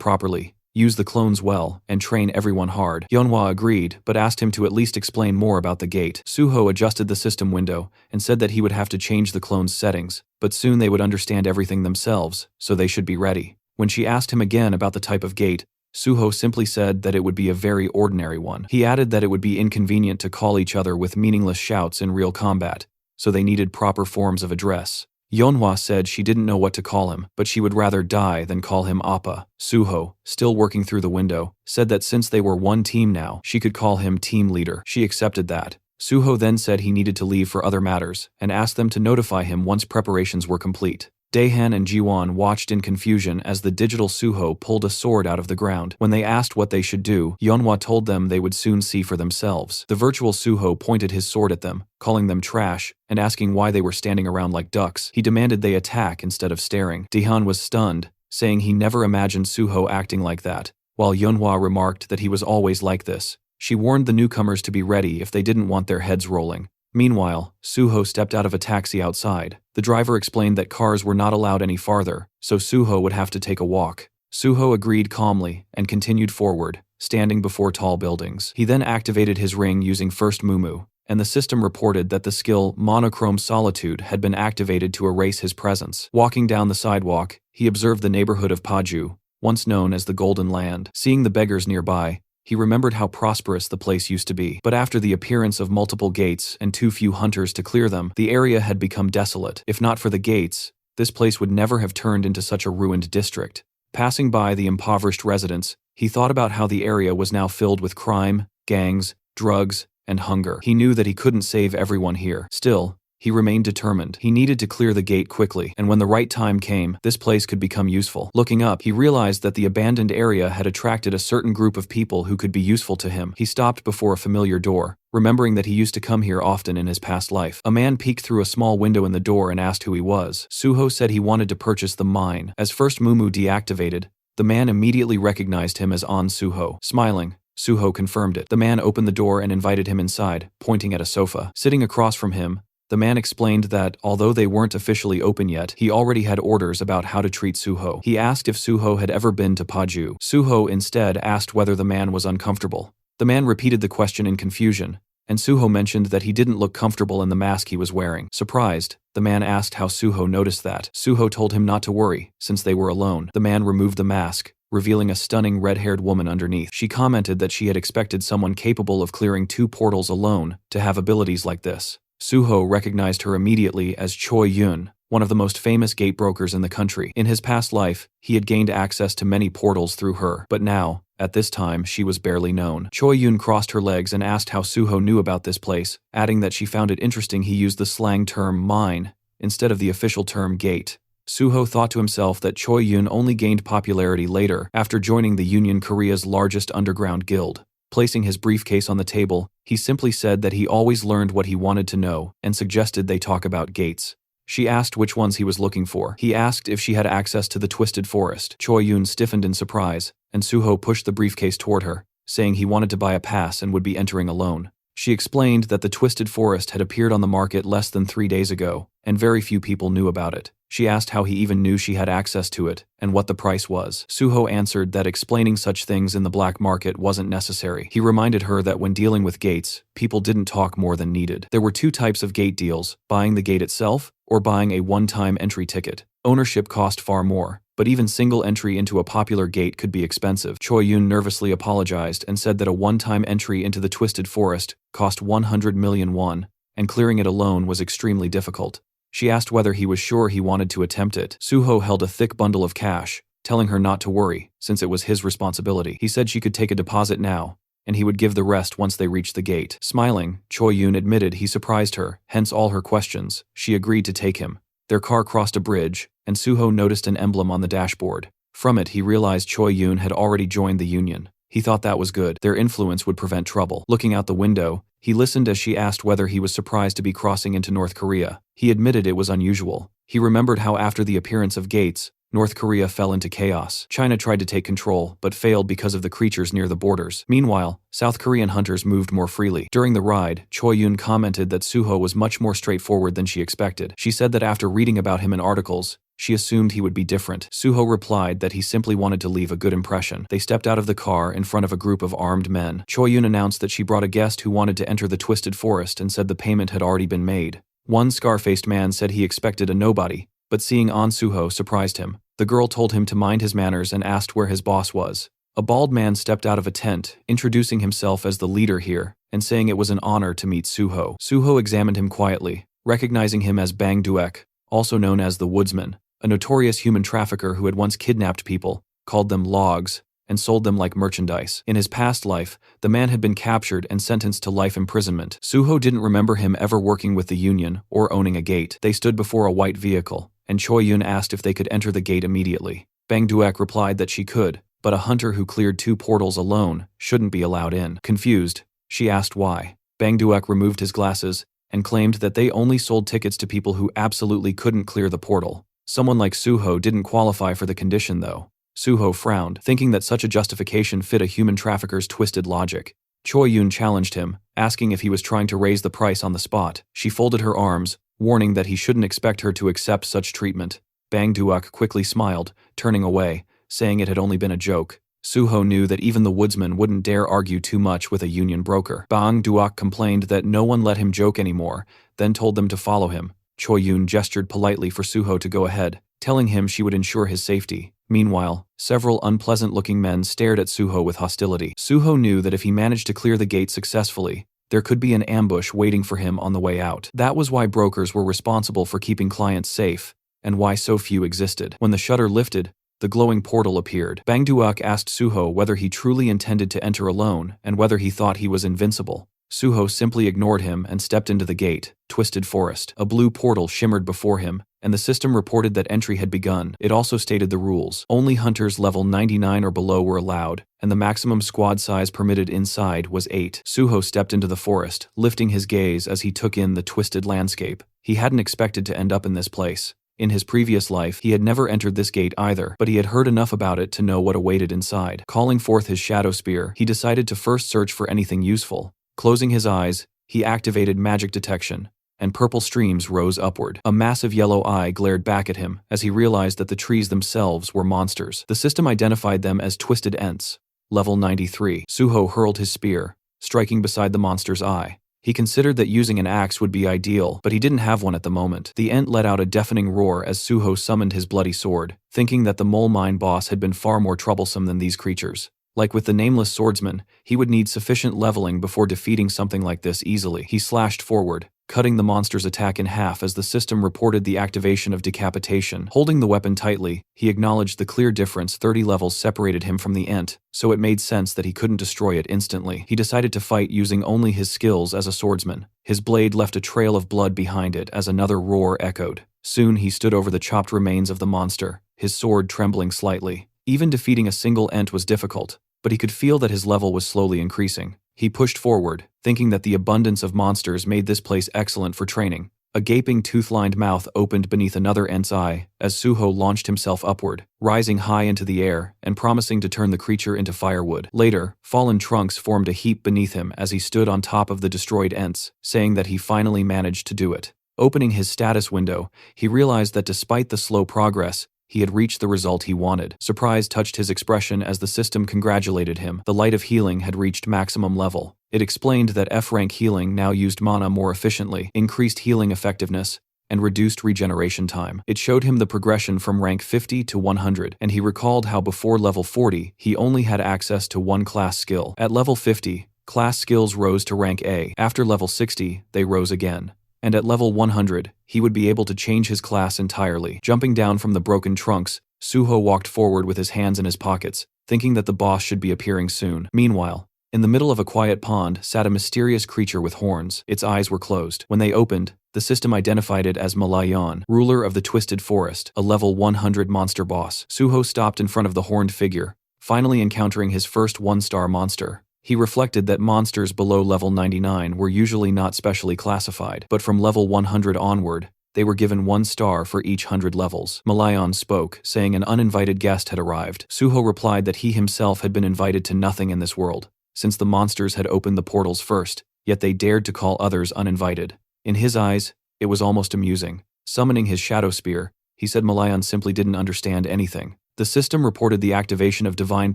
properly, use the clones well, and train everyone hard. Yeonhwa agreed, but asked him to at least explain more about the gate. Suho adjusted the system window and said that he would have to change the clones' settings, but soon they would understand everything themselves, so they should be ready. When she asked him again about the type of gate, Suho simply said that it would be a very ordinary one. He added that it would be inconvenient to call each other with meaningless shouts in real combat, so they needed proper forms of address. Yeonhwa said she didn't know what to call him, but she would rather die than call him Appa. Suho, still working through the window, said that since they were one team now, she could call him team leader. She accepted that. Suho then said he needed to leave for other matters, and asked them to notify him once preparations were complete. Daehan and Jiwon watched in confusion as the digital Suho pulled a sword out of the ground. When they asked what they should do, Yeonhwa told them they would soon see for themselves. The virtual Suho pointed his sword at them, calling them trash, and asking why they were standing around like ducks. He demanded they attack instead of staring. Daehan was stunned, saying he never imagined Suho acting like that, while Yeonhwa remarked that he was always like this. She warned the newcomers to be ready if they didn't want their heads rolling. Meanwhile, Suho stepped out of a taxi outside. The driver explained that cars were not allowed any farther, so Suho would have to take a walk. Suho agreed calmly and continued forward, standing before tall buildings. He then activated his ring using First Mumu, and the system reported that the skill Monochrome Solitude had been activated to erase his presence. Walking down the sidewalk, he observed the neighborhood of Paju, once known as the Golden Land. Seeing the beggars nearby, he remembered how prosperous the place used to be. But after the appearance of multiple gates and too few hunters to clear them, the area had become desolate. If not for the gates, this place would never have turned into such a ruined district. Passing by the impoverished residents, he thought about how the area was now filled with crime, gangs, drugs, and hunger. He knew that he couldn't save everyone here. Still, he remained determined. He needed to clear the gate quickly, and when the right time came, this place could become useful. Looking up, he realized that the abandoned area had attracted a certain group of people who could be useful to him. He stopped before a familiar door, remembering that he used to come here often in his past life. A man peeked through a small window in the door and asked who he was. Suho said he wanted to purchase the mine. As First Mumu deactivated, the man immediately recognized him as An Suho. Smiling, Suho confirmed it. The man opened the door and invited him inside, pointing at a sofa. Sitting across from him, the man explained that, although they weren't officially open yet, he already had orders about how to treat Suho. He asked if Suho had ever been to Paju. Suho instead asked whether the man was uncomfortable. The man repeated the question in confusion, and Suho mentioned that he didn't look comfortable in the mask he was wearing. Surprised, the man asked how Suho noticed that. Suho told him not to worry, since they were alone. The man removed the mask, revealing a stunning red-haired woman underneath. She commented that she had expected someone capable of clearing 2 portals alone to have abilities like this. Suho recognized her immediately as Choi Yun, one of the most famous gate brokers in the country. In his past life, he had gained access to many portals through her, but now, at this time, she was barely known. Choi Yun crossed her legs and asked how Suho knew about this place, adding that she found it interesting he used the slang term mine instead of the official term gate. Suho thought to himself that Choi Yun only gained popularity later after joining the Union Korea's largest underground guild. Placing his briefcase on the table, he simply said that he always learned what he wanted to know and suggested they talk about gates. She asked which ones he was looking for. He asked if she had access to the Twisted Forest. Choi Yun stiffened in surprise, and Suho pushed the briefcase toward her, saying he wanted to buy a pass and would be entering alone. She explained that the Twisted Forest had appeared on the market less than 3 days ago, and very few people knew about it. She asked how he even knew she had access to it, and what the price was. Suho answered that explaining such things in the black market wasn't necessary. He reminded her that when dealing with gates, people didn't talk more than needed. There were 2 types of gate deals, buying the gate itself, or buying a one-time entry ticket. Ownership cost far more, but even single entry into a popular gate could be expensive. Choi Yun nervously apologized and said that a one-time entry into the Twisted Forest cost 100 million won, and clearing it alone was extremely difficult. She asked whether he was sure he wanted to attempt it. Suho held a thick bundle of cash, telling her not to worry, since it was his responsibility. He said she could take a deposit now, and he would give the rest once they reached the gate. Smiling, Choi Yun admitted he surprised her, hence all her questions. She agreed to take him. Their car crossed a bridge, and Suho noticed an emblem on the dashboard. From it, he realized Choi Yun had already joined the union. He thought that was good. Their influence would prevent trouble. Looking out the window, he listened as she asked whether he was surprised to be crossing into North Korea. He admitted it was unusual. He remembered how after the appearance of Gates, North Korea fell into chaos. China tried to take control, but failed because of the creatures near the borders. Meanwhile, South Korean hunters moved more freely. During the ride, Choi Yun commented that Suho was much more straightforward than she expected. She said that after reading about him in articles, she assumed he would be different. Suho replied that he simply wanted to leave a good impression. They stepped out of the car in front of a group of armed men. Choi Yun announced that she brought a guest who wanted to enter the Twisted Forest and said the payment had already been made. One scar-faced man said he expected a nobody, but seeing An Suho surprised him. The girl told him to mind his manners and asked where his boss was. A bald man stepped out of a tent, introducing himself as the leader here, and saying it was an honor to meet Suho. Suho examined him quietly, recognizing him as Bang Duek, also known as the Woodsman, a notorious human trafficker who had once kidnapped people, called them logs, and sold them like merchandise. In his past life, the man had been captured and sentenced to life imprisonment. Suho didn't remember him ever working with the union or owning a gate. They stood before a white vehicle, and Choi Yun asked if they could enter the gate immediately. Bang Duek replied that she could, but a hunter who cleared 2 portals alone shouldn't be allowed in. Confused, she asked why. Bang Duek removed his glasses and claimed that they only sold tickets to people who absolutely couldn't clear the portal. Someone like Suho didn't qualify for the condition though. Suho frowned, thinking that such a justification fit a human trafficker's twisted logic. Choi Yun challenged him, asking if he was trying to raise the price on the spot. She folded her arms, warning that he shouldn't expect her to accept such treatment. Bang Duek quickly smiled, turning away, saying it had only been a joke. Suho knew that even the woodsman wouldn't dare argue too much with a union broker. Bang Duek complained that no one let him joke anymore, then told them to follow him. Choi Yun gestured politely for Suho to go ahead, telling him she would ensure his safety. Meanwhile, several unpleasant-looking men stared at Suho with hostility. Suho knew that if he managed to clear the gate successfully, there could be an ambush waiting for him on the way out. That was why brokers were responsible for keeping clients safe, and why so few existed. When the shutter lifted, the glowing portal appeared. Bang Duek asked Suho whether he truly intended to enter alone and whether he thought he was invincible. Suho simply ignored him and stepped into the gate, Twisted Forest. A blue portal shimmered before him, and the system reported that entry had begun. It also stated the rules. Only hunters level 99 or below were allowed, and the maximum squad size permitted inside was 8. Suho stepped into the forest, lifting his gaze as he took in the twisted landscape. He hadn't expected to end up in this place. In his previous life, he had never entered this gate either, but he had heard enough about it to know what awaited inside. Calling forth his shadow spear, he decided to first search for anything useful. Closing his eyes, he activated magic detection, and purple streams rose upward. A massive yellow eye glared back at him as he realized that the trees themselves were monsters. The system identified them as Twisted Ents, level 93. Suho hurled his spear, striking beside the monster's eye. He considered that using an axe would be ideal, but he didn't have one at the moment. The Ent let out a deafening roar as Suho summoned his bloody sword, thinking that the mole mine boss had been far more troublesome than these creatures. Like with the nameless swordsman, he would need sufficient leveling before defeating something like this easily. He slashed forward, cutting the monster's attack in half as the system reported the activation of decapitation. Holding the weapon tightly, he acknowledged the clear difference 30 levels separated him from the Ent, so it made sense that he couldn't destroy it instantly. He decided to fight using only his skills as a swordsman. His blade left a trail of blood behind it as another roar echoed. Soon he stood over the chopped remains of the monster, his sword trembling slightly. Even defeating a single Ent was difficult, but he could feel that his level was slowly increasing. He pushed forward, thinking that the abundance of monsters made this place excellent for training. A gaping tooth-lined mouth opened beneath another Ent's eye as Suho launched himself upward, rising high into the air and promising to turn the creature into firewood. Later, fallen trunks formed a heap beneath him as he stood on top of the destroyed Ents, saying that he finally managed to do it. Opening his status window, he realized that despite the slow progress, he had reached the result he wanted. Surprise touched his expression as the system congratulated him. The light of healing had reached maximum level. It explained that F-rank healing now used mana more efficiently, increased healing effectiveness, and reduced regeneration time. It showed him the progression from rank 50 to 100, and he recalled how before level 40, he only had access to one class skill. At level 50, class skills rose to rank A. After level 60, they rose again. And at level 100, he would be able to change his class entirely. Jumping down from the broken trunks, Suho walked forward with his hands in his pockets, thinking that the boss should be appearing soon. Meanwhile, in the middle of a quiet pond sat a mysterious creature with horns. Its eyes were closed. When they opened, the system identified it as Malayan, ruler of the Twisted Forest, a level 100 monster boss. Suho stopped in front of the horned figure, finally encountering his first one-star monster. He reflected that monsters below level 99 were usually not specially classified, but from level 100 onward, they were given 1 star for each 100 levels. Malayan spoke, saying an uninvited guest had arrived. Suho replied that he himself had been invited to nothing in this world, since the monsters had opened the portals first, yet they dared to call others uninvited. In his eyes, it was almost amusing. Summoning his shadow spear, he said Malayan simply didn't understand anything. The system reported the activation of divine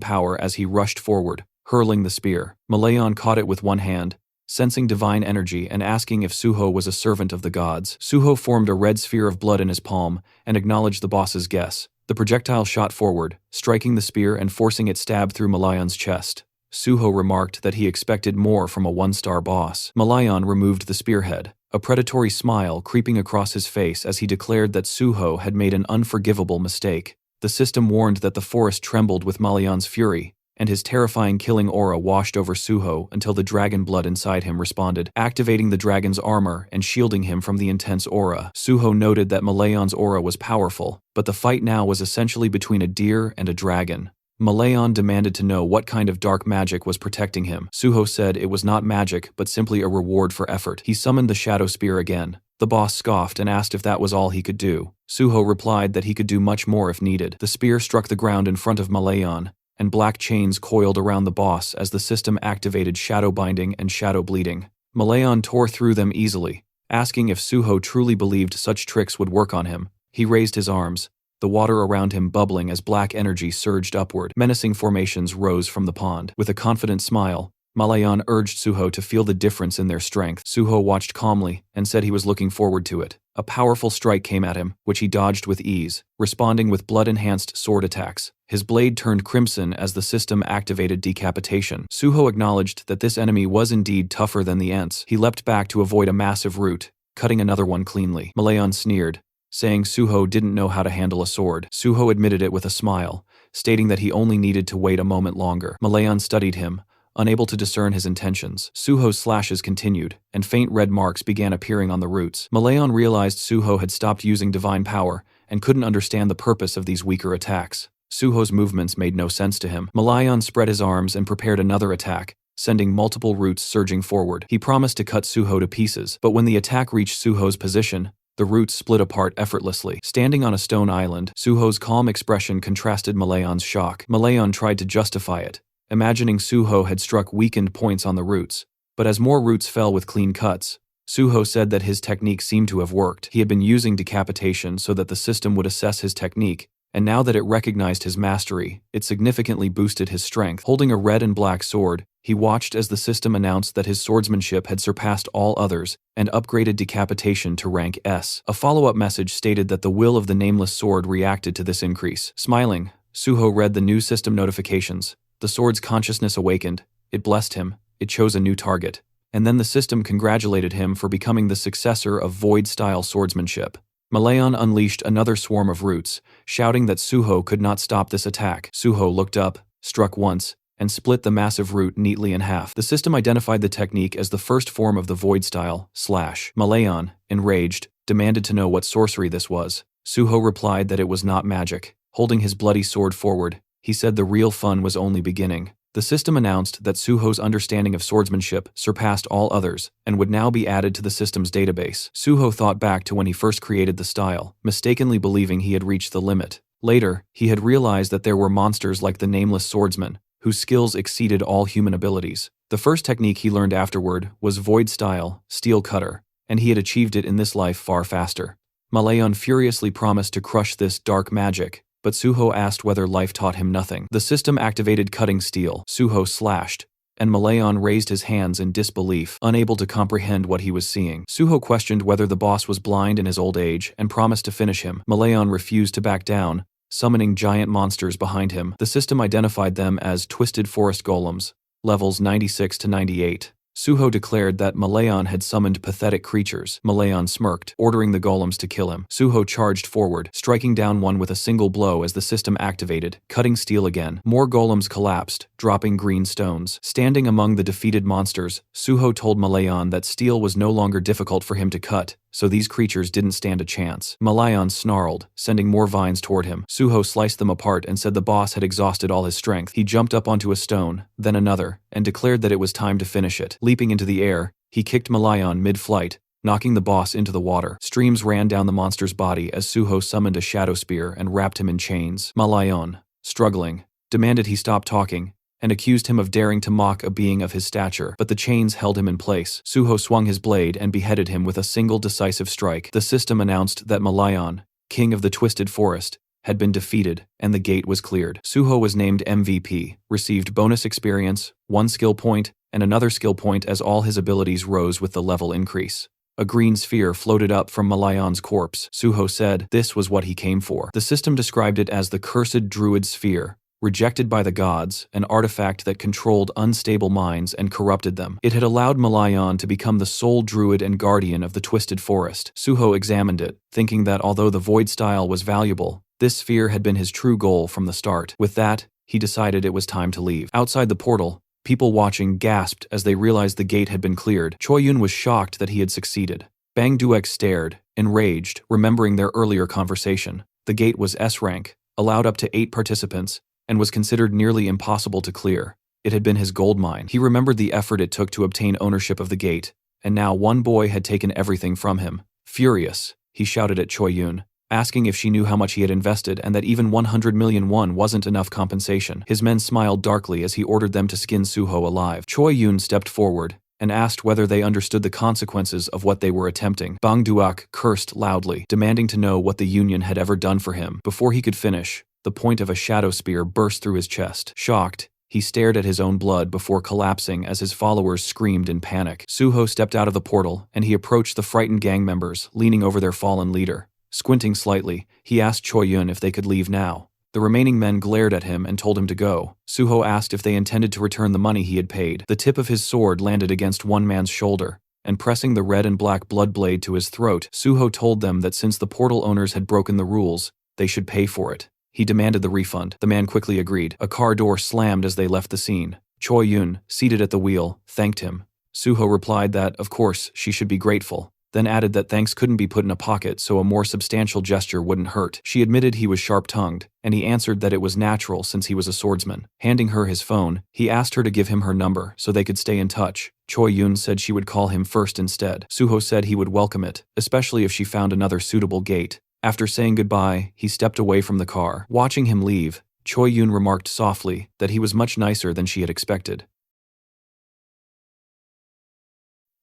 power as he rushed forward, hurling the spear. Malayan caught it with one hand, sensing divine energy and asking if Suho was a servant of the gods. Suho formed a red sphere of blood in his palm and acknowledged the boss's guess. The projectile shot forward, striking the spear and forcing it stab through Malayan's chest. Suho remarked that he expected more from a one-star boss. Malayan removed the spearhead, a predatory smile creeping across his face as he declared that Suho had made an unforgivable mistake. The system warned that the forest trembled with Malayan's fury, and his terrifying killing aura washed over Suho until the dragon blood inside him responded, activating the dragon's armor and shielding him from the intense aura. Suho noted that Malayan's aura was powerful, but the fight now was essentially between a deer and a dragon. Malayan demanded to know what kind of dark magic was protecting him. Suho said it was not magic, but simply a reward for effort. He summoned the shadow spear again. The boss scoffed and asked if that was all he could do. Suho replied that he could do much more if needed. The spear struck the ground in front of Malayan, and black chains coiled around the boss as the system activated shadow binding and shadow bleeding. Malayan tore through them easily, asking if Suho truly believed such tricks would work on him. He raised his arms, the water around him bubbling as black energy surged upward. Menacing formations rose from the pond. With a confident smile, Malayan urged Suho to feel the difference in their strength. Suho watched calmly and said he was looking forward to it. A powerful strike came at him, which he dodged with ease, responding with blood-enhanced sword attacks. His blade turned crimson as the system activated decapitation. Suho acknowledged that this enemy was indeed tougher than the ants. He leapt back to avoid a massive root, cutting another one cleanly. Malayan sneered, saying Suho didn't know how to handle a sword. Suho admitted it with a smile, stating that he only needed to wait a moment longer. Malayan studied him, unable to discern his intentions. Suho's slashes continued, and faint red marks began appearing on the roots. Malayan realized Suho had stopped using divine power and couldn't understand the purpose of these weaker attacks. Suho's movements made no sense to him. Malayan spread his arms and prepared another attack, sending multiple roots surging forward. He promised to cut Suho to pieces, but when the attack reached Suho's position, the roots split apart effortlessly. Standing on a stone island, Suho's calm expression contrasted Malayan's shock. Malayan tried to justify it, imagining Suho had struck weakened points on the roots, but as more roots fell with clean cuts, Suho said that his technique seemed to have worked. He had been using decapitation so that the system would assess his technique, and now that it recognized his mastery, it significantly boosted his strength. Holding a red and black sword, he watched as the system announced that his swordsmanship had surpassed all others and upgraded decapitation to rank S. A follow-up message stated that the will of the nameless sword reacted to this increase. Smiling, Suho read the new system notifications. The sword's consciousness awakened, it blessed him, it chose a new target, and then the system congratulated him for becoming the successor of Void-style swordsmanship. Malayan unleashed another swarm of roots, shouting that Suho could not stop this attack. Suho looked up, struck once, and split the massive root neatly in half. The system identified the technique as the first form of the Void-style / Malayan, enraged, demanded to know what sorcery this was. Suho replied that it was not magic. Holding his bloody sword forward, he said the real fun was only beginning. The system announced that Suho's understanding of swordsmanship surpassed all others and would now be added to the system's database. Suho thought back to when he first created the style, mistakenly believing he had reached the limit. Later, he had realized that there were monsters like the Nameless Swordsman, whose skills exceeded all human abilities. The first technique he learned afterward was Void-style, Steel Cutter, and he had achieved it in this life far faster. Malayan furiously promised to crush this dark magic, but Suho asked whether life taught him nothing. The system activated cutting steel. Suho slashed, and Malayan raised his hands in disbelief, unable to comprehend what he was seeing. Suho questioned whether the boss was blind in his old age and promised to finish him. Malayan refused to back down, summoning giant monsters behind him. The system identified them as Twisted Forest Golems, levels 96 to 98. Suho declared that Malayan had summoned pathetic creatures. Malayan smirked, ordering the golems to kill him. Suho charged forward, striking down one with a single blow as the system activated, cutting steel again. More golems collapsed, dropping green stones. Standing among the defeated monsters, Suho told Malayan that steel was no longer difficult for him to cut, so these creatures didn't stand a chance. Malayan snarled, sending more vines toward him. Suho sliced them apart and said the boss had exhausted all his strength. He jumped up onto a stone, then another, and declared that it was time to finish it. Leaping into the air, he kicked Malayan mid-flight, knocking the boss into the water. Streams ran down the monster's body as Suho summoned a shadow spear and wrapped him in chains. Malayan, struggling, demanded he stop talking, and accused him of daring to mock a being of his stature, but the chains held him in place. Suho swung his blade and beheaded him with a single decisive strike. The system announced that Malayan, king of the Twisted Forest, had been defeated, and the gate was cleared. Suho was named MVP, received bonus experience, 1 skill point, and another skill point as all his abilities rose with the level increase. A green sphere floated up from Malayan's corpse. Suho said this was what he came for. The system described it as the Cursed Druid Sphere, rejected by the gods, an artifact that controlled unstable minds and corrupted them. It had allowed Malayan to become the sole druid and guardian of the Twisted Forest. Suho examined it, thinking that although the void style was valuable, this sphere had been his true goal from the start. With that, he decided it was time to leave. Outside the portal, people watching gasped as they realized the gate had been cleared. Choi-yun was shocked that he had succeeded. Bang Duek stared, enraged, remembering their earlier conversation. The gate was S-rank, allowed up to 8 participants, and was considered nearly impossible to clear. It had been his gold mine. He remembered the effort it took to obtain ownership of the gate, and now one boy had taken everything from him. Furious, he shouted at Choi-yun, asking if she knew how much he had invested and that even 100 million won wasn't enough compensation. His men smiled darkly as he ordered them to skin Suho alive. Choi-yun stepped forward and asked whether they understood the consequences of what they were attempting. Bang Duak cursed loudly, demanding to know what the Union had ever done for him. Before he could finish, the point of a shadow spear burst through his chest. Shocked, he stared at his own blood before collapsing as his followers screamed in panic. Suho stepped out of the portal, and he approached the frightened gang members, leaning over their fallen leader. Squinting slightly, he asked Choi-yun if they could leave now. The remaining men glared at him and told him to go. Suho asked if they intended to return the money he had paid. The tip of his sword landed against one man's shoulder, and pressing the red and black blood blade to his throat, Suho told them that since the portal owners had broken the rules, they should pay for it. He demanded the refund. The man quickly agreed. A car door slammed as they left the scene. Choi-yun, seated at the wheel, thanked him. Suho replied that, of course, she should be grateful, then added that thanks couldn't be put in a pocket so a more substantial gesture wouldn't hurt. She admitted he was sharp-tongued, and he answered that it was natural since he was a swordsman. Handing her his phone, he asked her to give him her number so they could stay in touch. Choi-yun said she would call him first instead. Suho said he would welcome it, especially if she found another suitable gate. After saying goodbye, he stepped away from the car. Watching him leave, Choi-yun remarked softly that he was much nicer than she had expected.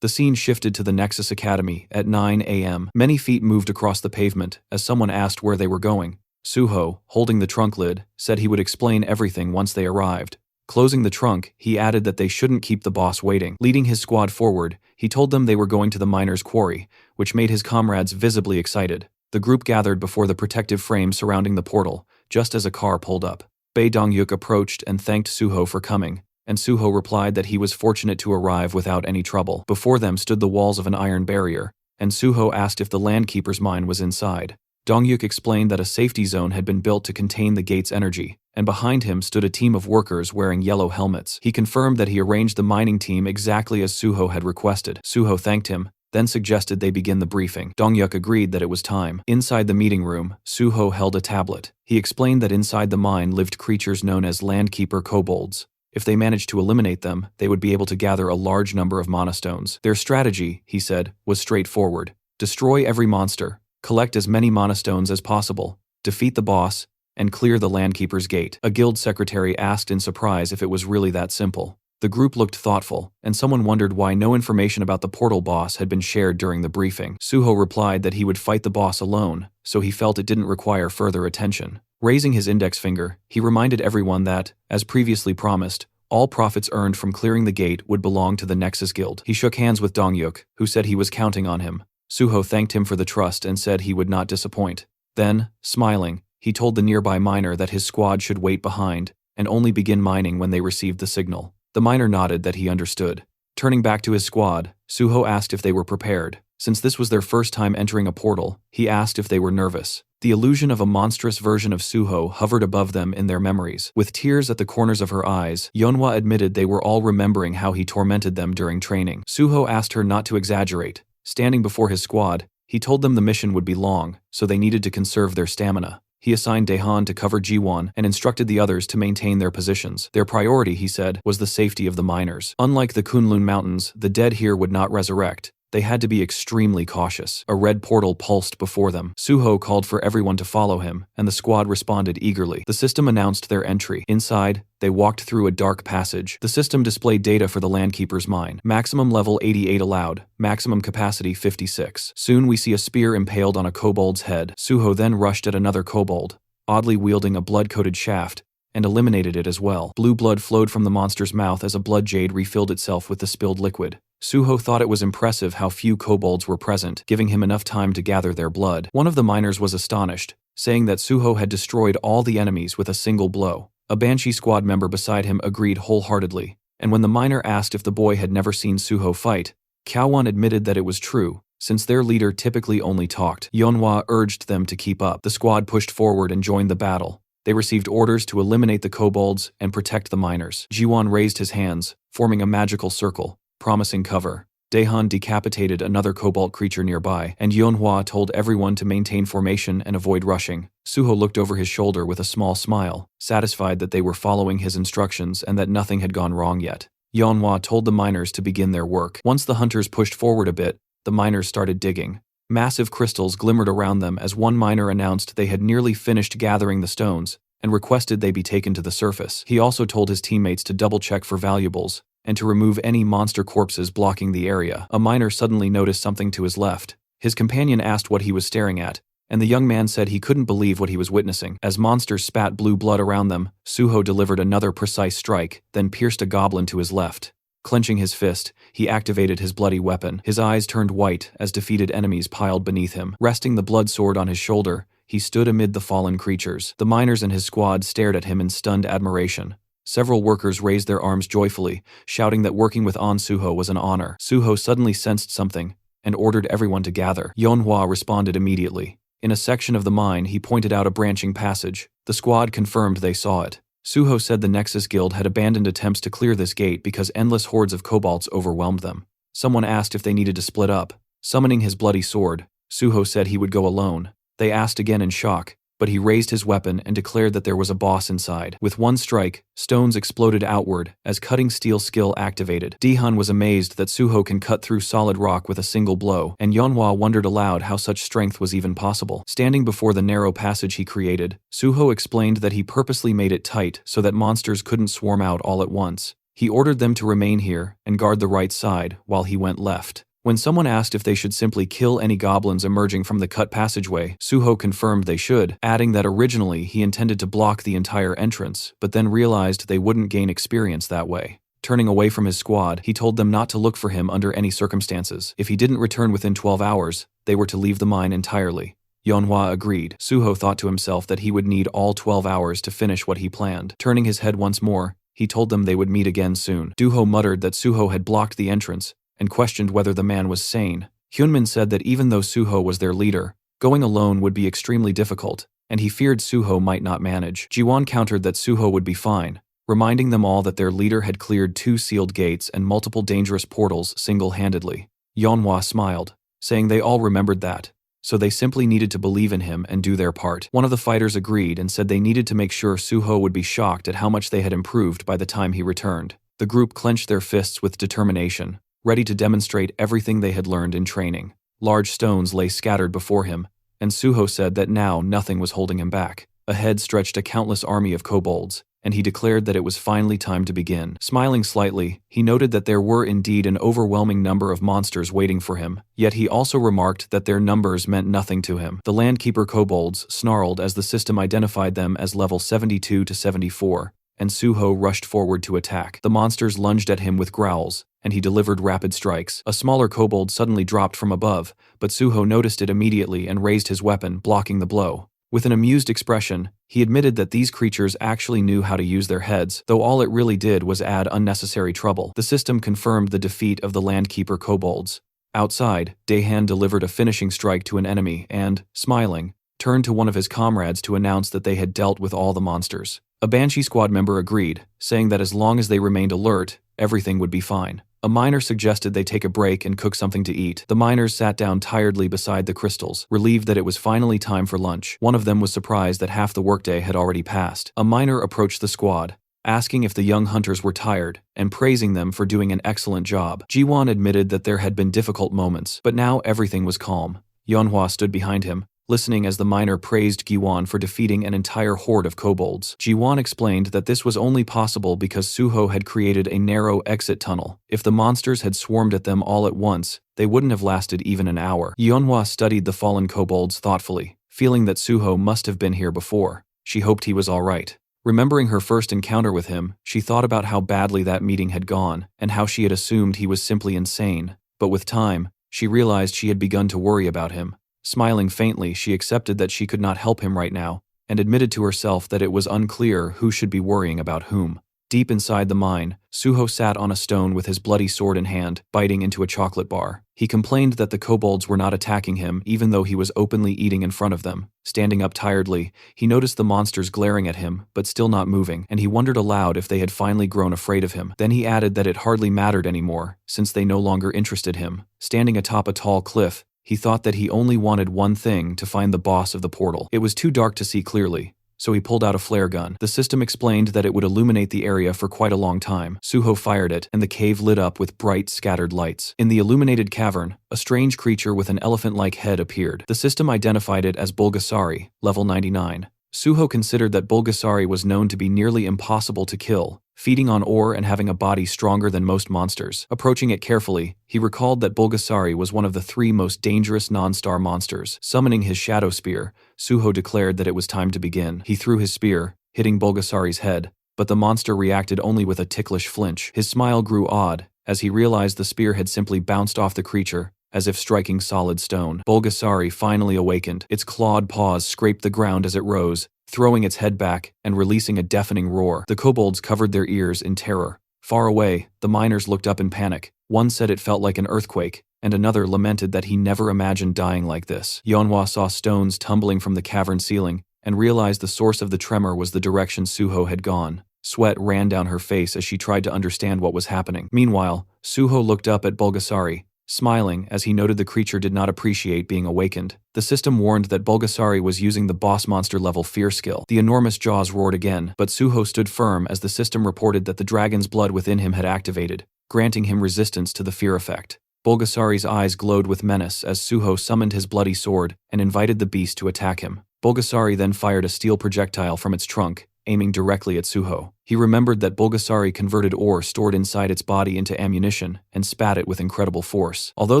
The scene shifted to the Nexus Academy at 9 a.m. Many feet moved across the pavement as someone asked where they were going. Suho, holding the trunk lid, said he would explain everything once they arrived. Closing the trunk, he added that they shouldn't keep the boss waiting. Leading his squad forward, he told them they were going to the miner's quarry, which made his comrades visibly excited. The group gathered before the protective frame surrounding the portal, just as a car pulled up. Bae Dongyuk approached and thanked Suho for coming, and Suho replied that he was fortunate to arrive without any trouble. Before them stood the walls of an iron barrier, and Suho asked if the landkeeper's mine was inside. Dongyuk explained that a safety zone had been built to contain the gate's energy, and behind him stood a team of workers wearing yellow helmets. He confirmed that he arranged the mining team exactly as Suho had requested. Suho thanked him, then suggested they begin the briefing. Dongyuk agreed that it was time. Inside the meeting room, Suho held a tablet. He explained that inside the mine lived creatures known as landkeeper kobolds. If they managed to eliminate them, they would be able to gather a large number of monastones. Their strategy, he said, was straightforward. Destroy every monster, collect as many monastones as possible, defeat the boss, and clear the landkeeper's gate. A guild secretary asked in surprise if it was really that simple. The group looked thoughtful, and someone wondered why no information about the portal boss had been shared during the briefing. Suho replied that he would fight the boss alone, so he felt it didn't require further attention. Raising his index finger, he reminded everyone that, as previously promised, All profits earned from clearing the gate would belong to the Nexus Guild. He shook hands with Dongyuk, who said he was counting on him. Suho thanked him for the trust and said he would not disappoint. Then, smiling, he told the nearby miner that his squad should wait behind and only begin mining when they received the signal. The miner nodded that he understood. Turning back to his squad, Suho asked if they were prepared. Since this was their first time entering a portal, he asked if they were nervous. The illusion of a monstrous version of Suho hovered above them in their memories. With tears at the corners of her eyes, Yeonhwa admitted they were all remembering how he tormented them during training. Suho asked her not to exaggerate. Standing before his squad, he told them the mission would be long, so they needed to conserve their stamina. He assigned Daehan to cover Jiwon and instructed the others to maintain their positions. Their priority, he said, was the safety of the miners. Unlike the Kunlun Mountains, the dead here would not resurrect. They had to be extremely cautious. A red portal pulsed before them. Suho called for everyone to follow him, and the squad responded eagerly. The system announced their entry. Inside, they walked through a dark passage. The system displayed data for the Landkeeper's mine. Maximum level 88 allowed, maximum capacity 56. Soon we see a spear impaled on a kobold's head. Suho then rushed at another kobold, oddly wielding a blood-coated shaft, and eliminated it as well. Blue blood flowed from the monster's mouth as a blood jade refilled itself with the spilled liquid. Suho thought it was impressive how few kobolds were present, giving him enough time to gather their blood. One of the miners was astonished, saying that Suho had destroyed all the enemies with a single blow. A Banshee squad member beside him agreed wholeheartedly, and when the miner asked if the boy had never seen Suho fight, Kyawan admitted that it was true, since their leader typically only talked. Yeonhwa urged them to keep up. The squad pushed forward and joined the battle. They received orders to eliminate the kobolds and protect the miners. Jiwon raised his hands, forming a magical circle, promising cover. Daehan decapitated another kobold creature nearby, and Yeonhwa told everyone to maintain formation and avoid rushing. Suho looked over his shoulder with a small smile, satisfied that they were following his instructions and that nothing had gone wrong yet. Yeonhwa told the miners to begin their work. Once the hunters pushed forward a bit, the miners started digging. Massive crystals glimmered around them as one miner announced they had nearly finished gathering the stones and requested they be taken to the surface. He also told his teammates to double-check for valuables and to remove any monster corpses blocking the area. A miner suddenly noticed something to his left. His companion asked what he was staring at, and the young man said he couldn't believe what he was witnessing. As monsters spat blue blood around them, Suho delivered another precise strike, then pierced a goblin to his left. Clenching his fist, he activated his bloody weapon. His eyes turned white as defeated enemies piled beneath him. Resting the blood sword on his shoulder, he stood amid the fallen creatures. The miners and his squad stared at him in stunned admiration. Several workers raised their arms joyfully, shouting that working with Suho was an honor. Suho suddenly sensed something and ordered everyone to gather. Yeonhwa responded immediately. In a section of the mine, he pointed out a branching passage. The squad confirmed they saw it. Suho said the Nexus Guild had abandoned attempts to clear this gate because endless hordes of kobolds overwhelmed them. Someone asked if they needed to split up. Summoning his bloody sword, Suho said he would go alone. They asked again in shock, but he raised his weapon and declared that there was a boss inside. With one strike, stones exploded outward as cutting steel skill activated. Daehan was amazed that Suho can cut through solid rock with a single blow, and Yeonhwa wondered aloud how such strength was even possible. Standing before the narrow passage he created, Suho explained that he purposely made it tight so that monsters couldn't swarm out all at once. He ordered them to remain here and guard the right side while he went left. When someone asked if they should simply kill any goblins emerging from the cut passageway, Suho confirmed they should, adding that originally he intended to block the entire entrance, but then realized they wouldn't gain experience that way. Turning away from his squad, he told them not to look for him under any circumstances. If he didn't return within 12 hours, they were to leave the mine entirely. Yeonhwa agreed. Suho thought to himself that he would need all 12 hours to finish what he planned. Turning his head once more, he told them they would meet again soon. Duho muttered that Suho had blocked the entrance and questioned whether the man was sane. Hyunmin said that even though Suho was their leader, going alone would be extremely difficult, and he feared Suho might not manage. Jiwon countered that Suho would be fine, reminding them all that their leader had cleared 2 sealed gates and multiple dangerous portals single-handedly. Yeonhwa smiled, saying they all remembered that, so they simply needed to believe in him and do their part. One of the fighters agreed and said they needed to make sure Suho would be shocked at how much they had improved by the time he returned. The group clenched their fists with determination, ready to demonstrate everything they had learned in training. Large stones lay scattered before him, and Suho said that now nothing was holding him back. Ahead stretched a countless army of kobolds, and he declared that it was finally time to begin. Smiling slightly, he noted that there were indeed an overwhelming number of monsters waiting for him, yet he also remarked that their numbers meant nothing to him. The Landkeeper kobolds snarled as the system identified them as level 72 to 74, and Suho rushed forward to attack. The monsters lunged at him with growls, and he delivered rapid strikes. A smaller kobold suddenly dropped from above, but Suho noticed it immediately and raised his weapon, blocking the blow. With an amused expression, he admitted that these creatures actually knew how to use their heads, though all it really did was add unnecessary trouble. The system confirmed the defeat of the Landkeeper kobolds. Outside, Daehan delivered a finishing strike to an enemy and, smiling, turned to one of his comrades to announce that they had dealt with all the monsters. A Banshee squad member agreed, saying that as long as they remained alert, everything would be fine. A miner suggested they take a break and cook something to eat. The miners sat down tiredly beside the crystals, relieved that it was finally time for lunch. One of them was surprised that half the workday had already passed. A miner approached the squad, asking if the young hunters were tired, and praising them for doing an excellent job. Jiwon admitted that there had been difficult moments, but now everything was calm. Manhwa stood behind him, listening as the miner praised Giwon for defeating an entire horde of kobolds. Jiwon explained that this was only possible because Suho had created a narrow exit tunnel. If the monsters had swarmed at them all at once, they wouldn't have lasted even an hour. Manhwa studied the fallen kobolds thoughtfully, feeling that Suho must have been here before. She hoped he was all right. Remembering her first encounter with him, she thought about how badly that meeting had gone, and how she had assumed he was simply insane. But with time, she realized she had begun to worry about him. Smiling faintly, she accepted that she could not help him right now, and admitted to herself that it was unclear who should be worrying about whom. Deep inside the mine, Suho sat on a stone with his bloody sword in hand, biting into a chocolate bar. He complained that the kobolds were not attacking him even though he was openly eating in front of them. Standing up tiredly, he noticed the monsters glaring at him, but still not moving, and he wondered aloud if they had finally grown afraid of him. Then he added that it hardly mattered anymore, since they no longer interested him. Standing atop a tall cliff, he thought that he only wanted one thing: to find the boss of the portal. It was too dark to see clearly, so he pulled out a flare gun. The system explained that it would illuminate the area for quite a long time. Suho fired it, and the cave lit up with bright, scattered lights. In the illuminated cavern, a strange creature with an elephant-like head appeared. The system identified it as Bulgasari, level 99. Suho considered that Bulgasari was known to be nearly impossible to kill, feeding on ore and having a body stronger than most monsters. Approaching it carefully, he recalled that Bulgasari was one of the 3 most dangerous non-star monsters. Summoning his shadow spear, Suho declared that it was time to begin. He threw his spear, hitting Bulgasari's head, but the monster reacted only with a ticklish flinch. His smile grew odd, as he realized the spear had simply bounced off the creature, as if striking solid stone. Bulgasari finally awakened. Its clawed paws scraped the ground as it rose, throwing its head back and releasing a deafening roar. The kobolds covered their ears in terror. Far away, the miners looked up in panic. One said it felt like an earthquake, and another lamented that he never imagined dying like this. Manhwa saw stones tumbling from the cavern ceiling and realized the source of the tremor was the direction Suho had gone. Sweat ran down her face as she tried to understand what was happening. Meanwhile, Suho looked up at Bulgasari, smiling as he noted the creature did not appreciate being awakened. The system warned that Bulgasari was using the boss monster level fear skill. The enormous jaws roared again, but Suho stood firm as the system reported that the dragon's blood within him had activated, granting him resistance to the fear effect. Bulgasari's eyes glowed with menace as Suho summoned his bloody sword and invited the beast to attack him. Bulgasari then fired a steel projectile from its trunk, aiming directly at Suho. He remembered that Bulgasari converted ore stored inside its body into ammunition and spat it with incredible force. Although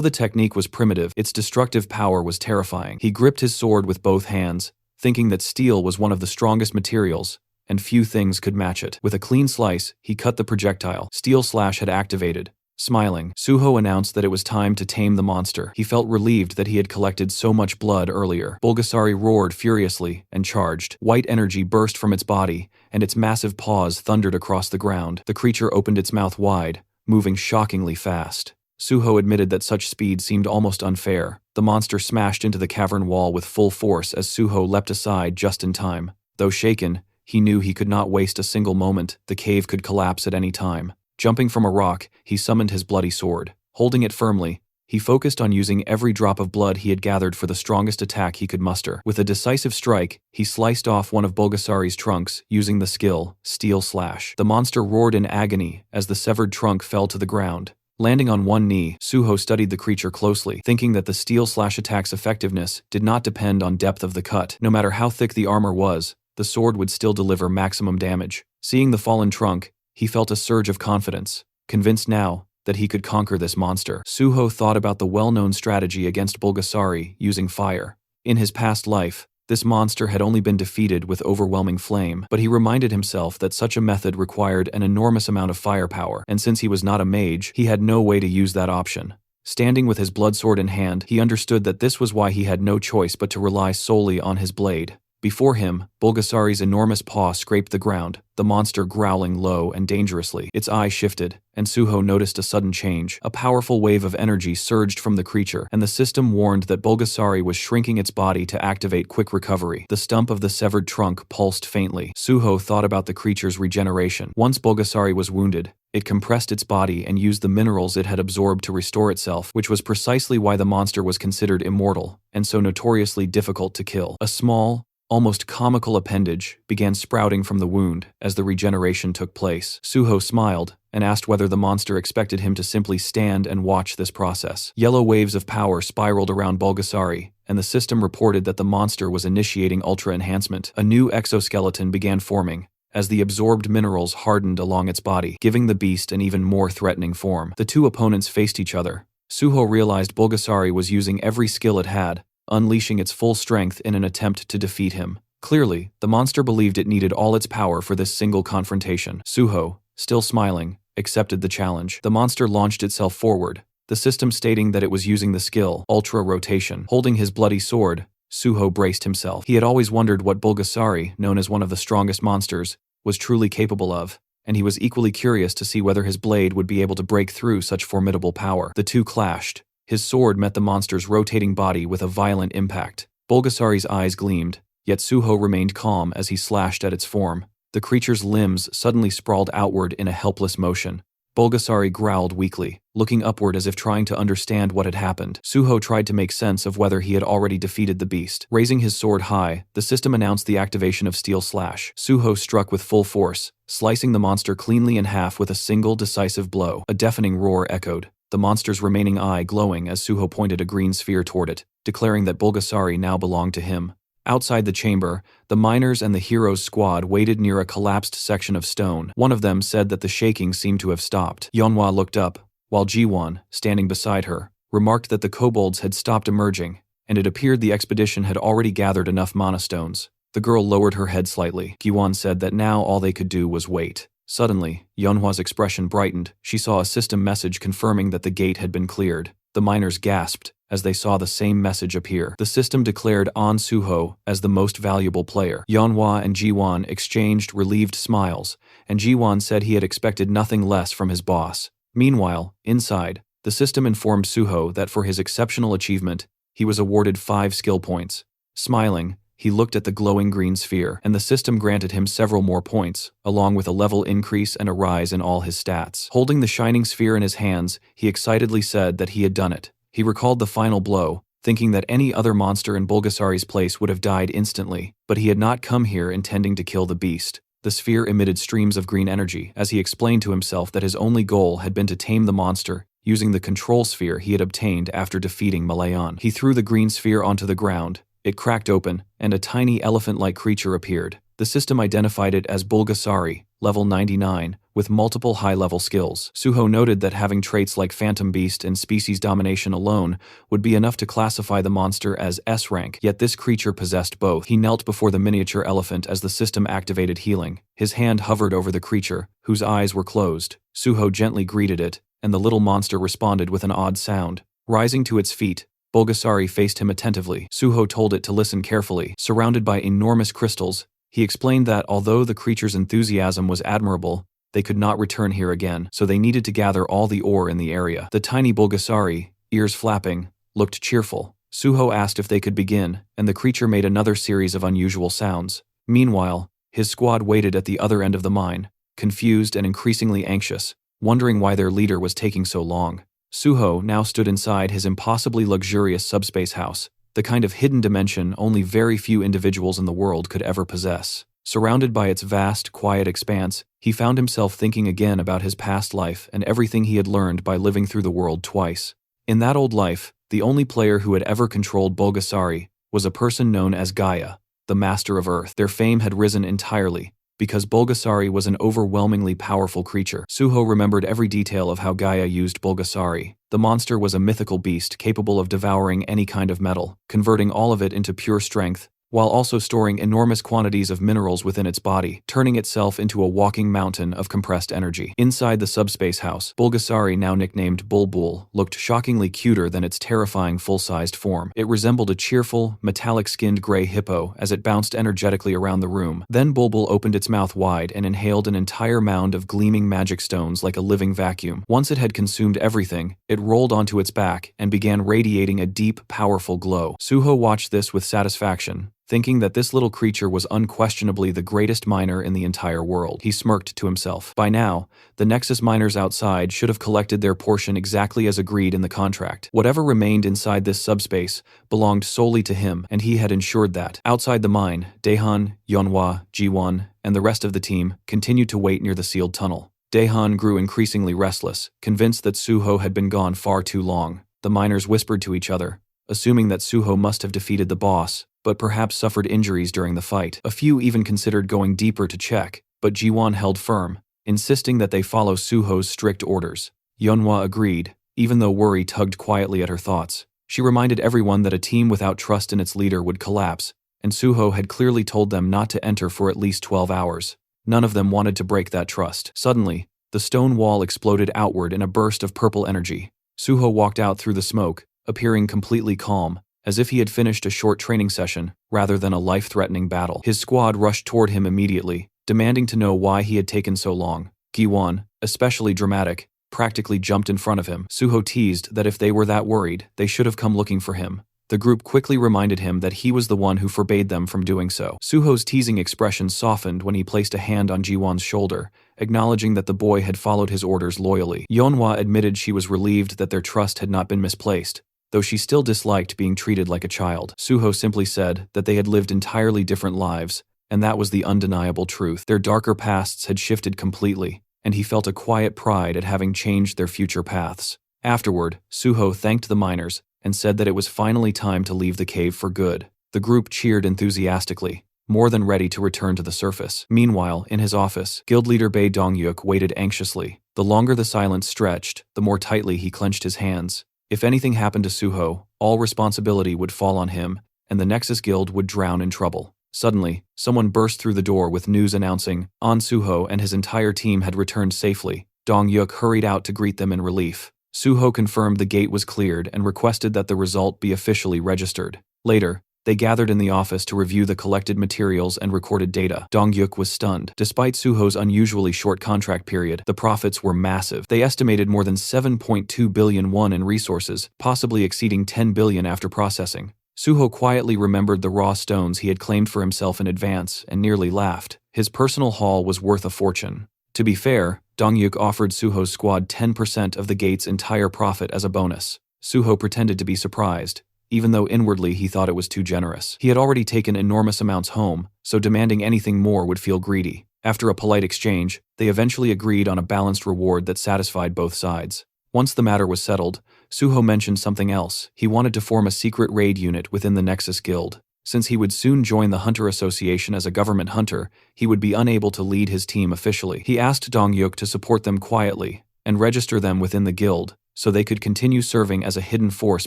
the technique was primitive, its destructive power was terrifying. He gripped his sword with both hands, thinking that steel was one of the strongest materials, and few things could match it. With a clean slice, he cut the projectile. Steel Slash had activated. Smiling, Suho announced that it was time to tame the monster. He felt relieved that he had collected so much blood earlier. Bulgasari roared furiously and charged. White energy burst from its body, and its massive paws thundered across the ground. The creature opened its mouth wide, moving shockingly fast. Suho admitted that such speed seemed almost unfair. The monster smashed into the cavern wall with full force as Suho leapt aside just in time. Though shaken, he knew he could not waste a single moment. The cave could collapse at any time. Jumping from a rock, he summoned his bloody sword. Holding it firmly, he focused on using every drop of blood he had gathered for the strongest attack he could muster. With a decisive strike, he sliced off one of Bulgasari's trunks, using the skill, Steel Slash. The monster roared in agony as the severed trunk fell to the ground. Landing on one knee, Suho studied the creature closely, thinking that the Steel Slash attack's effectiveness did not depend on depth of the cut. No matter how thick the armor was, the sword would still deliver maximum damage. Seeing the fallen trunk, he felt a surge of confidence, convinced now that he could conquer this monster. Suho thought about the well-known strategy against Bulgasari using fire. In his past life, This monster had only been defeated with overwhelming flame, but he reminded himself that such a method required an enormous amount of firepower, and since he was not a mage, he had no way to use that option. Standing with his bloodsword in hand, he understood that this was why he had no choice but to rely solely on his blade. Before him, Bulgasari's enormous paw scraped the ground, the monster growling low and dangerously. Its eye shifted, and Suho noticed a sudden change. A powerful wave of energy surged from the creature, and the system warned that Bulgasari was shrinking its body to activate quick recovery. The stump of the severed trunk pulsed faintly. Suho thought about the creature's regeneration. Once Bulgasari was wounded, it compressed its body and used the minerals it had absorbed to restore itself, which was precisely why the monster was considered immortal, and so notoriously difficult to kill. A small, almost comical appendage began sprouting from the wound as the regeneration took place. Suho smiled and asked whether the monster expected him to simply stand and watch this process. Yellow waves of power spiraled around Bulgasari, and the system reported that the monster was initiating ultra enhancement. A new exoskeleton began forming as the absorbed minerals hardened along its body, giving the beast an even more threatening form. The two opponents faced each other. Suho realized Bulgasari was using every skill it had, unleashing its full strength in an attempt to defeat him. Clearly, the monster believed it needed all its power for this single confrontation. Suho, still smiling, accepted the challenge. The monster launched itself forward, the system stating that it was using the skill, Ultra Rotation. Holding his bloody sword, Suho braced himself. He had always wondered what Bulgasari, known as one of the strongest monsters, was truly capable of, and he was equally curious to see whether his blade would be able to break through such formidable power. The two clashed. His sword met the monster's rotating body with a violent impact. Bulgasari's eyes gleamed, yet Suho remained calm as he slashed at its form. The creature's limbs suddenly sprawled outward in a helpless motion. Bulgasari growled weakly, looking upward as if trying to understand what had happened. Suho tried to make sense of whether he had already defeated the beast. Raising his sword high, the system announced the activation of Steel Slash. Suho struck with full force, slicing the monster cleanly in half with a single decisive blow. A deafening roar echoed, the monster's remaining eye glowing as Suho pointed a green sphere toward it, declaring that Bulgasari now belonged to him. Outside the chamber, the miners and the hero's squad waited near a collapsed section of stone. One of them said that the shaking seemed to have stopped. Yeonhwa looked up, while Jiwon, standing beside her, remarked that the kobolds had stopped emerging, and it appeared the expedition had already gathered enough mana stones. The girl lowered her head slightly. Jiwon said that now all they could do was wait. Suddenly, Yeonhwa's expression brightened. She saw a system message confirming that the gate had been cleared. The miners gasped as they saw the same message appear. The system declared An Suho as the most valuable player. Yeonhwa and Jiwon exchanged relieved smiles, and Jiwon said he had expected nothing less from his boss. Meanwhile, inside, the system informed Suho that for his exceptional achievement, he was awarded 5 skill points. Smiling, he looked at the glowing green sphere, and the system granted him several more points, along with a level increase and a rise in all his stats. Holding the shining sphere in his hands, he excitedly said that he had done it. He recalled the final blow, thinking that any other monster in Bulgasari's place would have died instantly, but he had not come here intending to kill the beast. The sphere emitted streams of green energy, as he explained to himself that his only goal had been to tame the monster, using the control sphere he had obtained after defeating Malayan. He threw the green sphere onto the ground. It cracked open, and a tiny elephant-like creature appeared. The system identified it as Bulgasari, level 99, with multiple high-level skills. Suho noted that having traits like Phantom Beast and Species Domination alone would be enough to classify the monster as S-rank, yet this creature possessed both. He knelt before the miniature elephant as the system activated healing. His hand hovered over the creature, whose eyes were closed. Suho gently greeted it, and the little monster responded with an odd sound. Rising to its feet, Bulgasari faced him attentively. Suho told it to listen carefully. Surrounded by enormous crystals, he explained that although the creature's enthusiasm was admirable, they could not return here again, so they needed to gather all the ore in the area. The tiny Bulgasari, ears flapping, looked cheerful. Suho asked if they could begin, and the creature made another series of unusual sounds. Meanwhile, his squad waited at the other end of the mine, confused and increasingly anxious, wondering why their leader was taking so long. Suho now stood inside his impossibly luxurious subspace house, the kind of hidden dimension only very few individuals in the world could ever possess. Surrounded by its vast, quiet expanse, he found himself thinking again about his past life and everything he had learned by living through the world twice. In that old life, the only player who had ever controlled Bulgasari was a person known as Gaia, the Master of Earth. Their fame had risen entirely, because Bulgasari was an overwhelmingly powerful creature. Suho remembered every detail of how Gaia used Bulgasari. The monster was a mythical beast capable of devouring any kind of metal, converting all of it into pure strength, while also storing enormous quantities of minerals within its body, turning itself into a walking mountain of compressed energy. Inside the subspace house, Bulgasari, now nicknamed Bulbul, looked shockingly cuter than its terrifying full-sized form. It resembled a cheerful, metallic-skinned gray hippo as it bounced energetically around the room. Then Bulbul opened its mouth wide and inhaled an entire mound of gleaming magic stones like a living vacuum. Once it had consumed everything, it rolled onto its back and began radiating a deep, powerful glow. Suho watched this with satisfaction, thinking that this little creature was unquestionably the greatest miner in the entire world. He smirked to himself. By now, the Nexus miners outside should have collected their portion exactly as agreed in the contract. Whatever remained inside this subspace belonged solely to him, and he had ensured that. Outside the mine, Daehan, Yeonhwa, Jiwon, and the rest of the team continued to wait near the sealed tunnel. Daehan grew increasingly restless, convinced that Suho had been gone far too long. The miners whispered to each other, assuming that Suho must have defeated the boss, but perhaps suffered injuries during the fight. A few even considered going deeper to check, but Jiwon held firm, insisting that they follow Suho's strict orders. Yeonhwa agreed, even though worry tugged quietly at her thoughts. She reminded everyone that a team without trust in its leader would collapse, and Suho had clearly told them not to enter for at least 12 hours. None of them wanted to break that trust. Suddenly, the stone wall exploded outward in a burst of purple energy. Suho walked out through the smoke, appearing completely calm, as if he had finished a short training session, rather than a life-threatening battle. His squad rushed toward him immediately, demanding to know why he had taken so long. Giwon, especially dramatic, practically jumped in front of him. Suho teased that if they were that worried, they should have come looking for him. The group quickly reminded him that he was the one who forbade them from doing so. Suho's teasing expression softened when he placed a hand on Jiwon's shoulder, acknowledging that the boy had followed his orders loyally. Yeonhwa admitted she was relieved that their trust had not been misplaced, though she still disliked being treated like a child. Suho simply said that they had lived entirely different lives, and that was the undeniable truth. Their darker pasts had shifted completely, and he felt a quiet pride at having changed their future paths. Afterward, Suho thanked the miners and said that it was finally time to leave the cave for good. The group cheered enthusiastically, more than ready to return to the surface. Meanwhile, in his office, guild leader Bae Dongyuk waited anxiously. The longer the silence stretched, the more tightly he clenched his hands. If anything happened to Suho, all responsibility would fall on him, and the Nexus Guild would drown in trouble. Suddenly, someone burst through the door with news announcing An Suho and his entire team had returned safely. Dongyuk hurried out to greet them in relief. Suho confirmed the gate was cleared and requested that the result be officially registered. Later, they gathered in the office to review the collected materials and recorded data. Dongyuk was stunned. Despite Suho's unusually short contract period, the profits were massive. They estimated more than 7.2 billion won in resources, possibly exceeding 10 billion after processing. Suho quietly remembered the raw stones he had claimed for himself in advance and nearly laughed. His personal haul was worth a fortune. To be fair, Dongyuk offered Suho's squad 10% of the gate's entire profit as a bonus. Suho pretended to be surprised, even though inwardly he thought it was too generous. He had already taken enormous amounts home, so demanding anything more would feel greedy. After a polite exchange, they eventually agreed on a balanced reward that satisfied both sides. Once the matter was settled, Suho mentioned something else. He wanted to form a secret raid unit within the Nexus Guild. Since he would soon join the Hunter Association as a government hunter, he would be unable to lead his team officially. He asked Dongyuk to support them quietly and register them within the guild, so they could continue serving as a hidden force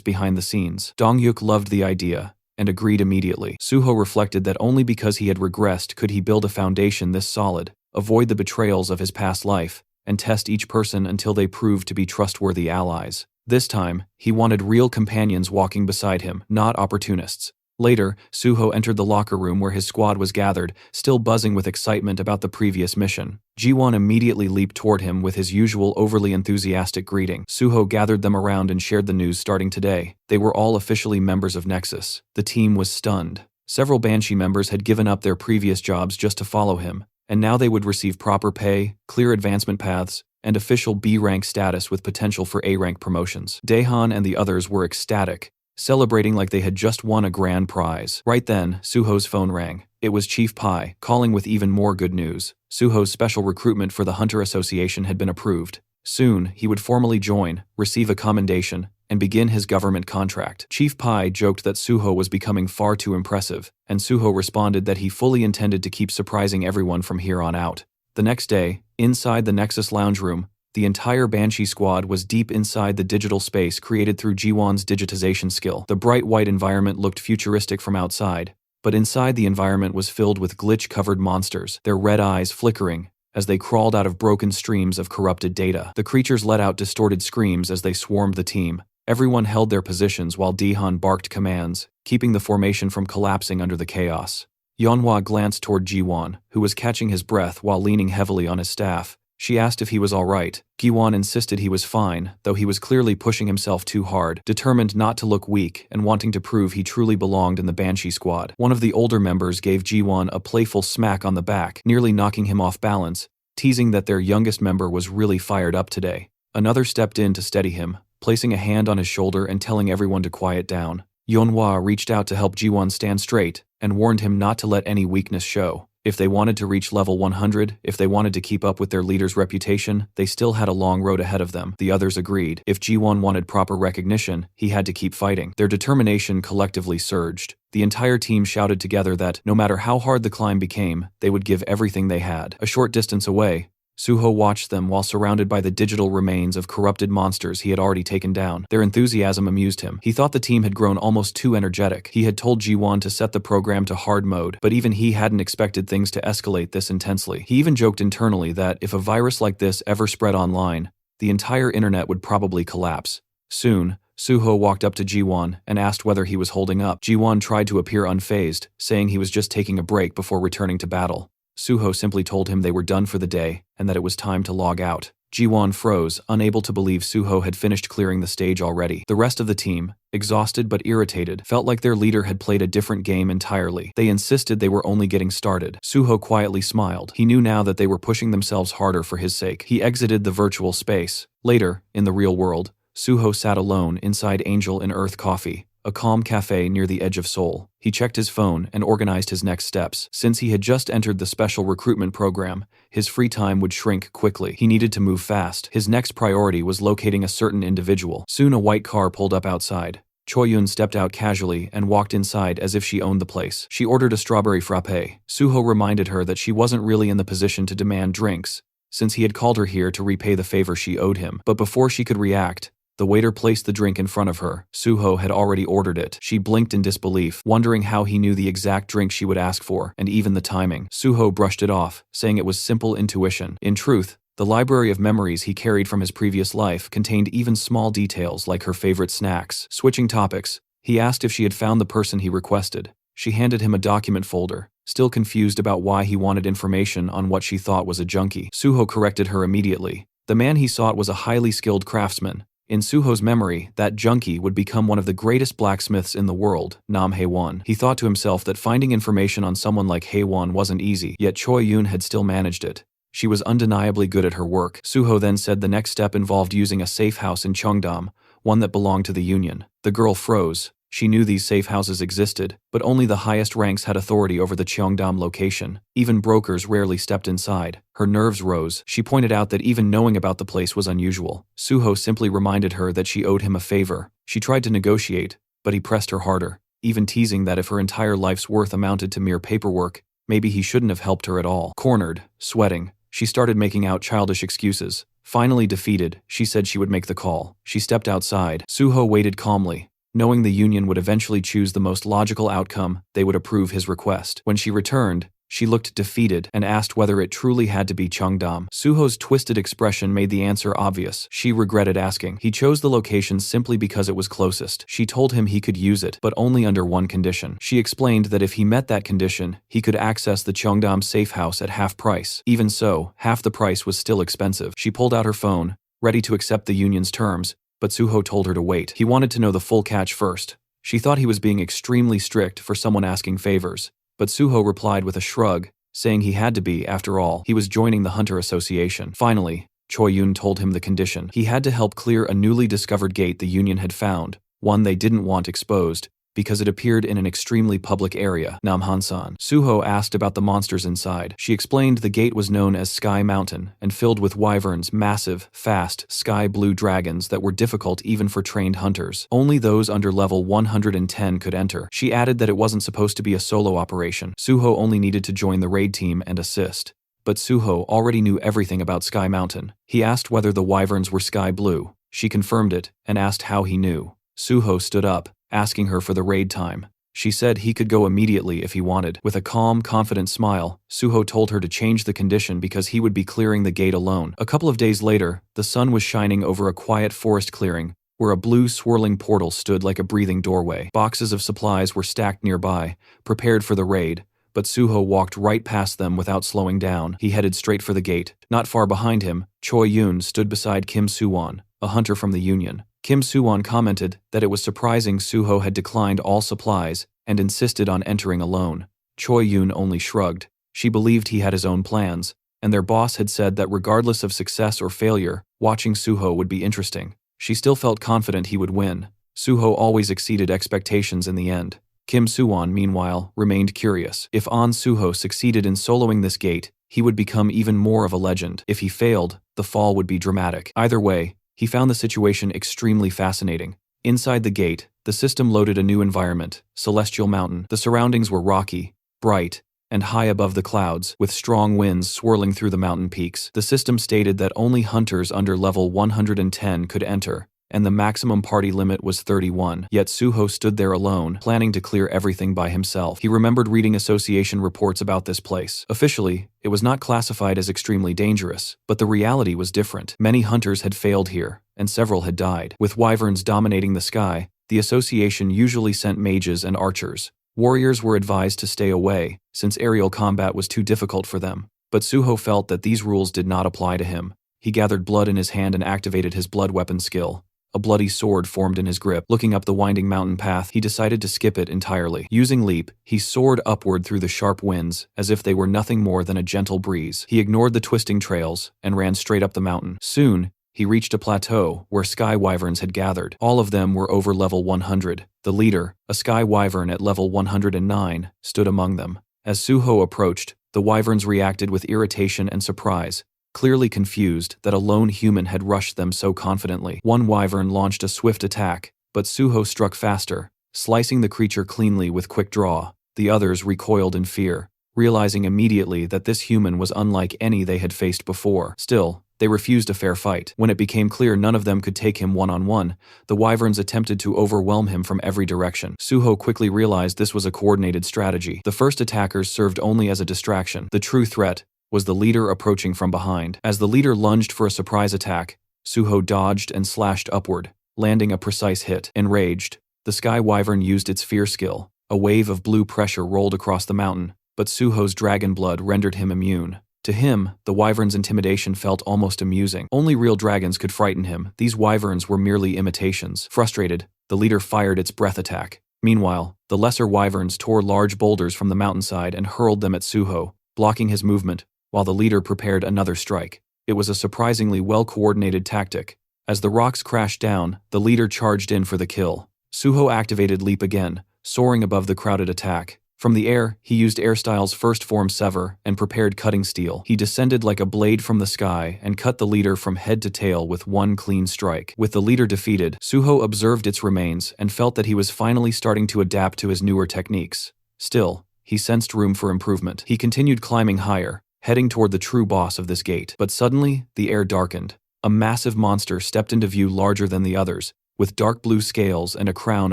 behind the scenes. Dongyuk loved the idea and agreed immediately. Suho reflected that only because he had regressed could he build a foundation this solid, avoid the betrayals of his past life, and test each person until they proved to be trustworthy allies. This time, he wanted real companions walking beside him, not opportunists. Later, Suho entered the locker room where his squad was gathered, still buzzing with excitement about the previous mission. Jiwon immediately leaped toward him with his usual overly enthusiastic greeting. Suho gathered them around and shared the news starting today. They were all officially members of Nexus. The team was stunned. Several Banshee members had given up their previous jobs just to follow him, and now they would receive proper pay, clear advancement paths, and official B-rank status with potential for A-rank promotions. Daehan and the others were ecstatic, celebrating like they had just won a grand prize. Right then, Suho's phone rang. It was Chief Pai, calling with even more good news. Suho's special recruitment for the Hunter Association had been approved. Soon, he would formally join, receive a commendation, and begin his government contract. Chief Pai joked that Suho was becoming far too impressive, and Suho responded that he fully intended to keep surprising everyone from here on out. The next day, inside the Nexus lounge room, the entire Banshee squad was deep inside the digital space created through Jiwon's digitization skill. The bright white environment looked futuristic from outside, But inside, the environment was filled with glitch-covered monsters, their red eyes flickering as they crawled out of broken streams of corrupted data. The creatures let out distorted screams as they swarmed the team. Everyone held their positions while Dihan barked commands, keeping the formation from collapsing under the chaos. Yeonhwa glanced toward Jiwon, who was catching his breath while leaning heavily on his staff. She asked if he was all right. Giwon insisted he was fine, though he was clearly pushing himself too hard, determined not to look weak and wanting to prove he truly belonged in the Banshee squad. One of the older members gave Jiwon a playful smack on the back, nearly knocking him off balance, teasing that their youngest member was really fired up today. Another stepped in to steady him, placing a hand on his shoulder and telling everyone to quiet down. Yeonhwa reached out to help Jiwon stand straight and warned him not to let any weakness show. If they wanted to reach level 100, if they wanted to keep up with their leader's reputation, they still had a long road ahead of them. The others agreed. If Jiwon wanted proper recognition, he had to keep fighting. Their determination collectively surged. The entire team shouted together that, no matter how hard the climb became, they would give everything they had. A short distance away, Suho watched them while surrounded by the digital remains of corrupted monsters he had already taken down. Their enthusiasm amused him. He thought the team had grown almost too energetic. He had told Jiwon to set the program to hard mode, but even he hadn't expected things to escalate this intensely. He even joked internally that if a virus like this ever spread online, the entire internet would probably collapse. Soon, Suho walked up to Jiwon and asked whether he was holding up. Jiwon tried to appear unfazed, saying he was just taking a break before returning to battle. Suho simply told him they were done for the day and that it was time to log out. Jiwon froze, unable to believe Suho had finished clearing the stage already. The rest of the team, exhausted but irritated, felt like their leader had played a different game entirely. They insisted they were only getting started. Suho quietly smiled. He knew now that they were pushing themselves harder for his sake. He exited the virtual space. Later, in the real world, Suho sat alone inside Angel and Earth Coffee, a calm cafe near the edge of Seoul. He checked his phone and organized his next steps. Since he had just entered the special recruitment program, his free time would shrink quickly. He needed to move fast. His next priority was locating a certain individual. Soon a white car pulled up outside. Choi-yoon stepped out casually and walked inside as if she owned the place. She ordered a strawberry frappe. Suho reminded her that she wasn't really in the position to demand drinks, since he had called her here to repay the favor she owed him. But before she could react, the waiter placed the drink in front of her. Suho had already ordered it. She blinked in disbelief, wondering how he knew the exact drink she would ask for, and even the timing. Suho brushed it off, saying it was simple intuition. In truth, the library of memories he carried from his previous life contained even small details like her favorite snacks. Switching topics, he asked if she had found the person he requested. She handed him a document folder, still confused about why he wanted information on what she thought was a junkie. Suho corrected her immediately. The man he sought was a highly skilled craftsman. In Suho's memory, that junkie would become one of the greatest blacksmiths in the world, Nam Haewon. He thought to himself that finding information on someone like Haewon wasn't easy, yet Choi-yoon had still managed it. She was undeniably good at her work. Suho then said the next step involved using a safe house in Cheongdam, one that belonged to the Union. The girl froze. She knew these safe houses existed, but only the highest ranks had authority over the Cheongdam location. Even brokers rarely stepped inside. Her nerves rose. She pointed out that even knowing about the place was unusual. Suho simply reminded her that she owed him a favor. She tried to negotiate, but he pressed her harder, even teasing that if her entire life's worth amounted to mere paperwork, maybe he shouldn't have helped her at all. Cornered, sweating, she started making out childish excuses. Finally defeated, she said she would make the call. She stepped outside. Suho waited calmly. Knowing the Union would eventually choose the most logical outcome, they would approve his request. When she returned, she looked defeated and asked whether it truly had to be Cheongdam. Suho's twisted expression made the answer obvious. She regretted asking. He chose the location simply because it was closest. She told him he could use it, but only under one condition. She explained that if he met that condition, he could access the Cheongdam safe house at half price. Even so, half the price was still expensive. She pulled out her phone, ready to accept the Union's terms, but Suho told her to wait. He wanted to know the full catch first. She thought he was being extremely strict for someone asking favors, but Suho replied with a shrug, saying he had to be, after all. He was joining the Hunter Association. Finally, Choi-yoon told him the condition. He had to help clear a newly discovered gate the Union had found, one they didn't want exposed, because it appeared in an extremely public area, Namhansan. Suho asked about the monsters inside. She explained the gate was known as Sky Mountain and filled with wyverns, massive, fast, sky-blue dragons that were difficult even for trained hunters. Only those under level 110 could enter. She added that it wasn't supposed to be a solo operation. Suho only needed to join the raid team and assist. But Suho already knew everything about Sky Mountain. He asked whether the wyverns were sky blue. She confirmed it and asked how he knew. Suho stood up, asking her for the raid time. She said he could go immediately if he wanted. With a calm, confident smile, Suho told her to change the condition because he would be clearing the gate alone. A couple of days later, the sun was shining over a quiet forest clearing, where a blue swirling portal stood like a breathing doorway. Boxes of supplies were stacked nearby, prepared for the raid, but Suho walked right past them without slowing down. He headed straight for the gate. Not far behind him, Choi Yoon stood beside Kim Suwon, a hunter from the Union. Kim Suwon commented that it was surprising Suho had declined all supplies and insisted on entering alone. Choi Yoon only shrugged. She believed he had his own plans, and their boss had said that regardless of success or failure, watching Suho would be interesting. She still felt confident he would win. Suho always exceeded expectations in the end. Kim Suwon, meanwhile, remained curious. If An Suho succeeded in soloing this gate, he would become even more of a legend. If he failed, the fall would be dramatic. Either way, he found the situation extremely fascinating. Inside the gate, the system loaded a new environment, Celestial Mountain. The surroundings were rocky, bright, and high above the clouds, with strong winds swirling through the mountain peaks. The system stated that only hunters under level 110 could enter, and the maximum party limit was 31. Yet Suho stood there alone, planning to clear everything by himself. He remembered reading association reports about this place. Officially, it was not classified as extremely dangerous, but the reality was different. Many hunters had failed here, and several had died. With wyverns dominating the sky, the association usually sent mages and archers. Warriors were advised to stay away, since aerial combat was too difficult for them. But Suho felt that these rules did not apply to him. He gathered blood in his hand and activated his blood weapon skill. A bloody sword formed in his grip. Looking up the winding mountain path, he decided to skip it entirely. Using leap, he soared upward through the sharp winds, as if they were nothing more than a gentle breeze. He ignored the twisting trails, and ran straight up the mountain. Soon, he reached a plateau where sky wyverns had gathered. All of them were over level 100. The leader, a sky wyvern at level 109, stood among them. As Suho approached, the wyverns reacted with irritation and surprise, clearly confused that a lone human had rushed them so confidently. One wyvern launched a swift attack, but Suho struck faster, slicing the creature cleanly with quick draw. The others recoiled in fear, realizing immediately that this human was unlike any they had faced before. Still, they refused a fair fight. When it became clear none of them could take him one-on-one, the wyverns attempted to overwhelm him from every direction. Suho quickly realized this was a coordinated strategy. The first attackers served only as a distraction. The true threat was the leader approaching from behind. As the leader lunged for a surprise attack, Suho dodged and slashed upward, landing a precise hit. Enraged, the sky wyvern used its fear skill. A wave of blue pressure rolled across the mountain, but Suho's dragon blood rendered him immune. To him, the wyvern's intimidation felt almost amusing. Only real dragons could frighten him. These wyverns were merely imitations. Frustrated, the leader fired its breath attack. Meanwhile, the lesser wyverns tore large boulders from the mountainside and hurled them at Suho, blocking his movement, while the leader prepared another strike. It was a surprisingly well-coordinated tactic. As the rocks crashed down, the leader charged in for the kill. Suho activated Leap again, soaring above the crowded attack. From the air, he used Airstyle's first form Sever and prepared Cutting Steel. He descended like a blade from the sky and cut the leader from head to tail with one clean strike. With the leader defeated, Suho observed its remains and felt that he was finally starting to adapt to his newer techniques. Still, he sensed room for improvement. He continued climbing higher, heading toward the true boss of this gate. But suddenly, the air darkened. A massive monster stepped into view larger than the others, with dark blue scales and a crown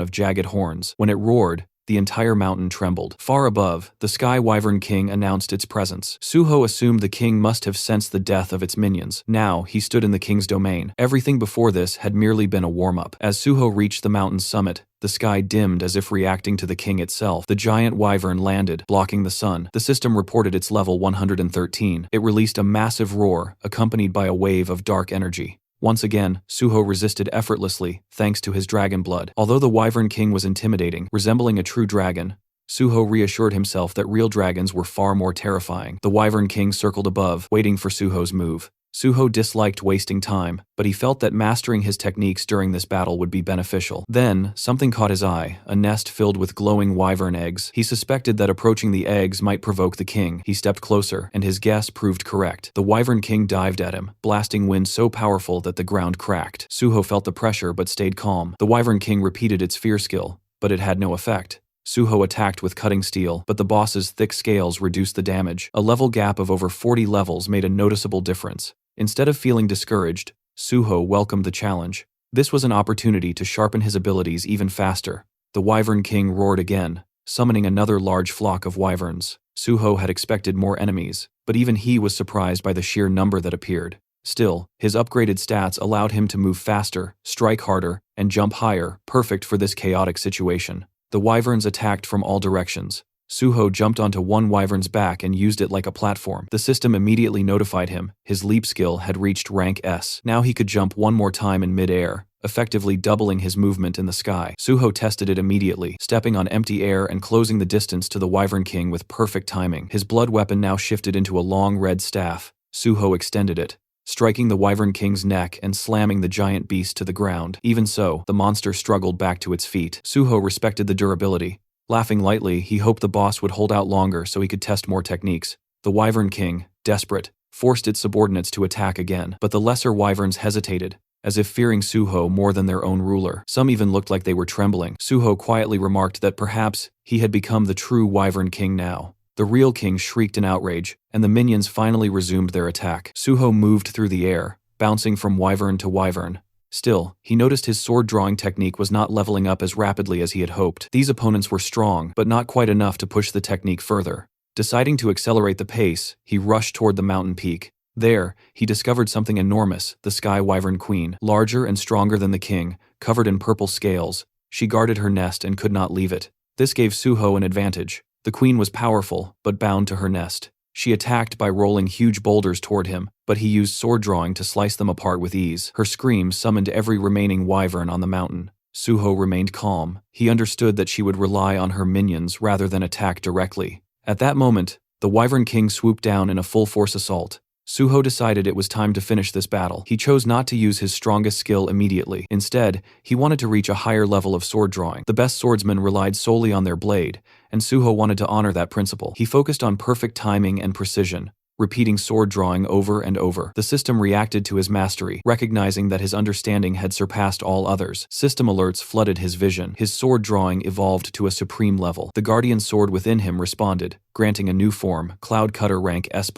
of jagged horns. When it roared, the entire mountain trembled. Far above, the Sky Wyvern King announced its presence. Suho assumed the king must have sensed the death of its minions. Now, he stood in the king's domain. Everything before this had merely been a warm-up. As Suho reached the mountain's summit, the sky dimmed as if reacting to the king itself. The giant wyvern landed, blocking the sun. The system reported its level 113. It released a massive roar, accompanied by a wave of dark energy. Once again, Suho resisted effortlessly, thanks to his dragon blood. Although the Wyvern King was intimidating, resembling a true dragon, Suho reassured himself that real dragons were far more terrifying. The Wyvern King circled above, waiting for Suho's move. Suho disliked wasting time, but he felt that mastering his techniques during this battle would be beneficial. Then, something caught his eye, a nest filled with glowing wyvern eggs. He suspected that approaching the eggs might provoke the king. He stepped closer, and his guess proved correct. The Wyvern King dived at him, blasting wind so powerful that the ground cracked. Suho felt the pressure but stayed calm. The Wyvern King repeated its fear skill, but it had no effect. Suho attacked with Cutting Steel, but the boss's thick scales reduced the damage. A level gap of over 40 levels made a noticeable difference. Instead of feeling discouraged, Suho welcomed the challenge. This was an opportunity to sharpen his abilities even faster. The Wyvern King roared again, summoning another large flock of wyverns. Suho had expected more enemies, but even he was surprised by the sheer number that appeared. Still, his upgraded stats allowed him to move faster, strike harder, and jump higher, perfect for this chaotic situation. The wyverns attacked from all directions. Suho jumped onto one wyvern's back and used it like a platform. The system immediately notified him his leap skill had reached rank S. Now he could jump one more time in mid-air, effectively doubling his movement in the sky. Suho tested it immediately, stepping on empty air and closing the distance to the Wyvern King with perfect timing. His blood weapon now shifted into a long red staff. Suho extended it, striking the Wyvern King's neck and slamming the giant beast to the ground. Even so, the monster struggled back to its feet. Suho respected the durability. Laughing lightly, he hoped the boss would hold out longer so he could test more techniques. The Wyvern King, desperate, forced its subordinates to attack again, but the lesser wyverns hesitated, as if fearing Suho more than their own ruler. Some even looked like they were trembling. Suho quietly remarked that perhaps he had become the true Wyvern King now. The real king shrieked in outrage, and the minions finally resumed their attack. Suho moved through the air, bouncing from wyvern to wyvern. Still, he noticed his sword-drawing technique was not leveling up as rapidly as he had hoped. These opponents were strong, but not quite enough to push the technique further. Deciding to accelerate the pace, he rushed toward the mountain peak. There, he discovered something enormous, the Sky Wyvern Queen. Larger and stronger than the king, covered in purple scales, she guarded her nest and could not leave it. This gave Suho an advantage. The queen was powerful, but bound to her nest. She attacked by rolling huge boulders toward him, but he used sword drawing to slice them apart with ease. Her screams summoned every remaining wyvern on the mountain. Suho remained calm. He understood that she would rely on her minions rather than attack directly. At that moment, the Wyvern King swooped down in a full-force assault. Suho decided it was time to finish this battle. He chose not to use his strongest skill immediately. Instead, he wanted to reach a higher level of sword drawing. The best swordsmen relied solely on their blade, and Suho wanted to honor that principle. He focused on perfect timing and precision, repeating sword drawing over and over. The system reacted to his mastery, recognizing that his understanding had surpassed all others. System alerts flooded his vision. His sword drawing evolved to a supreme level. The guardian sword within him responded, granting a new form, Cloud Cutter rank S+.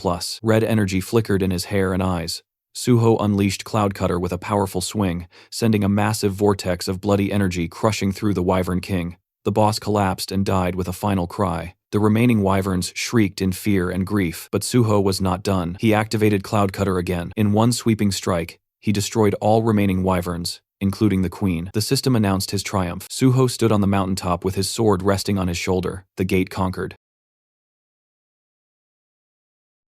Red energy flickered in his hair and eyes. Suho unleashed Cloud Cutter with a powerful swing, sending a massive vortex of bloody energy crushing through the Wyvern King. The boss collapsed and died with a final cry. The remaining wyverns shrieked in fear and grief, but Suho was not done. He activated Cloud Cutter again. In one sweeping strike, he destroyed all remaining wyverns, including the queen. The system announced his triumph. Suho stood on the mountaintop with his sword resting on his shoulder. The gate conquered.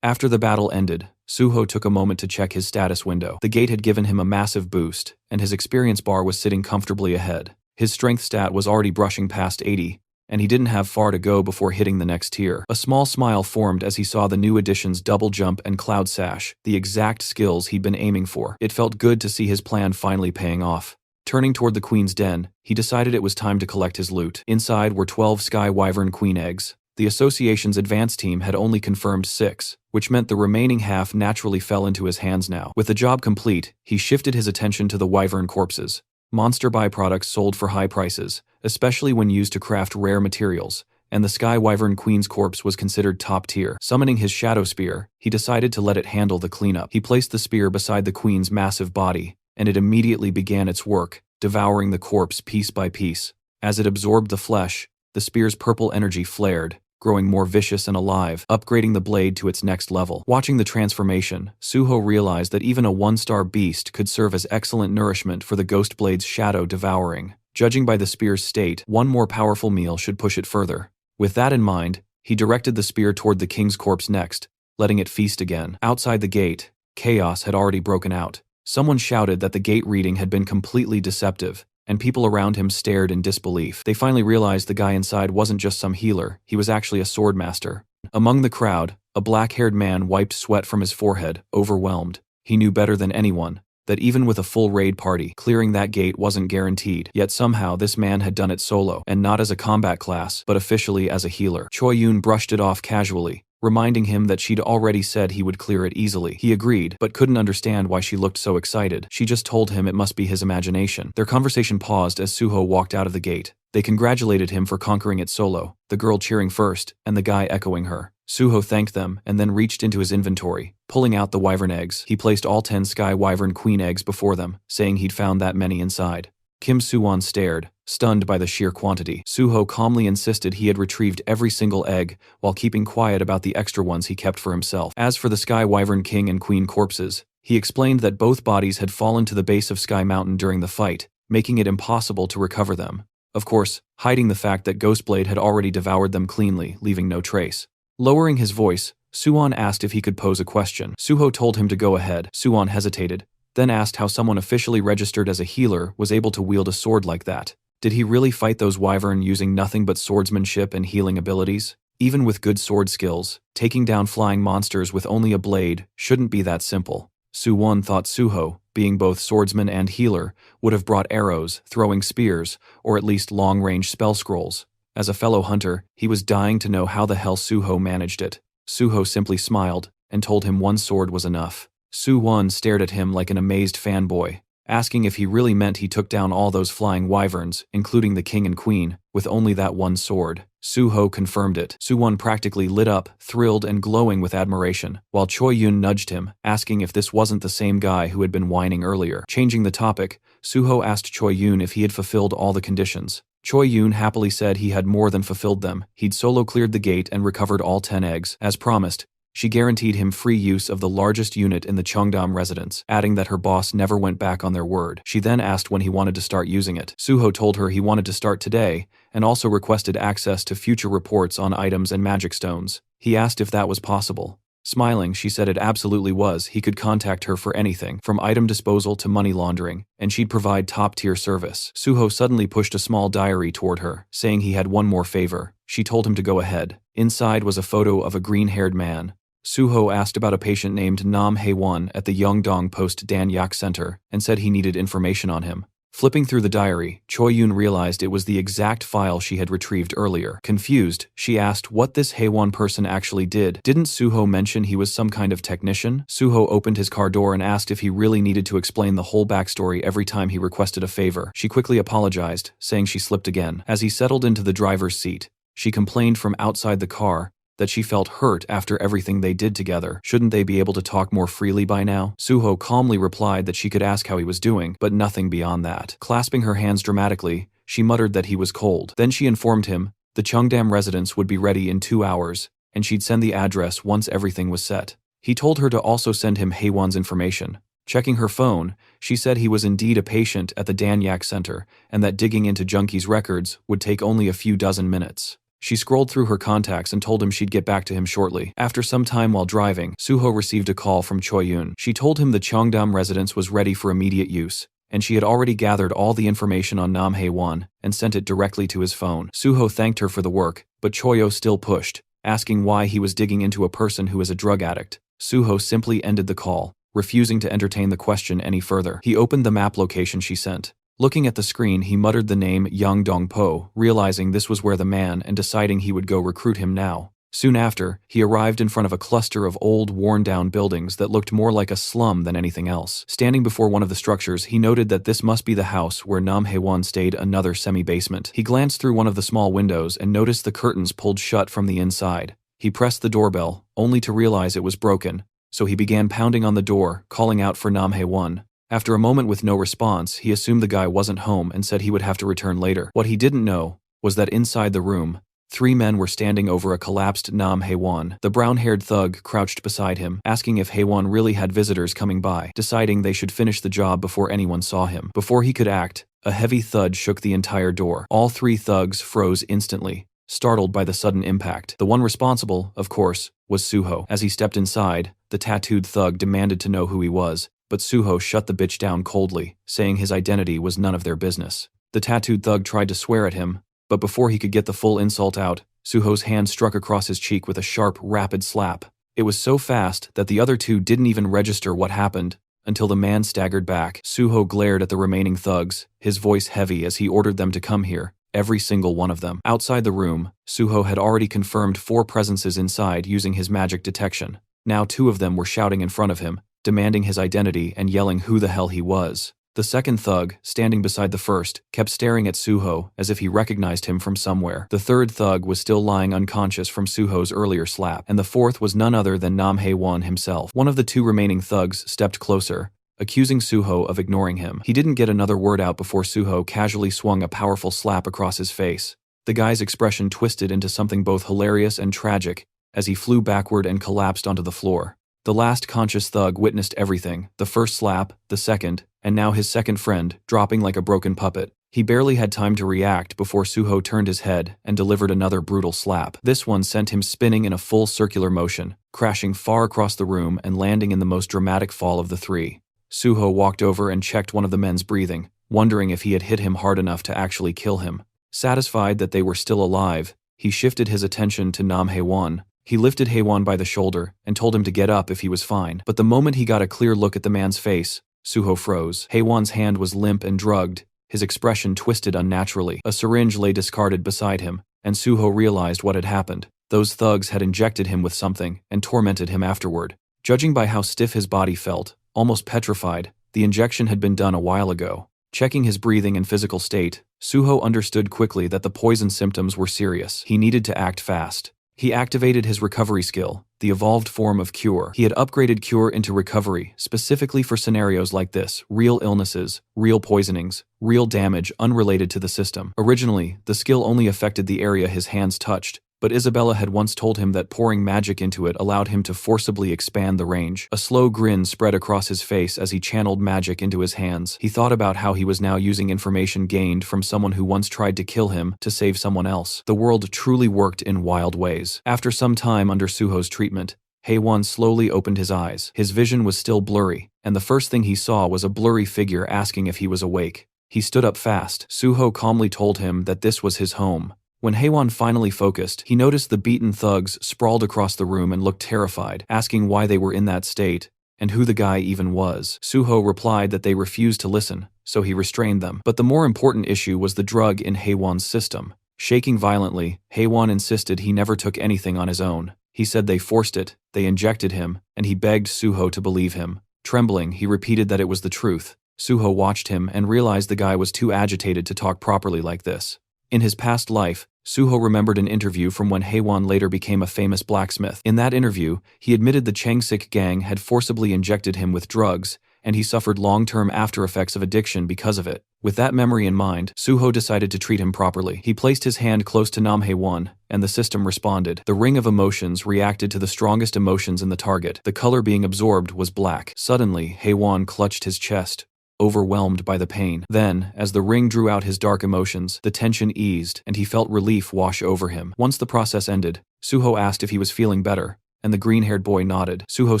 After the battle ended, Suho took a moment to check his status window. The gate had given him a massive boost, and his experience bar was sitting comfortably ahead. His strength stat was already brushing past 80, and he didn't have far to go before hitting the next tier. A small smile formed as he saw the new additions Double Jump and Cloud Sash, the exact skills he'd been aiming for. It felt good to see his plan finally paying off. Turning toward the queen's den, he decided it was time to collect his loot. Inside were 12 Sky Wyvern Queen eggs. The association's advance team had only confirmed 6, which meant the remaining half naturally fell into his hands now. With the job complete, he shifted his attention to the wyvern corpses. Monster byproducts sold for high prices, especially when used to craft rare materials, and the Sky Wyvern Queen's corpse was considered top tier. Summoning his Shadow Spear, he decided to let it handle the cleanup. He placed the spear beside the queen's massive body, and it immediately began its work, devouring the corpse piece by piece. As it absorbed the flesh, the spear's purple energy flared, growing more vicious and alive, upgrading the blade to its next level. Watching the transformation, Suho realized that even a one-star beast could serve as excellent nourishment for the Ghost Blade's shadow devouring. Judging by the spear's state, one more powerful meal should push it further. With that in mind, he directed the spear toward the king's corpse next, letting it feast again. Outside the gate, chaos had already broken out. Someone shouted that the gate reading had been completely deceptive, and people around him stared in disbelief. They finally realized the guy inside wasn't just some healer, he was actually a sword master. Among the crowd, a black-haired man wiped sweat from his forehead, overwhelmed. He knew better than anyone that even with a full raid party, clearing that gate wasn't guaranteed. Yet somehow this man had done it solo, and not as a combat class, but officially as a healer. Choi Yun brushed it off casually, reminding him that she'd already said he would clear it easily. He agreed, but couldn't understand why she looked so excited. She just told him it must be his imagination. Their conversation paused as Suho walked out of the gate. They congratulated him for conquering it solo, the girl cheering first, and the guy echoing her. Suho thanked them and then reached into his inventory, pulling out the wyvern eggs. He placed all 10 Sky Wyvern Queen eggs before them, saying he'd found that many inside. Kim Soo-won stared, stunned by the sheer quantity. Suho calmly insisted he had retrieved every single egg, while keeping quiet about the extra ones he kept for himself. As for the Sky Wyvern King and Queen corpses, he explained that both bodies had fallen to the base of Sky Mountain during the fight, making it impossible to recover them. Of course, hiding the fact that Ghostblade had already devoured them cleanly, leaving no trace. Lowering his voice, Suwon asked if he could pose a question. Suho told him to go ahead. Suwon hesitated, then asked how someone officially registered as a healer was able to wield a sword like that. Did he really fight those wyvern using nothing but swordsmanship and healing abilities? Even with good sword skills, taking down flying monsters with only a blade shouldn't be that simple. Suwon thought Suho, being both swordsman and healer, would have brought arrows, throwing spears, or at least long-range spell scrolls. As a fellow hunter, he was dying to know how the hell Suho managed it. Suho simply smiled, and told him one sword was enough. Suwon stared at him like an amazed fanboy, asking if he really meant he took down all those flying wyverns, including the king and queen, with only that one sword. Suho confirmed it. Suwon practically lit up, thrilled and glowing with admiration, while Choi Yun nudged him, asking if this wasn't the same guy who had been whining earlier. Changing the topic, Suho asked Choi Yun if he had fulfilled all the conditions. Choi Yun happily said he had more than fulfilled them. He'd solo cleared the gate and recovered all 10 eggs. As promised, she guaranteed him free use of the largest unit in the Cheongdam residence, adding that her boss never went back on their word. She then asked when he wanted to start using it. Suho told her he wanted to start today, and also requested access to future reports on items and magic stones. He asked if that was possible. Smiling, she said it absolutely was. He could contact her for anything, from item disposal to money laundering, and she'd provide top-tier service. Suho suddenly pushed a small diary toward her, saying he had one more favor. She told him to go ahead. Inside was a photo of a green-haired man. Suho asked about a patient named Nam Hae-won at the Yeongdong Post Dan Yak Center and said he needed information on him. Flipping through the diary, Choi Yun realized it was the exact file she had retrieved earlier. Confused, she asked what this Hae-won person actually did. Didn't Suho mention he was some kind of technician? Suho opened his car door and asked if he really needed to explain the whole backstory every time he requested a favor. She quickly apologized, saying she slipped again. As he settled into the driver's seat, she complained from outside the car that she felt hurt after everything they did together. Shouldn't they be able to talk more freely by now? Suho calmly replied that she could ask how he was doing, but nothing beyond that. Clasping her hands dramatically, she muttered that he was cold. Then she informed him the Cheongdam residence would be ready in 2 hours, and she'd send the address once everything was set. He told her to also send him Hae-won's information. Checking her phone, she said he was indeed a patient at the Dan Yak Center, and that digging into Junkie's records would take only a few dozen minutes. She scrolled through her contacts and told him she'd get back to him shortly. After some time while driving, Suho received a call from Choi Yun. She told him the Cheongdam residence was ready for immediate use, and she had already gathered all the information on Nam Hae-won and sent it directly to his phone. Suho thanked her for the work, but Choyo still pushed, asking why he was digging into a person who is a drug addict. Suho simply ended the call, refusing to entertain the question any further. He opened the map location she sent. Looking at the screen, he muttered the name Yang Dong-po, realizing this was where the man and deciding he would go recruit him now. Soon after, he arrived in front of a cluster of old, worn-down buildings that looked more like a slum than anything else. Standing before one of the structures, he noted that this must be the house where Nam Hae-won stayed, another semi-basement. He glanced through one of the small windows and noticed the curtains pulled shut from the inside. He pressed the doorbell, only to realize it was broken, so he began pounding on the door, calling out for Nam Hae-won. After a moment with no response, he assumed the guy wasn't home and said he would have to return later. What he didn't know was that inside the room, 3 men were standing over a collapsed Nam Hae-won. The brown-haired thug crouched beside him, asking if Hae-won really had visitors coming by, deciding they should finish the job before anyone saw him. Before he could act, a heavy thud shook the entire door. All 3 thugs froze instantly, startled by the sudden impact. The one responsible, of course, was Suho. As he stepped inside, the tattooed thug demanded to know who he was, but Suho shut the bitch down coldly, saying his identity was none of their business. The tattooed thug tried to swear at him, but before he could get the full insult out, Suho's hand struck across his cheek with a sharp, rapid slap. It was so fast that the other 2 didn't even register what happened until the man staggered back. Suho glared at the remaining thugs, his voice heavy as he ordered them to come here, every single one of them. Outside the room, Suho had already confirmed 4 presences inside using his magic detection. Now 2 of them were shouting in front of him, demanding his identity and yelling who the hell he was. The second thug, standing beside the first, kept staring at Suho as if he recognized him from somewhere. The third thug was still lying unconscious from Suho's earlier slap, and the fourth was none other than Nam Hae-won himself. One of the 2 remaining thugs stepped closer, accusing Suho of ignoring him. He didn't get another word out before Suho casually swung a powerful slap across his face. The guy's expression twisted into something both hilarious and tragic as he flew backward and collapsed onto the floor. The last conscious thug witnessed everything, the first slap, the second, and now his second friend, dropping like a broken puppet. He barely had time to react before Suho turned his head and delivered another brutal slap. This one sent him spinning in a full circular motion, crashing far across the room and landing in the most dramatic fall of the three. Suho walked over and checked one of the men's breathing, wondering if he had hit him hard enough to actually kill him. Satisfied that they were still alive, he shifted his attention to Nam Haewon. He lifted Haewon by the shoulder and told him to get up if he was fine. But the moment he got a clear look at the man's face, Suho froze. Haewon's hand was limp and drugged, his expression twisted unnaturally. A syringe lay discarded beside him, and Suho realized what had happened. Those thugs had injected him with something and tormented him afterward. Judging by how stiff his body felt, almost petrified, the injection had been done a while ago. Checking his breathing and physical state, Suho understood quickly that the poison symptoms were serious. He needed to act fast. He activated his recovery skill, the evolved form of cure. He had upgraded cure into recovery, specifically for scenarios like this: real illnesses, real poisonings, real damage unrelated to the system. Originally, the skill only affected the area his hands touched, but Isabella had once told him that pouring magic into it allowed him to forcibly expand the range. A slow grin spread across his face as he channeled magic into his hands. He thought about how he was now using information gained from someone who once tried to kill him to save someone else. The world truly worked in wild ways. After some time under Suho's treatment, Haewon slowly opened his eyes. His vision was still blurry, and the first thing he saw was a blurry figure asking if he was awake. He stood up fast. Suho calmly told him that this was his home. When Haewon finally focused, he noticed the beaten thugs sprawled across the room and looked terrified, asking why they were in that state, and who the guy even was. Suho replied that they refused to listen, so he restrained them. But the more important issue was the drug in Haewon's system. Shaking violently, Haewon insisted he never took anything on his own. He said they forced it, they injected him, and he begged Suho to believe him. Trembling, he repeated that it was the truth. Suho watched him and realized the guy was too agitated to talk properly like this. In his past life, Suho remembered an interview from when Haewon later became a famous blacksmith. In that interview, he admitted the Changsik gang had forcibly injected him with drugs, and he suffered long-term after-effects of addiction because of it. With that memory in mind, Suho decided to treat him properly. He placed his hand close to Nam Haewon, and the system responded. The ring of emotions reacted to the strongest emotions in the target. The color being absorbed was black. Suddenly, Haewon clutched his chest, overwhelmed by the pain. Then, as the ring drew out his dark emotions, the tension eased, and he felt relief wash over him. Once the process ended, Suho asked if he was feeling better, and the green-haired boy nodded. Suho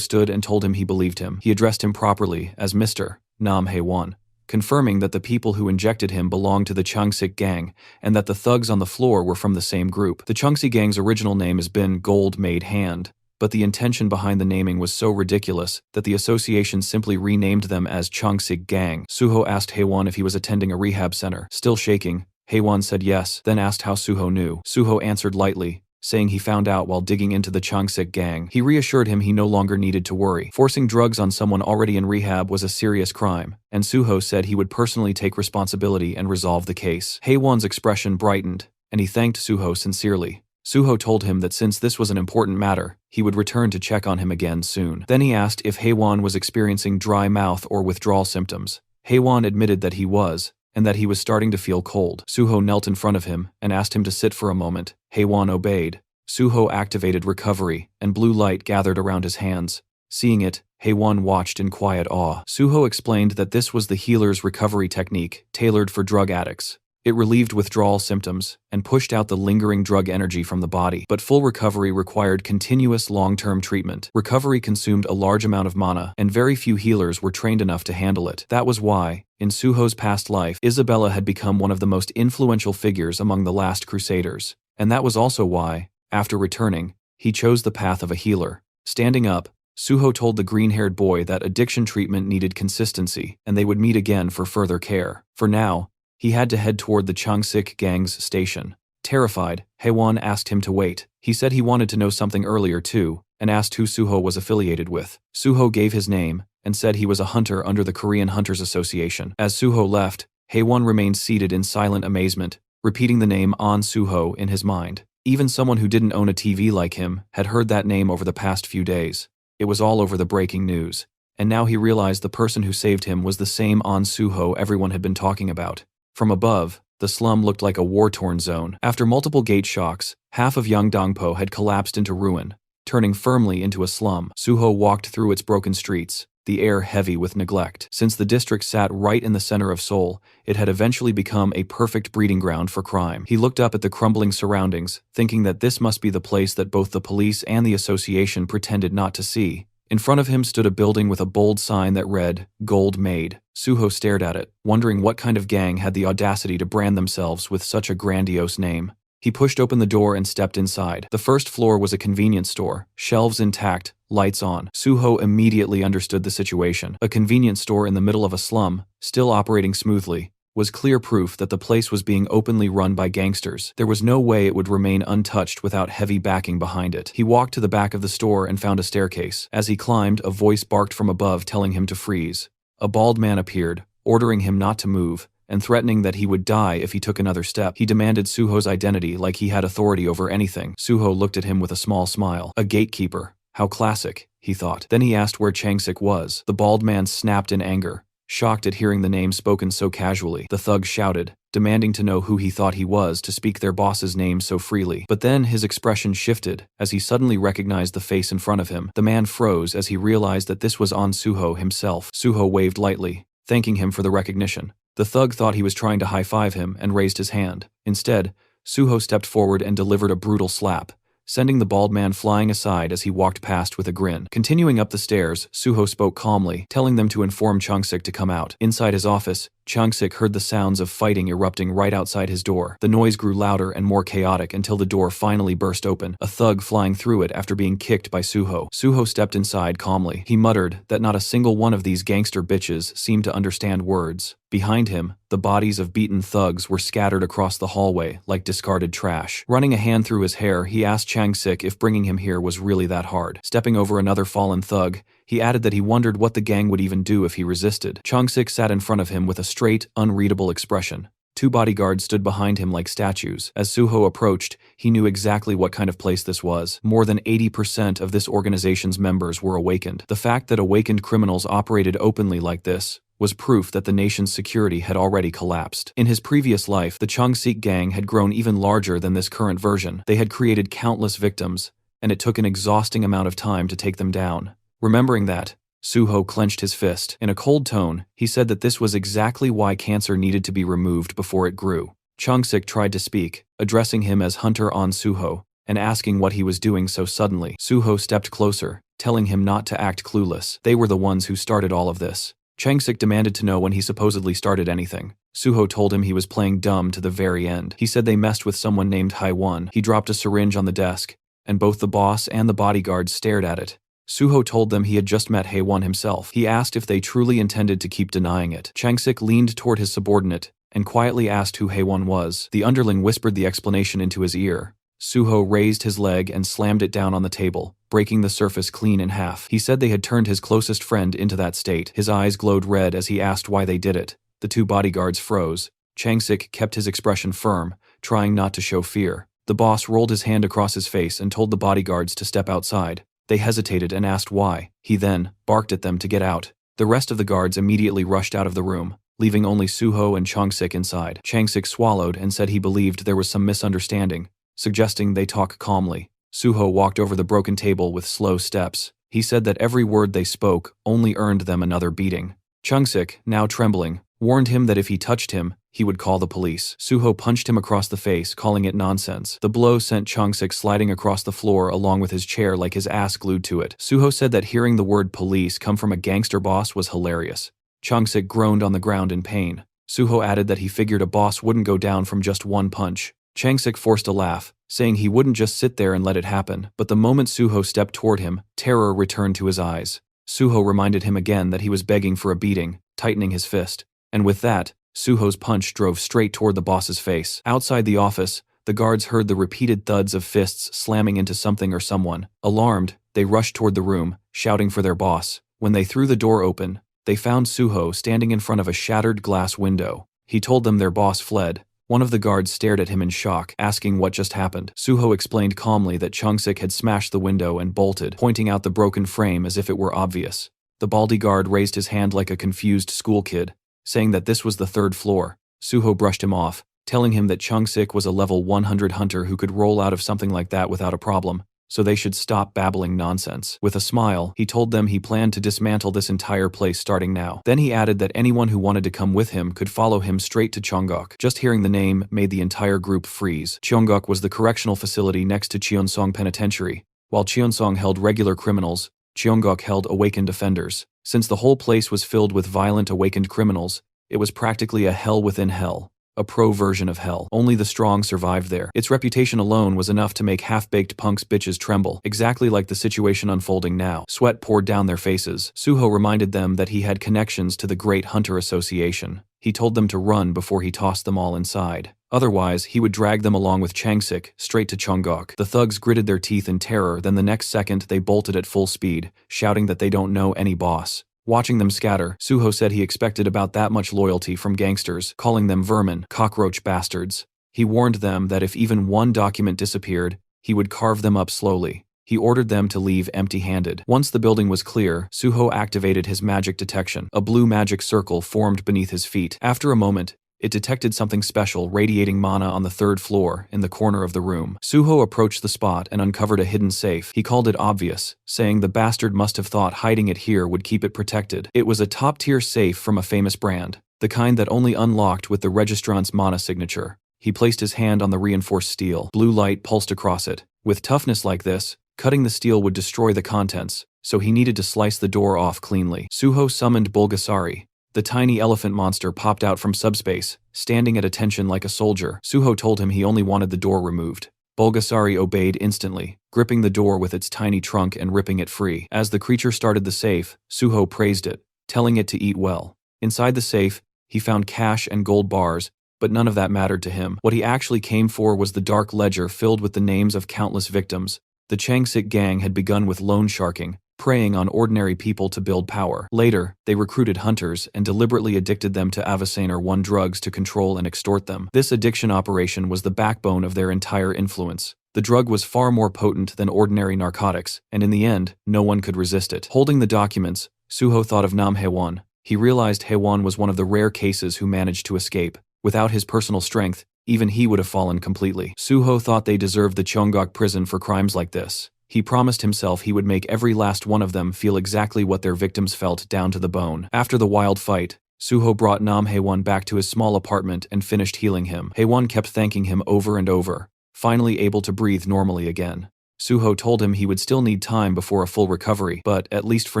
stood and told him he believed him. He addressed him properly as Mr. Nam Haewon, confirming that the people who injected him belonged to the Changsik gang, and that the thugs on the floor were from the same group. The Changsik gang's original name has been Gold Made Hand, but the intention behind the naming was so ridiculous that the association simply renamed them as Changsik Gang. Suho asked Haewon if he was attending a rehab center. Still shaking, Haewon said yes, then asked how Suho knew. Suho answered lightly, saying he found out while digging into the Changsik Gang. He reassured him he no longer needed to worry. Forcing drugs on someone already in rehab was a serious crime, and Suho said he would personally take responsibility and resolve the case. Haewon's expression brightened, and he thanked Suho sincerely. Suho told him that since this was an important matter, he would return to check on him again soon. Then he asked if Haewon was experiencing dry mouth or withdrawal symptoms. Haewon admitted that he was, and that he was starting to feel cold. Suho knelt in front of him and asked him to sit for a moment. Haewon obeyed. Suho activated recovery, and blue light gathered around his hands. Seeing it, Haewon watched in quiet awe. Suho explained that this was the healer's recovery technique, tailored for drug addicts. It relieved withdrawal symptoms and pushed out the lingering drug energy from the body. But full recovery required continuous long-term treatment. Recovery consumed a large amount of mana, and very few healers were trained enough to handle it. That was why, in Suho's past life, Isabella had become one of the most influential figures among the last Crusaders. And that was also why, after returning, he chose the path of a healer. Standing up, Suho told the green-haired boy that addiction treatment needed consistency, and they would meet again for further care. For now, he had to head toward the Changsik gang's station. Terrified, Haewon asked him to wait. He said he wanted to know something earlier too, and asked who Suho was affiliated with. Suho gave his name, and said he was a hunter under the Korean Hunters Association. As Suho left, Haewon remained seated in silent amazement, repeating the name An Suho in his mind. Even someone who didn't own a TV like him had heard that name over the past few days. It was all over the breaking news. and now he realized the person who saved him was the same An Suho everyone had been talking about. From above, the slum looked like a war-torn zone. After multiple gate shocks, half of Yangdongpo had collapsed into ruin, turning firmly into a slum. Suho walked through its broken streets, the air heavy with neglect. Since the district sat right in the center of Seoul, it had eventually become a perfect breeding ground for crime. He looked up at the crumbling surroundings, thinking that this must be the place that both the police and the association pretended not to see. In front of him stood a building with a bold sign that read, "Gold Made." Suho stared at it, wondering what kind of gang had the audacity to brand themselves with such a grandiose name. He pushed open the door and stepped inside. The first floor was a convenience store, shelves intact, lights on. Suho immediately understood the situation. A convenience store in the middle of a slum, still operating smoothly, was clear proof that the place was being openly run by gangsters. There was no way it would remain untouched without heavy backing behind it. He walked to the back of the store and found a staircase. As he climbed, a voice barked from above telling him to freeze. A bald man appeared, ordering him not to move, and threatening that he would die if he took another step. He demanded Suho's identity like he had authority over anything. Suho looked at him with a small smile. A gatekeeper. How classic, he thought. Then he asked where Changsik was. The bald man snapped in anger, shocked at hearing the name spoken so casually. The thug shouted, demanding to know who he thought he was to speak their boss's name so freely. But then his expression shifted as he suddenly recognized the face in front of him. The man froze as he realized that this was An Suho himself. Suho waved lightly, thanking him for the recognition. The thug thought he was trying to high-five him and raised his hand. Instead, Suho stepped forward and delivered a brutal slap, sending the bald man flying aside as he walked past with a grin. Continuing up the stairs, Suho spoke calmly, telling them to inform Changsik to come out. Inside his office, Changsik heard the sounds of fighting erupting right outside his door. The noise grew louder and more chaotic until the door finally burst open, a thug flying through it after being kicked by Suho. Suho stepped inside calmly. He muttered that not a single one of these gangster bitches seemed to understand words. Behind him, the bodies of beaten thugs were scattered across the hallway like discarded trash. Running a hand through his hair, he asked Changsik if bringing him here was really that hard. Stepping over another fallen thug, he added that he wondered what the gang would even do if he resisted. Changsik sat in front of him with a straight, unreadable expression. Two bodyguards stood behind him like statues. As Suho approached, he knew exactly what kind of place this was. More than 80% of this organization's members were awakened. The fact that awakened criminals operated openly like this was proof that the nation's security had already collapsed. In his previous life, the Changsik gang had grown even larger than this current version. They had created countless victims, and it took an exhausting amount of time to take them down. Remembering that, Suho clenched his fist. In a cold tone, he said that this was exactly why cancer needed to be removed before it grew. Changsik tried to speak, addressing him as Hunter An Suho, and asking what he was doing so suddenly. Suho stepped closer, telling him not to act clueless. They were the ones who started all of this. Changsik demanded to know when he supposedly started anything. Suho told him he was playing dumb to the very end. He said they messed with someone named Haiwon. He dropped a syringe on the desk, and both the boss and the bodyguards stared at it. Suho told them he had just met Haiwon himself. He asked if they truly intended to keep denying it. Changsik leaned toward his subordinate and quietly asked who Haiwon was. The underling whispered the explanation into his ear. Suho raised his leg and slammed it down on the table, breaking the surface clean in half. He said they had turned his closest friend into that state. His eyes glowed red as he asked why they did it. The two bodyguards froze. Changsik kept his expression firm, trying not to show fear. The boss rolled his hand across his face and told the bodyguards to step outside. They hesitated and asked why. He then barked at them to get out. The rest of the guards immediately rushed out of the room, leaving only Suho and Changsik inside. Changsik swallowed and said he believed there was some misunderstanding, suggesting they talk calmly. Suho walked over the broken table with slow steps. He said that every word they spoke only earned them another beating. Changsik, now trembling, warned him that if he touched him, he would call the police. Suho punched him across the face, calling it nonsense. The blow sent Changsik sliding across the floor along with his chair like his ass glued to it. Suho said that hearing the word police come from a gangster boss was hilarious. Changsik groaned on the ground in pain. Suho added that he figured a boss wouldn't go down from just one punch. Changsik forced a laugh, saying he wouldn't just sit there and let it happen. But the moment Suho stepped toward him, terror returned to his eyes. Suho reminded him again that he was begging for a beating, tightening his fist. And with that, Suho's punch drove straight toward the boss's face. Outside the office, the guards heard the repeated thuds of fists slamming into something or someone. Alarmed, they rushed toward the room, shouting for their boss. When they threw the door open, they found Suho standing in front of a shattered glass window. He told them their boss fled. One of the guards stared at him in shock, asking what just happened. Suho explained calmly that Changsik had smashed the window and bolted, pointing out the broken frame as if it were obvious. The baldy guard raised his hand like a confused school kid, saying that this was the 3rd floor. Suho brushed him off, telling him that Chung-sik was a level 100 hunter who could roll out of something like that without a problem, so they should stop babbling nonsense. With a smile, he told them he planned to dismantle this entire place starting now. Then he added that anyone who wanted to come with him could follow him straight to Cheongok. Just hearing the name made the entire group freeze. Cheongok was the correctional facility next to Cheonsong Penitentiary. While Cheonsong held regular criminals, Cheongok held awakened offenders. Since the whole place was filled with violent awakened criminals, it was practically a hell within hell. A pro version of hell. Only the strong survived there. Its reputation alone was enough to make half-baked punks bitches tremble, exactly like the situation unfolding now. Sweat poured down their faces. Suho reminded them that he had connections to the Great Hunter Association. He told them to run before he tossed them all inside. Otherwise, he would drag them along with Changsik straight to Cheongok. The thugs gritted their teeth in terror, then the next second they bolted at full speed, shouting that they don't know any boss. Watching them scatter, Suho said he expected about that much loyalty from gangsters, calling them vermin, cockroach bastards. He warned them that if even one document disappeared, he would carve them up slowly. He ordered them to leave empty-handed. Once the building was clear, Suho activated his magic detection. A blue magic circle formed beneath his feet. After a moment, it detected something special radiating mana on the 3rd floor, in the corner of the room. Suho approached the spot and uncovered a hidden safe. He called it obvious, saying the bastard must have thought hiding it here would keep it protected. It was a top-tier safe from a famous brand, the kind that only unlocked with the registrant's mana signature. He placed his hand on the reinforced steel. Blue light pulsed across it. With toughness like this, cutting the steel would destroy the contents, so he needed to slice the door off cleanly. Suho summoned Bulgasari. The tiny elephant monster popped out from subspace, standing at attention like a soldier. Suho told him he only wanted the door removed. Bulgasari obeyed instantly, gripping the door with its tiny trunk and ripping it free. As the creature started the safe, Suho praised it, telling it to eat well. Inside the safe, he found cash and gold bars, but none of that mattered to him. What he actually came for was the dark ledger filled with the names of countless victims. The Changsik gang had begun with loan sharking, preying on ordinary people to build power. Later, they recruited hunters and deliberately addicted them to Avasaner 1 drugs to control and extort them. This addiction operation was the backbone of their entire influence. The drug was far more potent than ordinary narcotics, and in the end, no one could resist it. Holding the documents, Suho thought of Nam Haewon. He realized Haewon was one of the rare cases who managed to escape. Without his personal strength, even he would have fallen completely. Suho thought they deserved the Cheongok prison for crimes like this. He promised himself he would make every last one of them feel exactly what their victims felt down to the bone. After the wild fight, Suho brought Nam Haewon back to his small apartment and finished healing him. Haewon kept thanking him over and over, finally able to breathe normally again. Suho told him he would still need time before a full recovery, but at least for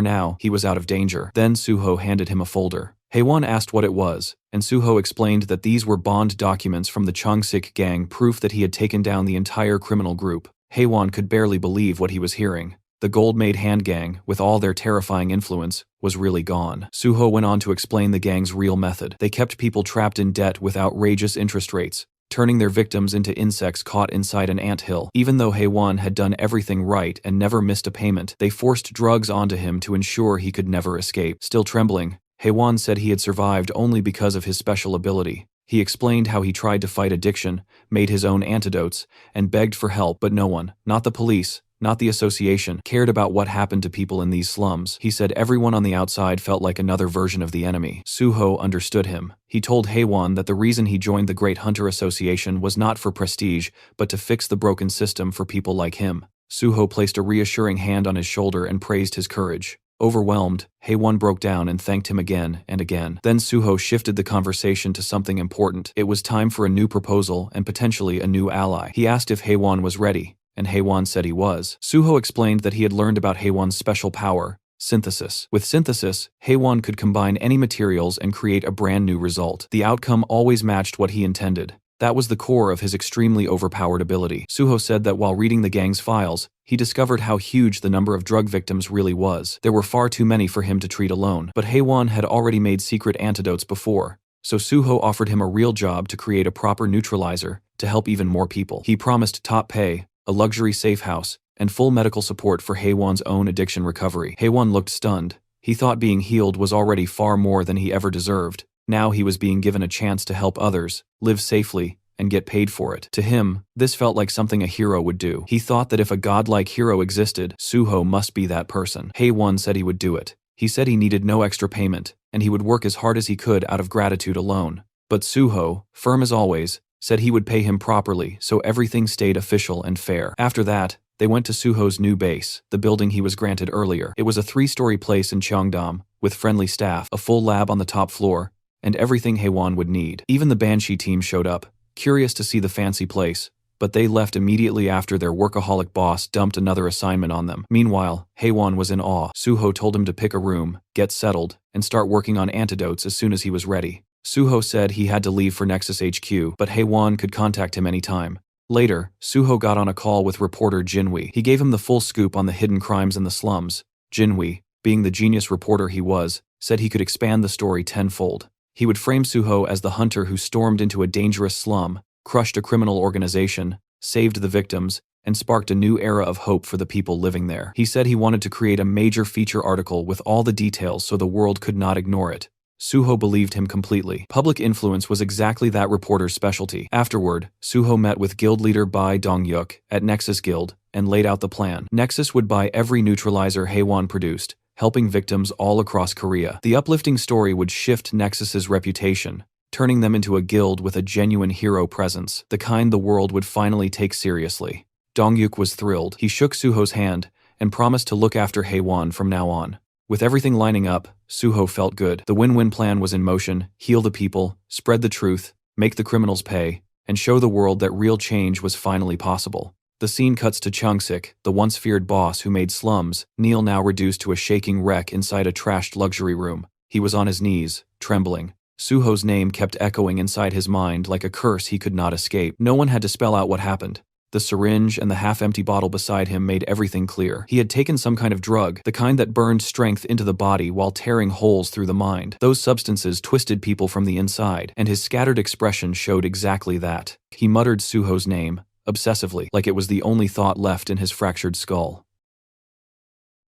now, he was out of danger. Then Suho handed him a folder. Haewon asked what it was, and Suho explained that these were bond documents from the Changsik gang, proof that he had taken down the entire criminal group. Haewon could barely believe what he was hearing. The gold-made hand gang, with all their terrifying influence, was really gone. Suho went on to explain the gang's real method. They kept people trapped in debt with outrageous interest rates, turning their victims into insects caught inside an anthill. Even though Haewon had done everything right and never missed a payment, they forced drugs onto him to ensure he could never escape. Still trembling, Haewon said he had survived only because of his special ability. He explained how he tried to fight addiction, made his own antidotes, and begged for help, but no one, not the police, not the association, cared about what happened to people in these slums. He said everyone on the outside felt like another version of the enemy. Suho understood him. He told Haewon that the reason he joined the Great Hunter Association was not for prestige, but to fix the broken system for people like him. Suho placed a reassuring hand on his shoulder and praised his courage. Overwhelmed, Haewon broke down and thanked him again and again. Then Suho shifted the conversation to something important. It was time for a new proposal and potentially a new ally. He asked if Haewon was ready, and Haewon said he was. Suho explained that he had learned about Haewon's special power, synthesis. With synthesis, Haewon could combine any materials and create a brand new result. The outcome always matched what he intended. That was the core of his extremely overpowered ability. Suho said that while reading the gang's files, he discovered how huge the number of drug victims really was. There were far too many for him to treat alone. But Haewon had already made secret antidotes before, so Suho offered him a real job to create a proper neutralizer to help even more people. He promised top pay, a luxury safe house, and full medical support for Haewon's own addiction recovery. Haewon looked stunned. He thought being healed was already far more than he ever deserved. Now he was being given a chance to help others, live safely, and get paid for it. To him, this felt like something a hero would do. He thought that if a godlike hero existed, Suho must be that person. Haewon said he would do it. He said he needed no extra payment, and he would work as hard as he could out of gratitude alone. But Suho, firm as always, said he would pay him properly, so everything stayed official and fair. After that, they went to Suho's new base, the building he was granted earlier. It was a 3-story place in Cheongdam, with friendly staff, a full lab on the top floor, and everything Haewon would need. Even the Banshee team showed up, curious to see the fancy place, but they left immediately after their workaholic boss dumped another assignment on them. Meanwhile, Haewon was in awe. Suho told him to pick a room, get settled, and start working on antidotes as soon as he was ready. Suho said he had to leave for Nexus HQ, but Haewon could contact him anytime. Later, Suho got on a call with reporter Jinwi. He gave him the full scoop on the hidden crimes in the slums. Jinwi, being the genius reporter he was, said he could expand the story tenfold. He would frame Suho as the hunter who stormed into a dangerous slum, crushed a criminal organization, saved the victims, and sparked a new era of hope for the people living there. He said he wanted to create a major feature article with all the details so the world could not ignore it. Suho believed him completely. Public influence was exactly that reporter's specialty. Afterward, Suho met with guild leader Bai Dong-yuk at Nexus Guild and laid out the plan. Nexus would buy every neutralizer Haewon produced, helping victims all across Korea. The uplifting story would shift Nexus's reputation, turning them into a guild with a genuine hero presence, the kind the world would finally take seriously. Dong-yuk was thrilled. He shook Suho's hand and promised to look after Haewon from now on. With everything lining up, Suho felt good. The win-win plan was in motion: heal the people, spread the truth, make the criminals pay, and show the world that real change was finally possible. The scene cuts to Chung-sik, the once feared boss who made slums, Neil now reduced to a shaking wreck inside a trashed luxury room. He was on his knees, trembling. Suho's name kept echoing inside his mind like a curse he could not escape. No one had to spell out what happened. The syringe and the half-empty bottle beside him made everything clear. He had taken some kind of drug, the kind that burned strength into the body while tearing holes through the mind. Those substances twisted people from the inside, and his scattered expression showed exactly that. He muttered Suho's name, obsessively, like it was the only thought left in his fractured skull.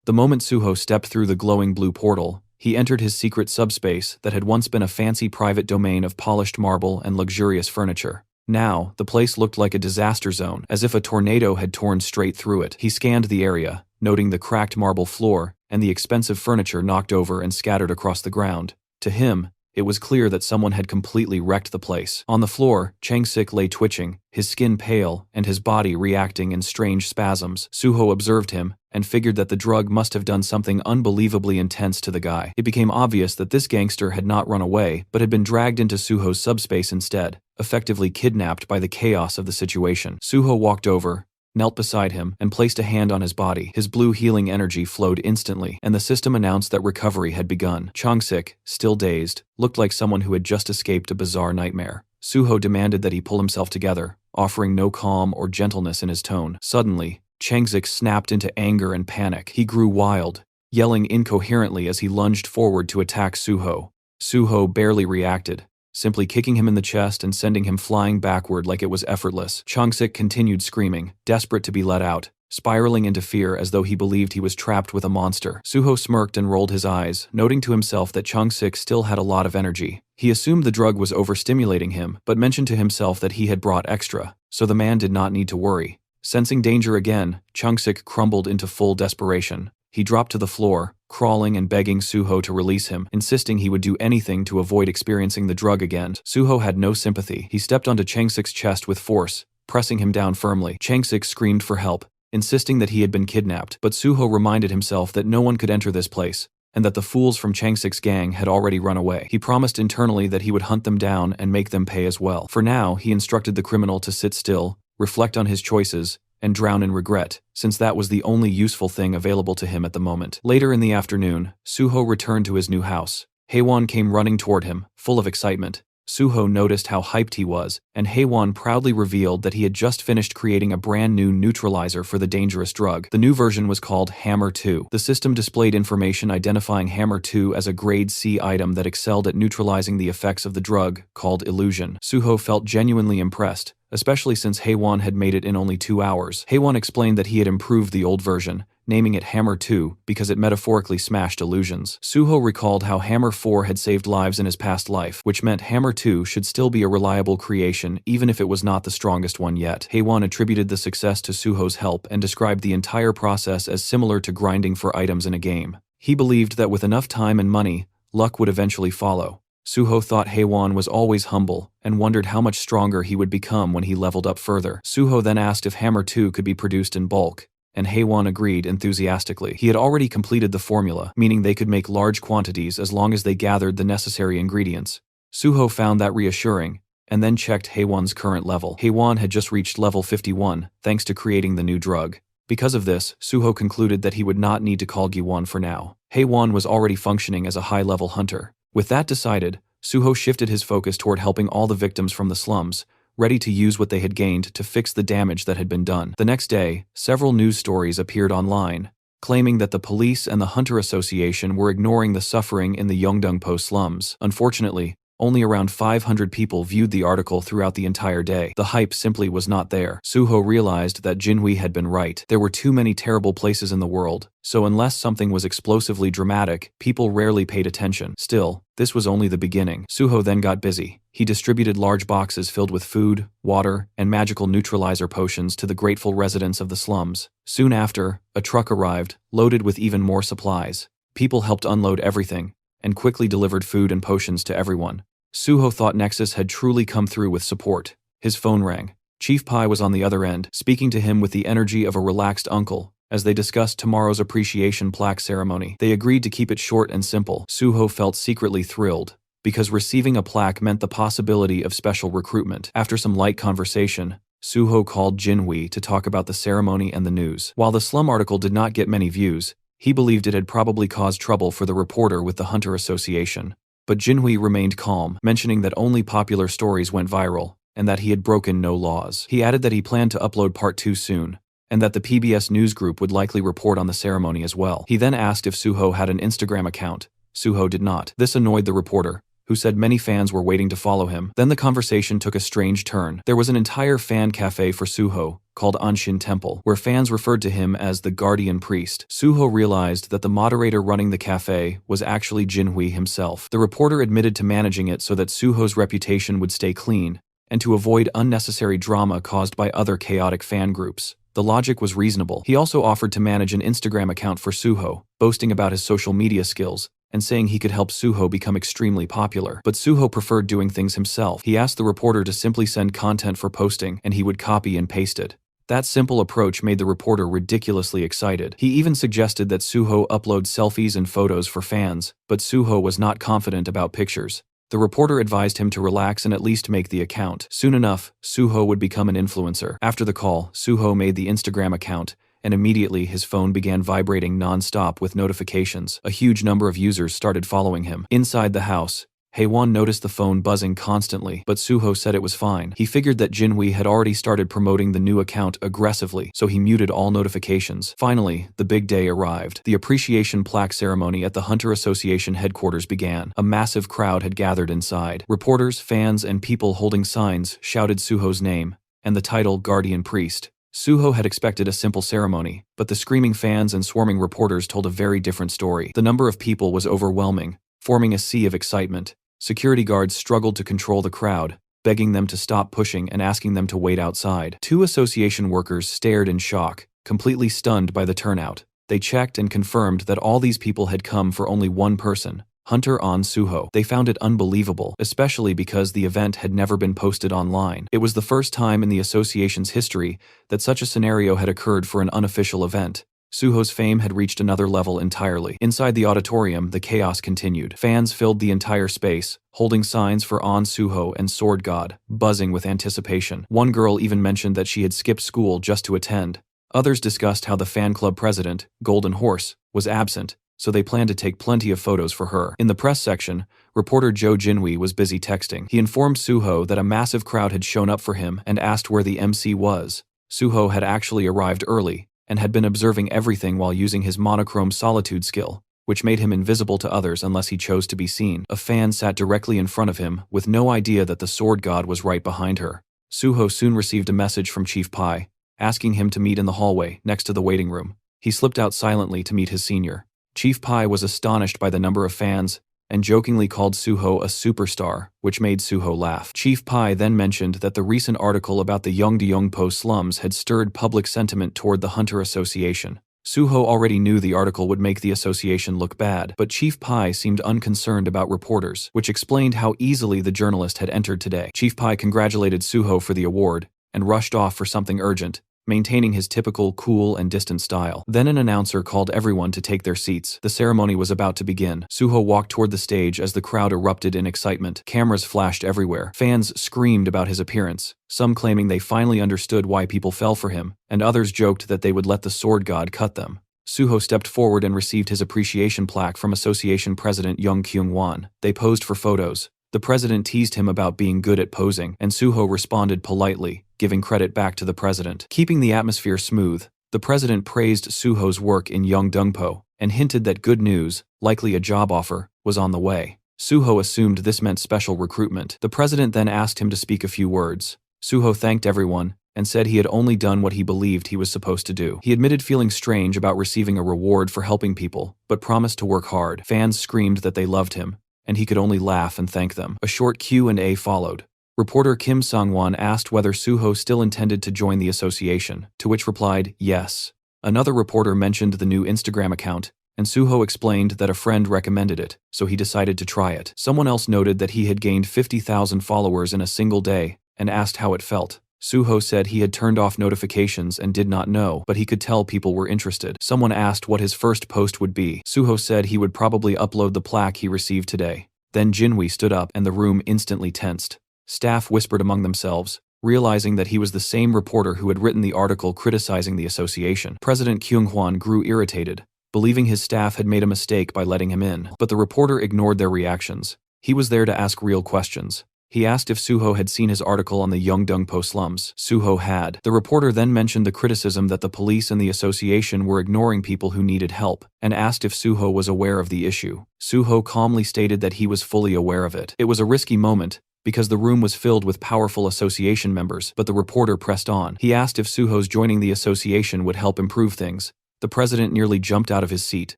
The moment Suho stepped through the glowing blue portal, he entered his secret subspace that had once been a fancy private domain of polished marble and luxurious furniture. Now, the place looked like a disaster zone, as if a tornado had torn straight through it. He scanned the area, noting the cracked marble floor and the expensive furniture knocked over and scattered across the ground. To him, it was clear that someone had completely wrecked the place. On the floor, Chung-sik lay twitching, his skin pale and his body reacting in strange spasms. Suho observed him and figured that the drug must have done something unbelievably intense to the guy. It became obvious that this gangster had not run away, but had been dragged into Suho's subspace instead, effectively kidnapped by the chaos of the situation. Suho walked over, knelt beside him, and placed a hand on his body. His blue healing energy flowed instantly, and the system announced that recovery had begun. Chung-sik, still dazed, looked like someone who had just escaped a bizarre nightmare. Suho demanded that he pull himself together, offering no calm or gentleness in his tone. Suddenly, Chung-sik snapped into anger and panic. He grew wild, yelling incoherently as he lunged forward to attack Suho. Suho barely reacted, simply kicking him in the chest and sending him flying backward like it was effortless. Chung-sik continued screaming, desperate to be let out, spiraling into fear as though he believed he was trapped with a monster. Suho smirked and rolled his eyes, noting to himself that Chung-sik still had a lot of energy. He assumed the drug was overstimulating him, but mentioned to himself that he had brought extra, so the man did not need to worry. Sensing danger again, Chung-sik crumbled into full desperation. He dropped to the floor, crawling and begging Suho to release him, insisting he would do anything to avoid experiencing the drug again. Suho had no sympathy. He stepped onto Chung-sik's chest with force, pressing him down firmly. Chung-sik screamed for help, insisting that he had been kidnapped, but Suho reminded himself that no one could enter this place, and that the fools from Chung-sik's gang had already run away. He promised internally that he would hunt them down and make them pay as well. For now, he instructed the criminal to sit still, reflect on his choices, and drown in regret, since that was the only useful thing available to him at the moment. Later in the afternoon, Suho returned to his new house. Haewon came running toward him, full of excitement. Suho noticed how hyped he was, and Haewon proudly revealed that he had just finished creating a brand new neutralizer for the dangerous drug. The new version was called Hammer 2. The system displayed information identifying Hammer 2 as a grade C item that excelled at neutralizing the effects of the drug, called illusion. Suho felt genuinely impressed, especially since Haewon had made it in only 2 hours. Haewon explained that he had improved the old version, naming it Hammer 2 because it metaphorically smashed illusions. Suho recalled how Hammer 4 had saved lives in his past life, which meant Hammer 2 should still be a reliable creation even if it was not the strongest one yet. Haewon attributed the success to Suho's help and described the entire process as similar to grinding for items in a game. He believed that with enough time and money, luck would eventually follow. Suho thought Haewon was always humble and wondered how much stronger he would become when he leveled up further. Suho then asked if Hammer 2 could be produced in bulk, and Haewon agreed enthusiastically. He had already completed the formula, meaning they could make large quantities as long as they gathered the necessary ingredients. Suho found that reassuring, and then checked Haewon's current level. Haewon had just reached level 51, thanks to creating the new drug. Because of this, Suho concluded that he would not need to call Giwon for now. Haewon was already functioning as a high-level hunter. With that decided, Suho shifted his focus toward helping all the victims from the slums, ready to use what they had gained to fix the damage that had been done. The next day, several news stories appeared online, claiming that the police and the Hunter Association were ignoring the suffering in the Yeongdeungpo slums. Unfortunately, only around 500 people viewed the article throughout the entire day. The hype simply was not there. Suho realized that Jinhui had been right. There were too many terrible places in the world, so unless something was explosively dramatic, people rarely paid attention. Still, this was only the beginning. Suho then got busy. He distributed large boxes filled with food, water, and magical neutralizer potions to the grateful residents of the slums. Soon after, a truck arrived, loaded with even more supplies. People helped unload everything, and quickly delivered food and potions to everyone. Suho thought Nexus had truly come through with support. His phone rang. Chief Pai was on the other end, speaking to him with the energy of a relaxed uncle, as they discussed tomorrow's appreciation plaque ceremony. They agreed to keep it short and simple. Suho felt secretly thrilled, because receiving a plaque meant the possibility of special recruitment. After some light conversation, Suho called Jinhui to talk about the ceremony and the news. While the slum article did not get many views, he believed it had probably caused trouble for the reporter with the Hunter Association. But Jinhui remained calm, mentioning that only popular stories went viral, and that he had broken no laws. He added that he planned to upload part 2 soon, and that the PBS news group would likely report on the ceremony as well. He then asked if Suho had an Instagram account. Suho did not. This annoyed the reporter, who said many fans were waiting to follow him. Then the conversation took a strange turn. There was an entire fan cafe for Suho, called Anshin Temple, where fans referred to him as the Guardian Priest. Suho realized that the moderator running the cafe was actually Jinhui himself. The reporter admitted to managing it so that Suho's reputation would stay clean, and to avoid unnecessary drama caused by other chaotic fan groups. The logic was reasonable. He also offered to manage an Instagram account for Suho, boasting about his social media skills, and saying he could help Suho become extremely popular. But Suho preferred doing things himself. He asked the reporter to simply send content for posting, and he would copy and paste it. That simple approach made the reporter ridiculously excited. He even suggested that Suho upload selfies and photos for fans, but Suho was not confident about pictures. The reporter advised him to relax and at least make the account. Soon enough, Suho would become an influencer. After the call, Suho made the Instagram account, and immediately his phone began vibrating non-stop with notifications. A huge number of users started following him. Inside the house, Haewon noticed the phone buzzing constantly, but Suho said it was fine. He figured that Jinhui had already started promoting the new account aggressively, so he muted all notifications. Finally, the big day arrived. The appreciation plaque ceremony at the Hunter Association headquarters began. A massive crowd had gathered inside. Reporters, fans, and people holding signs shouted Suho's name, and the title Guardian Priest. Suho had expected a simple ceremony, but the screaming fans and swarming reporters told a very different story. The number of people was overwhelming, forming a sea of excitement. Security guards struggled to control the crowd, begging them to stop pushing and asking them to wait outside. 2 association workers stared in shock, completely stunned by the turnout. They checked and confirmed that all these people had come for only one person, Hunter On Suho. They found it unbelievable, especially because the event had never been posted online. It was the first time in the association's history that such a scenario had occurred for an unofficial event. Suho's fame had reached another level entirely. Inside the auditorium, the chaos continued. Fans filled the entire space, holding signs for On Suho and Sword God, buzzing with anticipation. One girl even mentioned that she had skipped school just to attend. Others discussed how the fan club president, Golden Horse, was absent, so they planned to take plenty of photos for her. In the press section, reporter Jo Jinhui was busy texting. He informed Suho that a massive crowd had shown up for him and asked where the MC was. Suho had actually arrived early, and had been observing everything while using his monochrome solitude skill, which made him invisible to others unless he chose to be seen. A fan sat directly in front of him, with no idea that the sword god was right behind her. Suho soon received a message from Chief Pai, asking him to meet in the hallway, next to the waiting room. He slipped out silently to meet his senior. Chief Pai was astonished by the number of fans, and jokingly called Suho a superstar, which made Suho laugh. Chief Pai then mentioned that the recent article about the Yeongdeungpo slums had stirred public sentiment toward the Hunter Association. Suho already knew the article would make the association look bad, but Chief Pai seemed unconcerned about reporters, which explained how easily the journalist had entered today. Chief Pai congratulated Suho for the award and rushed off for something urgent, maintaining his typical cool and distant style. Then an announcer called everyone to take their seats. The ceremony was about to begin. Suho walked toward the stage as the crowd erupted in excitement. Cameras flashed everywhere. Fans screamed about his appearance, some claiming they finally understood why people fell for him, and others joked that they would let the sword god cut them. Suho stepped forward and received his appreciation plaque from Association President Young Kyung-won. They posed for photos. The president teased him about being good at posing, and Suho responded politely, giving credit back to the president. Keeping the atmosphere smooth, the president praised Suho's work in Yeongdeungpo and hinted that good news, likely a job offer, was on the way. Suho assumed this meant special recruitment. The president then asked him to speak a few words. Suho thanked everyone and said he had only done what he believed he was supposed to do. He admitted feeling strange about receiving a reward for helping people, but promised to work hard. Fans screamed that they loved him, and he could only laugh and thank them. A short Q&A followed. Reporter Kim Sang-won asked whether Suho still intended to join the association, to which replied, yes. Another reporter mentioned the new Instagram account, and Suho explained that a friend recommended it, so he decided to try it. Someone else noted that he had gained 50,000 followers in a single day, and asked how it felt. Suho said he had turned off notifications and did not know, but he could tell people were interested. Someone asked what his first post would be. Suho said he would probably upload the plaque he received today. Then Jinwi stood up and the room instantly tensed. Staff whispered among themselves, realizing that he was the same reporter who had written the article criticizing the association. President Kyung-hwan grew irritated, believing his staff had made a mistake by letting him in. But the reporter ignored their reactions. He was there to ask real questions. He asked if Suho had seen his article on the Yeongdeungpo slums. Suho had. The reporter then mentioned the criticism that the police and the association were ignoring people who needed help, and asked if Suho was aware of the issue. Suho calmly stated that he was fully aware of it. It was a risky moment, because the room was filled with powerful association members, but the reporter pressed on. He asked if Suho's joining the association would help improve things. The president nearly jumped out of his seat,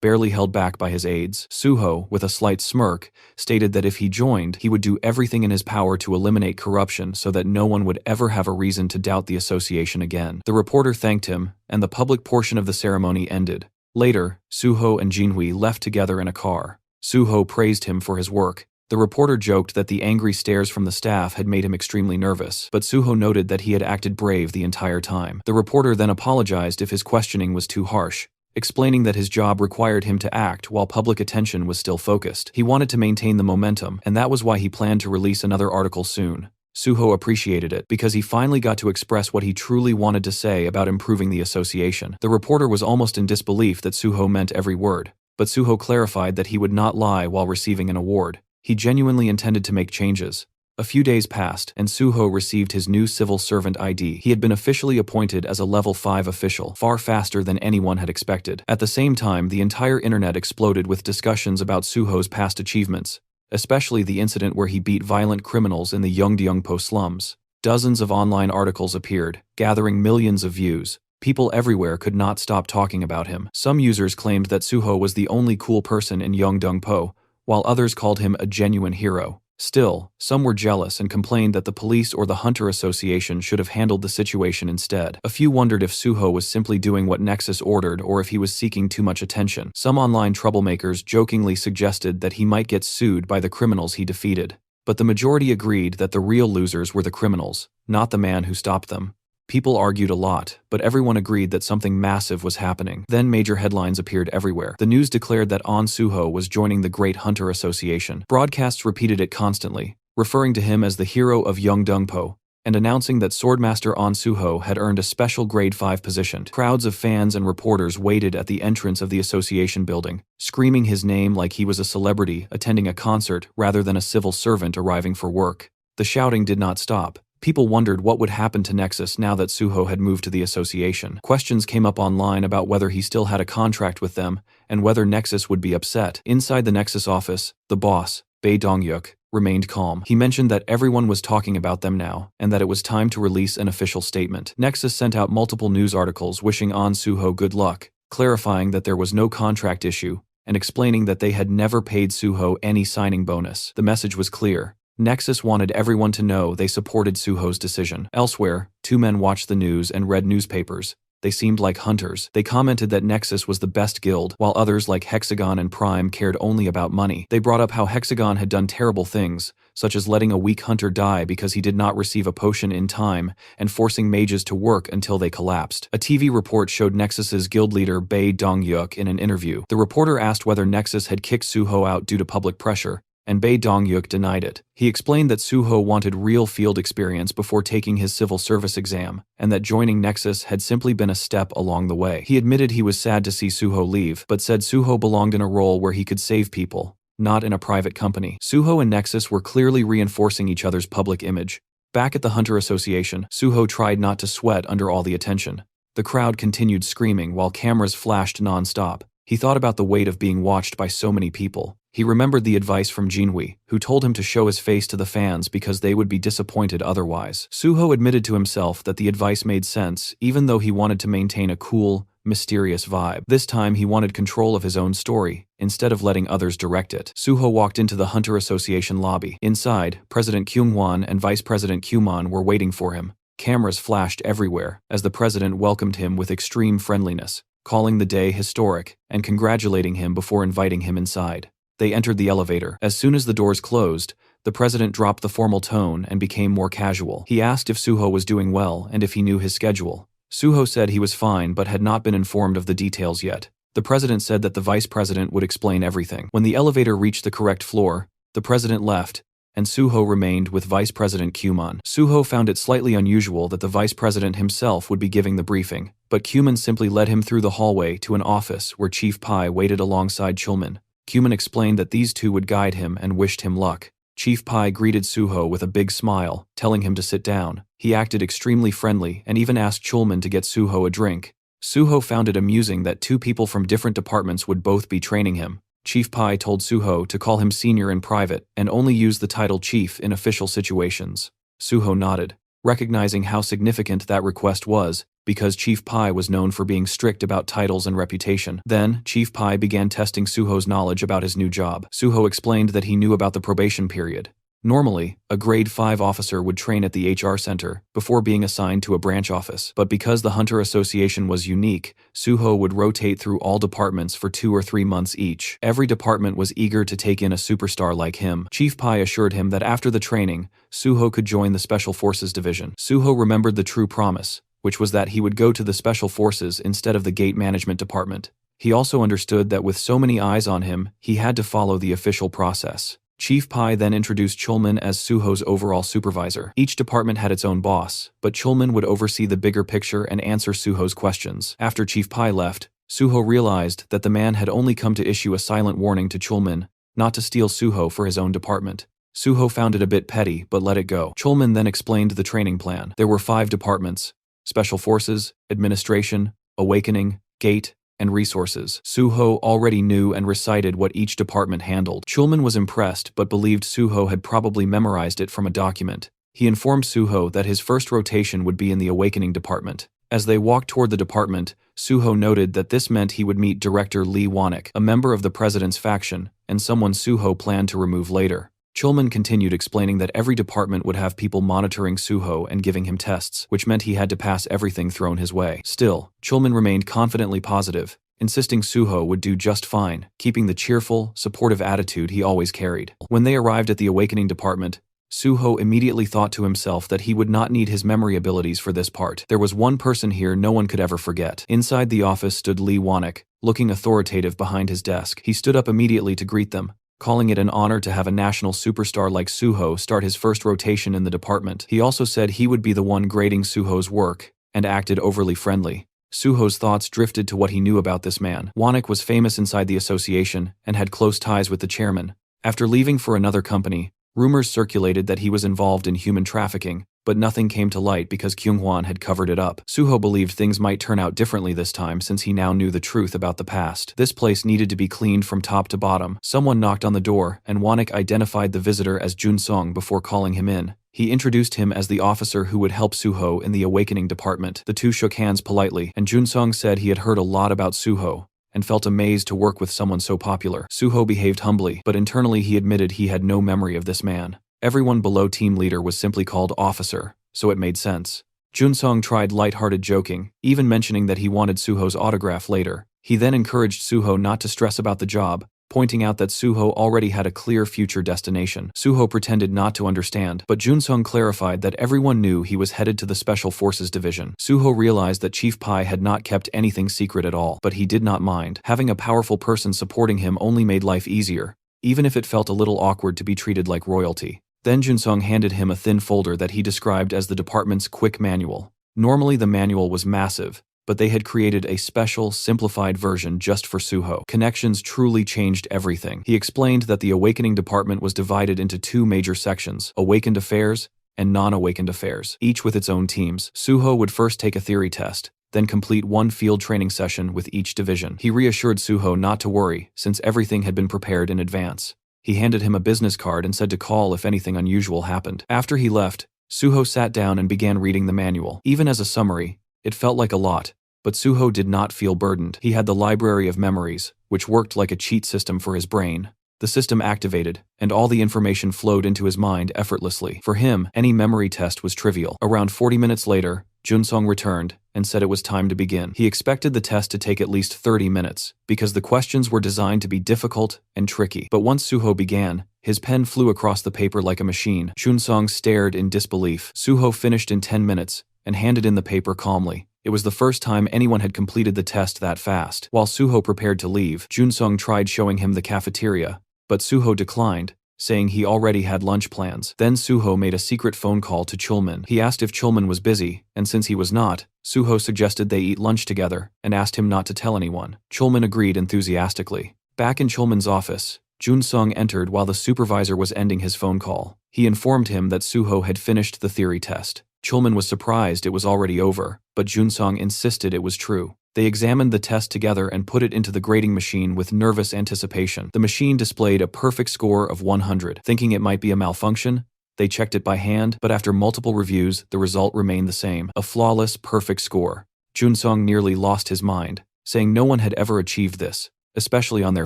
barely held back by his aides. Suho, with a slight smirk, stated that if he joined, he would do everything in his power to eliminate corruption so that no one would ever have a reason to doubt the association again. The reporter thanked him, and the public portion of the ceremony ended. Later, Suho and Jinhui left together in a car. Suho praised him for his work. The reporter joked that the angry stares from the staff had made him extremely nervous, but Suho noted that he had acted brave the entire time. The reporter then apologized if his questioning was too harsh, explaining that his job required him to act while public attention was still focused. He wanted to maintain the momentum, and that was why he planned to release another article soon. Suho appreciated it because he finally got to express what he truly wanted to say about improving the association. The reporter was almost in disbelief that Suho meant every word, but Suho clarified that he would not lie while receiving an award. He genuinely intended to make changes. A few days passed, and Suho received his new civil servant ID. He had been officially appointed as a level 5 official, far faster than anyone had expected. At the same time, the entire internet exploded with discussions about Suho's past achievements, especially the incident where he beat violent criminals in the Yeongdeungpo slums. Dozens of online articles appeared, gathering millions of views. People everywhere could not stop talking about him. Some users claimed that Suho was the only cool person in Yeongdeungpo, while others called him a genuine hero. Still, some were jealous and complained that the police or the Hunter Association should have handled the situation instead. A few wondered if Suho was simply doing what Nexus ordered or if he was seeking too much attention. Some online troublemakers jokingly suggested that he might get sued by the criminals he defeated. But the majority agreed that the real losers were the criminals, not the man who stopped them. People argued a lot, but everyone agreed that something massive was happening. Then major headlines appeared everywhere. The news declared that An Suho was joining the Great Hunter Association. Broadcasts repeated it constantly, referring to him as the hero of Yeongdeungpo, and announcing that Swordmaster An Suho had earned a special Grade 5 position. Crowds of fans and reporters waited at the entrance of the association building, screaming his name like he was a celebrity attending a concert rather than a civil servant arriving for work. The shouting did not stop. People wondered what would happen to Nexus now that Suho had moved to the association. Questions came up online about whether he still had a contract with them and whether Nexus would be upset. Inside the Nexus office, the boss, Bae Dong-yuk, remained calm. He mentioned that everyone was talking about them now and that it was time to release an official statement. Nexus sent out multiple news articles wishing An Suho good luck, clarifying that there was no contract issue and explaining that they had never paid Suho any signing bonus. The message was clear. Nexus wanted everyone to know they supported Suho's decision. Elsewhere, two men watched the news and read newspapers, They seemed like hunters. They commented that Nexus was the best guild, while others like Hexagon and Prime cared only about money. They brought up how Hexagon had done terrible things, such as letting a weak hunter die because he did not receive a potion in time, and forcing mages to work until they collapsed. A TV report showed Nexus's guild leader Bae Dong-yuk in an interview. The reporter asked whether Nexus had kicked Suho out due to public pressure, and Bae Dong-yuk denied it. He explained that Suho wanted real field experience before taking his civil service exam, and that joining Nexus had simply been a step along the way. He admitted he was sad to see Suho leave, but said Suho belonged in a role where he could save people, not in a private company. Suho and Nexus were clearly reinforcing each other's public image. Back at the Hunter Association, Suho tried not to sweat under all the attention. The crowd continued screaming while cameras flashed non-stop. He thought about the weight of being watched by so many people. He remembered the advice from Jinhui, who told him to show his face to the fans because they would be disappointed otherwise. Suho admitted to himself that the advice made sense, even though he wanted to maintain a cool, mysterious vibe. This time he wanted control of his own story, instead of letting others direct it. Suho walked into the Hunter Association lobby. Inside, President Kyungwon and Vice President Kyumon were waiting for him. Cameras flashed everywhere, as the president welcomed him with extreme friendliness, calling the day historic, and congratulating him before inviting him inside. They entered the elevator. As soon as the doors closed, the president dropped the formal tone and became more casual. He asked if Suho was doing well and if he knew his schedule. Suho said he was fine but had not been informed of the details yet. The president said that the vice president would explain everything. When the elevator reached the correct floor, the president left, and Suho remained with Vice President Kyumon. Suho found it slightly unusual that the vice president himself would be giving the briefing, but Kyumon simply led him through the hallway to an office where Chief Pai waited alongside Chulman. Kyumon explained that these two would guide him and wished him luck. Chief Pai greeted Suho with a big smile, telling him to sit down. He acted extremely friendly and even asked Chulman to get Suho a drink. Suho found it amusing that two people from different departments would both be training him. Chief Pai told Suho to call him senior in private and only use the title chief in official situations. Suho nodded, recognizing how significant that request was, because Chief Pai was known for being strict about titles and reputation. Then, Chief Pai began testing Suho's knowledge about his new job. Suho explained that he knew about the probation period. Normally, a grade 5 officer would train at the HR center before being assigned to a branch office, but because the Hunter Association was unique, Suho would rotate through all departments for 2 or 3 months each. Every department was eager to take in a superstar like him. Chief Pai assured him that after the training, Suho could join the Special Forces Division. Suho remembered the true promise, which was that he would go to the Special Forces instead of the Gate Management Department. He also understood that with so many eyes on him, he had to follow the official process. Chief Pai then introduced Chulman as Suho's overall supervisor. Each department had its own boss, but Chulman would oversee the bigger picture and answer Suho's questions. After Chief Pai left, Suho realized that the man had only come to issue a silent warning to Chulman, not to steal Suho for his own department. Suho found it a bit petty, but let it go. Chulman then explained the training plan. There were 5 departments: Special Forces, Administration, Awakening, Gate, and Resources. Suho already knew and recited what each department handled. Chulman was impressed but believed Suho had probably memorized it from a document. He informed Suho that his first rotation would be in the Awakening department. As they walked toward the department, Suho noted that this meant he would meet Director Lee Wanek, a member of the president's faction, and someone Suho planned to remove later. Chulman continued explaining that every department would have people monitoring Suho and giving him tests, which meant he had to pass everything thrown his way. Still, Chulman remained confidently positive, insisting Suho would do just fine, keeping the cheerful, supportive attitude he always carried. When they arrived at the Awakening department, Suho immediately thought to himself that he would not need his memory abilities for this part. There was one person here no one could ever forget. Inside the office stood Lee Wanek, looking authoritative behind his desk. He stood up immediately to greet them, calling it an honor to have a national superstar like Suho start his first rotation in the department. He also said he would be the one grading Suho's work, and acted overly friendly. Suho's thoughts drifted to what he knew about this man. Wanek was famous inside the association, and had close ties with the chairman. After leaving for another company, rumors circulated that he was involved in human trafficking, but nothing came to light because Kyunghwan had covered it up. Suho believed things might turn out differently this time since he now knew the truth about the past. This place needed to be cleaned from top to bottom. Someone knocked on the door, and Wanek identified the visitor as Jun Sung before calling him in. He introduced him as the officer who would help Suho in the Awakening department. The two shook hands politely, and Jun Sung said he had heard a lot about Suho, and felt amazed to work with someone so popular. Suho behaved humbly, but internally he admitted he had no memory of this man. Everyone below team leader was simply called officer, so it made sense. Junsong tried light-hearted joking, even mentioning that he wanted Suho's autograph later. He then encouraged Suho not to stress about the job, pointing out that Suho already had a clear future destination. Suho pretended not to understand, but Junsong clarified that everyone knew he was headed to the Special Forces Division. Suho realized that Chief Pai had not kept anything secret at all, but he did not mind. Having a powerful person supporting him only made life easier, even if it felt a little awkward to be treated like royalty. Then Junsong handed him a thin folder that he described as the department's quick manual. Normally the manual was massive, but they had created a special, simplified version just for Suho. Connections truly changed everything. He explained that the Awakening Department was divided into two major sections, Awakened Affairs and Non-Awakened Affairs, each with its own teams. Suho would first take a theory test, then complete one field training session with each division. He reassured Suho not to worry, since everything had been prepared in advance. He handed him a business card and said to call if anything unusual happened. After he left, Suho sat down and began reading the manual. Even as a summary, it felt like a lot, but Suho did not feel burdened. He had the library of memories, which worked like a cheat system for his brain. The system activated, and all the information flowed into his mind effortlessly. For him, any memory test was trivial. Around 40 minutes later, Junsong returned and said it was time to begin. He expected the test to take at least 30 minutes, because the questions were designed to be difficult and tricky. But once Suho began, his pen flew across the paper like a machine. Junsong stared in disbelief. Suho finished in 10 minutes and handed in the paper calmly. It was the first time anyone had completed the test that fast. While Suho prepared to leave, Junsong tried showing him the cafeteria, but Suho declined, saying he already had lunch plans. Then Suho made a secret phone call to Chulman. He asked if Chulman was busy, and since he was not, Suho suggested they eat lunch together and asked him not to tell anyone. Chulman agreed enthusiastically. Back in Chulman's office, Junsong entered while the supervisor was ending his phone call. He informed him that Suho had finished the theory test. Chulman was surprised it was already over, but Junsong insisted it was true. They examined the test together and put it into the grading machine with nervous anticipation. The machine displayed a perfect score of 100. Thinking it might be a malfunction, they checked it by hand, but after multiple reviews, the result remained the same. A flawless, perfect score. Junsong nearly lost his mind, saying no one had ever achieved this, especially on their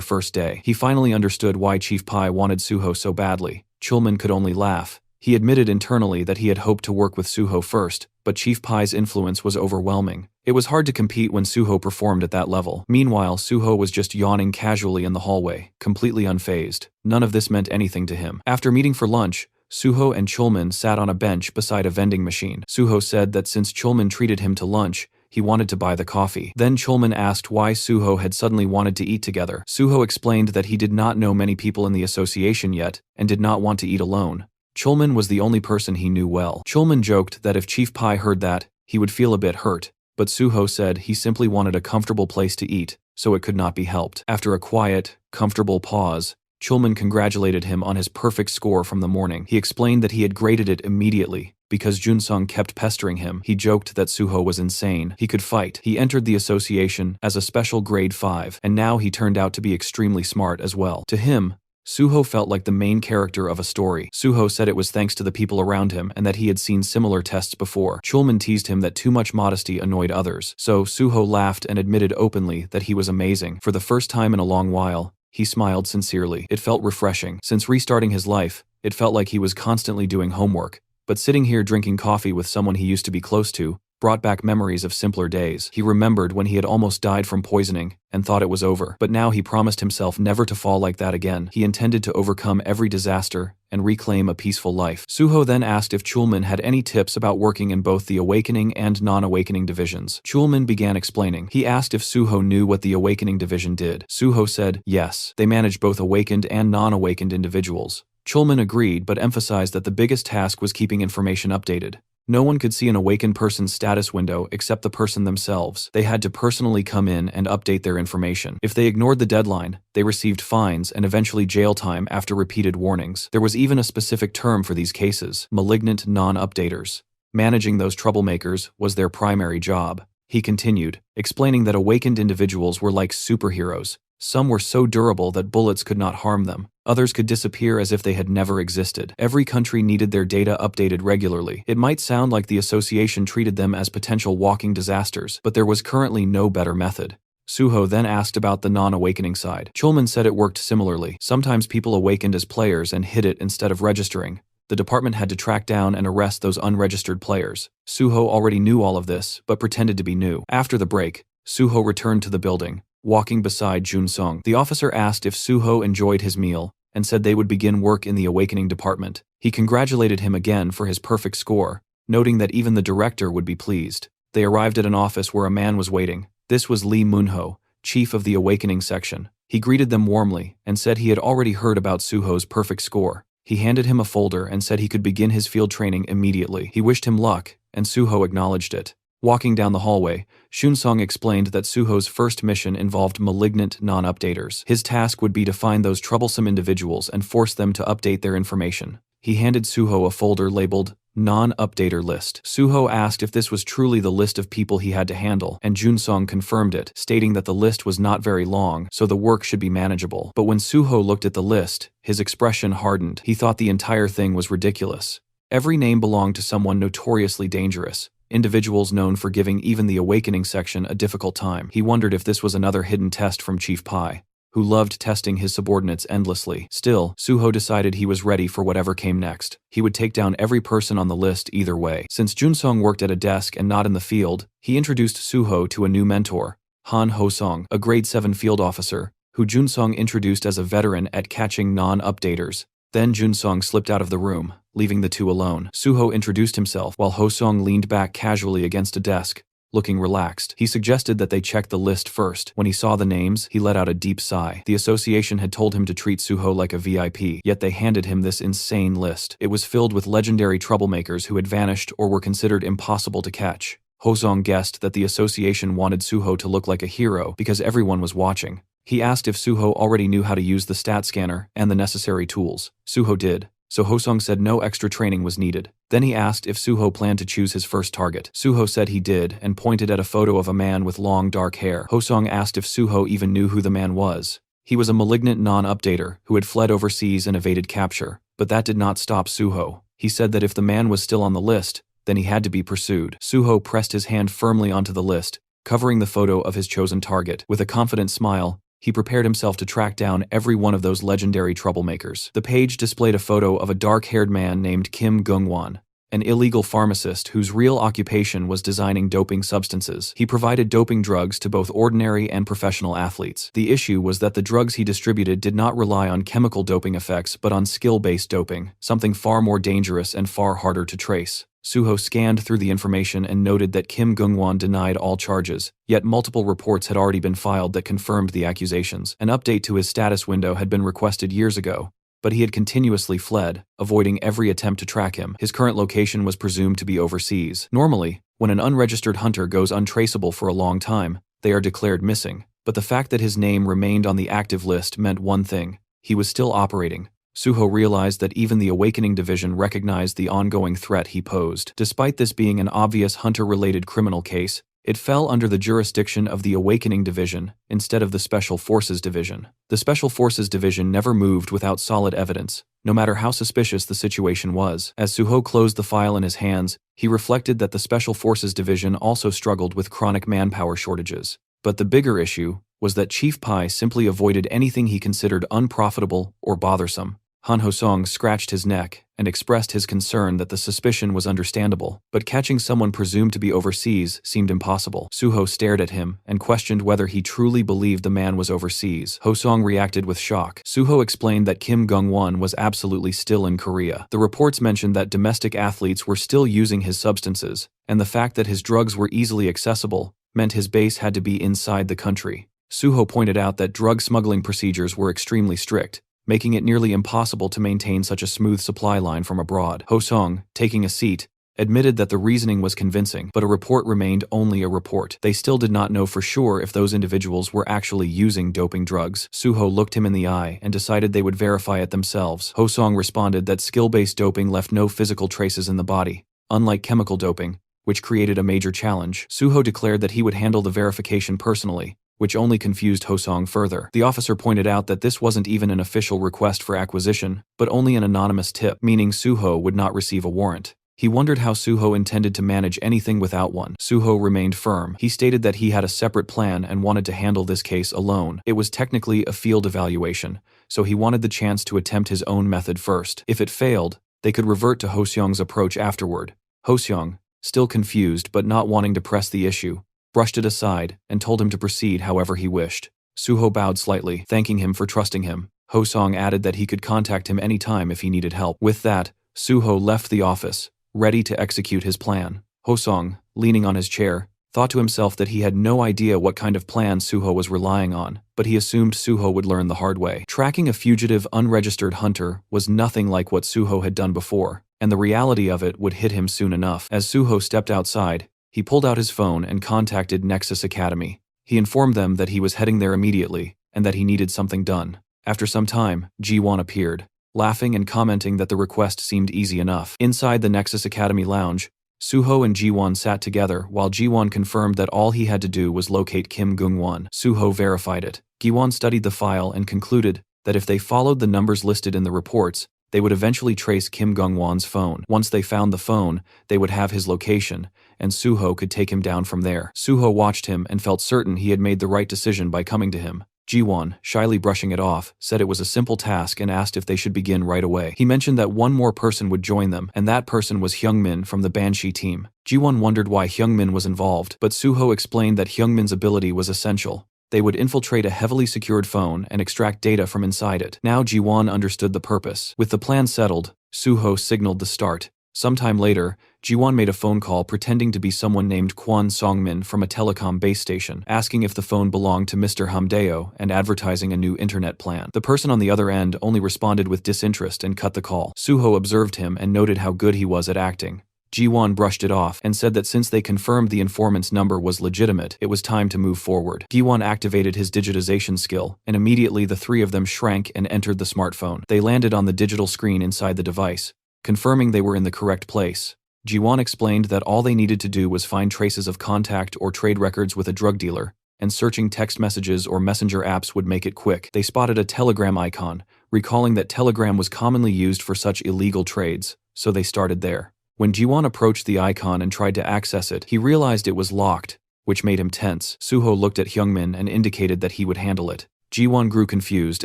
first day. He finally understood why Chief Pai wanted Suho so badly. Chulman could only laugh. He admitted internally that he had hoped to work with Suho first, but Chief Pai's influence was overwhelming. It was hard to compete when Suho performed at that level. Meanwhile, Suho was just yawning casually in the hallway, completely unfazed. None of this meant anything to him. After meeting for lunch, Suho and Chulman sat on a bench beside a vending machine. Suho said that since Chulman treated him to lunch, he wanted to buy the coffee. Then Chulman asked why Suho had suddenly wanted to eat together. Suho explained that he did not know many people in the association yet, and did not want to eat alone. Chulman was the only person he knew well. Chulman joked that if Chief Pai heard that, he would feel a bit hurt, but Suho said he simply wanted a comfortable place to eat, so it could not be helped. After a quiet, comfortable pause, Chulman congratulated him on his perfect score from the morning. He explained that he had graded it immediately, because Junsong kept pestering him. He joked that Suho was insane. He could fight. He entered the association as a special grade 5, and now he turned out to be extremely smart as well. To him, Suho felt like the main character of a story. Suho said it was thanks to the people around him and that he had seen similar tests before. Chulman teased him that too much modesty annoyed others, so Suho laughed and admitted openly that he was amazing. For the first time in a long while, he smiled sincerely. It felt refreshing. Since restarting his life, it felt like he was constantly doing homework, but sitting here drinking coffee with someone he used to be close to brought back memories of simpler days. He remembered when he had almost died from poisoning and thought it was over, but now he promised himself never to fall like that again. He intended to overcome every disaster and reclaim a peaceful life. Suho then asked if Chulman had any tips about working in both the Awakening and Non-Awakening divisions. Chulman began explaining. He asked if Suho knew what the Awakening division did. Suho said, yes, they manage both awakened and non-awakened individuals. Chulman agreed but emphasized that the biggest task was keeping information updated. No one could see an awakened person's status window except the person themselves. They had to personally come in and update their information. If they ignored the deadline, they received fines and eventually jail time after repeated warnings. There was even a specific term for these cases: malignant non-updaters. Managing those troublemakers was their primary job. He continued, explaining that awakened individuals were like superheroes. Some were so durable that bullets could not harm them. Others could disappear as if they had never existed. Every country needed their data updated regularly. It might sound like the association treated them as potential walking disasters, but there was currently no better method. Suho then asked about the non-awakening side. Chulman said it worked similarly. Sometimes people awakened as players and hid it instead of registering, The department had to track down and arrest those unregistered players. Suho already knew all of this, but pretended to be new. After the break, Suho returned to the building, walking beside Jun-sung. The officer asked if Suho enjoyed his meal, and said they would begin work in the awakening department. He congratulated him again for his perfect score, noting that even the director would be pleased. They arrived at an office where a man was waiting. This was Lee Moonho, chief of the awakening section. He greeted them warmly and said he had already heard about Suho's perfect score. He handed him a folder and said he could begin his field training immediately. He wished him luck, and Suho acknowledged it. Walking down the hallway, Shun-sung explained that Suho's first mission involved malignant non-updaters. His task would be to find those troublesome individuals and force them to update their information. He handed Suho a folder labeled Non-Updater List. Suho asked if this was truly the list of people he had to handle, and Jun-sung confirmed it, stating that the list was not very long, so the work should be manageable. But when Suho looked at the list, his expression hardened. He thought the entire thing was ridiculous. Every name belonged to someone notoriously dangerous, individuals known for giving even the awakening section a difficult time. He wondered if this was another hidden test from Chief Pai, who loved testing his subordinates endlessly. Still, Suho decided he was ready for whatever came next. He would take down every person on the list either way. Since Jun-sung worked at a desk and not in the field, he introduced Suho to a new mentor, Han Ho-sung, a grade 7 field officer, who Jun-sung introduced as a veteran at catching non-updaters. Then Jun-sung slipped out of the room, leaving the two alone. Suho introduced himself while Ho-sung leaned back casually against a desk, looking relaxed. He suggested that they check the list first. When he saw the names, he let out a deep sigh. The association had told him to treat Suho like a VIP, yet they handed him this insane list. It was filled with legendary troublemakers who had vanished or were considered impossible to catch. Ho-sung guessed that the association wanted Suho to look like a hero because everyone was watching. He asked if Suho already knew how to use the stat scanner and the necessary tools. Suho did, so Ho-sung said no extra training was needed. Then he asked if Suho planned to choose his first target. Suho said he did and pointed at a photo of a man with long dark hair. Ho-sung asked if Suho even knew who the man was. He was a malignant non-updater who had fled overseas and evaded capture, but that did not stop Suho. He said that if the man was still on the list, then he had to be pursued. Suho pressed his hand firmly onto the list, covering the photo of his chosen target. With a confident smile, he prepared himself to track down every one of those legendary troublemakers. The page displayed a photo of a dark-haired man named Kim Gung-won, an illegal pharmacist whose real occupation was designing doping substances. He provided doping drugs to both ordinary and professional athletes. The issue was that the drugs he distributed did not rely on chemical doping effects but on skill-based doping, something far more dangerous and far harder to trace. Suho scanned through the information and noted that Kim Gung-won denied all charges, yet multiple reports had already been filed that confirmed the accusations. An update to his status window had been requested years ago, but he had continuously fled, avoiding every attempt to track him. His current location was presumed to be overseas. Normally, when an unregistered hunter goes untraceable for a long time, they are declared missing, but the fact that his name remained on the active list meant one thing: he was still operating. Suho realized that even the Awakening Division recognized the ongoing threat he posed. Despite this being an obvious hunter-related criminal case, it fell under the jurisdiction of the Awakening Division instead of the Special Forces Division. The Special Forces Division never moved without solid evidence, no matter how suspicious the situation was. As Suho closed the file in his hands, he reflected that the Special Forces Division also struggled with chronic manpower shortages. But the bigger issue was that Chief Pai simply avoided anything he considered unprofitable or bothersome. Han Ho-sung scratched his neck and expressed his concern that the suspicion was understandable, but catching someone presumed to be overseas seemed impossible. Suho stared at him and questioned whether he truly believed the man was overseas. Ho-sung reacted with shock. Suho explained that Kim Gung-won was absolutely still in Korea. The reports mentioned that domestic athletes were still using his substances, and the fact that his drugs were easily accessible meant his base had to be inside the country. Suho pointed out that drug smuggling procedures were extremely strict, making it nearly impossible to maintain such a smooth supply line from abroad. Ho-sung, taking a seat, admitted that the reasoning was convincing, but a report remained only a report. They still did not know for sure if those individuals were actually using doping drugs. Suho looked him in the eye and decided they would verify it themselves. Ho-sung responded that skill-based doping left no physical traces in the body, unlike chemical doping, which created a major challenge. Suho declared that he would handle the verification personally, which only confused Ho-sung further. The officer pointed out that this wasn't even an official request for acquisition, but only an anonymous tip, meaning Suho would not receive a warrant. He wondered how Suho intended to manage anything without one. Suho remained firm. He stated that he had a separate plan and wanted to handle this case alone. It was technically a field evaluation, so he wanted the chance to attempt his own method first. If it failed, They could revert to Ho-seong's approach afterward. Ho-seong, still confused but not wanting to press the issue, brushed it aside and told him to proceed however he wished. Suho bowed slightly, thanking him for trusting him. Ho-seong added that he could contact him anytime if he needed help. With that, Suho left the office, ready to execute his plan. Ho-seong, leaning on his chair, thought to himself that he had no idea what kind of plan Suho was relying on, but he assumed Suho would learn the hard way. Tracking a fugitive, unregistered hunter was nothing like what Suho had done before, and the reality of it would hit him soon enough. As Suho stepped outside, he pulled out his phone and contacted Nexus Academy. He informed them that he was heading there immediately, and that he needed something done. After some time, Ji-won appeared, laughing and commenting that the request seemed easy enough. Inside the Nexus Academy lounge, Suho and Ji-won sat together while Ji-won confirmed that all he had to do was locate Kim Gung-won. Suho verified it. Ji-won studied the file and concluded that if they followed the numbers listed in the reports, they would eventually trace Kim Gung-won's phone. Once they found the phone, they would have his location, and Suho could take him down from there. Suho watched him and felt certain he had made the right decision by coming to him. Ji-won, shyly brushing it off, said it was a simple task and asked if they should begin right away. He mentioned that one more person would join them, and that person was Hyungmin from the Banshee team. Ji-won wondered why Hyungmin was involved, but Suho explained that Hyungmin's ability was essential. They would infiltrate a heavily secured phone and extract data from inside it. Now Ji-won understood the purpose. With the plan settled, Suho signaled the start. Sometime later, Ji-won made a phone call pretending to be someone named Kwon Song-min from a telecom base station, asking if the phone belonged to Mr. Hamdeo and advertising a new internet plan. The person on the other end only responded with disinterest and cut the call. Suho observed him and noted how good he was at acting. Ji-won brushed it off and said that since they confirmed the informant's number was legitimate, it was time to move forward. Ji-won activated his digitization skill, and immediately the three of them shrank and entered the smartphone. They landed on the digital screen inside the device, confirming they were in the correct place. Ji-won explained that all they needed to do was find traces of contact or trade records with a drug dealer, and searching text messages or messenger apps would make it quick. They spotted a Telegram icon, recalling that Telegram was commonly used for such illegal trades, so they started there. When Ji-won approached the icon and tried to access it, he realized it was locked, which made him tense. Suho looked at Hyungmin and indicated that he would handle it. Ji-won grew confused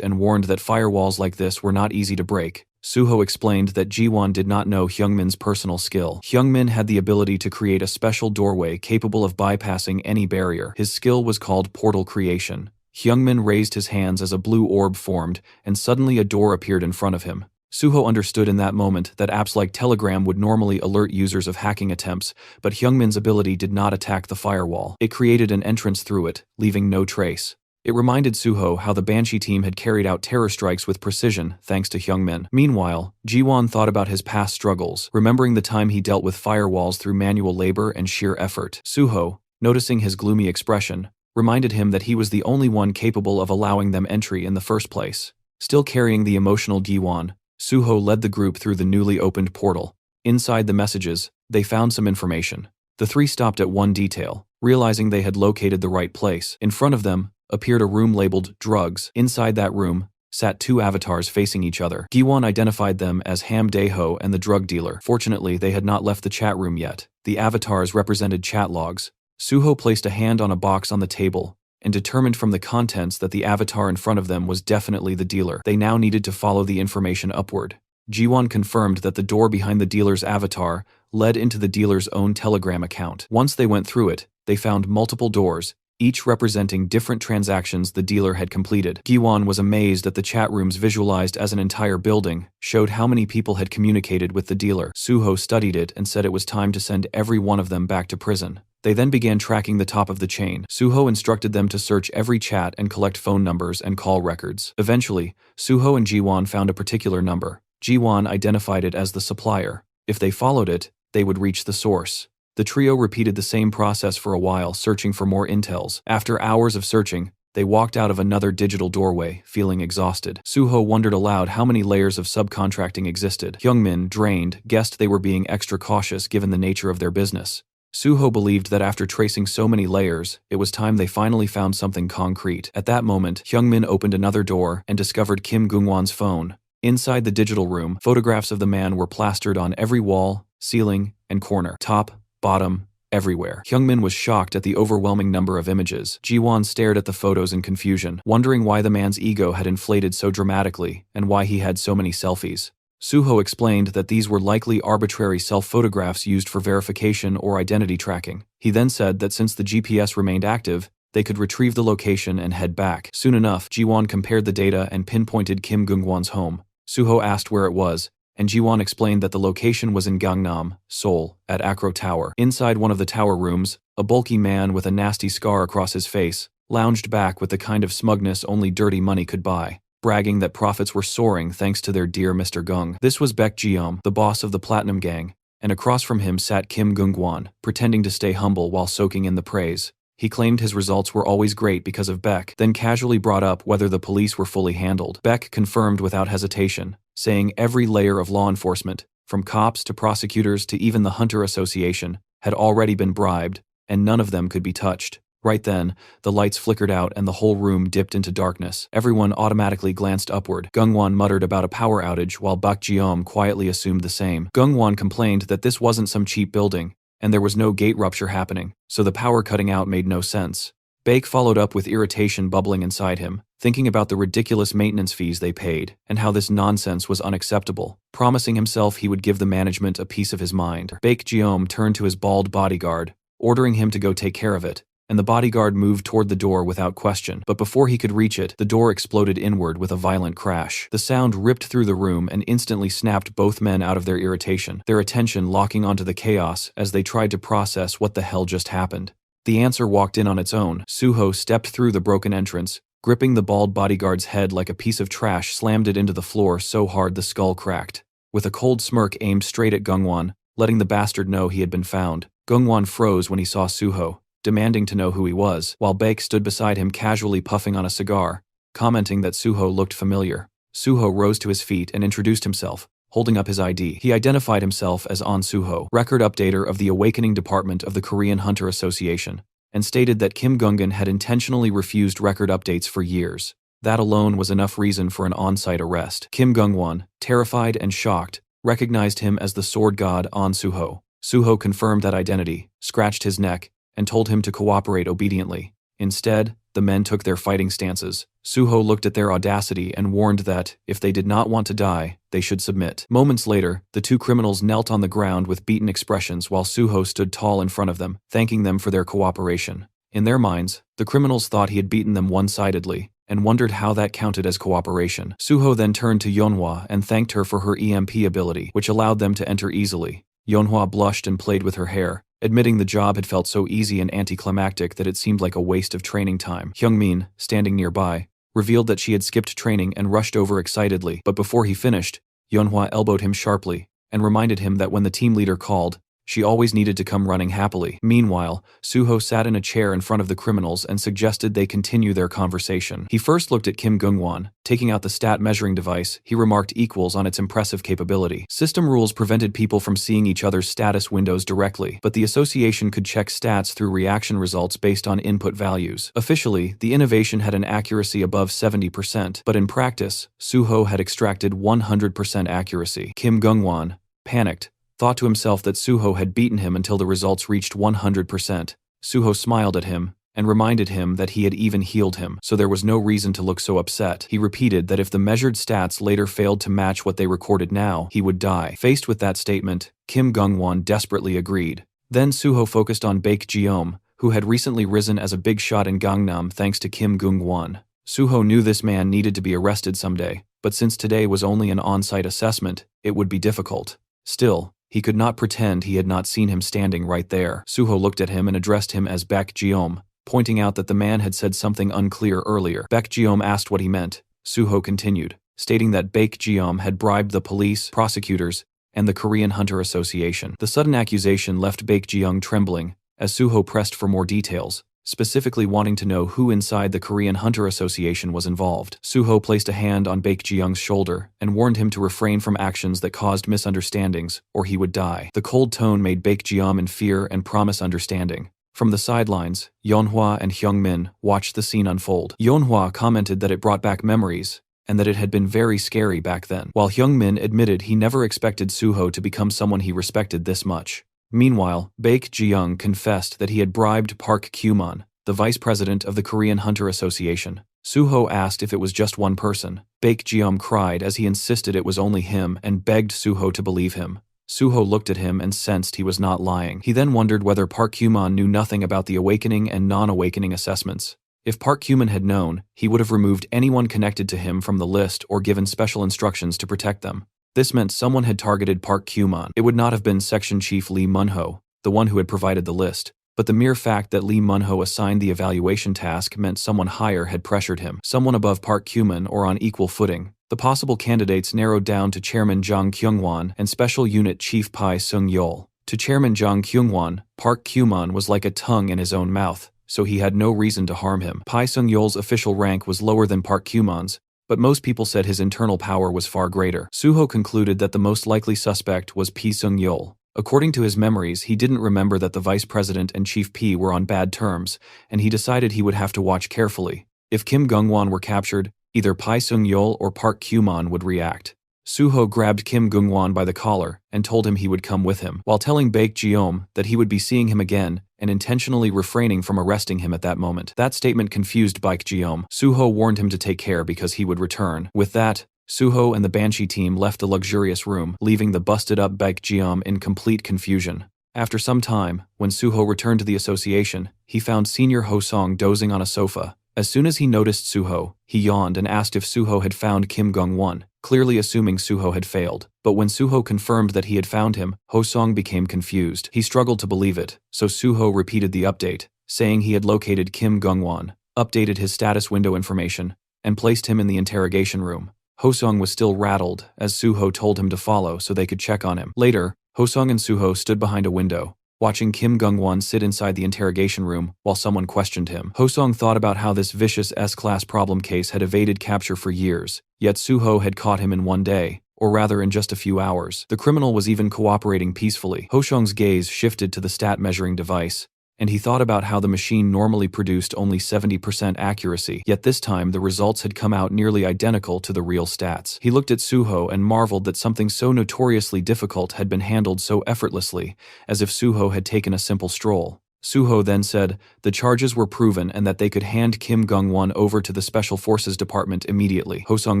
and warned that firewalls like this were not easy to break. Suho explained that Ji-won did not know Hyungmin's personal skill. Hyungmin had the ability to create a special doorway capable of bypassing any barrier. His skill was called portal creation. Hyungmin raised his hands as a blue orb formed, and suddenly a door appeared in front of him. Suho understood in that moment that apps like Telegram would normally alert users of hacking attempts, but Hyungmin's ability did not attack the firewall. It created an entrance through it, leaving no trace. It reminded Suho how the Banshee team had carried out terror strikes with precision thanks to Hyungmin. Meanwhile, Ji-won thought about his past struggles, remembering the time he dealt with firewalls through manual labor and sheer effort. Suho, noticing his gloomy expression, reminded him that he was the only one capable of allowing them entry in the first place. Still carrying the emotional Ji-won, Suho led the group through the newly opened portal. Inside the messages, they found some information. The three stopped at one detail, realizing they had located the right place. In front of them appeared a room labeled drugs. Inside that room sat two avatars facing each other. Ji-won identified them as Ham Dae-ho and the drug dealer. Fortunately, they had not left the chat room yet. The avatars represented chat logs. Suho placed a hand on a box on the table and determined from the contents that the avatar in front of them was definitely the dealer. They now needed to follow the information upward. Ji-won confirmed that the door behind the dealer's avatar led into the dealer's own Telegram account. Once they went through it, they found multiple doors, each representing different transactions the dealer had completed. Ji-won was amazed that the chat rooms visualized as an entire building showed how many people had communicated with the dealer. Suho studied it and said it was time to send every one of them back to prison. They then began tracking the top of the chain. Suho instructed them to search every chat and collect phone numbers and call records. Eventually, Suho and Ji-won found a particular number. Ji-won identified it as the supplier. If they followed it, they would reach the source. The trio repeated the same process for a while, searching for more intels. After hours of searching, they walked out of another digital doorway, feeling exhausted. Suho wondered aloud how many layers of subcontracting existed. Hyungmin, drained, guessed they were being extra cautious given the nature of their business. Suho believed that after tracing so many layers, it was time they finally found something concrete. At that moment, Hyungmin opened another door and discovered Kim Gung-won's phone. Inside the digital room, photographs of the man were plastered on every wall, ceiling, and corner. Top, bottom, everywhere. Hyungmin was shocked at the overwhelming number of images. Ji-won stared at the photos in confusion, wondering why the man's ego had inflated so dramatically and why he had so many selfies. Suho explained that these were likely arbitrary self-photographs used for verification or identity tracking. He then said that since the GPS remained active, they could retrieve the location and head back. Soon enough, Jiwon compared the data and pinpointed Kim Gungwon's home. Suho asked where it was, and Jiwon explained that the location was in Gangnam, Seoul, at Acro Tower. Inside one of the tower rooms, a bulky man with a nasty scar across his face lounged back with the kind of smugness only dirty money could buy, bragging that profits were soaring thanks to their dear Mr. Gung. This was Baek Jeom, the boss of the Platinum Gang, and across from him sat Kim Gungwon, pretending to stay humble while soaking in the praise. He claimed his results were always great because of Baek, then casually brought up whether the police were fully handled. Baek confirmed without hesitation, saying every layer of law enforcement, from cops to prosecutors to even the Hunter Association, had already been bribed, and none of them could be touched. Right then, the lights flickered out and the whole room dipped into darkness. Everyone automatically glanced upward. Gungwon muttered about a power outage while Baek Jeom quietly assumed the same. Gungwon complained that this wasn't some cheap building, and there was no gate rupture happening, so the power cutting out made no sense. Baek followed up with irritation bubbling inside him, thinking about the ridiculous maintenance fees they paid, and how this nonsense was unacceptable, promising himself he would give the management a piece of his mind. Baek Jeom turned to his bald bodyguard, ordering him to go take care of it, and the bodyguard moved toward the door without question. But before he could reach it, the door exploded inward with a violent crash. The sound ripped through the room and instantly snapped both men out of their irritation, their attention locking onto the chaos as they tried to process what the hell just happened. The answer walked in on its own. Suho stepped through the broken entrance, gripping the bald bodyguard's head like a piece of trash, slammed it into the floor so hard the skull cracked. With a cold smirk aimed straight at Gungwon, letting the bastard know he had been found, Gungwon froze when he saw Suho, demanding to know who he was, while Baek stood beside him casually puffing on a cigar, commenting that Suho looked familiar. Suho rose to his feet and introduced himself, holding up his ID. He identified himself as An Suho, record updater of the Awakening Department of the Korean Hunter Association, and stated that Kim Gungan had intentionally refused record updates for years. That alone was enough reason for an on-site arrest. Kim Gungwon, terrified and shocked, recognized him as the sword god An Suho. Suho confirmed that identity, scratched his neck, and told him to cooperate obediently. Instead, the men took their fighting stances. Suho looked at their audacity and warned that, if they did not want to die, they should submit. Moments later, the two criminals knelt on the ground with beaten expressions while Suho stood tall in front of them, thanking them for their cooperation. In their minds, the criminals thought he had beaten them one-sidedly, and wondered how that counted as cooperation. Suho then turned to Yeonhwa and thanked her for her EMP ability, which allowed them to enter easily. Yeonhwa blushed and played with her hair, admitting the job had felt so easy and anticlimactic that it seemed like a waste of training time. Hyungmin, standing nearby, revealed that she had skipped training and rushed over excitedly, but before he finished, Yeonhwa elbowed him sharply and reminded him that when the team leader called, she always needed to come running happily. Meanwhile, Suho sat in a chair in front of the criminals and suggested they continue their conversation. He first looked at Kim Gungwon. Taking out the stat measuring device, he remarked equals on its impressive capability. System rules prevented people from seeing each other's status windows directly, but the association could check stats through reaction results based on input values. Officially, the innovation had an accuracy above 70%, but in practice, Suho had extracted 100% accuracy. Kim Gungwon, panicked, thought to himself that Suho had beaten him until the results reached 100%. Suho smiled at him and reminded him that he had even healed him, so there was no reason to look so upset. He repeated that if the measured stats later failed to match what they recorded now, he would die. Faced with that statement, Kim Gungwon desperately agreed. Then Suho focused on Baek Jeom, who had recently risen as a big shot in Gangnam thanks to Kim Gungwon. Suho knew this man needed to be arrested someday, but since today was only an on-site assessment, it would be difficult. Still, he could not pretend he had not seen him standing right there. Suho looked at him and addressed him as Baek Jeom, pointing out that the man had said something unclear earlier. Baek Jeom asked what he meant. Suho continued, stating that Baek Jeom had bribed the police, prosecutors, and the Korean Hunter Association. The sudden accusation left Baek Jeong trembling, as Suho pressed for more details, specifically wanting to know who inside the Korean Hunter Association was involved. Suho placed a hand on Baek Jeong's shoulder and warned him to refrain from actions that caused misunderstandings, or he would die. The cold tone made Baek Jeom in fear and promise understanding. From the sidelines, Yeonhwa and Hyungmin watched the scene unfold. Yeonhwa commented that it brought back memories, and that it had been very scary back then, while Hyungmin admitted he never expected Suho to become someone he respected this much. Meanwhile, Baek Jeong confessed that he had bribed Park Kyuman, the vice president of the Korean Hunter Association, Suho asked if it was just one person. Baek Jeom cried as he insisted it was only him and begged Suho to believe him. Suho looked at him and sensed he was not lying. He then wondered whether Park Kyuman knew nothing about the awakening and non-awakening assessments. If Park Kyuman had known, he would have removed anyone connected to him from the list or given special instructions to protect them. This meant someone had targeted Park Kyuman. It would not have been Section Chief Lee Munho, the one who had provided the list, but the mere fact that Lee Munho assigned the evaluation task meant someone higher had pressured him, someone above Park Kyuman or on equal footing. The possible candidates narrowed down to Chairman Jang Kyungwon and Special Unit Chief Pai Sung-yeol. To Chairman Jang Kyungwon, Park Kyuman was like a tongue in his own mouth, so he had no reason to harm him. Pai Sung-yeol's official rank was lower than Park Kyuman's, but most people said his internal power was far greater. Suho concluded that the most likely suspect was Pai Sung-yeol. According to his memories, he didn't remember that the vice president and Chief P were on bad terms, and he decided he would have to watch carefully. If Kim Gungwon were captured, either Pai Sung-yeol or Park Kyuman would react. Suho grabbed Kim Gungwon by the collar and told him he would come with him, while telling Baek Jeom that he would be seeing him again and intentionally refraining from arresting him at that moment. That statement confused Baek Jeom. Suho warned him to take care because he would return. With that, Suho and the Banshee team left the luxurious room, leaving the busted-up Baek Jeom in complete confusion. After some time, when Suho returned to the association, he found Senior Ho-song dozing on a sofa. As soon as he noticed Suho, he yawned and asked if Suho had found Kim Gungwon, clearly assuming Suho had failed. But when Suho confirmed that he had found him, Ho-song became confused. He struggled to believe it, so Suho repeated the update, saying he had located Kim Gungwon, updated his status window information, and placed him in the interrogation room. Ho-song was still rattled, as Suho told him to follow so they could check on him. Later, Ho-song and Suho stood behind a window, watching Kim Gungwon sit inside the interrogation room while someone questioned him. Ho-song thought about how this vicious S-class problem case had evaded capture for years, yet Suho had caught him in one day, or rather in just a few hours. The criminal was even cooperating peacefully. Ho-song's gaze shifted to the stat measuring device, and he thought about how the machine normally produced only 70% accuracy, yet this time the results had come out nearly identical to the real stats. He looked at Suho and marveled that something so notoriously difficult had been handled so effortlessly, as if Suho had taken a simple stroll. Suho then said the charges were proven and that they could hand Kim Gungwon over to the Special Forces Department immediately. Ho-song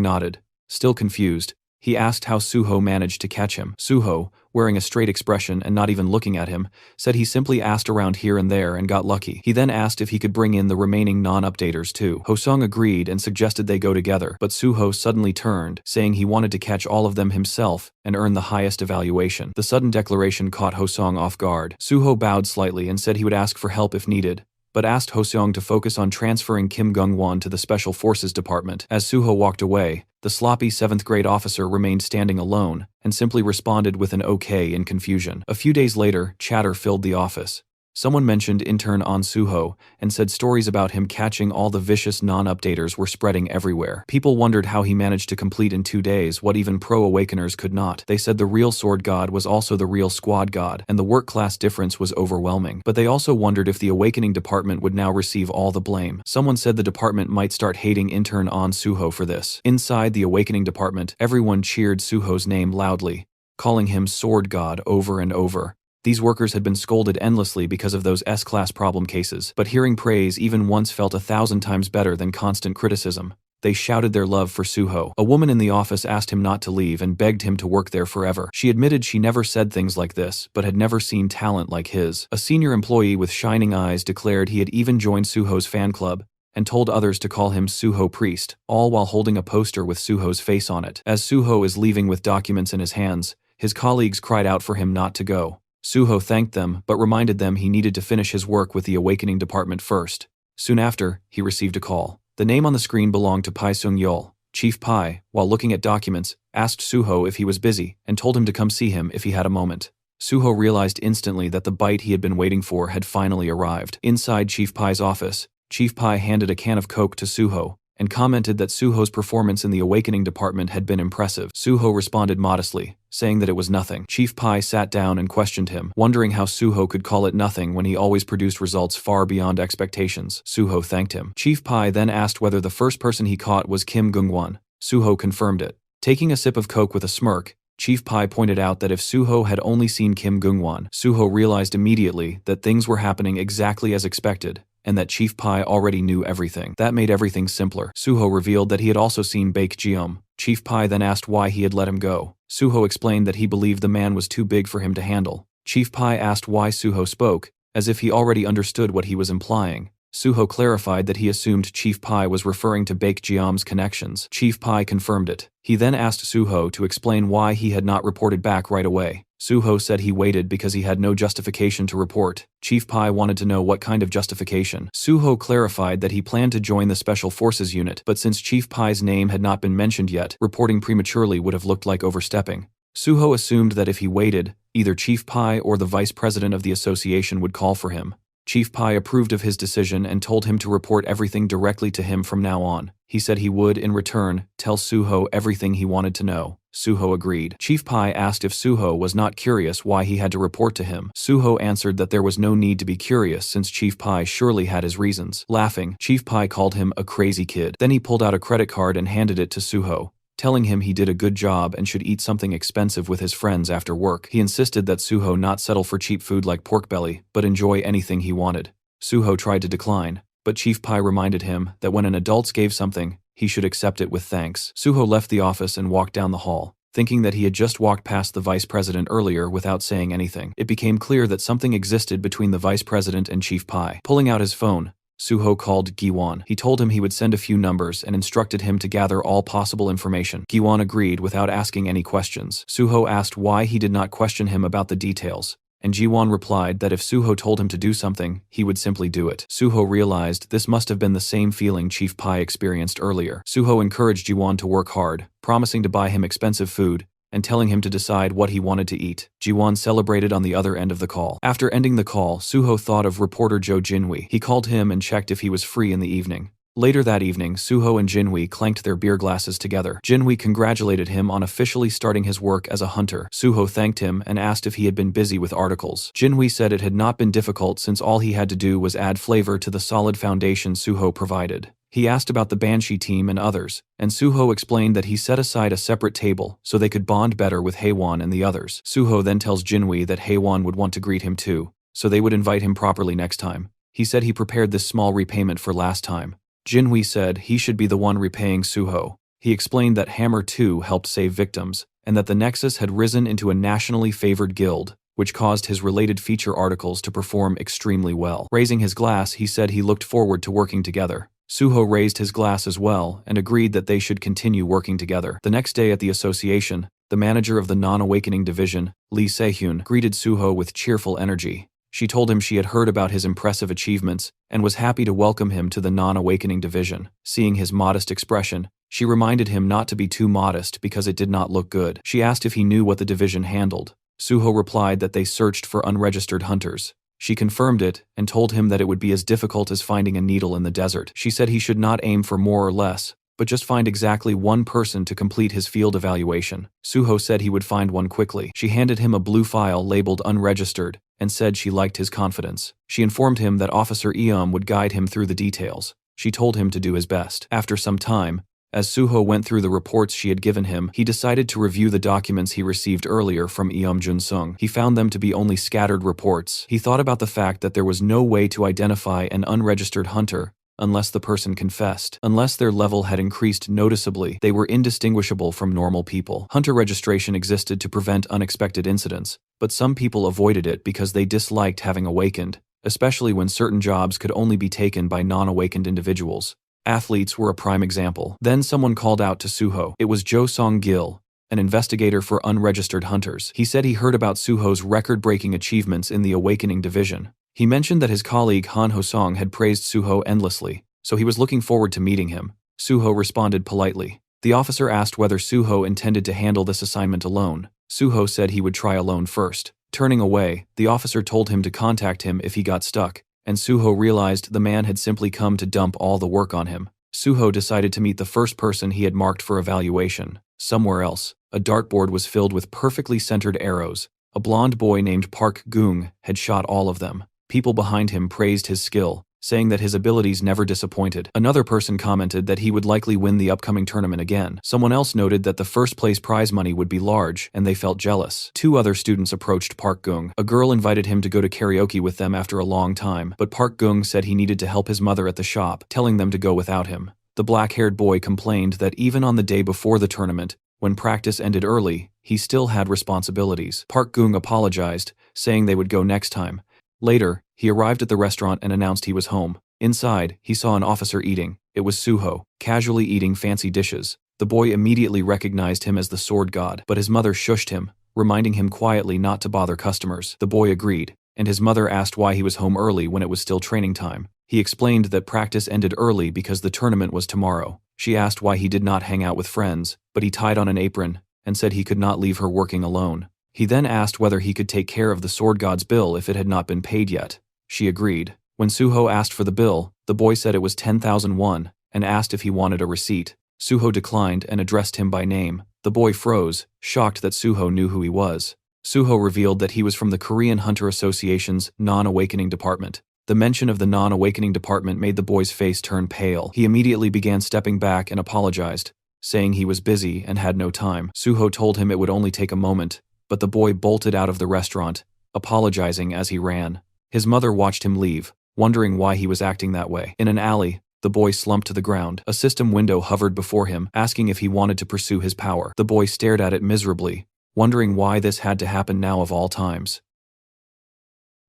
nodded. Still confused, he asked how Suho managed to catch him. Suho, wearing a straight expression and not even looking at him, said he simply asked around here and there and got lucky. He then asked if he could bring in the remaining non-updaters too. Ho-song agreed and suggested they go together, but Suho suddenly turned, saying he wanted to catch all of them himself and earn the highest evaluation. The sudden declaration caught Ho-song off guard. Suho bowed slightly and said he would ask for help if needed, but asked Ho-song to focus on transferring Kim Gungwon to the Special Forces Department. As Suho walked away, the sloppy 7th grade officer remained standing alone and simply responded with an okay in confusion. A few days later, chatter filled the office. Someone mentioned intern An Suho and said stories about him catching all the vicious non-updaters were spreading everywhere. People wondered how he managed to complete in 2 days what even pro-awakeners could not. They said the real sword god was also the real squad god, and the work class difference was overwhelming. But they also wondered if the awakening department would now receive all the blame. Someone said the department might start hating intern An Suho for this. Inside the awakening department, everyone cheered Suho's name loudly, calling him sword god over and over. These workers had been scolded endlessly because of those S-class problem cases, but hearing praise even once felt 1,000 times better than constant criticism. They shouted their love for Suho. A woman in the office asked him not to leave and begged him to work there forever. She admitted she never said things like this, but had never seen talent like his. A senior employee with shining eyes declared he had even joined Suho's fan club and told others to call him Suho Priest, all while holding a poster with Suho's face on it. As Suho is leaving with documents in his hands, his colleagues cried out for him not to go. Suho thanked them, but reminded them he needed to finish his work with the awakening department first. Soon after, he received a call. The name on the screen belonged to Pai Sung-yeol. Chief Pai, while looking at documents, asked Suho if he was busy and told him to come see him if he had a moment. Suho realized instantly that the bite he had been waiting for had finally arrived. Inside Chief Pai's office, Chief Pai handed a can of Coke to Suho and commented that Suho's performance in the awakening department had been impressive. Suho responded modestly, saying that it was nothing. Chief Pai sat down and questioned him, wondering how Suho could call it nothing when he always produced results far beyond expectations. Suho thanked him. Chief Pai then asked whether the first person he caught was Kim Gungwon. Suho confirmed it. Taking a sip of Coke with a smirk, Chief Pai pointed out that if Suho had only seen Kim Gungwon, Suho realized immediately that things were happening exactly as expected, and that Chief Pai already knew everything. That made everything simpler. Suho revealed that he had also seen Baek Jeom. Chief Pai then asked why he had let him go. Suho explained that he believed the man was too big for him to handle. Chief Pai asked why Suho spoke, as if he already understood what he was implying. Suho clarified that he assumed Chief Pai was referring to Baek Jeom's connections. Chief Pai confirmed it. He then asked Suho to explain why he had not reported back right away. Suho said he waited because he had no justification to report. Chief Pai wanted to know what kind of justification. Suho clarified that he planned to join the Special Forces unit, but since Chief Pai's name had not been mentioned yet, reporting prematurely would have looked like overstepping. Suho assumed that if he waited, either Chief Pai or the vice president of the association would call for him. Chief Pai approved of his decision and told him to report everything directly to him from now on. He said he would, in return, tell Suho everything he wanted to know. Suho agreed. Chief Pai asked if Suho was not curious why he had to report to him. Suho answered that there was no need to be curious since Chief Pai surely had his reasons. Laughing, Chief Pai called him a crazy kid. Then he pulled out a credit card and handed it to Suho, telling him he did a good job and should eat something expensive with his friends after work. He insisted that Suho not settle for cheap food like pork belly, but enjoy anything he wanted. Suho tried to decline, but Chief Pai reminded him that when an adult gave something, he should accept it with thanks. Suho left the office and walked down the hall, thinking that he had just walked past the vice president earlier without saying anything. It became clear that something existed between the vice president and Chief Pai. Pulling out his phone, Suho called Giwon. He told him he would send a few numbers and instructed him to gather all possible information. Giwon agreed without asking any questions. Suho asked why he did not question him about the details, and Giwon replied that if Suho told him to do something, he would simply do it. Suho realized this must have been the same feeling Chief Pai experienced earlier. Suho encouraged Giwon to work hard, promising to buy him expensive food, and telling him to decide what he wanted to eat. Jiwon celebrated on the other end of the call. After ending the call, Suho thought of reporter Jo Jinhui. He called him and checked if he was free in the evening. Later that evening, Suho and Jinhui clanked their beer glasses together. Jinhui congratulated him on officially starting his work as a hunter. Suho thanked him and asked if he had been busy with articles. Jinhui said it had not been difficult since all he had to do was add flavor to the solid foundation Suho provided. He asked about the Banshee team and others, and Suho explained that he set aside a separate table so they could bond better with Haewon and the others. Suho then tells Jinhui that Haewon would want to greet him too, so they would invite him properly next time. He said he prepared this small repayment for last time. Jinhui said he should be the one repaying Suho. He explained that Hammer 2 helped save victims, and that the Nexus had risen into a nationally favored guild, which caused his related feature articles to perform extremely well. Raising his glass, he said he looked forward to working together. Suho raised his glass as well and agreed that they should continue working together. The next day at the association, the manager of the non-awakening division, Lee Se-hyun, greeted Suho with cheerful energy. She told him she had heard about his impressive achievements and was happy to welcome him to the non-awakening division. Seeing his modest expression, she reminded him not to be too modest because it did not look good. She asked if he knew what the division handled. Suho replied that they searched for unregistered hunters. She confirmed it and told him that it would be as difficult as finding a needle in the desert. She said he should not aim for more or less, but just find exactly one person to complete his field evaluation. Suho said he would find one quickly. She handed him a blue file labeled unregistered and said she liked his confidence. She informed him that Officer Eom would guide him through the details. She told him to do his best. After some time, as Suho went through the reports she had given him, he decided to review the documents he received earlier from Eom Jun-sung. He found them to be only scattered reports. He thought about the fact that there was no way to identify an unregistered hunter unless the person confessed. Unless their level had increased noticeably, they were indistinguishable from normal people. Hunter registration existed to prevent unexpected incidents, but some people avoided it because they disliked having awakened, especially when certain jobs could only be taken by non-awakened individuals. Athletes were a prime example. Then someone called out to Suho. It was Jo Song-gil, an investigator for unregistered hunters. He said he heard about Suho's record-breaking achievements in the Awakening Division. He mentioned that his colleague Han Ho-song had praised Suho endlessly, so he was looking forward to meeting him. Suho responded politely. The officer asked whether Suho intended to handle this assignment alone. Suho said he would try alone first. Turning away, the officer told him to contact him if he got stuck, and Suho realized the man had simply come to dump all the work on him. Suho decided to meet the first person he had marked for evaluation. Somewhere else, a dartboard was filled with perfectly centered arrows. A blonde boy named Park Gung had shot all of them. People behind him praised his skill, saying that his abilities never disappointed. Another person commented that he would likely win the upcoming tournament again. Someone else noted that the first place prize money would be large, and they felt jealous. Two other students approached Park Gung. A girl invited him to go to karaoke with them after a long time, but Park Gung said he needed to help his mother at the shop, telling them to go without him. The black-haired boy complained that even on the day before the tournament, when practice ended early, he still had responsibilities. Park Gung apologized, saying they would go next time. Later, he arrived at the restaurant and announced he was home. Inside, he saw an officer eating. It was Suho, casually eating fancy dishes. The boy immediately recognized him as the sword god, but his mother shushed him, reminding him quietly not to bother customers. The boy agreed, and his mother asked why he was home early when it was still training time. He explained that practice ended early because the tournament was tomorrow. She asked why he did not hang out with friends, but he tied on an apron and said he could not leave her working alone. He then asked whether he could take care of the sword god's bill if it had not been paid yet. She agreed. When Suho asked for the bill, the boy said it was 10,000 won and asked if he wanted a receipt. Suho declined and addressed him by name. The boy froze, shocked that Suho knew who he was. Suho revealed that he was from the Korean Hunter Association's non-awakening department. The mention of the non-awakening department made the boy's face turn pale. He immediately began stepping back and apologized, saying he was busy and had no time. Suho told him it would only take a moment, but the boy bolted out of the restaurant, apologizing as he ran. His mother watched him leave, wondering why he was acting that way. In an alley, the boy slumped to the ground. A system window hovered before him, asking if he wanted to pursue his power. The boy stared at it miserably, wondering why this had to happen now of all times.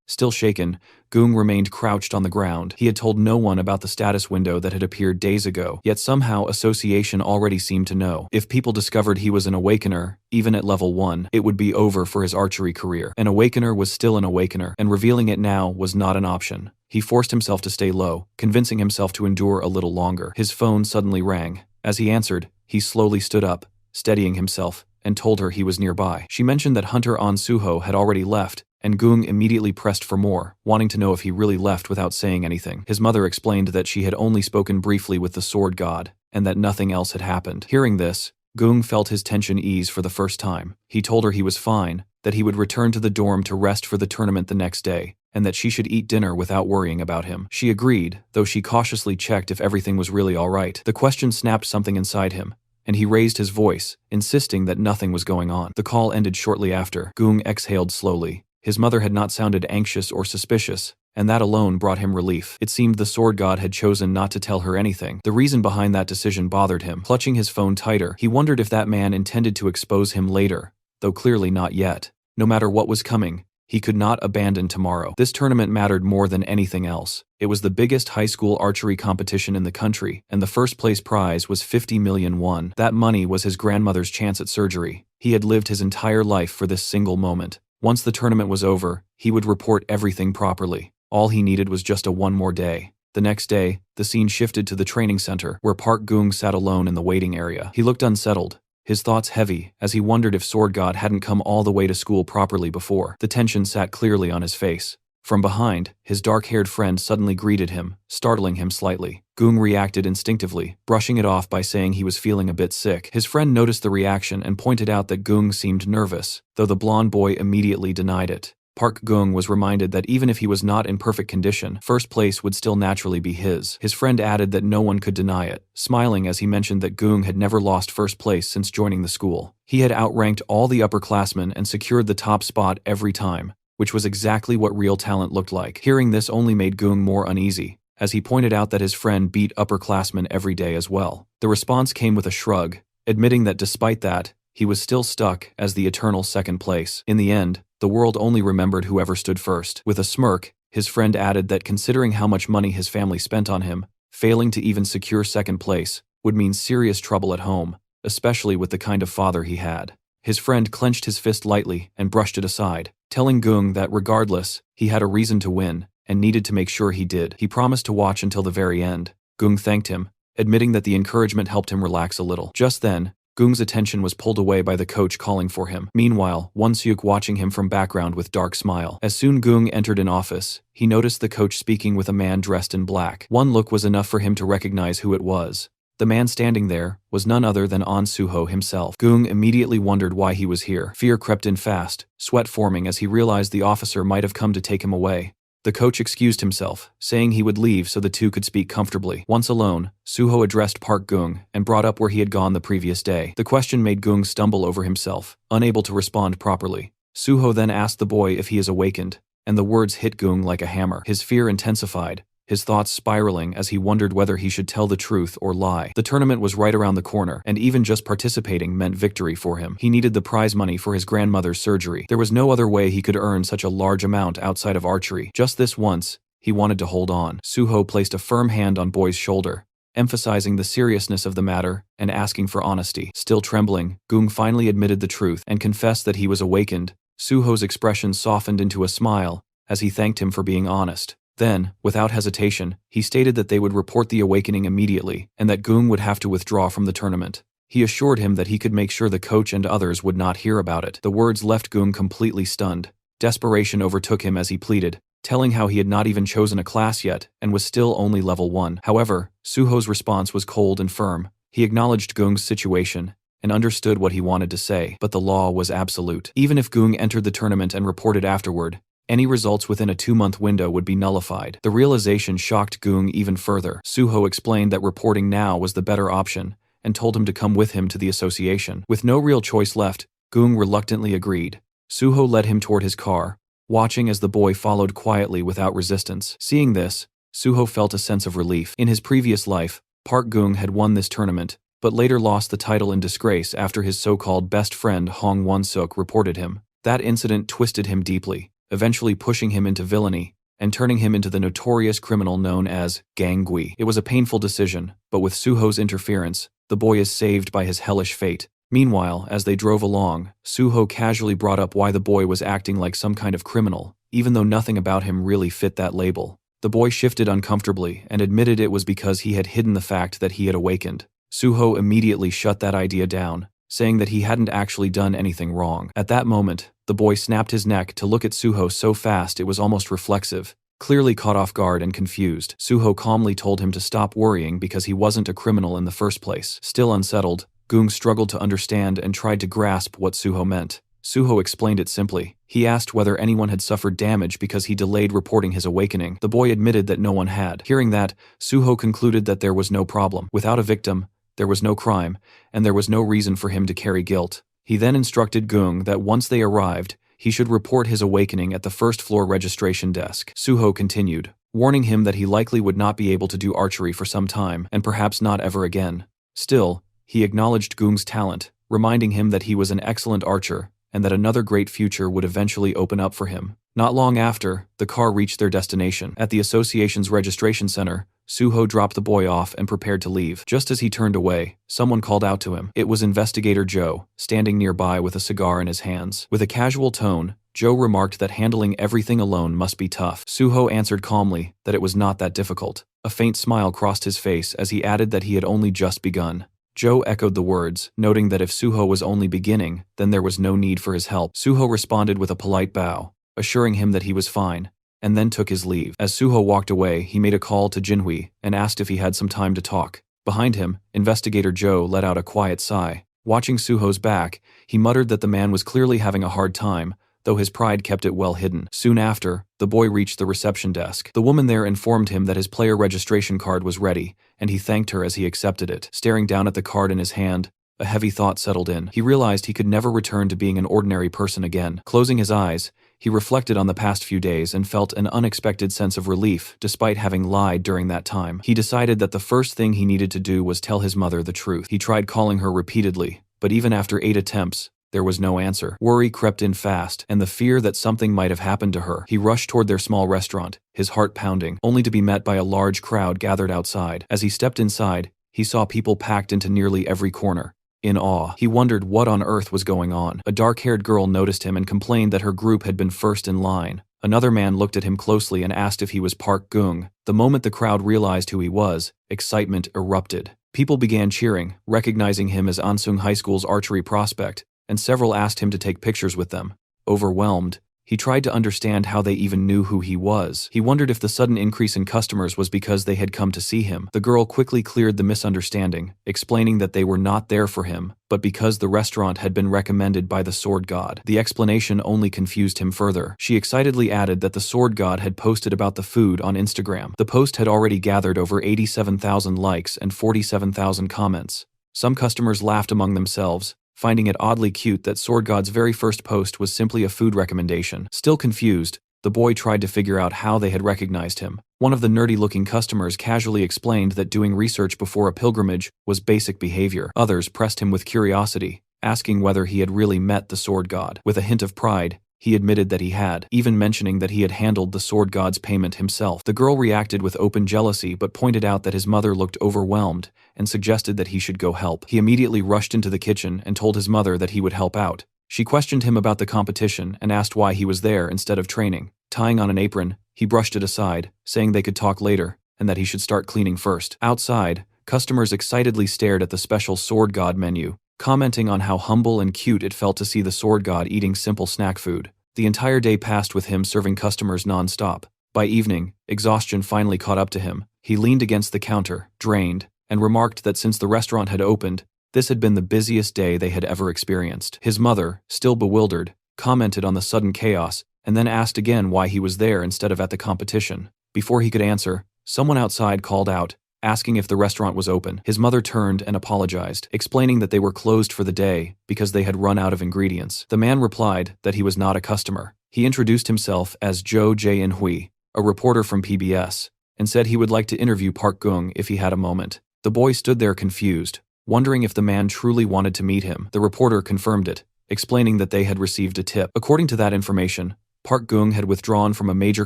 Still shaken, Gung remained crouched on the ground. He had told no one about the status window that had appeared days ago, yet somehow Association already seemed to know. If people discovered he was an awakener, even at level 1, it would be over for his archery career. An awakener was still an awakener, and revealing it now was not an option. He forced himself to stay low, convincing himself to endure a little longer. His phone suddenly rang. As he answered, he slowly stood up, steadying himself, and told her he was nearby. She mentioned that Hunter On Suho had already left, and Gung immediately pressed for more, wanting to know if he really left without saying anything. His mother explained that she had only spoken briefly with the sword god, and that nothing else had happened. Hearing this, Gung felt his tension ease for the first time. He told her he was fine, that he would return to the dorm to rest for the tournament the next day, and that she should eat dinner without worrying about him. She agreed, though she cautiously checked if everything was really all right. The question snapped something inside him, and he raised his voice, insisting that nothing was going on. The call ended shortly after. Gung exhaled slowly. His mother had not sounded anxious or suspicious, and that alone brought him relief. It seemed the sword god had chosen not to tell her anything. The reason behind that decision bothered him. Clutching his phone tighter, he wondered if that man intended to expose him later, though clearly not yet. No matter what was coming, he could not abandon tomorrow. This tournament mattered more than anything else. It was the biggest high school archery competition in the country, and the first place prize was 50 million won. That money was his grandmother's chance at surgery. He had lived his entire life for this single moment. Once the tournament was over, he would report everything properly. All he needed was just one more day. The next day, the scene shifted to the training center, where Park Gung sat alone in the waiting area. He looked unsettled, his thoughts heavy, as he wondered if Sword God hadn't come all the way to school properly before. The tension sat clearly on his face. From behind, his dark-haired friend suddenly greeted him, startling him slightly. Gung reacted instinctively, brushing it off by saying he was feeling a bit sick. His friend noticed the reaction and pointed out that Gung seemed nervous, though the blonde boy immediately denied it. Park Gung was reminded that even if he was not in perfect condition, first place would still naturally be his. His friend added that no one could deny it, smiling as he mentioned that Gung had never lost first place since joining the school. He had outranked all the upperclassmen and secured the top spot every time, which was exactly what real talent looked like. Hearing this only made Gung more uneasy, as he pointed out that his friend beat upperclassmen every day as well. The response came with a shrug, admitting that despite that, he was still stuck as the eternal second place. In the end, the world only remembered whoever stood first. With a smirk, his friend added that considering how much money his family spent on him, failing to even secure second place would mean serious trouble at home, especially with the kind of father he had. His friend clenched his fist lightly and brushed it aside, telling Gung that regardless, he had a reason to win and needed to make sure he did. He promised to watch until the very end. Gung thanked him, admitting that the encouragement helped him relax a little. Just then, Gung's attention was pulled away by the coach calling for him. Meanwhile, Won-seuk watching him from background with dark smile. As soon Gung entered an office, he noticed the coach speaking with a man dressed in black. One look was enough for him to recognize who it was. The man standing there was none other than An Suho himself. Gung immediately wondered why he was here. Fear crept in fast, sweat forming as he realized the officer might have come to take him away. The coach excused himself, saying he would leave so the two could speak comfortably. Once alone, Suho addressed Park Gung and brought up where he had gone the previous day. The question made Gung stumble over himself, unable to respond properly. Suho then asked the boy if he is awakened, and the words hit Gung like a hammer. His fear intensified, his thoughts spiraling as he wondered whether he should tell the truth or lie. The tournament was right around the corner, and even just participating meant victory for him. He needed the prize money for his grandmother's surgery. There was no other way he could earn such a large amount outside of archery. Just this once, he wanted to hold on. Suho placed a firm hand on Boy's shoulder, emphasizing the seriousness of the matter and asking for honesty. Still trembling, Gung finally admitted the truth and confessed that he was awakened. Suho's expression softened into a smile as he thanked him for being honest. Then, without hesitation, he stated that they would report the awakening immediately and that Gung would have to withdraw from the tournament. He assured him that he could make sure the coach and others would not hear about it. The words left Gung completely stunned. Desperation overtook him as he pleaded, telling how he had not even chosen a class yet and was still only level 1. However, Suho's response was cold and firm. He acknowledged Gung's situation and understood what he wanted to say, but the law was absolute. Even if Gung entered the tournament and reported afterward, any results within a 2-month window would be nullified. The realization shocked Gung even further. Suho explained that reporting now was the better option and told him to come with him to the association. With no real choice left, Gung reluctantly agreed. Suho led him toward his car, watching as the boy followed quietly without resistance. Seeing this, Suho felt a sense of relief. In his previous life, Park Gung had won this tournament, but later lost the title in disgrace after his so-called best friend Hong Won-suk reported him. That incident twisted him deeply, eventually pushing him into villainy and turning him into the notorious criminal known as Gang Gui. It was a painful decision, but with Suho's interference, the boy is saved by his hellish fate. Meanwhile, as they drove along, Suho casually brought up why the boy was acting like some kind of criminal, even though nothing about him really fit that label. The boy shifted uncomfortably and admitted it was because he had hidden the fact that he had awakened. Suho immediately shut that idea down, saying that he hadn't actually done anything wrong. At that moment, the boy snapped his neck to look at Suho so fast it was almost reflexive, clearly caught off guard and confused. Suho calmly told him to stop worrying because he wasn't a criminal in the first place. Still unsettled, Gung struggled to understand and tried to grasp what Suho meant. Suho explained it simply. He asked whether anyone had suffered damage because he delayed reporting his awakening. The boy admitted that no one had. Hearing that, Suho concluded that there was no problem. Without a victim, there was no crime, and there was no reason for him to carry guilt. He then instructed Gung that once they arrived, he should report his awakening at the first-floor registration desk. Suho continued, warning him that he likely would not be able to do archery for some time, and perhaps not ever again. Still, he acknowledged Gung's talent, reminding him that he was an excellent archer, and that another great future would eventually open up for him. Not long after, the car reached their destination. At the association's registration center, Suho dropped the boy off and prepared to leave. Just as he turned away, someone called out to him. It was Investigator Joe, standing nearby with a cigar in his hands. With a casual tone, Joe remarked that handling everything alone must be tough. Suho answered calmly that it was not that difficult. A faint smile crossed his face as he added that he had only just begun. Joe echoed the words, noting that if Suho was only beginning, then there was no need for his help. Suho responded with a polite bow, assuring him that he was fine, and then took his leave. As Suho walked away, he made a call to Jinhui and asked if he had some time to talk. Behind him, Investigator Joe let out a quiet sigh. Watching Suho's back, he muttered that the man was clearly having a hard time, though his pride kept it well hidden. Soon after, the boy reached the reception desk. The woman there informed him that his player registration card was ready, and he thanked her as he accepted it. Staring down at the card in his hand, a heavy thought settled in. He realized he could never return to being an ordinary person again. Closing his eyes, he reflected on the past few days and felt an unexpected sense of relief despite having lied during that time. He decided that the first thing he needed to do was tell his mother the truth. He tried calling her repeatedly, but even after 8 attempts, there was no answer. Worry crept in fast, and the fear that something might have happened to her. He rushed toward their small restaurant, his heart pounding, only to be met by a large crowd gathered outside. As he stepped inside, he saw people packed into nearly every corner. In awe, he wondered what on earth was going on. A dark-haired girl noticed him and complained that her group had been first in line. Another man looked at him closely and asked if he was Park Gung. The moment the crowd realized who he was, excitement erupted. People began cheering, recognizing him as Ansung High School's archery prospect, and several asked him to take pictures with them. Overwhelmed, He tried to understand how they even knew who he was. He wondered if the sudden increase in customers was because they had come to see him. The girl quickly cleared the misunderstanding, explaining that they were not there for him, but because the restaurant had been recommended by the sword god. The explanation only confused him further. She excitedly added that the sword god had posted about the food on Instagram. The post had already gathered over 87,000 likes and 47,000 comments. Some customers laughed among themselves, finding it oddly cute that Sword God's very first post was simply a food recommendation. Still confused, the boy tried to figure out how they had recognized him. One of the nerdy-looking customers casually explained that doing research before a pilgrimage was basic behavior. Others pressed him with curiosity, asking whether he had really met the Sword God. With a hint of pride, he admitted that he had, even mentioning that he had handled the sword god's payment himself. The girl reacted with open jealousy but pointed out that his mother looked overwhelmed and suggested that he should go help. He immediately rushed into the kitchen and told his mother that he would help out. She questioned him about the competition and asked why he was there instead of training. Tying on an apron, he brushed it aside, saying they could talk later and that he should start cleaning first. Outside, customers excitedly stared at the special sword god menu, commenting on how humble and cute it felt to see the sword god eating simple snack food. The entire day passed with him serving customers non-stop. By evening, exhaustion finally caught up to him. He leaned against the counter, drained, and remarked that since the restaurant had opened, this had been the busiest day they had ever experienced. His mother, still bewildered, commented on the sudden chaos and then asked again why he was there instead of at the competition. Before he could answer, someone outside called out, asking if the restaurant was open. His mother turned and apologized, explaining that they were closed for the day because they had run out of ingredients. The man replied that he was not a customer. He introduced himself as Jo Jae-in-hui, a reporter from PBS, and said he would like to interview Park Gung if he had a moment. The boy stood there confused, wondering if the man truly wanted to meet him. The reporter confirmed it, explaining that they had received a tip. According to that information, Park Gung had withdrawn from a major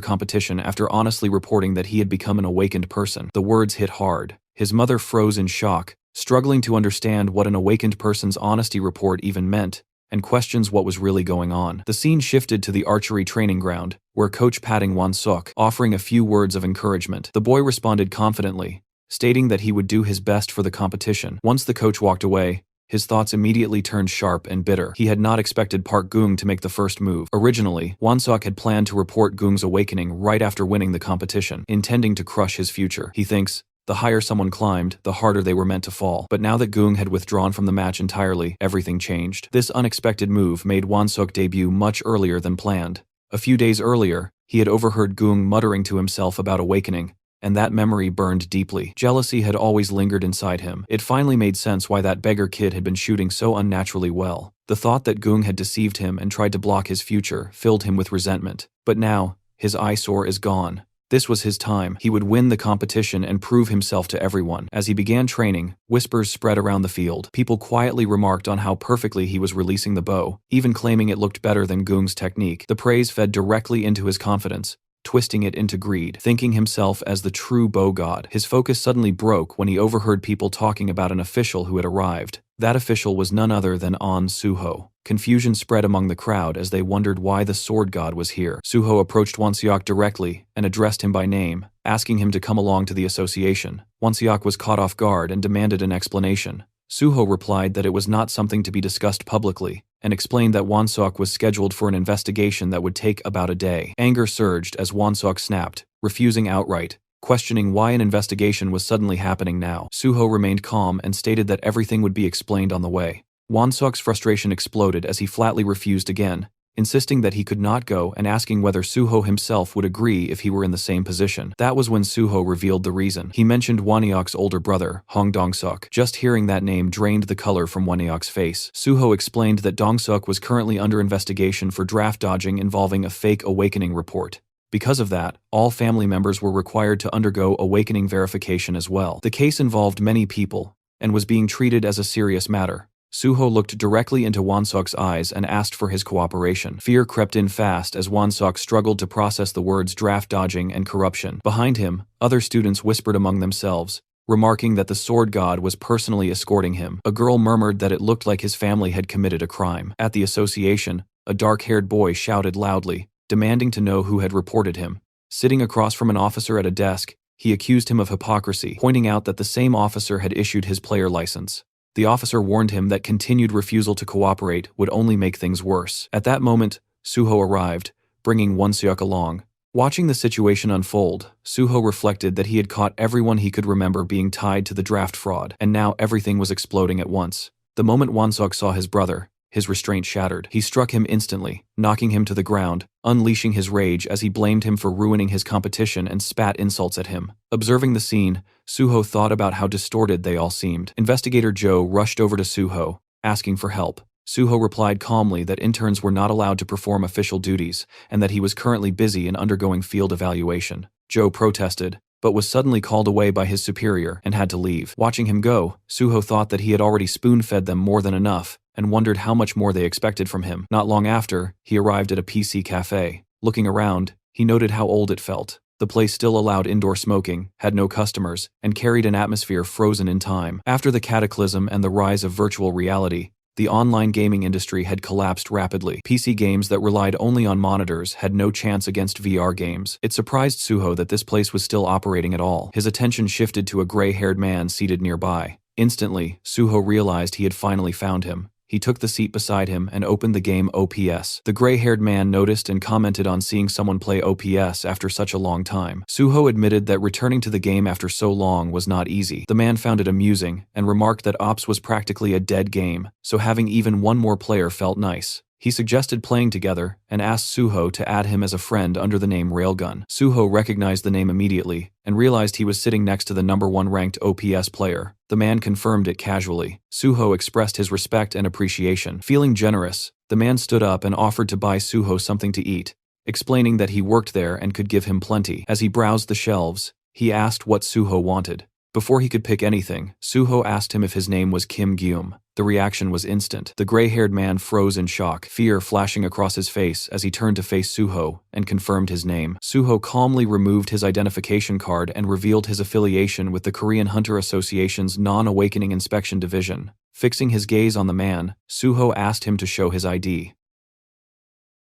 competition after honestly reporting that he had become an awakened person. The words hit hard. His mother froze in shock, struggling to understand what an awakened person's honesty report even meant, and questions what was really going on. The scene shifted to the archery training ground, where Coach patting Won-suk, offering a few words of encouragement. The boy responded confidently, stating that he would do his best for the competition. Once the coach walked away, his thoughts immediately turned sharp and bitter. He had not expected Park Gung to make the first move. Originally, Won-suk had planned to report Gung's awakening right after winning the competition, intending to crush his future. He thinks, the higher someone climbed, the harder they were meant to fall. But now that Gung had withdrawn from the match entirely, everything changed. This unexpected move made Won-suk debut much earlier than planned. A few days earlier, he had overheard Gung muttering to himself about awakening, and that memory burned deeply. Jealousy had always lingered inside him. It finally made sense why that beggar kid had been shooting so unnaturally well. The thought that Gung had deceived him and tried to block his future filled him with resentment. But now, his eyesore is gone. This was his time. He would win the competition and prove himself to everyone. As he began training, whispers spread around the field. People quietly remarked on how perfectly he was releasing the bow, even claiming it looked better than Gung's technique. The praise fed directly into his confidence, twisting it into greed. Thinking himself as the true bow god, his focus suddenly broke when he overheard people talking about an official who had arrived. That official was none other than An Suho. Confusion spread among the crowd as they wondered why the sword god was here. Suho approached Won-seok directly and addressed him by name, asking him to come along to the association. Won-seok was caught off guard and demanded an explanation. Suho replied that it was not something to be discussed publicly, and explained that Won-seok was scheduled for an investigation that would take about a day. Anger surged as Won-seok snapped, refusing outright, questioning why an investigation was suddenly happening now. Suho remained calm and stated that everything would be explained on the way. Won-seok's frustration exploded as he flatly refused again, insisting that he could not go and asking whether Suho himself would agree if he were in the same position. That was when Suho revealed the reason. He mentioned Won-seok's older brother, Hong Dong-suk. Just hearing that name drained the color from Won-seok's face. Suho explained that Dong-suk was currently under investigation for draft dodging involving a fake awakening report. Because of that, all family members were required to undergo awakening verification as well. The case involved many people and was being treated as a serious matter. Suho looked directly into Won-seok's eyes and asked for his cooperation. Fear crept in fast as Won-seok struggled to process the words draft dodging and corruption. Behind him, other students whispered among themselves, remarking that the sword god was personally escorting him. A girl murmured that it looked like his family had committed a crime. At the association, a dark-haired boy shouted loudly, demanding to know who had reported him. Sitting across from an officer at a desk, he accused him of hypocrisy, pointing out that the same officer had issued his player license. The officer warned him that continued refusal to cooperate would only make things worse. At that moment, Suho arrived, bringing Wonseok along. Watching the situation unfold, Suho reflected that he had caught everyone he could remember being tied to the draft fraud, and now everything was exploding at once. The moment Wonseok saw his brother, his restraint shattered. He struck him instantly, knocking him to the ground, unleashing his rage as he blamed him for ruining his competition and spat insults at him. Observing the scene, Suho thought about how distorted they all seemed. Investigator Joe rushed over to Suho, asking for help. Suho replied calmly that interns were not allowed to perform official duties and that he was currently busy and undergoing field evaluation. Joe protested, but was suddenly called away by his superior and had to leave. Watching him go, Suho thought that he had already spoon-fed them more than enough and wondered how much more they expected from him. Not long after, he arrived at a PC cafe. Looking around, he noted how old it felt. The place still allowed indoor smoking, had no customers, and carried an atmosphere frozen in time. After the cataclysm and the rise of virtual reality, the online gaming industry had collapsed rapidly. PC games that relied only on monitors had no chance against VR games. It surprised Suho that this place was still operating at all. His attention shifted to a gray-haired man seated nearby. Instantly, Suho realized he had finally found him. He took the seat beside him and opened the game OPS. The gray-haired man noticed and commented on seeing someone play OPS after such a long time. Suho admitted that returning to the game after so long was not easy. The man found it amusing and remarked that Ops was practically a dead game, so having even one more player felt nice. He suggested playing together and asked Suho to add him as a friend under the name Railgun. Suho recognized the name immediately and realized he was sitting next to the #1 ranked OPS player. The man confirmed it casually. Suho expressed his respect and appreciation. Feeling generous, the man stood up and offered to buy Suho something to eat, explaining that he worked there and could give him plenty. As he browsed the shelves, he asked what Suho wanted. Before he could pick anything, Suho asked him if his name was Kim Gyum. The reaction was instant. The gray-haired man froze in shock, fear flashing across his face as he turned to face Suho and confirmed his name. Suho calmly removed his identification card and revealed his affiliation with the Korean Hunter Association's Non-Awakening Inspection Division. Fixing his gaze on the man, Suho asked him to show his ID.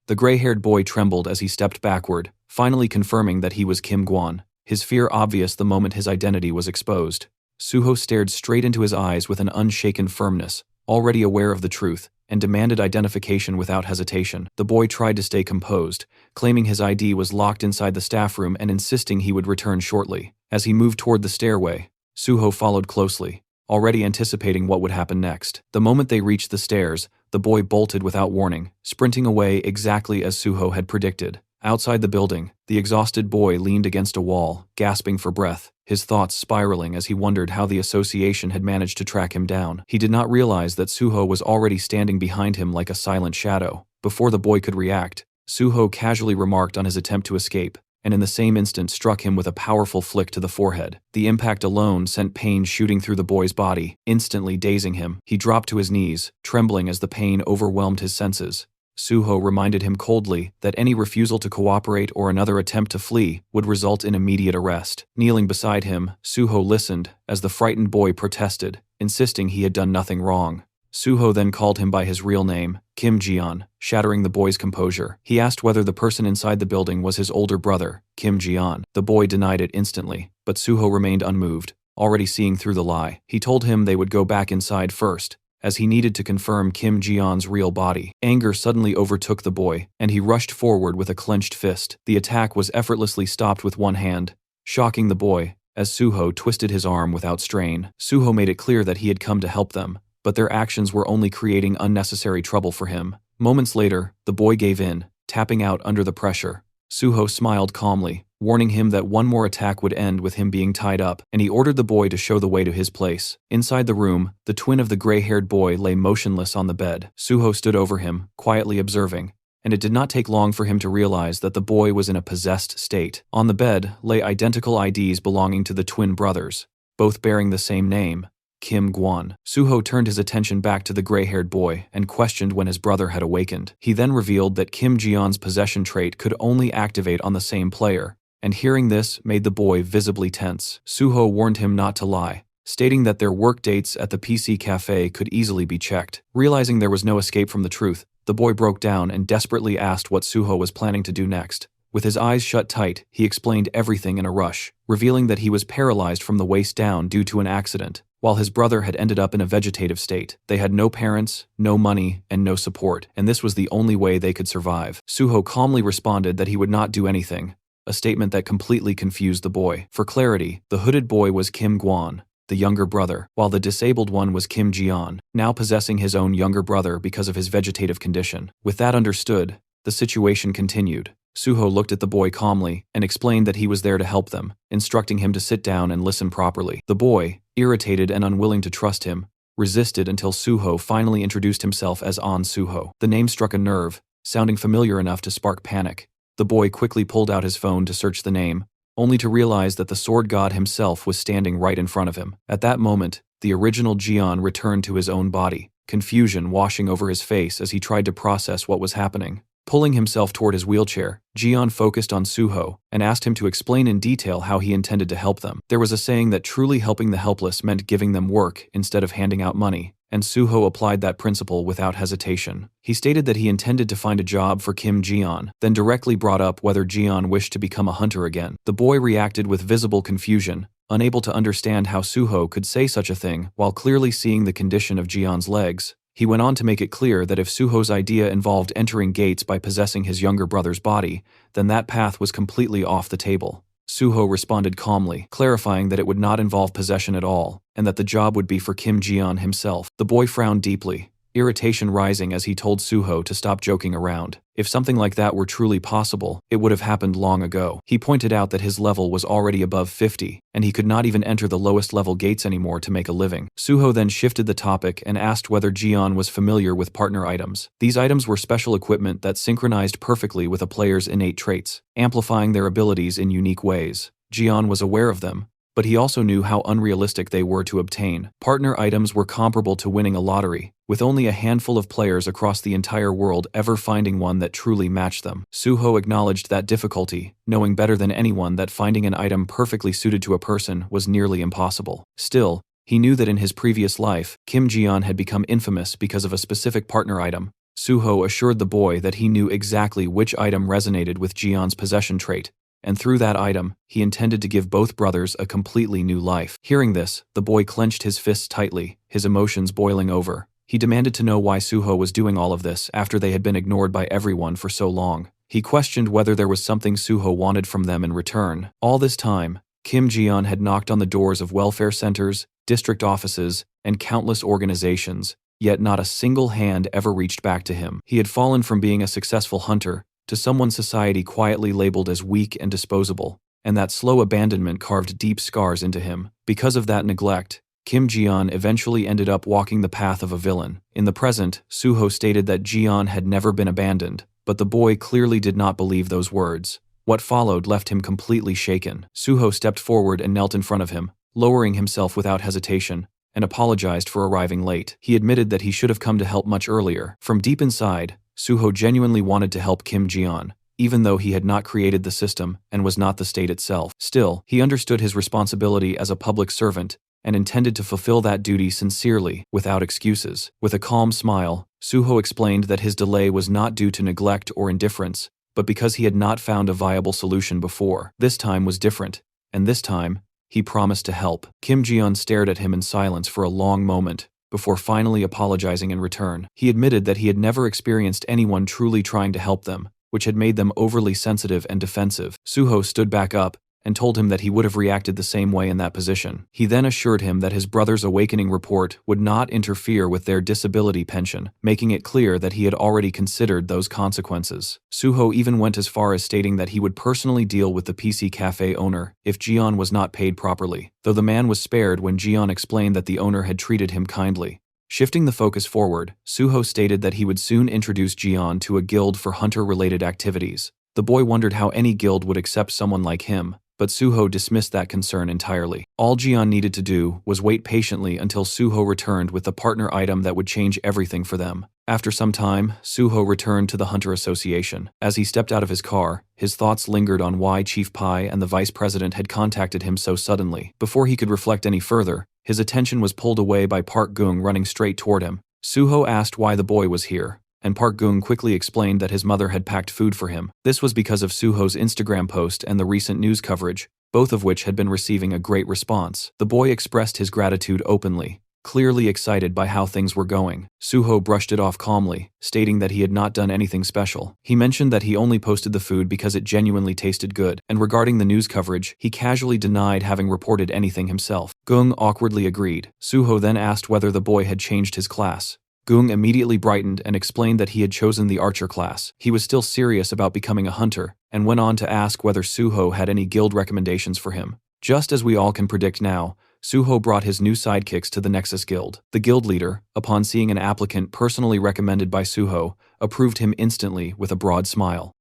The gray-haired boy trembled as he stepped backward, finally confirming that he was Kim Gwon, his fear obvious the moment his identity was exposed. Suho stared straight into his eyes with an unshaken firmness, already aware of the truth, and demanded identification without hesitation. The boy tried to stay composed, claiming his ID was locked inside the staff room and insisting he would return shortly. As he moved toward the stairway, Suho followed closely, already anticipating what would happen next. The moment they reached the stairs, the boy bolted without warning, sprinting away exactly as Suho had predicted. Outside the building, the exhausted boy leaned against a wall, gasping for breath, his thoughts spiraling as he wondered how the association had managed to track him down. He did not realize that Suho was already standing behind him like a silent shadow. Before the boy could react, Suho casually remarked on his attempt to escape, and in the same instant struck him with a powerful flick to the forehead. The impact alone sent pain shooting through the boy's body, instantly dazing him. He dropped to his knees, trembling as the pain overwhelmed his senses. Suho reminded him coldly that any refusal to cooperate or another attempt to flee would result in immediate arrest. Kneeling beside him, Suho listened as the frightened boy protested, insisting he had done nothing wrong. Suho then called him by his real name, Kim Jian, shattering the boy's composure. He asked whether the person inside the building was his older brother, Kim Jian. The boy denied it instantly, but Suho remained unmoved, already seeing through the lie. He told him they would go back inside first, as he needed to confirm Kim Jian's real body. Anger suddenly overtook the boy, and he rushed forward with a clenched fist. The attack was effortlessly stopped with one hand, shocking the boy, as Suho twisted his arm without strain. Suho made it clear that he had come to help them, but their actions were only creating unnecessary trouble for him. Moments later, the boy gave in, tapping out under the pressure. Suho smiled calmly, warning him that one more attack would end with him being tied up, and he ordered the boy to show the way to his place. Inside the room, the twin of the gray-haired boy lay motionless on the bed. Suho stood over him, quietly observing, and it did not take long for him to realize that the boy was in a possessed state. On the bed lay identical IDs belonging to the twin brothers, both bearing the same name, Kim Gwon. Suho turned his attention back to the gray-haired boy and questioned when his brother had awakened. He then revealed that Kim Jian's possession trait could only activate on the same player, and hearing this made the boy visibly tense. Suho warned him not to lie, stating that their work dates at the PC cafe could easily be checked. Realizing there was no escape from the truth, the boy broke down and desperately asked what Suho was planning to do next. With his eyes shut tight, he explained everything in a rush, revealing that he was paralyzed from the waist down due to an accident. while his brother had ended up in a vegetative state. They had no parents, no money, and no support, and this was the only way they could survive. Suho calmly responded that he would not do anything, a statement that completely confused the boy. For clarity, the hooded boy was Kim Gwon, the younger brother, while the disabled one was Kim Jian, now possessing his own younger brother because of his vegetative condition. With that understood, the situation continued. Suho looked at the boy calmly and explained that he was there to help them, instructing him to sit down and listen properly. The boy, irritated and unwilling to trust him, resisted until Suho finally introduced himself as An Suho. The name struck a nerve, sounding familiar enough to spark panic. The boy quickly pulled out his phone to search the name, only to realize that the sword god himself was standing right in front of him. At that moment, the original Jian returned to his own body, confusion washing over his face as he tried to process what was happening. Pulling himself toward his wheelchair, Jian focused on Suho and asked him to explain in detail how he intended to help them. There was a saying that truly helping the helpless meant giving them work instead of handing out money, and Suho applied that principle without hesitation. He stated that he intended to find a job for Kim Jian, then directly brought up whether Jian wished to become a hunter again. The boy reacted with visible confusion, unable to understand how Suho could say such a thing while clearly seeing the condition of Jian's legs. He went on to make it clear that if Suho's idea involved entering gates by possessing his younger brother's body, then that path was completely off the table. Suho responded calmly, clarifying that it would not involve possession at all, and that the job would be for Kim Jian himself. The boy frowned deeply, irritation rising as he told Suho to stop joking around. If something like that were truly possible, it would have happened long ago. He pointed out that his level was already above 50, and he could not even enter the lowest level gates anymore to make a living. Suho then shifted the topic and asked whether Jian was familiar with partner items. These items were special equipment that synchronized perfectly with a player's innate traits, amplifying their abilities in unique ways. Jian was aware of them, but he also knew how unrealistic they were to obtain. Partner items were comparable to winning a lottery, with only a handful of players across the entire world ever finding one that truly matched them. Suho acknowledged that difficulty, knowing better than anyone that finding an item perfectly suited to a person was nearly impossible. Still, he knew that in his previous life, Kim Jian had become infamous because of a specific partner item. Suho assured the boy that he knew exactly which item resonated with Jian's possession trait, and through that item, he intended to give both brothers a completely new life. Hearing this, the boy clenched his fists tightly, his emotions boiling over. He demanded to know why Suho was doing all of this after they had been ignored by everyone for so long. He questioned whether there was something Suho wanted from them in return. All this time, Kim Jian had knocked on the doors of welfare centers, district offices, and countless organizations, yet not a single hand ever reached back to him. He had fallen from being a successful hunter to someone society quietly labeled as weak and disposable, and that slow abandonment carved deep scars into him. Because of that neglect, Kim Jian eventually ended up walking the path of a villain. In the present, Suho stated that Jian had never been abandoned, but the boy clearly did not believe those words. What followed left him completely shaken. Suho stepped forward and knelt in front of him, lowering himself without hesitation, and apologized for arriving late. He admitted that he should have come to help much earlier. From deep inside, Suho genuinely wanted to help Kim Jian, even though he had not created the system and was not the state itself. Still, he understood his responsibility as a public servant and intended to fulfill that duty sincerely, without excuses. With a calm smile, Suho explained that his delay was not due to neglect or indifference, but because he had not found a viable solution before. This time was different, and this time, he promised to help. Kim Jian stared at him in silence for a long moment, before finally apologizing in return. He admitted that he had never experienced anyone truly trying to help them, which had made them overly sensitive and defensive. Suho stood back up and told him that he would have reacted the same way in that position. He then assured him that his brother's awakening report would not interfere with their disability pension, making it clear that he had already considered those consequences. Suho even went as far as stating that he would personally deal with the PC cafe owner if Jian was not paid properly, though the man was spared when Jian explained that the owner had treated him kindly. Shifting the focus forward, Suho stated that he would soon introduce Jian to a guild for hunter-related activities. The boy wondered how any guild would accept someone like him, but Suho dismissed that concern entirely. All Jian needed to do was wait patiently until Suho returned with the partner item that would change everything for them. After some time, Suho returned to the Hunter Association. As he stepped out of his car, his thoughts lingered on why Chief Pai and the vice president had contacted him so suddenly. Before he could reflect any further, his attention was pulled away by Park Gung running straight toward him. Suho asked why the boy was here, and Park Gung quickly explained that his mother had packed food for him. This was because of Suho's Instagram post and the recent news coverage, both of which had been receiving a great response. The boy expressed his gratitude openly, clearly excited by how things were going. Suho brushed it off calmly, stating that he had not done anything special. He mentioned that he only posted the food because it genuinely tasted good, and regarding the news coverage, he casually denied having reported anything himself. Gung awkwardly agreed. Suho then asked whether the boy had changed his class. Gung immediately brightened and explained that he had chosen the archer class. He was still serious about becoming a hunter, and went on to ask whether Suho had any guild recommendations for him. Just as we all can predict now, Suho brought his new sidekicks to the Nexus Guild. The guild leader, upon seeing an applicant personally recommended by Suho, approved him instantly with a broad smile.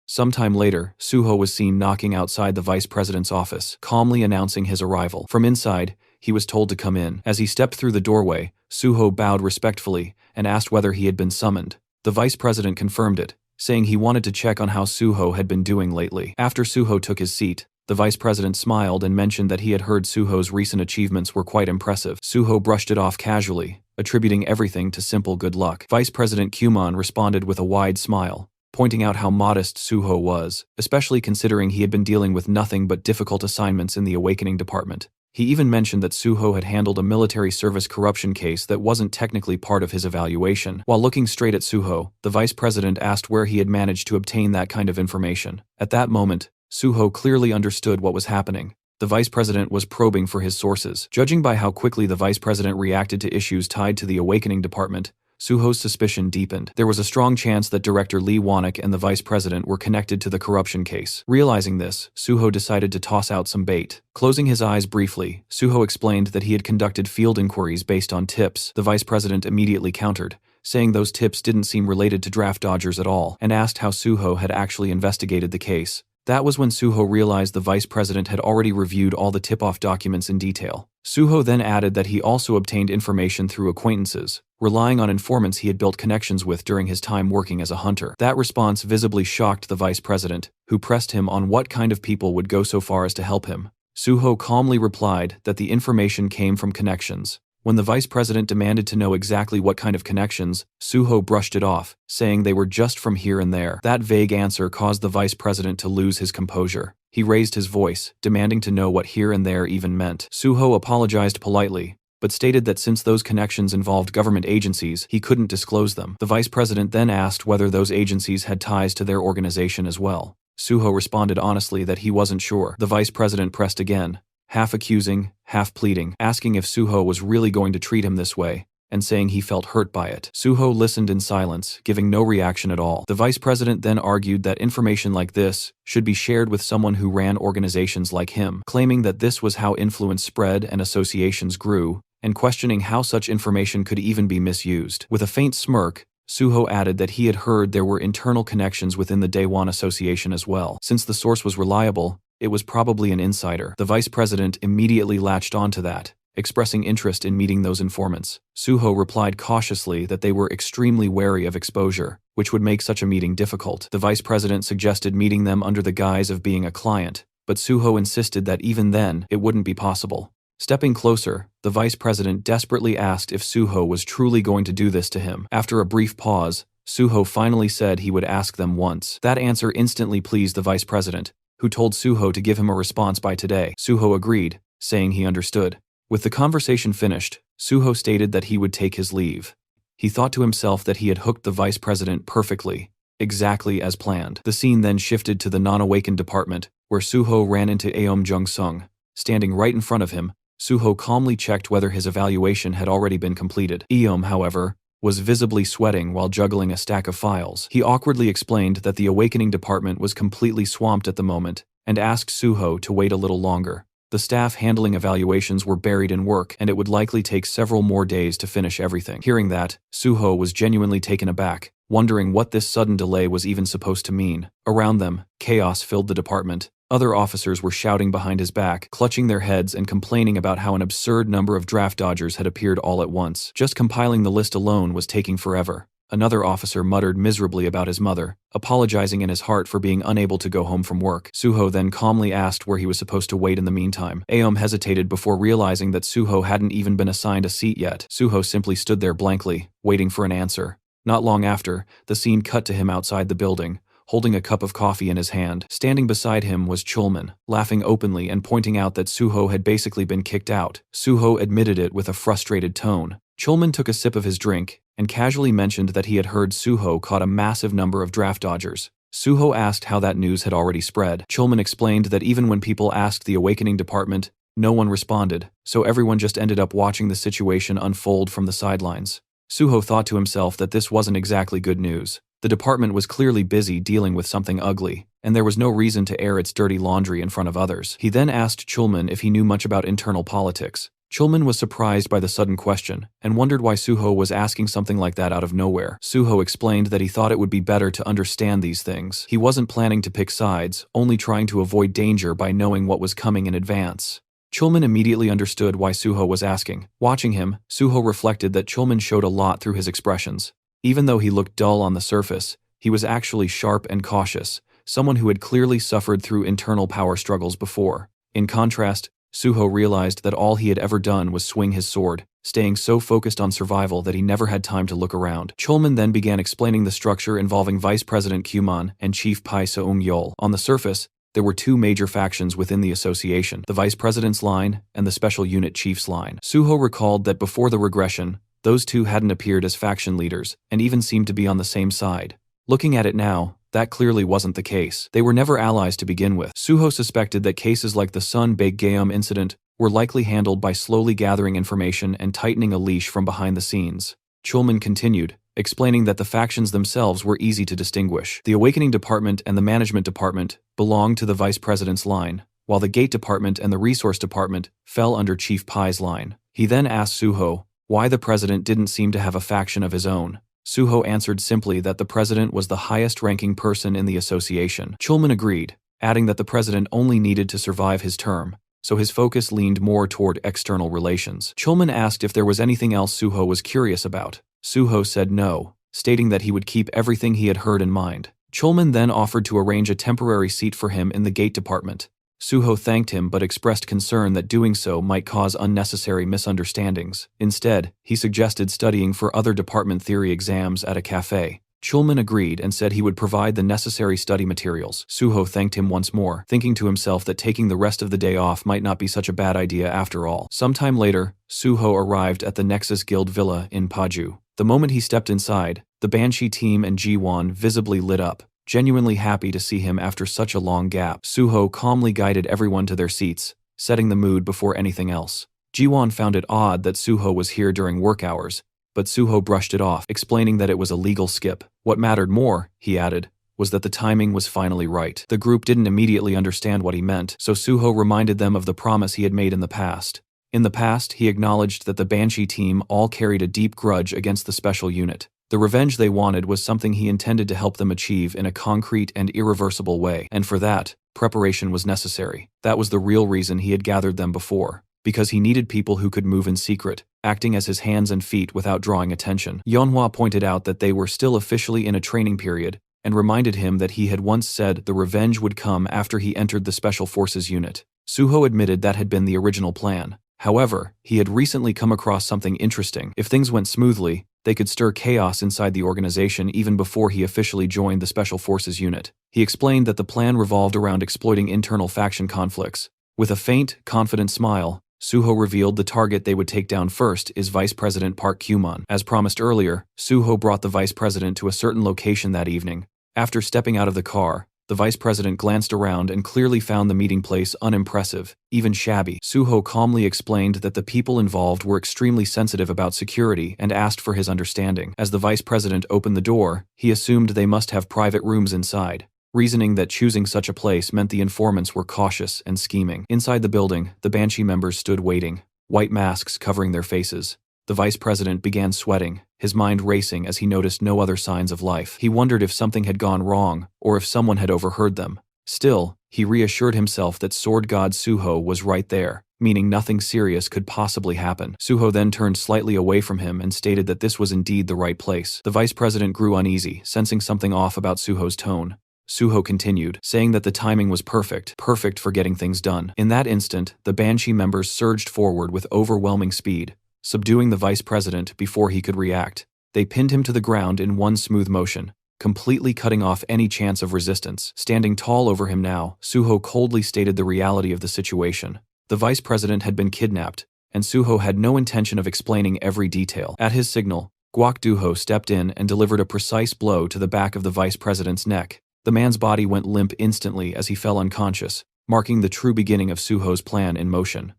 Sometime later, Suho was seen knocking outside the vice president's office, calmly announcing his arrival. From inside, he was told to come in. As he stepped through the doorway, Suho bowed respectfully and asked whether he had been summoned. The vice president confirmed it, saying he wanted to check on how Suho had been doing lately. After Suho took his seat, the vice president smiled and mentioned that he had heard Suho's recent achievements were quite impressive. Suho brushed it off casually, attributing everything to simple good luck. Vice President Kumon responded with a wide smile, pointing out how modest Suho was, especially considering he had been dealing with nothing but difficult assignments in the Awakening Department. He even mentioned that Suho had handled a military service corruption case that wasn't technically part of his evaluation. While looking straight at Suho, the vice president asked where he had managed to obtain that kind of information. At that moment, Suho clearly understood what was happening. The vice president was probing for his sources. Judging by how quickly the vice president reacted to issues tied to the Awakening Department, Suho's suspicion deepened. There was a strong chance that Director Lee Wanek and the vice president were connected to the corruption case. Realizing this, Suho decided to toss out some bait. Closing his eyes briefly, Suho explained that he had conducted field inquiries based on tips. The vice president immediately countered, saying those tips didn't seem related to draft dodgers at all, and asked how Suho had actually investigated the case. That was when Suho realized the vice president had already reviewed all the tip-off documents in detail. Suho then added that he also obtained information through acquaintances, relying on informants he had built connections with during his time working as a hunter. That response visibly shocked the vice president, who pressed him on what kind of people would go so far as to help him. Suho calmly replied that the information came from connections. When the vice president demanded to know exactly what kind of connections, Suho brushed it off, saying they were just from here and there. That vague answer caused the vice president to lose his composure. He raised his voice, demanding to know what here and there even meant. Suho apologized politely, but stated that since those connections involved government agencies, he couldn't disclose them. The vice president then asked whether those agencies had ties to their organization as well. Suho responded honestly that he wasn't sure. The vice president pressed again, half accusing, half pleading, asking if Suho was really going to treat him this way, and saying he felt hurt by it. Suho listened in silence, giving no reaction at all. The vice president then argued that information like this should be shared with someone who ran organizations like him, claiming that this was how influence spread and associations grew, and questioning how such information could even be misused. With a faint smirk, Suho added that he had heard there were internal connections within the Daewon Association as well. Since the source was reliable, it was probably an insider. The vice president immediately latched onto that, expressing interest in meeting those informants. Suho replied cautiously that they were extremely wary of exposure, which would make such a meeting difficult. The vice president suggested meeting them under the guise of being a client, but Suho insisted that even then, it wouldn't be possible. Stepping closer, the vice president desperately asked if Suho was truly going to do this to him. After a brief pause, Suho finally said he would ask them once. That answer instantly pleased the vice president, who told Suho to give him a response by today. Suho agreed, saying he understood. With the conversation finished, Suho stated that he would take his leave. He thought to himself that he had hooked the vice president perfectly, exactly as planned. The scene then shifted to the non-awakened department, where Suho ran into Aom Jung-sung. Standing right in front of him, Suho calmly checked whether his evaluation had already been completed. Aom, however, was visibly sweating while juggling a stack of files. He awkwardly explained that the Awakening Department was completely swamped at the moment, and asked Suho to wait a little longer. The staff handling evaluations were buried in work, and it would likely take several more days to finish everything. Hearing that, Suho was genuinely taken aback, wondering what this sudden delay was even supposed to mean. Around them, chaos filled the department. Other officers were shouting behind his back, clutching their heads and complaining about how an absurd number of draft dodgers had appeared all at once. Just compiling the list alone was taking forever. Another officer muttered miserably about his mother, apologizing in his heart for being unable to go home from work. Suho then calmly asked where he was supposed to wait in the meantime. Aom hesitated before realizing that Suho hadn't even been assigned a seat yet. Suho simply stood there blankly, waiting for an answer. Not long after, the scene cut to him outside the building, holding a cup of coffee in his hand. Standing beside him was Chulman, laughing openly and pointing out that Suho had basically been kicked out. Suho admitted it with a frustrated tone. Chulman took a sip of his drink and casually mentioned that he had heard Suho caught a massive number of draft dodgers. Suho asked how that news had already spread. Chulman explained that even when people asked the Awakening Department, no one responded, so everyone just ended up watching the situation unfold from the sidelines. Suho thought to himself that this wasn't exactly good news. The department was clearly busy dealing with something ugly, and there was no reason to air its dirty laundry in front of others. He then asked Chulman if he knew much about internal politics. Chulman was surprised by the sudden question, and wondered why Suho was asking something like that out of nowhere. Suho explained that he thought it would be better to understand these things. He wasn't planning to pick sides, only trying to avoid danger by knowing what was coming in advance. Chulman immediately understood why Suho was asking. Watching him, Suho reflected that Chulman showed a lot through his expressions. Even though he looked dull on the surface, he was actually sharp and cautious, someone who had clearly suffered through internal power struggles before. In contrast, Suho realized that all he had ever done was swing his sword, staying so focused on survival that he never had time to look around. Chulman then began explaining the structure involving Vice President Kyuman and Chief Pai Seung-yeol. On the surface, there were two major factions within the association, the Vice President's line and the Special Unit Chief's line. Suho recalled that before the regression, those two hadn't appeared as faction leaders, and even seemed to be on the same side. Looking at it now, that clearly wasn't the case. They were never allies to begin with. Suho suspected that cases like the Sun Baekgeum incident were likely handled by slowly gathering information and tightening a leash from behind the scenes. Chulman continued, explaining that the factions themselves were easy to distinguish. The Awakening Department and the Management Department belonged to the Vice President's line, while the Gate Department and the Resource Department fell under Chief Pai's line. He then asked Suho why the president didn't seem to have a faction of his own. Suho answered simply that the president was the highest-ranking person in the association. Chulman agreed, adding that the president only needed to survive his term, so his focus leaned more toward external relations. Chulman asked if there was anything else Suho was curious about. Suho said no, stating that he would keep everything he had heard in mind. Chulman then offered to arrange a temporary seat for him in the Gate Department. Suho thanked him but expressed concern that doing so might cause unnecessary misunderstandings. Instead, he suggested studying for other department theory exams at a cafe. Chulman agreed and said he would provide the necessary study materials. Suho thanked him once more, thinking to himself that taking the rest of the day off might not be such a bad idea after all. Sometime later, Suho arrived at the Nexus Guild Villa in Paju. The moment he stepped inside, the Banshee team and Ji-won visibly lit up, genuinely happy to see him after such a long gap. Suho calmly guided everyone to their seats, setting the mood before anything else. Ji-won found it odd that Suho was here during work hours, but Suho brushed it off, explaining that it was a legal skip. What mattered more, he added, was that the timing was finally right. The group didn't immediately understand what he meant, so Suho reminded them of the promise he had made in the past. In the past, he acknowledged that the Banshee team all carried a deep grudge against the special unit. The revenge they wanted was something he intended to help them achieve in a concrete and irreversible way, and for that, preparation was necessary. That was the real reason he had gathered them before, because he needed people who could move in secret, acting as his hands and feet without drawing attention. Manhwa pointed out that they were still officially in a training period, and reminded him that he had once said the revenge would come after he entered the Special Forces unit. Suho admitted that had been the original plan. However, he had recently come across something interesting. If things went smoothly, they could stir chaos inside the organization even before he officially joined the Special Forces unit. He explained that the plan revolved around exploiting internal faction conflicts. With a faint, confident smile, Suho revealed the target they would take down first is Vice President Park Kyuman. As promised earlier, Suho brought the Vice President to a certain location that evening. After stepping out of the car, the Vice President glanced around and clearly found the meeting place unimpressive, even shabby. Suho calmly explained that the people involved were extremely sensitive about security and asked for his understanding. As the Vice President opened the door, he assumed they must have private rooms inside, reasoning that choosing such a place meant the informants were cautious and scheming. Inside the building, the Banshee members stood waiting, white masks covering their faces. The Vice President began sweating, his mind racing as he noticed no other signs of life. He wondered if something had gone wrong, or if someone had overheard them. Still, he reassured himself that Sword God Suho was right there, meaning nothing serious could possibly happen. Suho then turned slightly away from him and stated that this was indeed the right place. The Vice President grew uneasy, sensing something off about Suho's tone. Suho continued, saying that the timing was perfect for getting things done. In that instant, the Banshee members surged forward with overwhelming speed, subduing the Vice President before he could react. They pinned him to the ground in one smooth motion, completely cutting off any chance of resistance. Standing tall over him now, Suho coldly stated the reality of the situation. The vice president had been kidnapped, and Suho had no intention of explaining every detail. At his signal, Guok Duho stepped in and delivered a precise blow to the back of the vice president's neck. The man's body went limp instantly as he fell unconscious, marking the true beginning of Suho's plan in motion.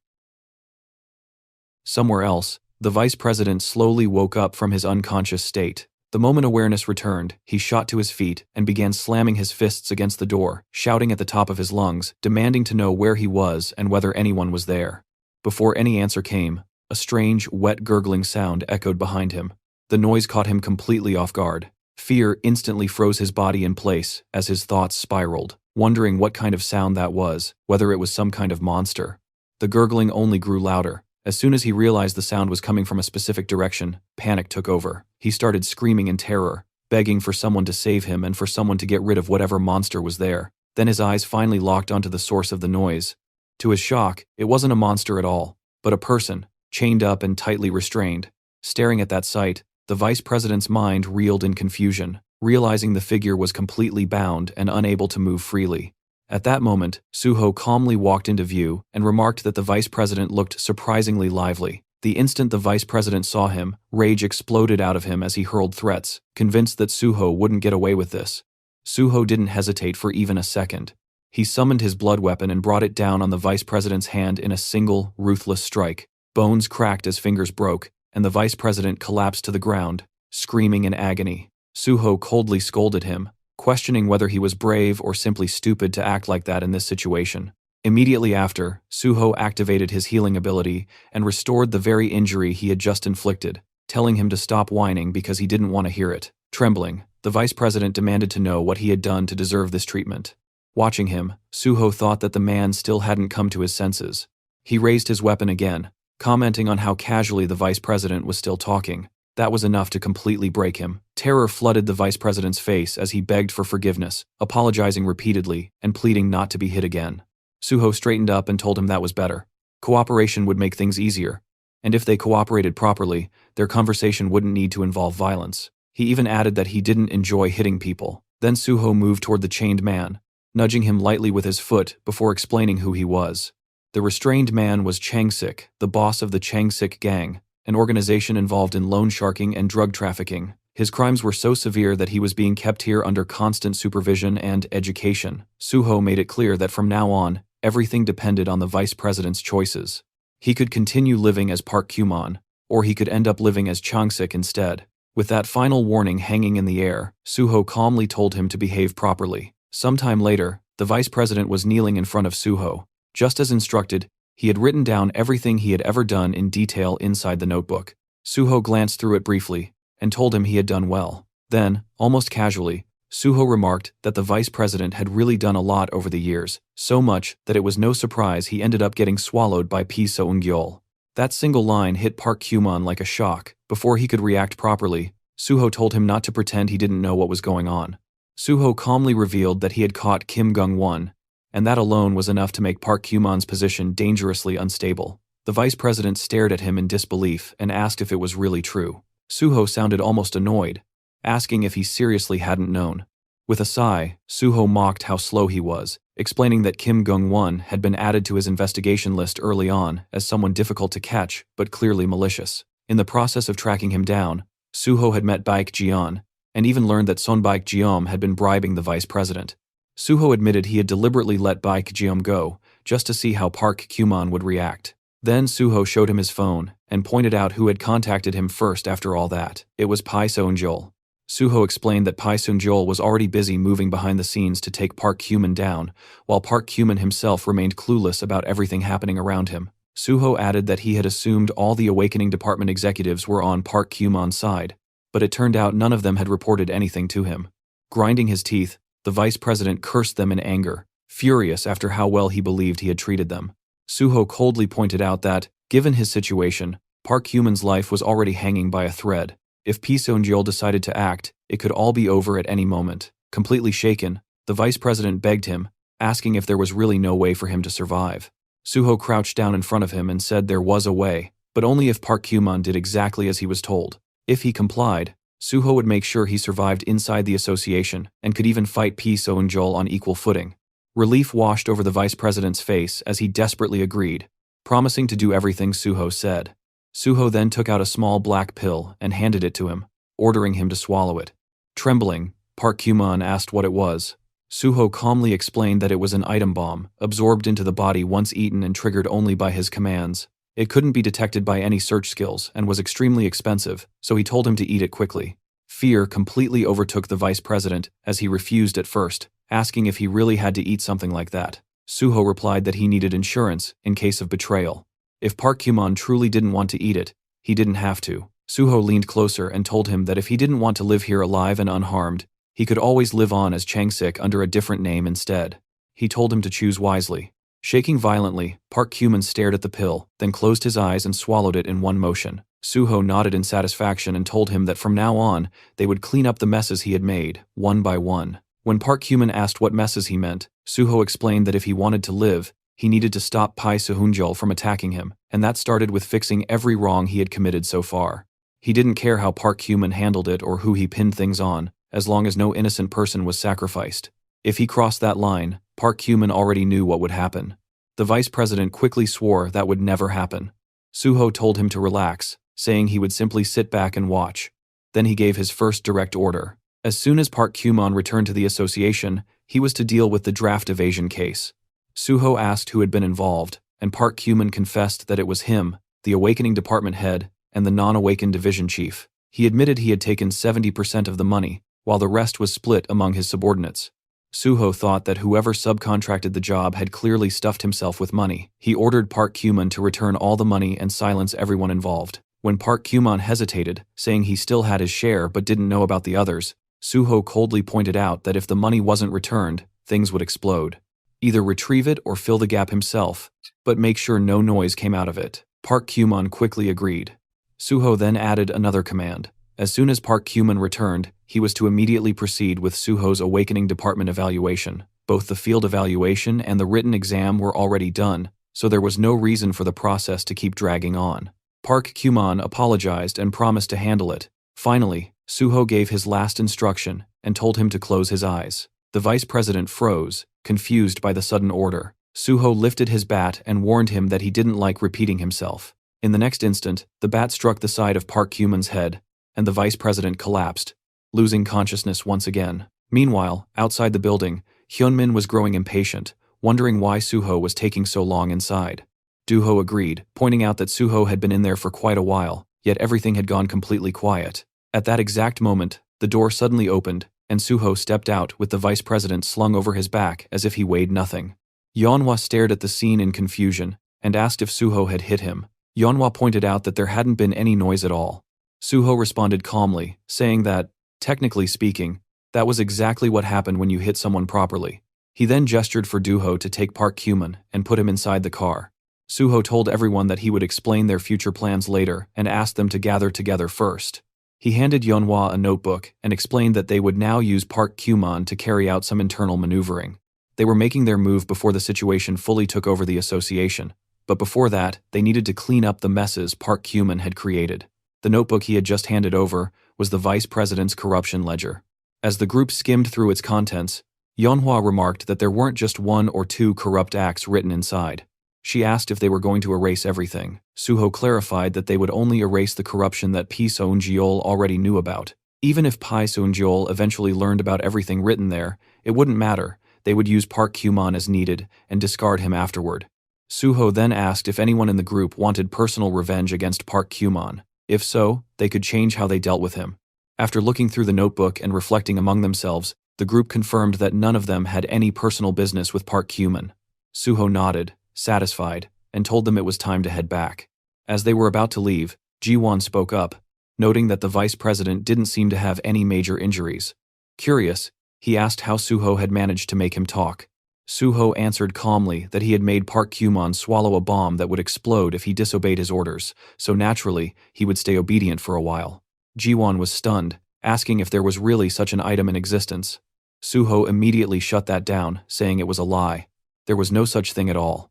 Somewhere else, the vice president slowly woke up from his unconscious state. The moment awareness returned, he shot to his feet and began slamming his fists against the door, shouting at the top of his lungs, demanding to know where he was and whether anyone was there. Before any answer came, a strange, wet gurgling sound echoed behind him. The noise caught him completely off guard. Fear instantly froze his body in place as his thoughts spiraled, wondering what kind of sound that was, whether it was some kind of monster. The gurgling only grew louder. As soon as he realized the sound was coming from a specific direction, panic took over. He started screaming in terror, begging for someone to save him and for someone to get rid of whatever monster was there. Then his eyes finally locked onto the source of the noise. To his shock, it wasn't a monster at all, but a person, chained up and tightly restrained. Staring at that sight, the vice president's mind reeled in confusion, realizing the figure was completely bound and unable to move freely. At that moment, Suho calmly walked into view and remarked that the vice president looked surprisingly lively. The instant the vice president saw him, rage exploded out of him as he hurled threats, convinced that Suho wouldn't get away with this. Suho didn't hesitate for even a second. He summoned his blood weapon and brought it down on the vice president's hand in a single, ruthless strike. Bones cracked as fingers broke, and the vice president collapsed to the ground, screaming in agony. Suho coldly scolded him, questioning whether he was brave or simply stupid to act like that in this situation. Immediately after, Suho activated his healing ability and restored the very injury he had just inflicted, telling him to stop whining because he didn't want to hear it. Trembling, the vice president demanded to know what he had done to deserve this treatment. Watching him, Suho thought that the man still hadn't come to his senses. He raised his weapon again, commenting on how casually the vice president was still talking. That was enough to completely break him. Terror flooded the vice president's face as he begged for forgiveness, apologizing repeatedly and pleading not to be hit again. Suho straightened up and told him that was better. Cooperation would make things easier, and if they cooperated properly, their conversation wouldn't need to involve violence. He even added that he didn't enjoy hitting people. Then Suho moved toward the chained man, nudging him lightly with his foot before explaining who he was. The restrained man was Changsik, the boss of the Changsik gang, an organization involved in loan sharking and drug trafficking. His crimes were so severe that he was being kept here under constant supervision and education. Suho made it clear that from now on, everything depended on the vice president's choices. He could continue living as Park Kumon, or he could end up living as Changsik instead. With that final warning hanging in the air, Suho calmly told him to behave properly. Sometime later, the vice president was kneeling in front of Suho. Just as instructed, he had written down everything he had ever done in detail inside the notebook. Suho glanced through it briefly and told him he had done well. Then, almost casually, Suho remarked that the vice president had really done a lot over the years, so much that it was no surprise he ended up getting swallowed by Pi Seung-gyol. That single line hit Park Kumon like a shock. Before he could react properly, Suho told him not to pretend he didn't know what was going on. Suho calmly revealed that he had caught Kim Gung-won, and that alone was enough to make Park Kumon's position dangerously unstable. The vice president stared at him in disbelief and asked if it was really true. Suho sounded almost annoyed, asking if he seriously hadn't known. With a sigh, Suho mocked how slow he was, explaining that Kim Gung-won had been added to his investigation list early on as someone difficult to catch but clearly malicious. In the process of tracking him down, Suho had met Baek Jeon, and even learned that Son Baek Jeom had been bribing the vice president. Suho admitted he had deliberately let Baek Jeom go, just to see how Park Kumon would react. Then Suho showed him his phone, and pointed out who had contacted him first after all that. It was Pi Seung-gyol. Suho explained that Pi Seung-gyol was already busy moving behind the scenes to take Park Kumon down, while Park Kumon himself remained clueless about everything happening around him. Suho added that he had assumed all the Awakening Department executives were on Park Kumon's side, but it turned out none of them had reported anything to him. Grinding his teeth, the vice president cursed them in anger, furious after how well he believed he had treated them. Suho coldly pointed out that, given his situation, Park Kumon's life was already hanging by a thread. If Pi Seung-gyol decided to act, it could all be over at any moment. Completely shaken, the vice president begged him, asking if there was really no way for him to survive. Suho crouched down in front of him and said there was a way, but only if Park Kumon did exactly as he was told. If he complied, Suho would make sure he survived inside the association and could even fight P. Seung-jul on equal footing. Relief washed over the vice president's face as he desperately agreed, promising to do everything Suho said. Suho then took out a small black pill and handed it to him, ordering him to swallow it. Trembling, Park Kyuman asked what it was. Suho calmly explained that it was an item bomb, absorbed into the body once eaten and triggered only by his commands. It couldn't be detected by any search skills and was extremely expensive, so he told him to eat it quickly. Fear completely overtook the vice president as he refused at first, asking if he really had to eat something like that. Suho replied that he needed insurance in case of betrayal. If Park Kyuman truly didn't want to eat it, he didn't have to. Suho leaned closer and told him that if he didn't want to live here alive and unharmed, he could always live on as Changsik under a different name instead. He told him to choose wisely. Shaking violently, Park Kyuman stared at the pill, then closed his eyes and swallowed it in one motion. Suho nodded in satisfaction and told him that from now on, they would clean up the messes he had made, one by one. When Park Kyuman asked what messes he meant, Suho explained that if he wanted to live, he needed to stop Pai Seung-jul from attacking him, and that started with fixing every wrong he had committed so far. He didn't care how Park Kyuman handled it or who he pinned things on, as long as no innocent person was sacrificed. If he crossed that line, Park Kyuman already knew what would happen. The vice president quickly swore that would never happen. Suho told him to relax, saying he would simply sit back and watch. Then he gave his first direct order. As soon as Park Kyuman returned to the association, he was to deal with the draft evasion case. Suho asked who had been involved, and Park Kyuman confessed that it was him, the awakening department head, and the non-awakened division chief. He admitted he had taken 70% of the money, while the rest was split among his subordinates. Suho thought that whoever subcontracted the job had clearly stuffed himself with money. He ordered Park Kyuman to return all the money and silence everyone involved. When Park Kyuman hesitated, saying he still had his share but didn't know about the others, Suho coldly pointed out that if the money wasn't returned, things would explode. Either retrieve it or fill the gap himself, but make sure no noise came out of it. Park Kyuman quickly agreed. Suho then added another command. As soon as Park Kyuman returned, he was to immediately proceed with Suho's awakening department evaluation. Both the field evaluation and the written exam were already done, so there was no reason for the process to keep dragging on. Park Kyuman apologized and promised to handle it. Finally, Suho gave his last instruction and told him to close his eyes. The vice president froze, confused by the sudden order. Suho lifted his bat and warned him that he didn't like repeating himself. In the next instant, the bat struck the side of Park Kyuman's head, and the vice president collapsed, losing consciousness once again. Meanwhile, outside the building, Hyunmin was growing impatient, wondering why Suho was taking so long inside. Duho agreed, pointing out that Suho had been in there for quite a while, yet everything had gone completely quiet. At that exact moment, the door suddenly opened, and Suho stepped out with the vice president slung over his back as if he weighed nothing. Yeonhwa stared at the scene in confusion and asked if Suho had hit him. Yeonhwa pointed out that there hadn't been any noise at all. Suho responded calmly, saying that, technically speaking, that was exactly what happened when you hit someone properly. He then gestured for Duho to take Park Kyuman and put him inside the car. Suho told everyone that he would explain their future plans later and asked them to gather together first. He handed Yeonhwa a notebook and explained that they would now use Park Kyuman to carry out some internal maneuvering. They were making their move before the situation fully took over the association, but before that, they needed to clean up the messes Park Kyuman had created. The notebook he had just handed over was the vice president's corruption ledger. As the group skimmed through its contents, Yeonhwa remarked that there weren't just one or two corrupt acts written inside. She asked if they were going to erase everything. Suho clarified that they would only erase the corruption that Pi Seung-jul already knew about. Even if Pi Seung-jul eventually learned about everything written there, it wouldn't matter. They would use Park Kyuman as needed and discard him afterward. Suho then asked if anyone in the group wanted personal revenge against Park Kyuman. If so, they could change how they dealt with him. After looking through the notebook and reflecting among themselves, the group confirmed that none of them had any personal business with Park Kyuman. Suho nodded, satisfied, and told them it was time to head back. As they were about to leave, Ji-won spoke up, noting that the vice president didn't seem to have any major injuries. Curious, he asked how Suho had managed to make him talk. Suho answered calmly that he had made Park Kyuman swallow a bomb that would explode if he disobeyed his orders, so naturally, he would stay obedient for a while. Ji-won was stunned, asking if there was really such an item in existence. Suho immediately shut that down, saying it was a lie. There was no such thing at all.